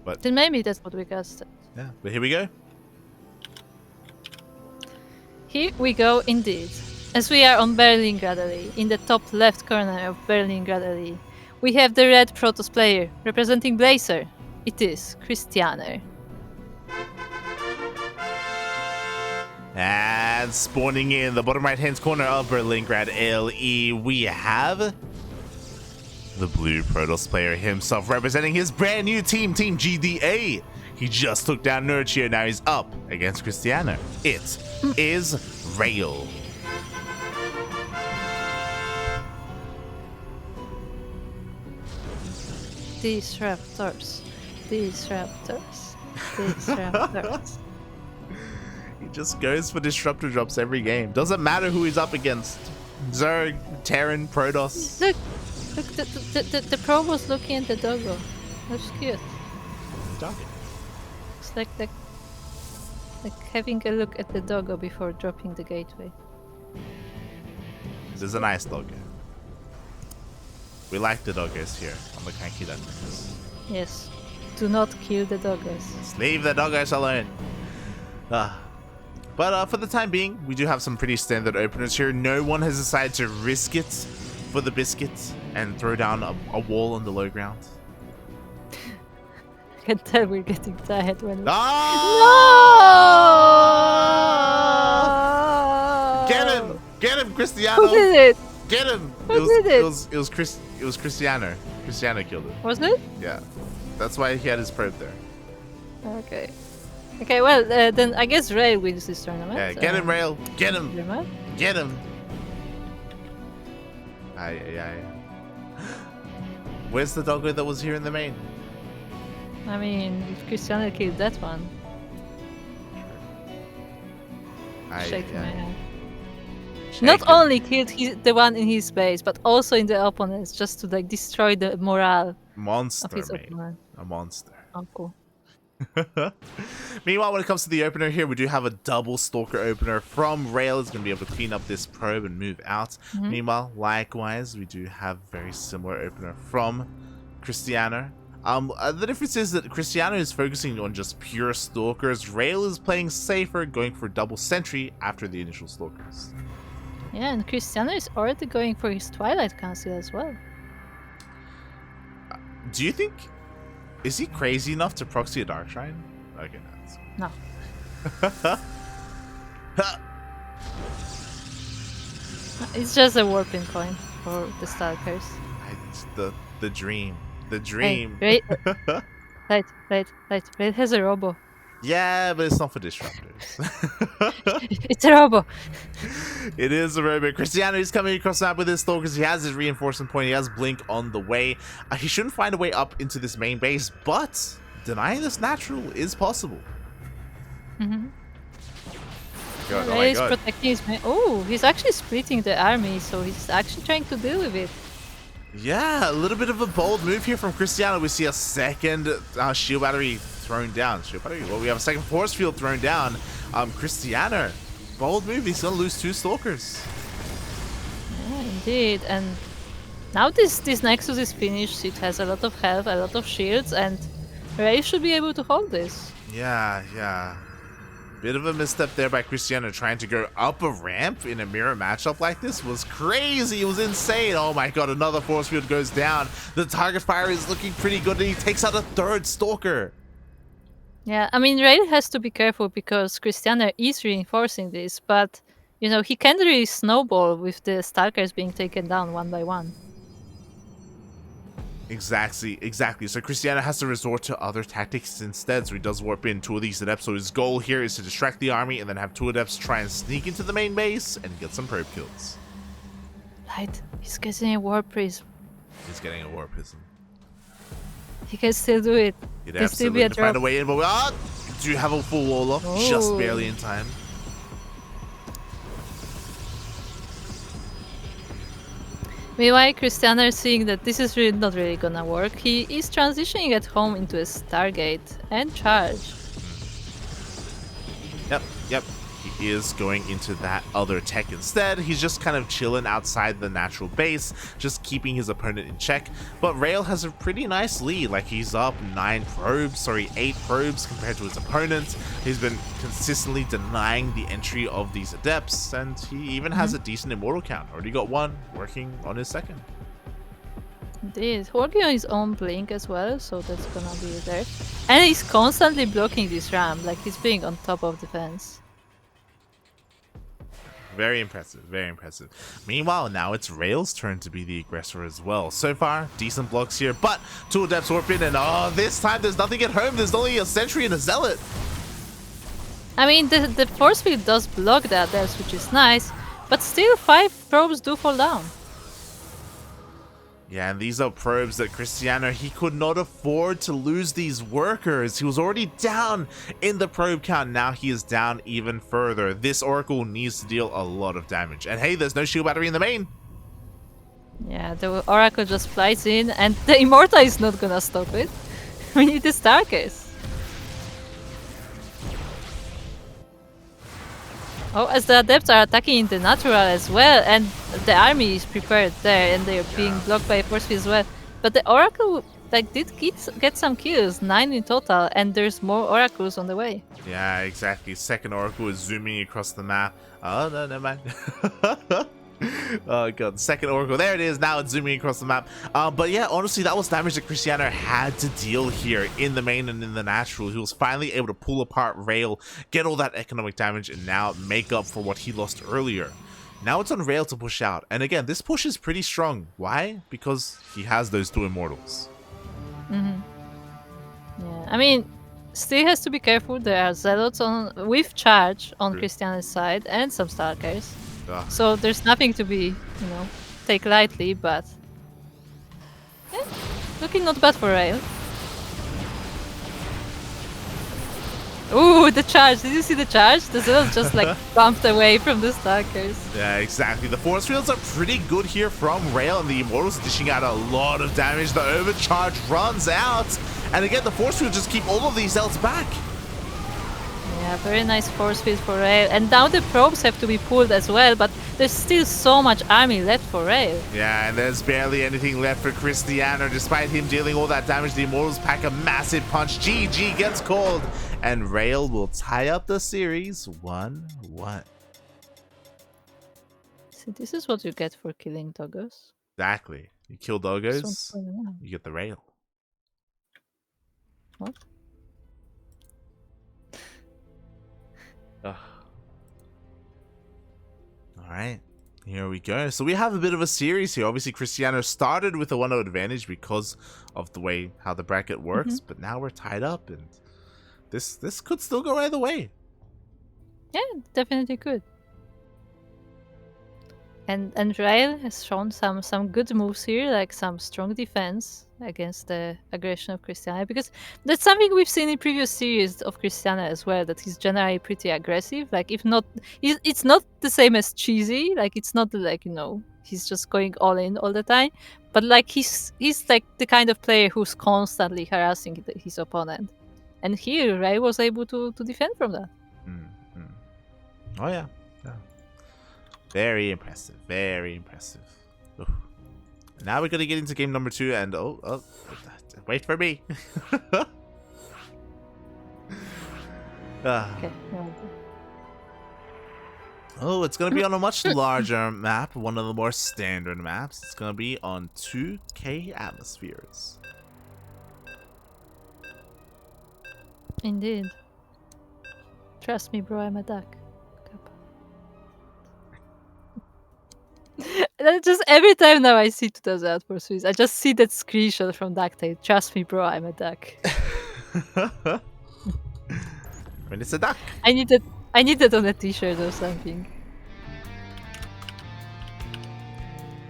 But then maybe that's what we casted. Yeah, but here we go. Here we go indeed. As we are on Berlingrad Alley, in the top left corner of Berlingrad Alley, we have the red Protoss player representing Blazer. It is Krystianer. And spawning in the bottom right hand corner of Berlingrad LE, we have the blue Protoss player himself representing his brand new team, Team GDA. He just took down Nerchio, now he's up against Krystianer. It is Rail. Disruptors. Disruptors. Disruptors. He just goes for disruptor drops every game. Doesn't matter who he's up against. Zerg, Terran, Protoss. Look, the pro was looking at the doggo. That's cute. Doggo. It's like having a look at the doggo before dropping the gateway. This is a nice doggo. We like the doggos here on the CranKy Ducklings. Yes. Do not kill the doggos. Just leave the doggos alone. But for the time being, we do have some pretty standard openers here. No one has decided to risk it for the biscuits and throw down a wall on the low ground. I can tell we're getting tired when we... No! Get him! Get him, Krystianer! Who did it? Get him! Who did it? It was Krystianer. Krystianer killed him. Was it? Yeah. That's why he had his probe there. Okay. Okay, well, then I guess Rail wins this tournament. Yeah, get him, Rail. Get him. Get him. Where's the doggo that was here in the main? I mean, if Krystianer killed that one. Shaking my head. Not only killed the one in his base, but also in the opponent's, just to like destroy the morale of his opponent. A monster. Oh, cool. Meanwhile, when it comes to the opener here, we do have a double Stalker opener from Rail. Is going to be able to clean up this probe and move out. Meanwhile, likewise, we do have very similar opener from Krystianer. The difference is that Krystianer is focusing on just pure Stalkers. Rail is playing safer, going for double Sentry after the initial Stalkers. Yeah, and Krystianer is already going for his Twilight Council as well. Do you think... Is he crazy enough to proxy a Dark Shrine? Okay, no. It's just a warping coin for the Stalkers. The dream. The dream. Hey, right. It has a robo. Yeah, but it's not for disruptors. It's a robo. It is a robo. Krystianer is coming across the map with his Stalkers. He has his reinforcement point. He has Blink on the way. He shouldn't find a way up into this main base, but denying this natural is possible. He's protecting his main. Oh, he's actually splitting the army, so he's actually trying to deal with it. Yeah, a little bit of a bold move here from Krystianer. We see a second shield battery thrown down. Well, we have a second force field thrown down. Krystianer, bold move. He's gonna lose 2 Stalkers. Yeah, indeed. And now this Nexus is finished. It has a lot of health, a lot of shields, and Ray should be able to hold this. Yeah. Bit of a misstep there by Krystianer, trying to go up a ramp in a mirror matchup like this was crazy. It was insane. Oh my god, another force field goes down. The target fire is looking pretty good, and he takes out a 3rd Stalker. Yeah, I mean, Ray has to be careful because Krystianer is reinforcing this, but, you know, he can't really snowball with the Stalkers being taken down one by one. Exactly. So Krystianer has to resort to other tactics instead. So he does warp in 2 of these adepts. So his goal here is to distract the army and then have 2 adepts try and sneak into the main base and get some probe kills. Right, he's getting a war prism. He's getting a war prism. He can still do it. He'd absolutely find a way in, but do you have a full wall off? Just barely in time. Meanwhile, Krystianer, seeing that this is really not really gonna work, he is transitioning at home into a Stargate and charge. Yep. He is going into that other tech instead. He's just kind of chilling outside the natural base, just keeping his opponent in check. But Rail has a pretty nice lead. Like, he's up 8 probes compared to his opponent. He's been consistently denying the entry of these adepts, and he even has a decent immortal count. Already got 1, working on his 2nd. Indeed, working on his own blink as well, so that's gonna be there. And he's constantly blocking this ramp, like he's being on top of the fence. Very impressive. Meanwhile, now it's Rail's turn to be the aggressor as well. So far, decent blocks here, but 2 adepts warp in, and this time there's nothing at home. There's only a sentry and a zealot. I mean, the force field does block the adepts, which is nice, but still 5 probes do fall down. Yeah, and these are probes that Krystianer, he could not afford to lose these workers. He was already down in the probe count. Now he is down even further. This Oracle needs to deal a lot of damage. And hey, there's no shield battery in the main. Yeah, the Oracle just flies in, and the Immortal is not gonna stop it. We need the Starcase. Oh, as the Adepts are attacking in the natural as well, and the army is prepared there, and they are being blocked by a force field as well. But the Oracle did get some kills, 9 in total, and there's more Oracles on the way. Yeah, exactly. 2nd Oracle is zooming across the map. Oh, no, never mind. Oh god, 2nd Oracle, there it is. Now it's zooming across the map. But yeah, honestly, that was damage that Krystianer had to deal here in the main and in the natural. He was finally able to pull apart Rail, get all that economic damage, and now make up for what he lost earlier. Now it's on Rail to push out, and again, this push is pretty strong. Why? Because he has those 2 immortals. Yeah, I mean, still has to be careful. There are zealots with charge on Krystianer's side, and some Stalkers. So there's nothing to be, take lightly, but Looking not bad for Rail. Ooh, the charge. Did you see the charge? The Zealot just like bumped away from the Stalkers. Yeah, exactly. The force fields are pretty good here from Rail, and the Immortals dishing out a lot of damage. The overcharge runs out, and again, the force fields just keep all of these Zealots back. Yeah, very nice force field for Rail. And now the probes have to be pulled as well, but there's still so much army left for Rail. Yeah, and there's barely anything left for Krystianer. Despite him dealing all that damage, the Immortals pack a massive punch. GG gets called, and Rail will tie up the series 1-1. See, this is what you get for killing Doggos. Exactly. You kill Doggos, you get the Rail. What? Ugh. All right, here we go. So we have a bit of a series here. Obviously, Krystianer started with a 1-0 advantage because of the way how the bracket works, but now we're tied up, and this could still go either way. Yeah, definitely could. And Rail has shown some good moves here, like some strong defense against the aggression of Krystianer, because that's something we've seen in previous series of Krystianer as well, that he's generally pretty aggressive. Like, if not, it's not the same as cheesy. Like, it's not like, you know, he's just going all in all the time, but like he's like the kind of player who's constantly harassing his opponent, and here Rail was able to defend from that. Oh yeah. Very impressive. Very impressive. Ooh. Now we're going to get into game number 2, and oh, wait for me. Okay. Oh, it's going to be on a much larger map, one of the more standard maps. It's going to be on 2K atmospheres. Indeed. Trust me, bro, I'm a duck. Just every time now I see 2000 Outpost Swiss, I just see that screenshot from Ducktail. Trust me, bro, I'm a duck. When it's a duck. I need that on a t-shirt or something.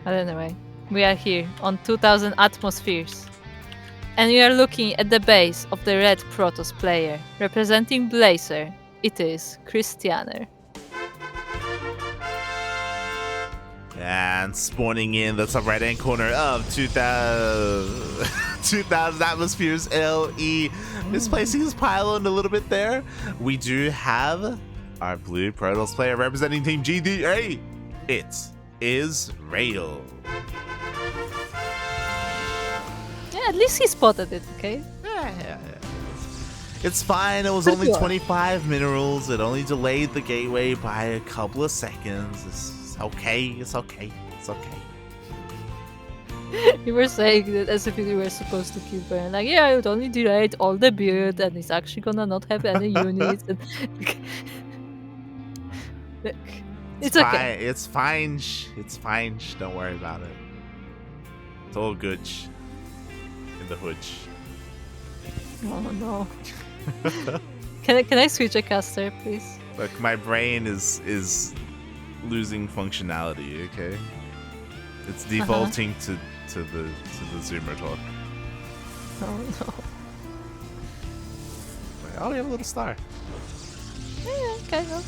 But anyway, we are here on 2000 Atmospheres. And we are looking at the base of the red Protoss player. Representing Blazer, it is Krystianer. And spawning in the top right hand corner of 2000 Atmospheres LE. Misplacing his pylon a little bit there. We do have our blue Protoss player representing Team GDA. It is Rail. Yeah, at least he spotted it, okay? Yeah. It's fine. It was only 25 minerals. It only delayed the gateway by a couple of seconds. It's okay. It's okay. It's okay. You were saying that as if you were supposed to keep burn. Like, yeah, it only delayed all the build, and it's actually gonna not have any units. And look, it's okay. It's fine. It's fine. Don't worry about it. It's all good. In the hood. Oh no. Can I switch a caster, please? Look, my brain is losing functionality. Okay, it's defaulting to the Zoomer talk. Oh no. Oh, we have a little star. Yeah, kind of.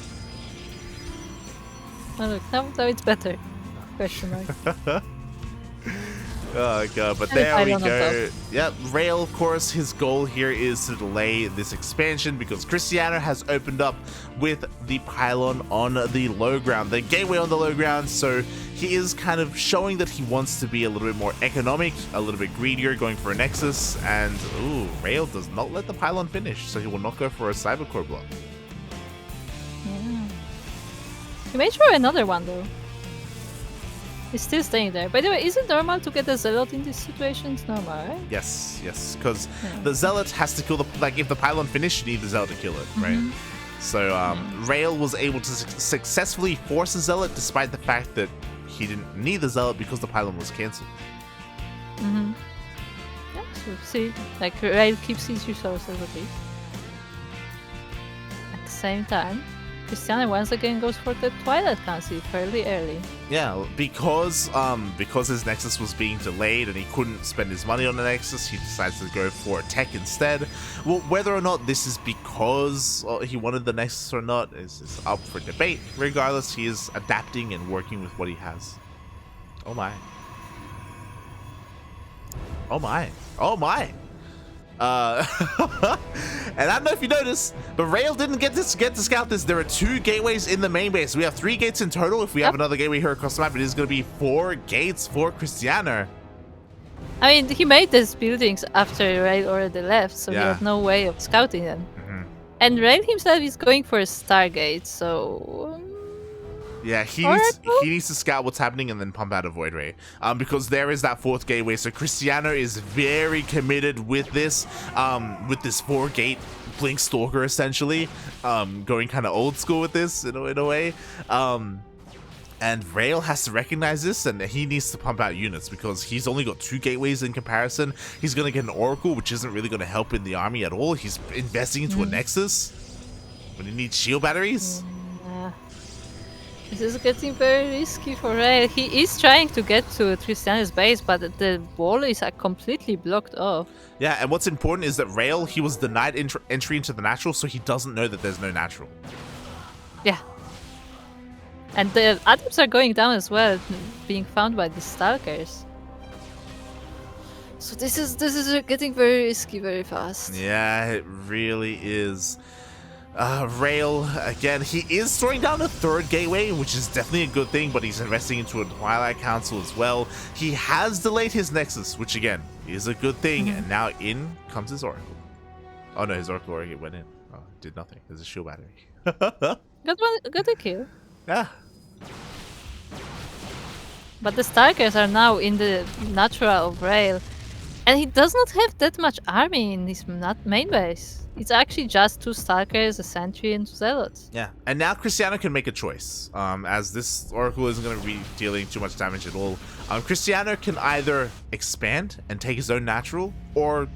Oh look, now it's better. Question mark. Oh god, but there we go. Yep, Rail, of course, his goal here is to delay this expansion because Krystianer has opened up with the pylon on the low ground, the gateway on the low ground, so he is kind of showing that he wants to be a little bit more economic, a little bit greedier, going for a Nexus, and ooh, Rail does not let the pylon finish, so he will not go for a Cybercore block. Yeah. He may try another one though. He's still staying there. By the way, is it normal to get a Zealot in these situations? Normal, right? Yes, because the Zealot has to kill the... Like, if the pylon finished, you need the Zealot to kill it, right? So, Rail was able to successfully force a Zealot despite the fact that he didn't need the Zealot because the pylon was cancelled. Yeah, so see, like, Rail keeps his resources at least. At the same time, Krystianer once again goes for the Twilight Council fairly early. Yeah, because his Nexus was being delayed and he couldn't spend his money on the Nexus, he decides to go for a tech instead. Well, whether or not this is because he wanted the Nexus or not is up for debate. Regardless, he is adapting and working with what he has. Oh my. Oh my. Oh my. And I don't know if you noticed, but Rail didn't get to scout this. There are 2 gateways in the main base. We have 3 gates in total. If we have another gateway here across the map, it is going to be 4 gates for Krystianer. I mean, he made these buildings after Rail already left, so he had no way of scouting them. And Rail himself is going for a Stargate, so... Yeah, he needs to scout what's happening and then pump out a Void Ray. Because there is that 4th gateway, so Krystianer is very committed with this 4-gate Blink Stalker, essentially. Going kind of old school with this, in a way. And Rail has to recognize this, and he needs to pump out units because he's only got 2 gateways in comparison. He's going to get an Oracle, which isn't really going to help in the army at all. He's investing into a Nexus when he needs shield batteries. This is getting very risky for Rail. He is trying to get to Krystianer's base, but the wall is completely blocked off. Yeah, and what's important is that Rail, he was denied entry into the natural, so he doesn't know that there's no natural. Yeah. And the atoms are going down as well, being found by the Stalkers. So this is getting very risky very fast. Yeah, it really is. Rail, again, he is throwing down a 3rd gateway, which is definitely a good thing, but he's investing into a Twilight Council as well. He has delayed his Nexus, which again is a good thing, and now in comes his Oracle. Oh no, his Oracle already went in. Oh, did nothing. There's a shield battery. Got a kill. Yeah. But the Stalkers are now in the natural of Rail, and he does not have that much army in his main base. It's actually just 2 Stalkers, a Sentry, and 2 Zealots. Yeah, and now Krystianer can make a choice, as this Oracle isn't going to be dealing too much damage at all. Krystianer can either expand and take his own natural, or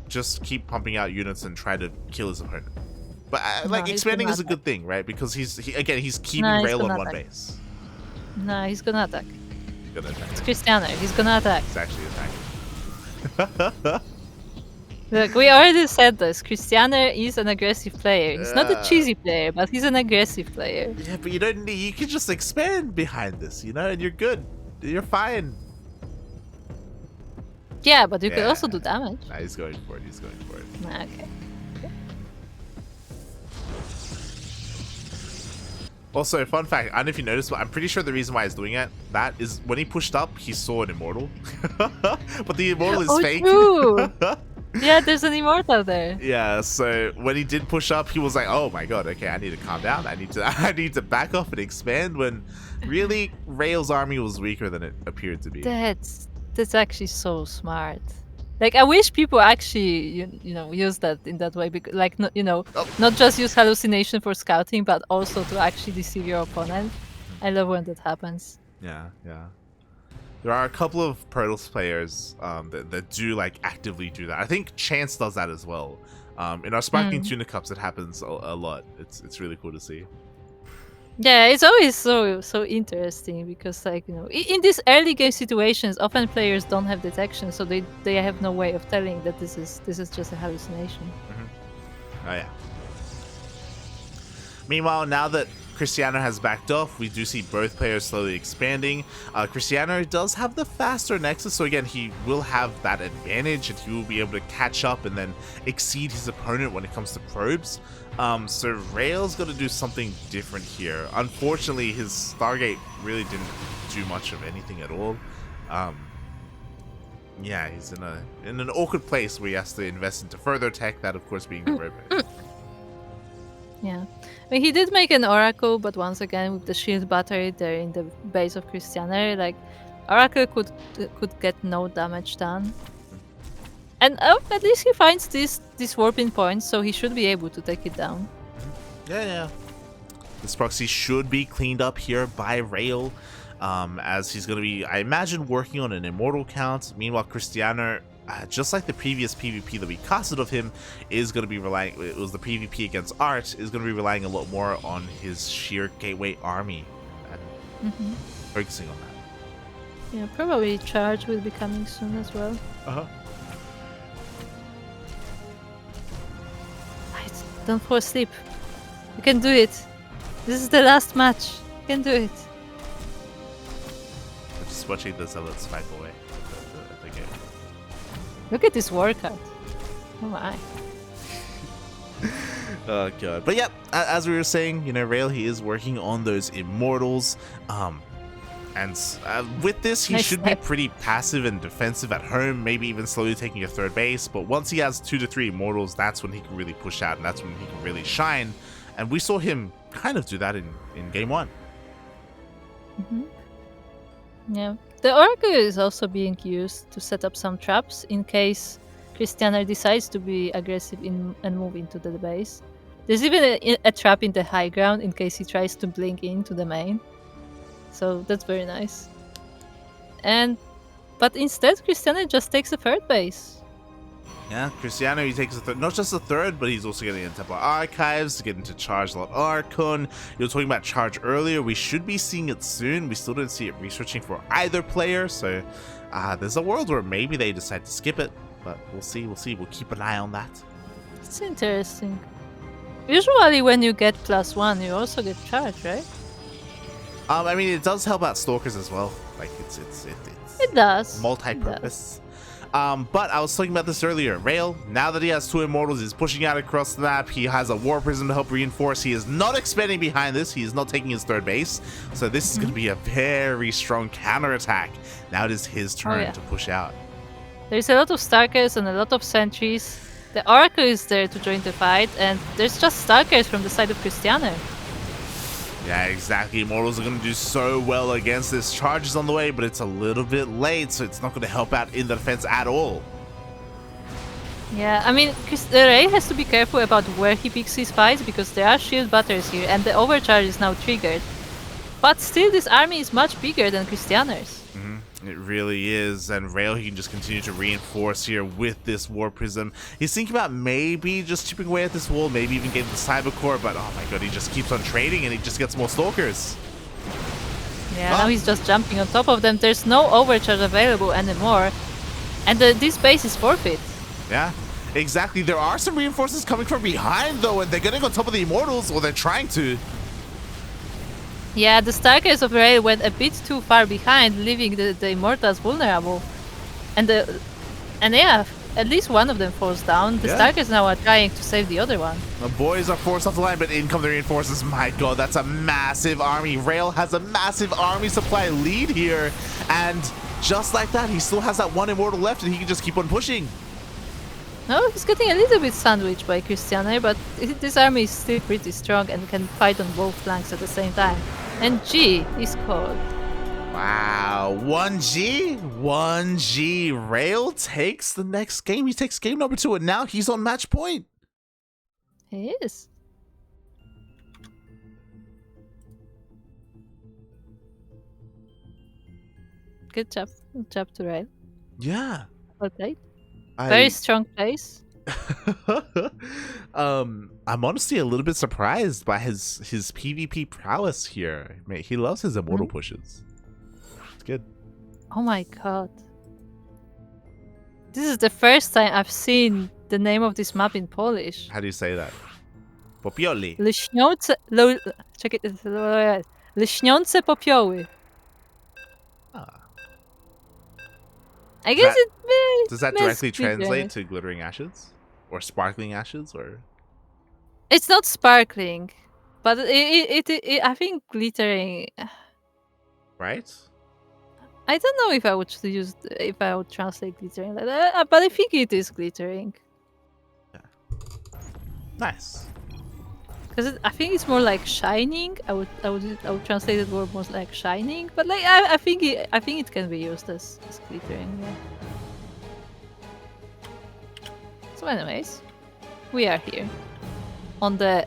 just keep pumping out units and try to kill his opponent. But like, expanding is a good thing, right? Because he's keeping Rail on one base. No, he's gonna attack. He's gonna attack. It's Krystianer. He's gonna attack. He's actually attacking. Look, we already said this. Krystianer is an aggressive player. He's not a cheesy player, but he's an aggressive player. Yeah, but you don't need. You can just expand behind this, and you're good. You're fine. Yeah, but you can also do damage. Nah, he's going for it. He's going for it. Okay. Also, fun fact, I don't know if you noticed, but I'm pretty sure the reason why he's doing that is when he pushed up, he saw an Immortal. But the Immortal is fake. True. Yeah, there's an Immortal there. Yeah, so when he did push up, he was like, oh my god, okay, I need to calm down. I need to back off and expand, when really Rail's army was weaker than it appeared to be. That's actually so smart. Like, I wish people actually, use that in that way, because, like, not just use hallucination for scouting, but also to actually deceive your opponent. I love when that happens. Yeah, yeah. There are a couple of Protoss players that do like actively do that. I think Chance does that as well. In our Sparkling Tuna Cups, it happens a lot. It's really cool to see. Yeah, it's always so interesting because, like, in these early game situations, often players don't have detection, so they have no way of telling that this is just a hallucination. Oh yeah. Meanwhile, now that Krystianer has backed off, we do see both players slowly expanding. Krystianer does have the faster Nexus, so again, he will have that advantage and he will be able to catch up and then exceed his opponent when it comes to probes. So Rail's got to do something different here. Unfortunately, his Stargate really didn't do much of anything at all. Yeah, he's in an awkward place where he has to invest into further tech, that of course being the probe. Yeah. I mean, he did make an Oracle, but once again, with the shield battery there in the base of Krystianer, like, Oracle could get no damage done. And at least he finds this warping point, so he should be able to take it down. Yeah. This proxy should be cleaned up here by Rail, as he's going to be, I imagine, working on an Immortal count. Meanwhile, Krystianer just like the previous PvP that we casted of him, is going to be relying. It was the PvP against Art is going to be relying a lot more on his sheer gateway army and focusing on that. Yeah, probably Charge will be coming soon as well. Right, don't fall asleep. You can do it. This is the last match. You can do it. I'm just watching the Zealots fight away at the game. Look at this workout. Oh my. Oh god. But yeah, as we were saying, you know, Rail, he is working on those immortals. And with this, he should be pretty passive and defensive at home, maybe even slowly taking a third base. But once he has 2 to 3 immortals, that's when he can really push out, and that's when he can really shine. And we saw him kind of do that in game 1. Yeah. The Oracle is also being used to set up some traps in case Krystianer decides to be aggressive and move into the base. There's even a trap in the high ground in case he tries to blink into the main. So that's very nice. But instead, Krystianer just takes a third base. Yeah, Krystianer, he takes a third, not just a third, but he's also getting into Templar Archives, getting to Charge a lot Archon. You were talking about Charge earlier. We should be seeing it soon. We still don't see it researching for either player, so there's a world where maybe they decide to skip it, but we'll see. We'll see. We'll keep an eye on that. It's interesting. Usually when you get +1, you also get Charge, right? I mean, it does help out Stalkers as well. Like, It does. Multi-purpose. But I was talking about this earlier. Rail, now that he has 2 immortals, he's pushing out across the map. He has a War Prism to help reinforce. He is not expanding behind this. He is not taking his third base. So this is going to be a very strong counterattack. Now it is his turn to push out. There's a lot of Starkers and a lot of sentries. The Oracle is there to join the fight, and there's just Starkers from the side of Krystianer. Yeah, exactly. Immortals are going to do so well against this. Charge is on the way, but it's a little bit late, so it's not going to help out in the defense at all. Yeah, I mean, Ray has to be careful about where he picks his fights, because there are shield batters here, and the overcharge is now triggered. But still, this army is much bigger than Krystianer's. It really is, and Rail, he can just continue to reinforce here with this War Prism. He's thinking about maybe just chipping away at this wall, maybe even getting the Cyber Core, but oh my god, he just keeps on trading and he just gets more Stalkers. Yeah, now he's just jumping on top of them. There's no overcharge available anymore, and this base is forfeit. Yeah, exactly. There are some reinforcements coming from behind though, and they're getting on top of the Immortals, or they're trying to. Yeah, the Starkers of Rail went a bit too far behind, leaving the Immortals vulnerable. And yeah, at least one of them falls down. The Starkers now are trying to save the other one. The boys are forced off the line, but in come the reinforcements. My god, that's a massive army. Rail has a massive army supply lead here. And just like that, he still has that 1 Immortal left, and he can just keep on pushing. No, he's getting a little bit sandwiched by Krystianer, but this army is still pretty strong and can fight on both flanks at the same time. And G is called. Wow, 1G? 1G. Rail takes the next game. He takes game number 2, and now he's on match point. He is. Good job. Good job to Rail. Yeah. Well played. Very strong place. I'm honestly a little bit surprised by his PvP prowess here. He loves his immortal pushes. It's good. Oh my god. This is the first time I've seen the name of this map in Polish. How do you say that? Popioli. Lśniące popioły. I guess does that directly translate to glittering ashes? Or sparkling ashes? Or it's not sparkling, but it I think glittering. Right? I don't know if I would translate glittering like that, but I think it is glittering. Yeah. Nice. Because I think it's more like shining. I would translate it more like shining, but like I think it can be used as glittering. Yeah. So, anyways, we are here on the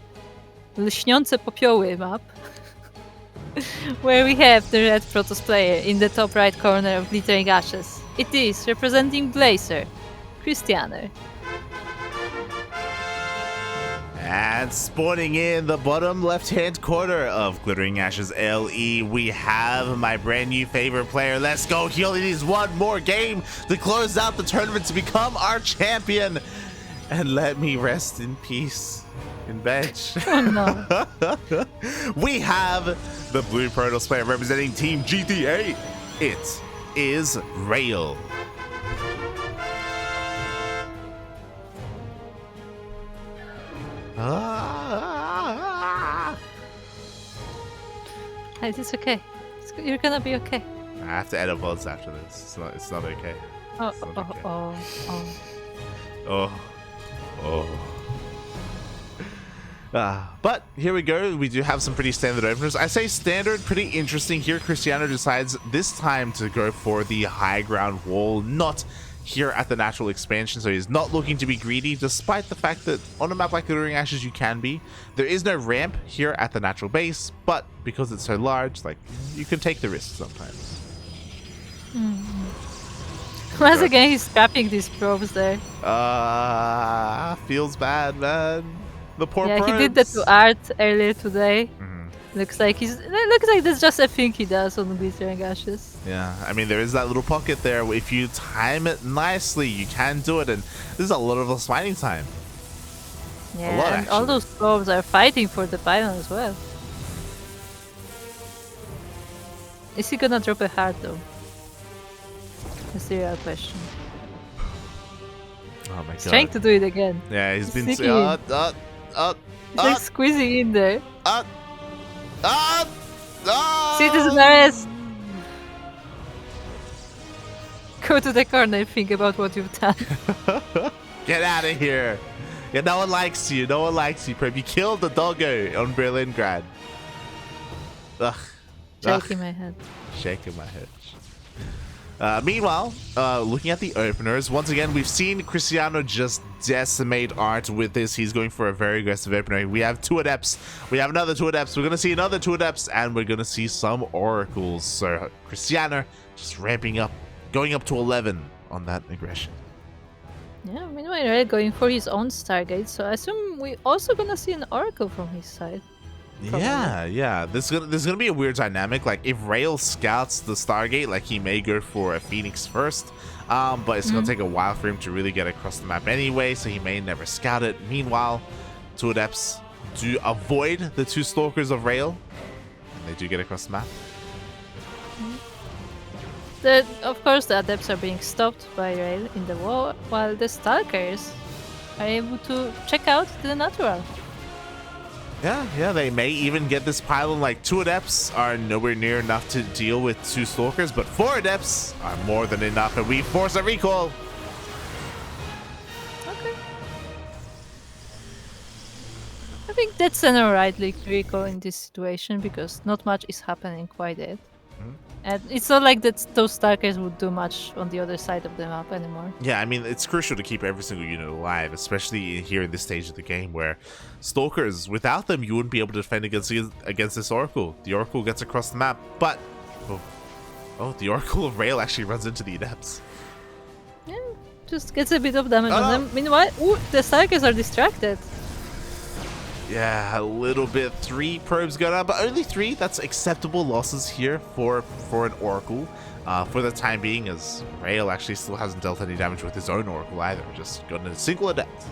Lśniące popioły map, where we have the red Protoss player in the top right corner of glittering ashes. It is representing Blazer, Krystianer. And spawning in the bottom left-hand corner of Glittering Ashes LE, we have my brand new favorite player, Lesker. He only needs one more game to close out the tournament to become our champion. And let me rest in peace in bench. Oh no. We have the blue Protoss player representing Team GTA. It is Rail. It's okay. You're gonna be okay. I have to edit VODs after this. It's not okay. Oh, It's not oh, okay. oh, oh. But here we go. We do have some pretty standard openers. I say standard, pretty interesting here. Krystianer decides this time to go for the high ground wall, not here at the natural expansion, so he's not looking to be greedy, despite the fact that on a map like Glittering Ashes you can be. There is no ramp here at the natural base, but because it's so large, like, you can take the risk sometimes. Once again, he's scrapping these probes there. Feels bad, man. The poor Yeah, probes. he did that to Art earlier today. Looks like that's just a thing he does on Glittering Ashes. Yeah, I mean, there is that little pocket there. If you time it nicely, you can do it, and this is a lot of lost mining time. Yeah, lot, and all actually. those probes are fighting for the pylon as well. Is he gonna drop a heart though? That's the real question. Oh my He's god. trying to do it again. Yeah, he's been... sneaking in. He's like squeezing in there. Citizen arrest! Go to the corner, think about what you've done. Get out of here. Yeah, no one likes you. No one likes you, Prep. You killed the doggo on Berlingrad. Ugh. Shaking my head. Shaking my head. Meanwhile, looking at the openers, once again, we've seen Krystianer just decimate Art with this. He's going for a very aggressive opener. We have 2 Adepts. We have another 2 Adepts. We're going to see another 2 Adepts, and we're going to see some Oracles. So Krystianer just ramping up, going up to 11 on that aggression. Yeah, meanwhile, Red going for his own Stargate, so I assume we're also gonna see an Oracle from his side. Yeah. There's gonna be a weird dynamic. Like, if Rail scouts the Stargate, like, he may go for a Phoenix first, but it's gonna take a while for him to really get across the map anyway, so he may never scout it. Meanwhile, 2 Adepts do avoid the 2 Stalkers of Rail, and they do get across the map. Of course, the Adepts are being stopped by Rail in the wall, while the Stalkers are able to check out the natural. Yeah, they may even get this pylon. Like, 2 Adepts are nowhere near enough to deal with 2 Stalkers, but 4 Adepts are more than enough, and we force a recall. Okay. I think that's an alright recall in this situation, because not much is happening quite yet. And it's not like that those Stalkers would do much on the other side of the map anymore. Yeah, I mean, it's crucial to keep every single unit alive, especially here in this stage of the game where Stalkers, without them, you wouldn't be able to defend against this Oracle. The Oracle gets across the map, but... Oh, the Oracle of Rail actually runs into the Adepts. Yeah, just gets a bit of damage on them. Meanwhile, the Stalkers are distracted. Yeah, a little bit. 3 probes go down, but only 3. That's acceptable losses here for an Oracle. For the time being, as Rail actually still hasn't dealt any damage with his own Oracle either. Just gotten a single Adept.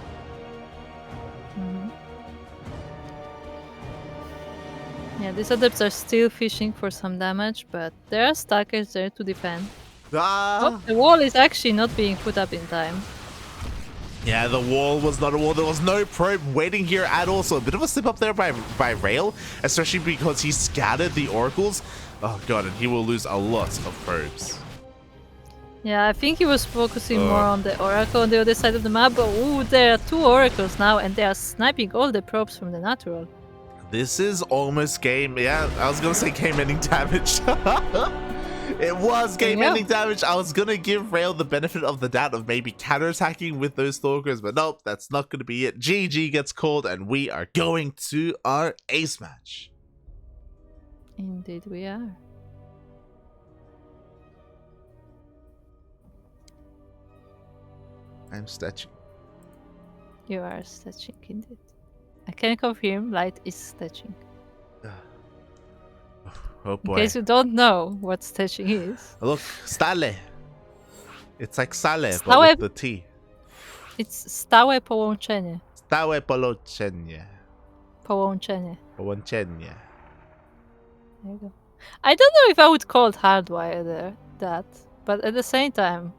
Yeah, these Adepts are still fishing for some damage, but there are Stalkers there to defend. Oh, the wall is actually not being put up in time. Yeah, the wall was not a wall. There was no probe waiting here at all. So a bit of a slip up there by Rail, especially because he scattered the Oracles. Oh god, and he will lose a lot of probes. Yeah, I think he was focusing more on the Oracle on the other side of the map, but there are 2 Oracles now, and they are sniping all the probes from the natural. This is almost game. Yeah, I was gonna say game-ending damage. It was game-ending damage. I was gonna give Rail the benefit of the doubt of maybe counter-attacking with those Stalkers, but nope, that's not gonna be it. GG gets called, and we are going to our ace match. Indeed we are. I'm stretching. You are stretching indeed. I can confirm light is stretching. Oh In boy. case you don't know what stretching is. Look, stale. It's like sale, but Stałe, with the T. it's stałe połączenie. Stałe połączenie. Połączenie. Połączenie. There you go. I don't know if I would call it hardwire that, but at the same time,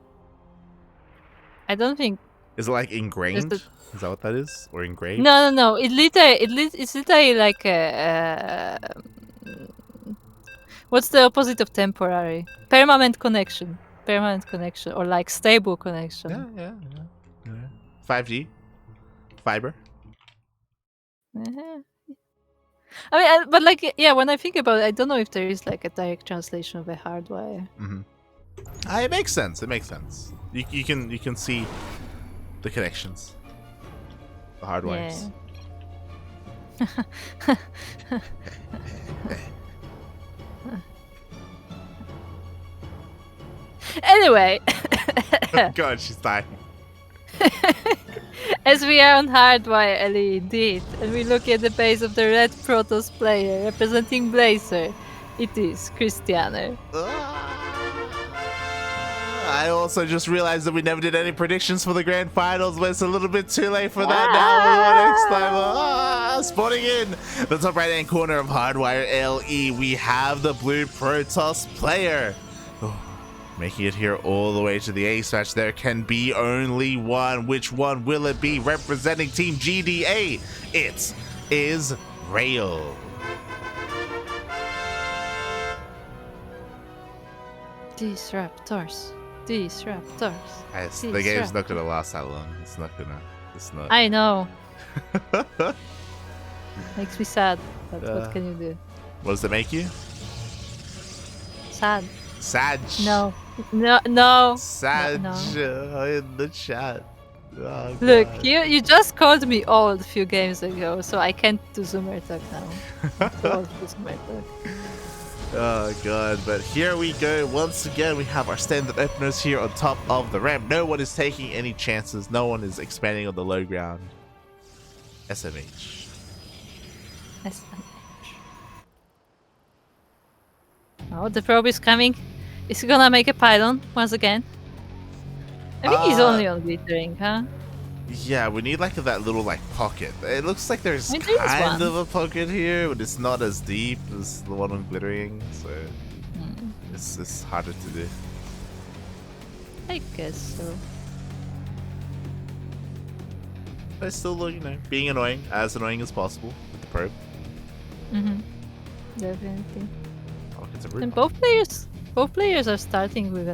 I don't think. Is it like ingrained? Is Is that what that is? Or engraved? No. It's literally like a. What's the opposite of temporary? Permanent connection. Permanent connection, or like stable connection. Yeah. 5G. Fiber. Uh-huh. I mean, but like, yeah, when I think about it, I don't know if there is like a direct translation of a hardwire. It makes sense. It makes sense. You can see the connections. The hard wires. Yeah. Anyway. God, she's dying. As we are on hardwire, Ellie, indeed, and we look at the base of the red Protoss player representing Blazer, it is Krystianer. I also just realized that we never did any predictions for the grand finals, but it's a little bit too late for that now. Next time, spawning in the top right hand corner of Hardwire LE, we have the blue Protoss player. Making it here all the way to the ace match. There can be only one. Which one will it be? Representing Team GDA, it is Rail. Disruptors. Yes, the game's not gonna last that long. It's not. I know. Makes me sad, but what can you do? What does it make you? Sad. Sag. No. Sag No. In the chat. Oh, Look, God. you just called me old a few games ago, so I can't do Zoomer Talk now. Too old for Zoomer Talk. Oh god, but here we go. Once again, we have our standard openers here on top of the ramp. No one is taking any chances. No one is expanding on the low ground. SMH. Oh, the probe is coming. Is he gonna make a pylon once again? I think he's only on glittering, huh? Yeah, we need like that little like pocket. It looks like there's I think there's kind one. of a pocket here, but it's not as deep as the one on glittering, so it's harder to do. I guess so. But it's still, you know, being annoying as possible with the probe. Definitely. Oh, it's a And room. both players are starting with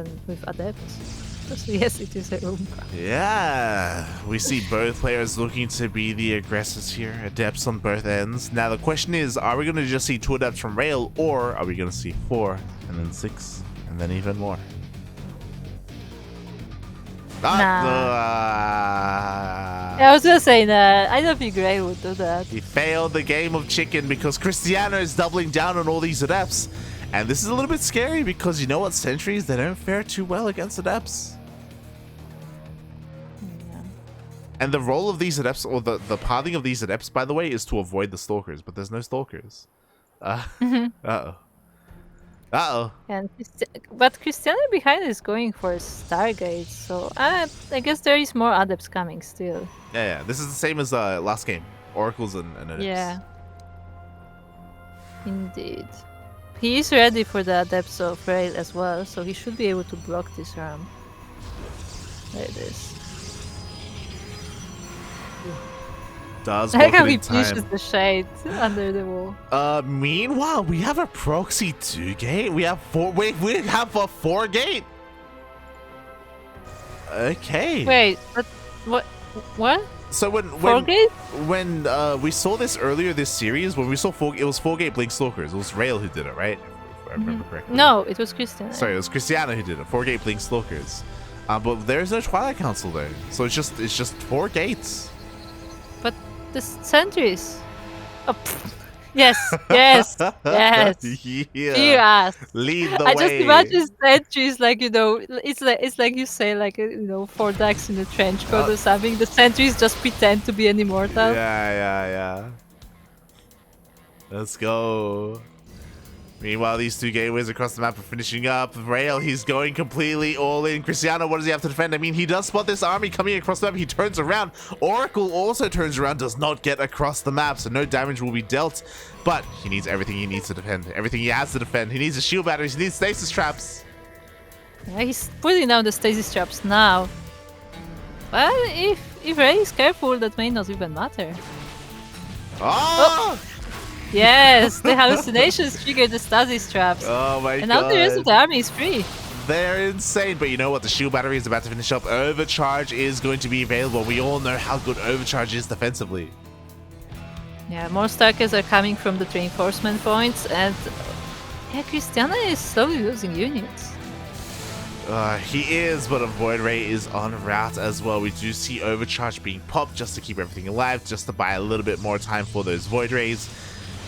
adepts. So yes, it is a room. Yeah, we see both players looking to be the aggressors here, adepts on both ends. Now the question is, are we going to just see 2 adepts from Rail, or are we going to see 4, and then 6, and then even more? I was gonna say that. I don't think Rail would do that. He failed the game of chicken because Krystianer is doubling down on all these adepts. And this is a little bit scary because you know what, sentries, they don't fare too well against adepts. Yeah. And the role of these adepts, or the pathing of these adepts, by the way, is to avoid the stalkers, but there's no stalkers. Uh-oh. But Krystianer behind is going for Stargate, so I guess there is more adepts coming still. Yeah, this is the same as last game. Oracles and adepts. Yeah. Indeed. He is ready for the adepts of Rail as well, so he should be able to block this ramp. There it is. Does I like block how it he in pushes time. the shade under the wall. Meanwhile, we have a proxy 2 gate. We have 4. Wait, we have a 4 gate. Okay. Wait, but what? So when 4-gate? when we saw this earlier this series, when we saw it was 4 gate Blink Stalkers. It was Rail who did it, right? If I remember correctly. No, it was Krystianer. Sorry, it was Krystianer who did it. 4 gate Blink Stalkers. But there's no Twilight Council there, so it's just 4 gates. But the sentries. Oh, Yes, yes, yes. Fear Yeah. us. Lead the I just way. imagine sentries like it's like you say like 4 ducks in a trench coat or something. The sentries just pretend to be an immortal. Yeah. Let's go. Meanwhile, these two gateways across the map are finishing up. Rail, he's going completely all in. Krystianer, what does he have to defend? I mean, he does spot this army coming across the map. He turns around. Oracle also turns around, does not get across the map, so no damage will be dealt. But he needs everything he needs to defend. Everything he has to defend. He needs the shield batteries. He needs stasis traps. Yeah, he's putting down the stasis traps now. Well, if Ray is careful, that may not even matter. Oh! Yes, the hallucinations trigger the stasis traps. Oh my god. And now the rest of the army is free. They're insane, but you know what? The shield battery is about to finish up. Overcharge is going to be available. We all know how good Overcharge is defensively. Yeah, more Starkers are coming from the reinforcement points, and yeah, Krystianer is slowly losing units. He is, but a Void Ray is en route as well. We do see Overcharge being popped just to keep everything alive, just to buy a little bit more time for those Void Rays.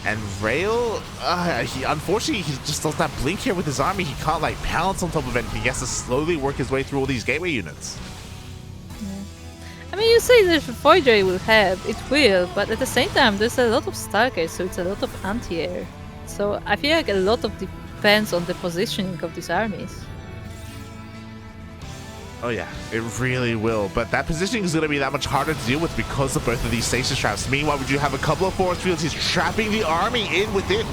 And Rail, unfortunately, he just doesn't have Blink here with his army. He can't, like, pounce on top of anything. He has to slowly work his way through all these gateway units. Yeah. I mean, you say that Void Ray will have, it will, but at the same time, there's a lot of Starkers, so it's a lot of anti-air. So I feel like a lot of depends on the positioning of these armies. Oh yeah, it really will. But that positioning is going to be that much harder to deal with because of both of these stasis traps. Meanwhile, we do have a couple of force fields. He's trapping the army in with him.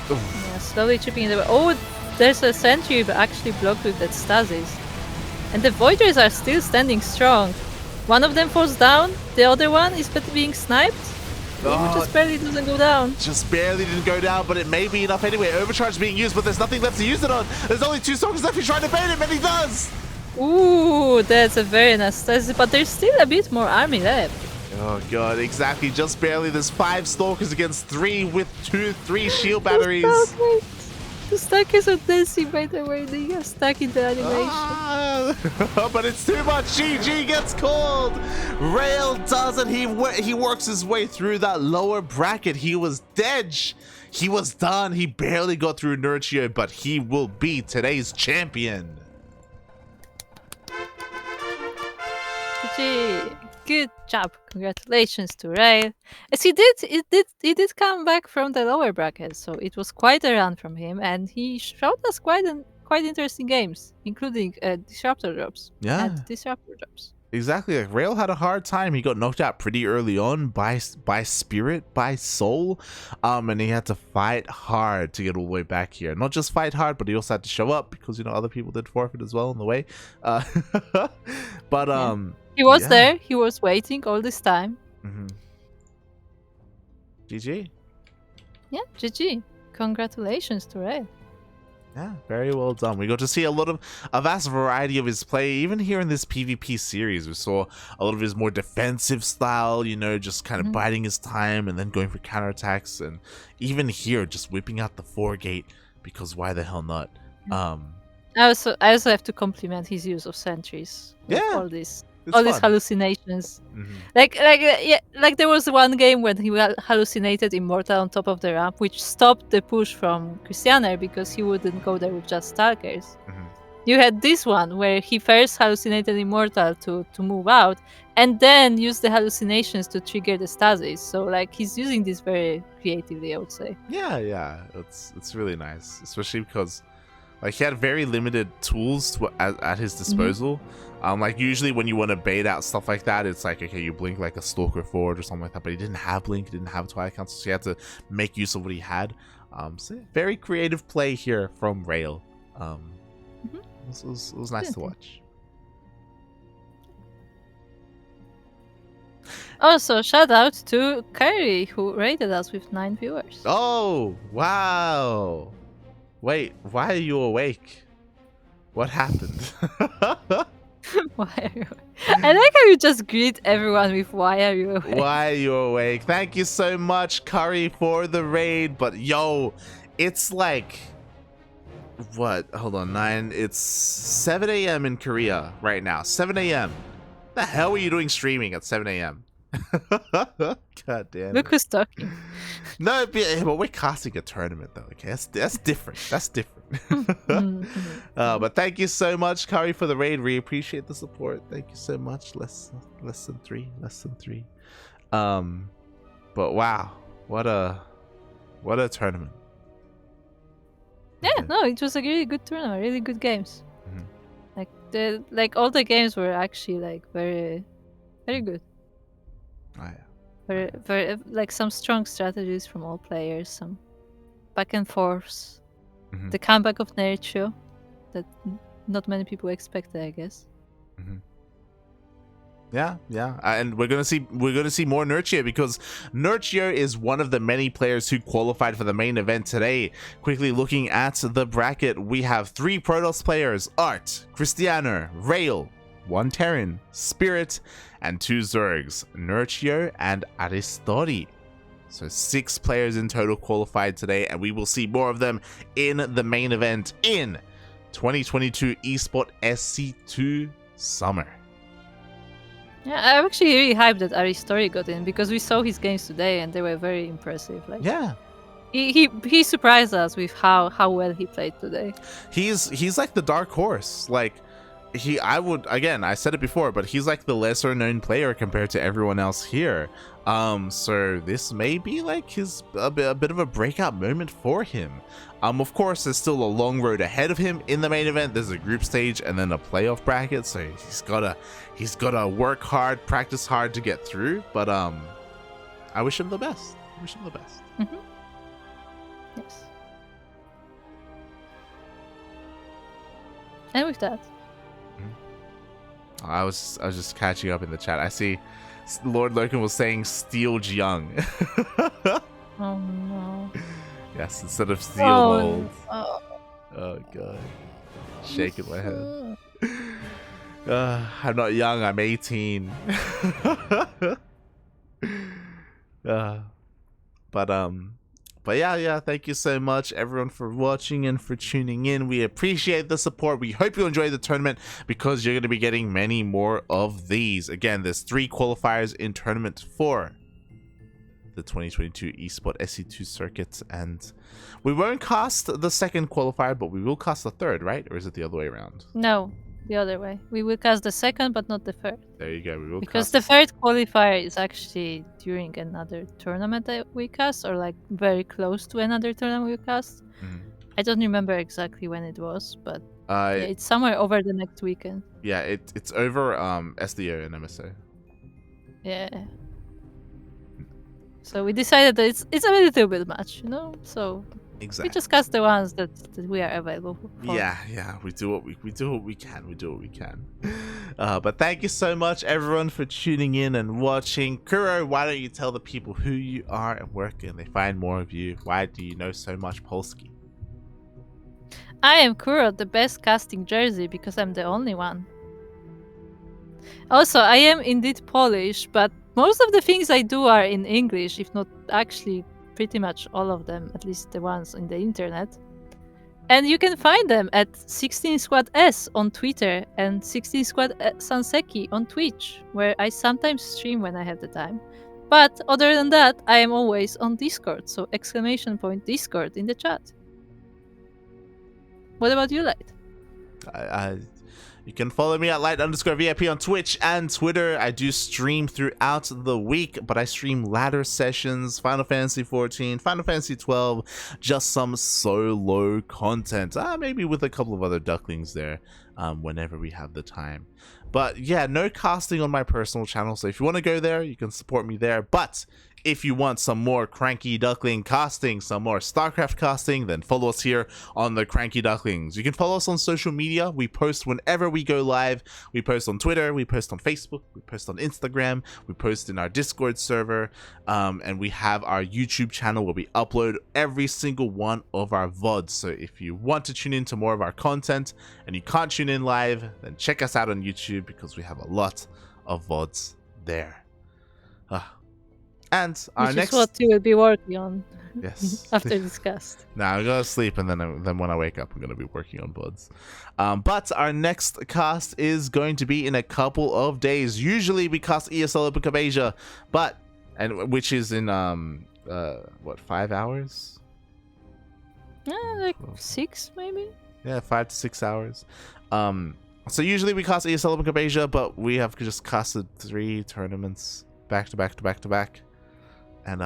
Yeah, slowly chipping it away. Oh, there's a sentry actually blocked with that stasis. And the Void Rays are still standing strong. One of them falls down, the other one is being sniped. It just barely doesn't go down. Just barely didn't go down, but it may be enough anyway. Overcharge is being used, but there's nothing left to use it on. There's only 2 soldiers left. He's trying to bait him, and he does. Ooh, that's a very nice stasis, but there's still a bit more army left. Oh god, exactly. Just barely. There's 5 stalkers against 3 with 3 shield batteries. The Starkers are dancing, by the way. They are stuck in the animation. But it's too much. GG gets called. Rail does it. He works his way through that lower bracket. He was dead. He was done. He barely got through Nerchio, but he will be today's champion. GG. Good job. Congratulations to Rail. As he did come back from the lower bracket, so it was quite a run from him, and he showed us quite interesting games, including disruptor drops. Yeah. And disruptor drops. Exactly. Like Rail had a hard time. He got knocked out pretty early on by Spirit, by Soul, and he had to fight hard to get all the way back here. Not just fight hard, but he also had to show up because other people did forfeit as well on the way. But yeah. He was there. He was waiting all this time. GG. Yeah, GG. Congratulations to Rail. Yeah, very well done. We got to see a vast variety of his play. Even here in this PvP series, we saw a lot of his more defensive style, just kind of biding his time and then going for counterattacks. And even here, just whipping out the 4-gate, because why the hell not? I also have to compliment his use of sentries. Yeah. All these hallucinations. Like there was one game when he hallucinated Immortal on top of the ramp, which stopped the push from Krystianer because he wouldn't go there with just Starkers. You had this one where he first hallucinated Immortal to move out, and then used the hallucinations to trigger the stasis. So he's using this very creatively, I would say. Yeah, it's really nice, especially because he had very limited tools at his disposal. Usually when you want to bait out stuff like that, it's like, okay, you blink like a Stalker forward or something like that, but he didn't have blink, he didn't have Twilight Council, so he had to make use of what he had. So very creative play here from Rail. It was nice to watch. Also, shout out to Kyrie, who rated us with 9 viewers. Oh, wow. Wait, why are you awake? What happened? Why are you awake? I like how you just greet everyone with why are you awake? Why are you awake? Thank you so much, Curry, for the raid. But yo, it's like, what? Hold on, 9. It's 7 a.m. in Korea right now. 7 a.m. The hell are you doing streaming at 7 a.m.? God damn Look it. who's talking. No, but we're casting a tournament though. Okay, that's different. That's different. But thank you so much, Kari, for the raid. We appreciate the support. Thank you so much. Less than three. But wow, what a tournament. Yeah, no, it was a really good tournament. Really good games. Mm-hmm. Like all the games were actually like very, very good. Oh, yeah. Very like some strong strategies from all players. Some back and forths. Mm-hmm. The comeback of Nerchio that not many people expected, I guess. Mm-hmm. Yeah, and we're gonna see more Nerchio, because Nerchio is one of the many players who qualified for the main event today. Quickly looking at the bracket, we have 3 Protoss players: Art, Krystianer, Rail, 1 Terran, Spirit, and 2 Zergs, Nerchio and Aristori. So 6 players in total qualified today, and we will see more of them in the main event in 2022 ESPOT SC2 Summer. Yeah, I'm actually really hyped that Aristori got in, because we saw his games today and they were very impressive. Like, Yeah, he surprised us with how well he played today. he's like the dark horse. Like, I said it before, but he's like the lesser known player compared to everyone else here. So this may be like a bit of a breakout moment for him. Of course, there's still a long road ahead of him in the main event. There's a group stage and then a playoff bracket, so he's gotta work hard, practice hard to get through. But I wish him the best. Mm-hmm. Yes. And with that, I was just catching up in the chat. I see Lord Loken was saying Steel Jiang. oh no. Yes, instead of Steel Mold. Oh god. Shaking my head. I'm not young, I'm 18. But yeah, thank you so much everyone for watching and for tuning in. We appreciate the support. We hope you enjoyed the tournament, because you're going to be getting many more of these. Again, there's 3 qualifiers in tournament for the 2022 ESPOT SC2 circuit, and we won't cast the second qualifier, but we will cast the third, right? Or is it the other way around? No, the other way. We will cast the second, but not the third. There you go. We will, because cast the third qualifier is actually during another tournament that we cast, or like very close to another tournament we cast. Mhm. I don't remember exactly when it was, but Yeah, it's somewhere over the next weekend. Yeah, it's over SDO and MSO. Yeah. So we decided that it's a little bit much, So Exactly. we just cast the ones that we are available for. Yeah, we do what we can. But thank you so much everyone for tuning in and watching. Kuro, why don't you tell the people who you are and where can they find more of you? Why do you know so much Polski? I am Kuro, the best casting jersey, because I'm the only one. Also, I am indeed Polish, but most of the things I do are in English, if not actually pretty much all of them, at least the ones on the internet. And you can find them at 16 Squad S on Twitter and 16 Squad Sanseki on Twitch, where I sometimes stream when I have the time. But other than that, I am always on Discord, so !Discord in the chat. What about you, Light? You can follow me at light_VIP on Twitch and Twitter. I do stream throughout the week, but I stream ladder sessions, Final Fantasy 14, Final Fantasy 12, just some solo content. Maybe with a couple of other Ducklings there, whenever we have the time. But yeah, no casting on my personal channel, so if you want to go there, you can support me there. But if you want some more CranKy Duckling casting, some more StarCraft casting, then follow us here on the CranKy Ducklings. You can follow us on social media. We post whenever we go live. We post on Twitter, we post on Facebook, we post on Instagram, we post in our Discord server, and we have our YouTube channel where we upload every single one of our VODs. So if you want to tune into more of our content and you can't tune in live, then check us out on YouTube, because we have a lot of VODs there. And our Which next is what you will be working on Yes. After this cast. Nah, I'm gonna sleep, and then when I wake up, I'm gonna be working on buds. But our next cast is going to be in a couple of days. Usually we cast ESL Open Cup Asia, which is in 5 hours? Like 6 maybe. Yeah, 5 to 6 hours. So usually we cast ESL Open Cup Asia, but we have just casted 3 tournaments back to back to back to back, and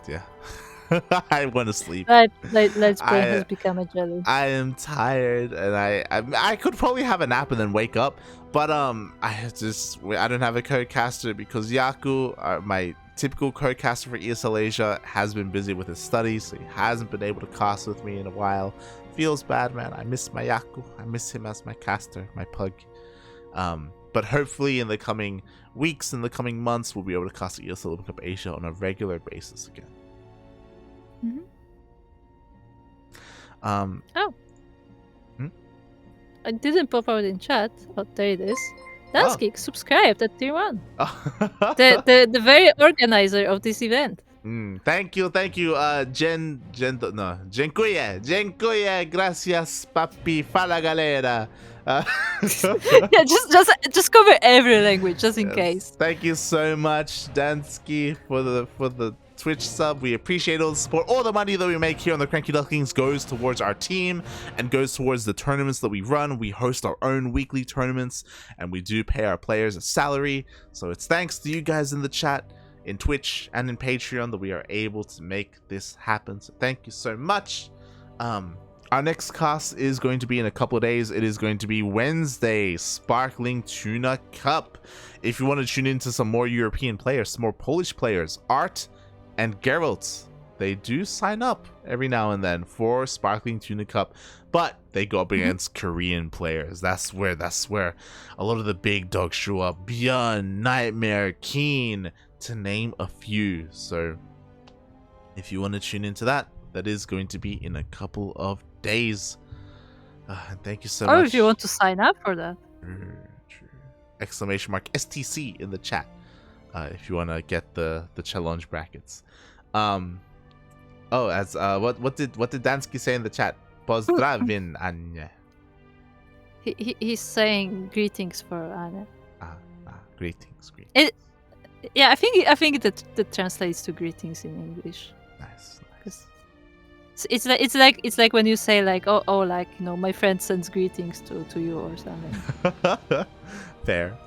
yeah. I want to sleep. Let's Play has become a jelly. I am tired, and I could probably have a nap and then wake up, but I don't have a codecaster because Yaku, my typical codecaster for ESL Asia, has been busy with his studies, so he hasn't been able to cast with me in a while. Feels bad, man. I miss my Yaku. I miss him as my caster, my pug. But hopefully in the coming weeks, in the coming months, we'll be able to cast ESL Open Cup Asia on a regular basis again. I didn't pop out in chat. Oh, there it is. Danskik subscribed at tier 1. The very organizer of this event. Thank you. Dziękuję, gracias, papi, fala galera. Yeah, just cover every language, just in case. Thank you so much, Dansky, for the Twitch sub. We appreciate all the support. All the money that we make here on the CranKy Ducklings goes towards our team and goes towards the tournaments that we run. We host our own weekly tournaments, and we do pay our players a salary. So it's thanks to you guys in the chat, in Twitch, and in Patreon that we are able to make this happen. So thank you so much. Our next cast is going to be in a couple of days. It is going to be Wednesday, Sparkling Tuna Cup. If you want to tune into some more European players, some more Polish players, Art and Geralt, they do sign up every now and then for Sparkling Tuna Cup, but they go up against Korean players. That's where a lot of the big dogs show up. Björn, Nightmare, Keen, to name a few. So if you want to tune into that, that is going to be in a couple of days. Thank you so much. Or if you want to sign up for that. Exclamation mark STC in the chat. If you want to get the challenge brackets. What did Dansky say in the chat? Pozdravin, Anya. He's saying greetings for Anya. Greetings. Yeah, I think that translates to greetings in English. Nice. It's like when you say like like, you know, my friend sends greetings to you or something. Fair.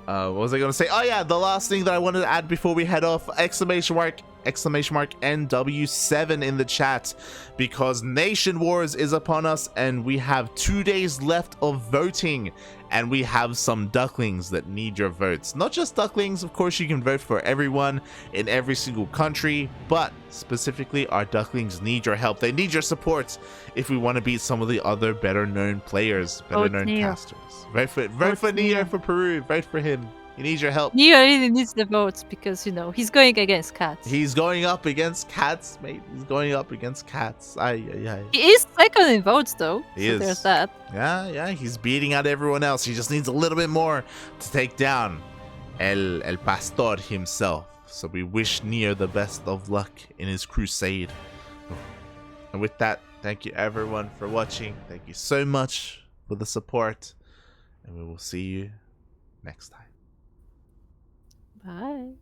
What was I gonna say? Oh yeah, the last thing that I wanted to add before we head off, exclamation mark NW7 in the chat, because Nation Wars is upon us and we have 2 days left of voting, and we have some ducklings that need your votes. Not just ducklings, of course you can vote for everyone in every single country, but specifically our ducklings need your help. They need your support if we want to beat some of the other better known players, better known casters. Vote for Neo for Peru. Vote for him. He needs your help. Neo really needs the votes because, you know, he's going against cats. He's going up against cats, mate. He's going up against cats. He is second in votes, though. He is. There's that. Yeah. He's beating out everyone else. He just needs a little bit more to take down El Pastor himself. So we wish Neo the best of luck in his crusade. And with that, thank you everyone for watching. Thank you so much for the support. And we will see you next time. Bye.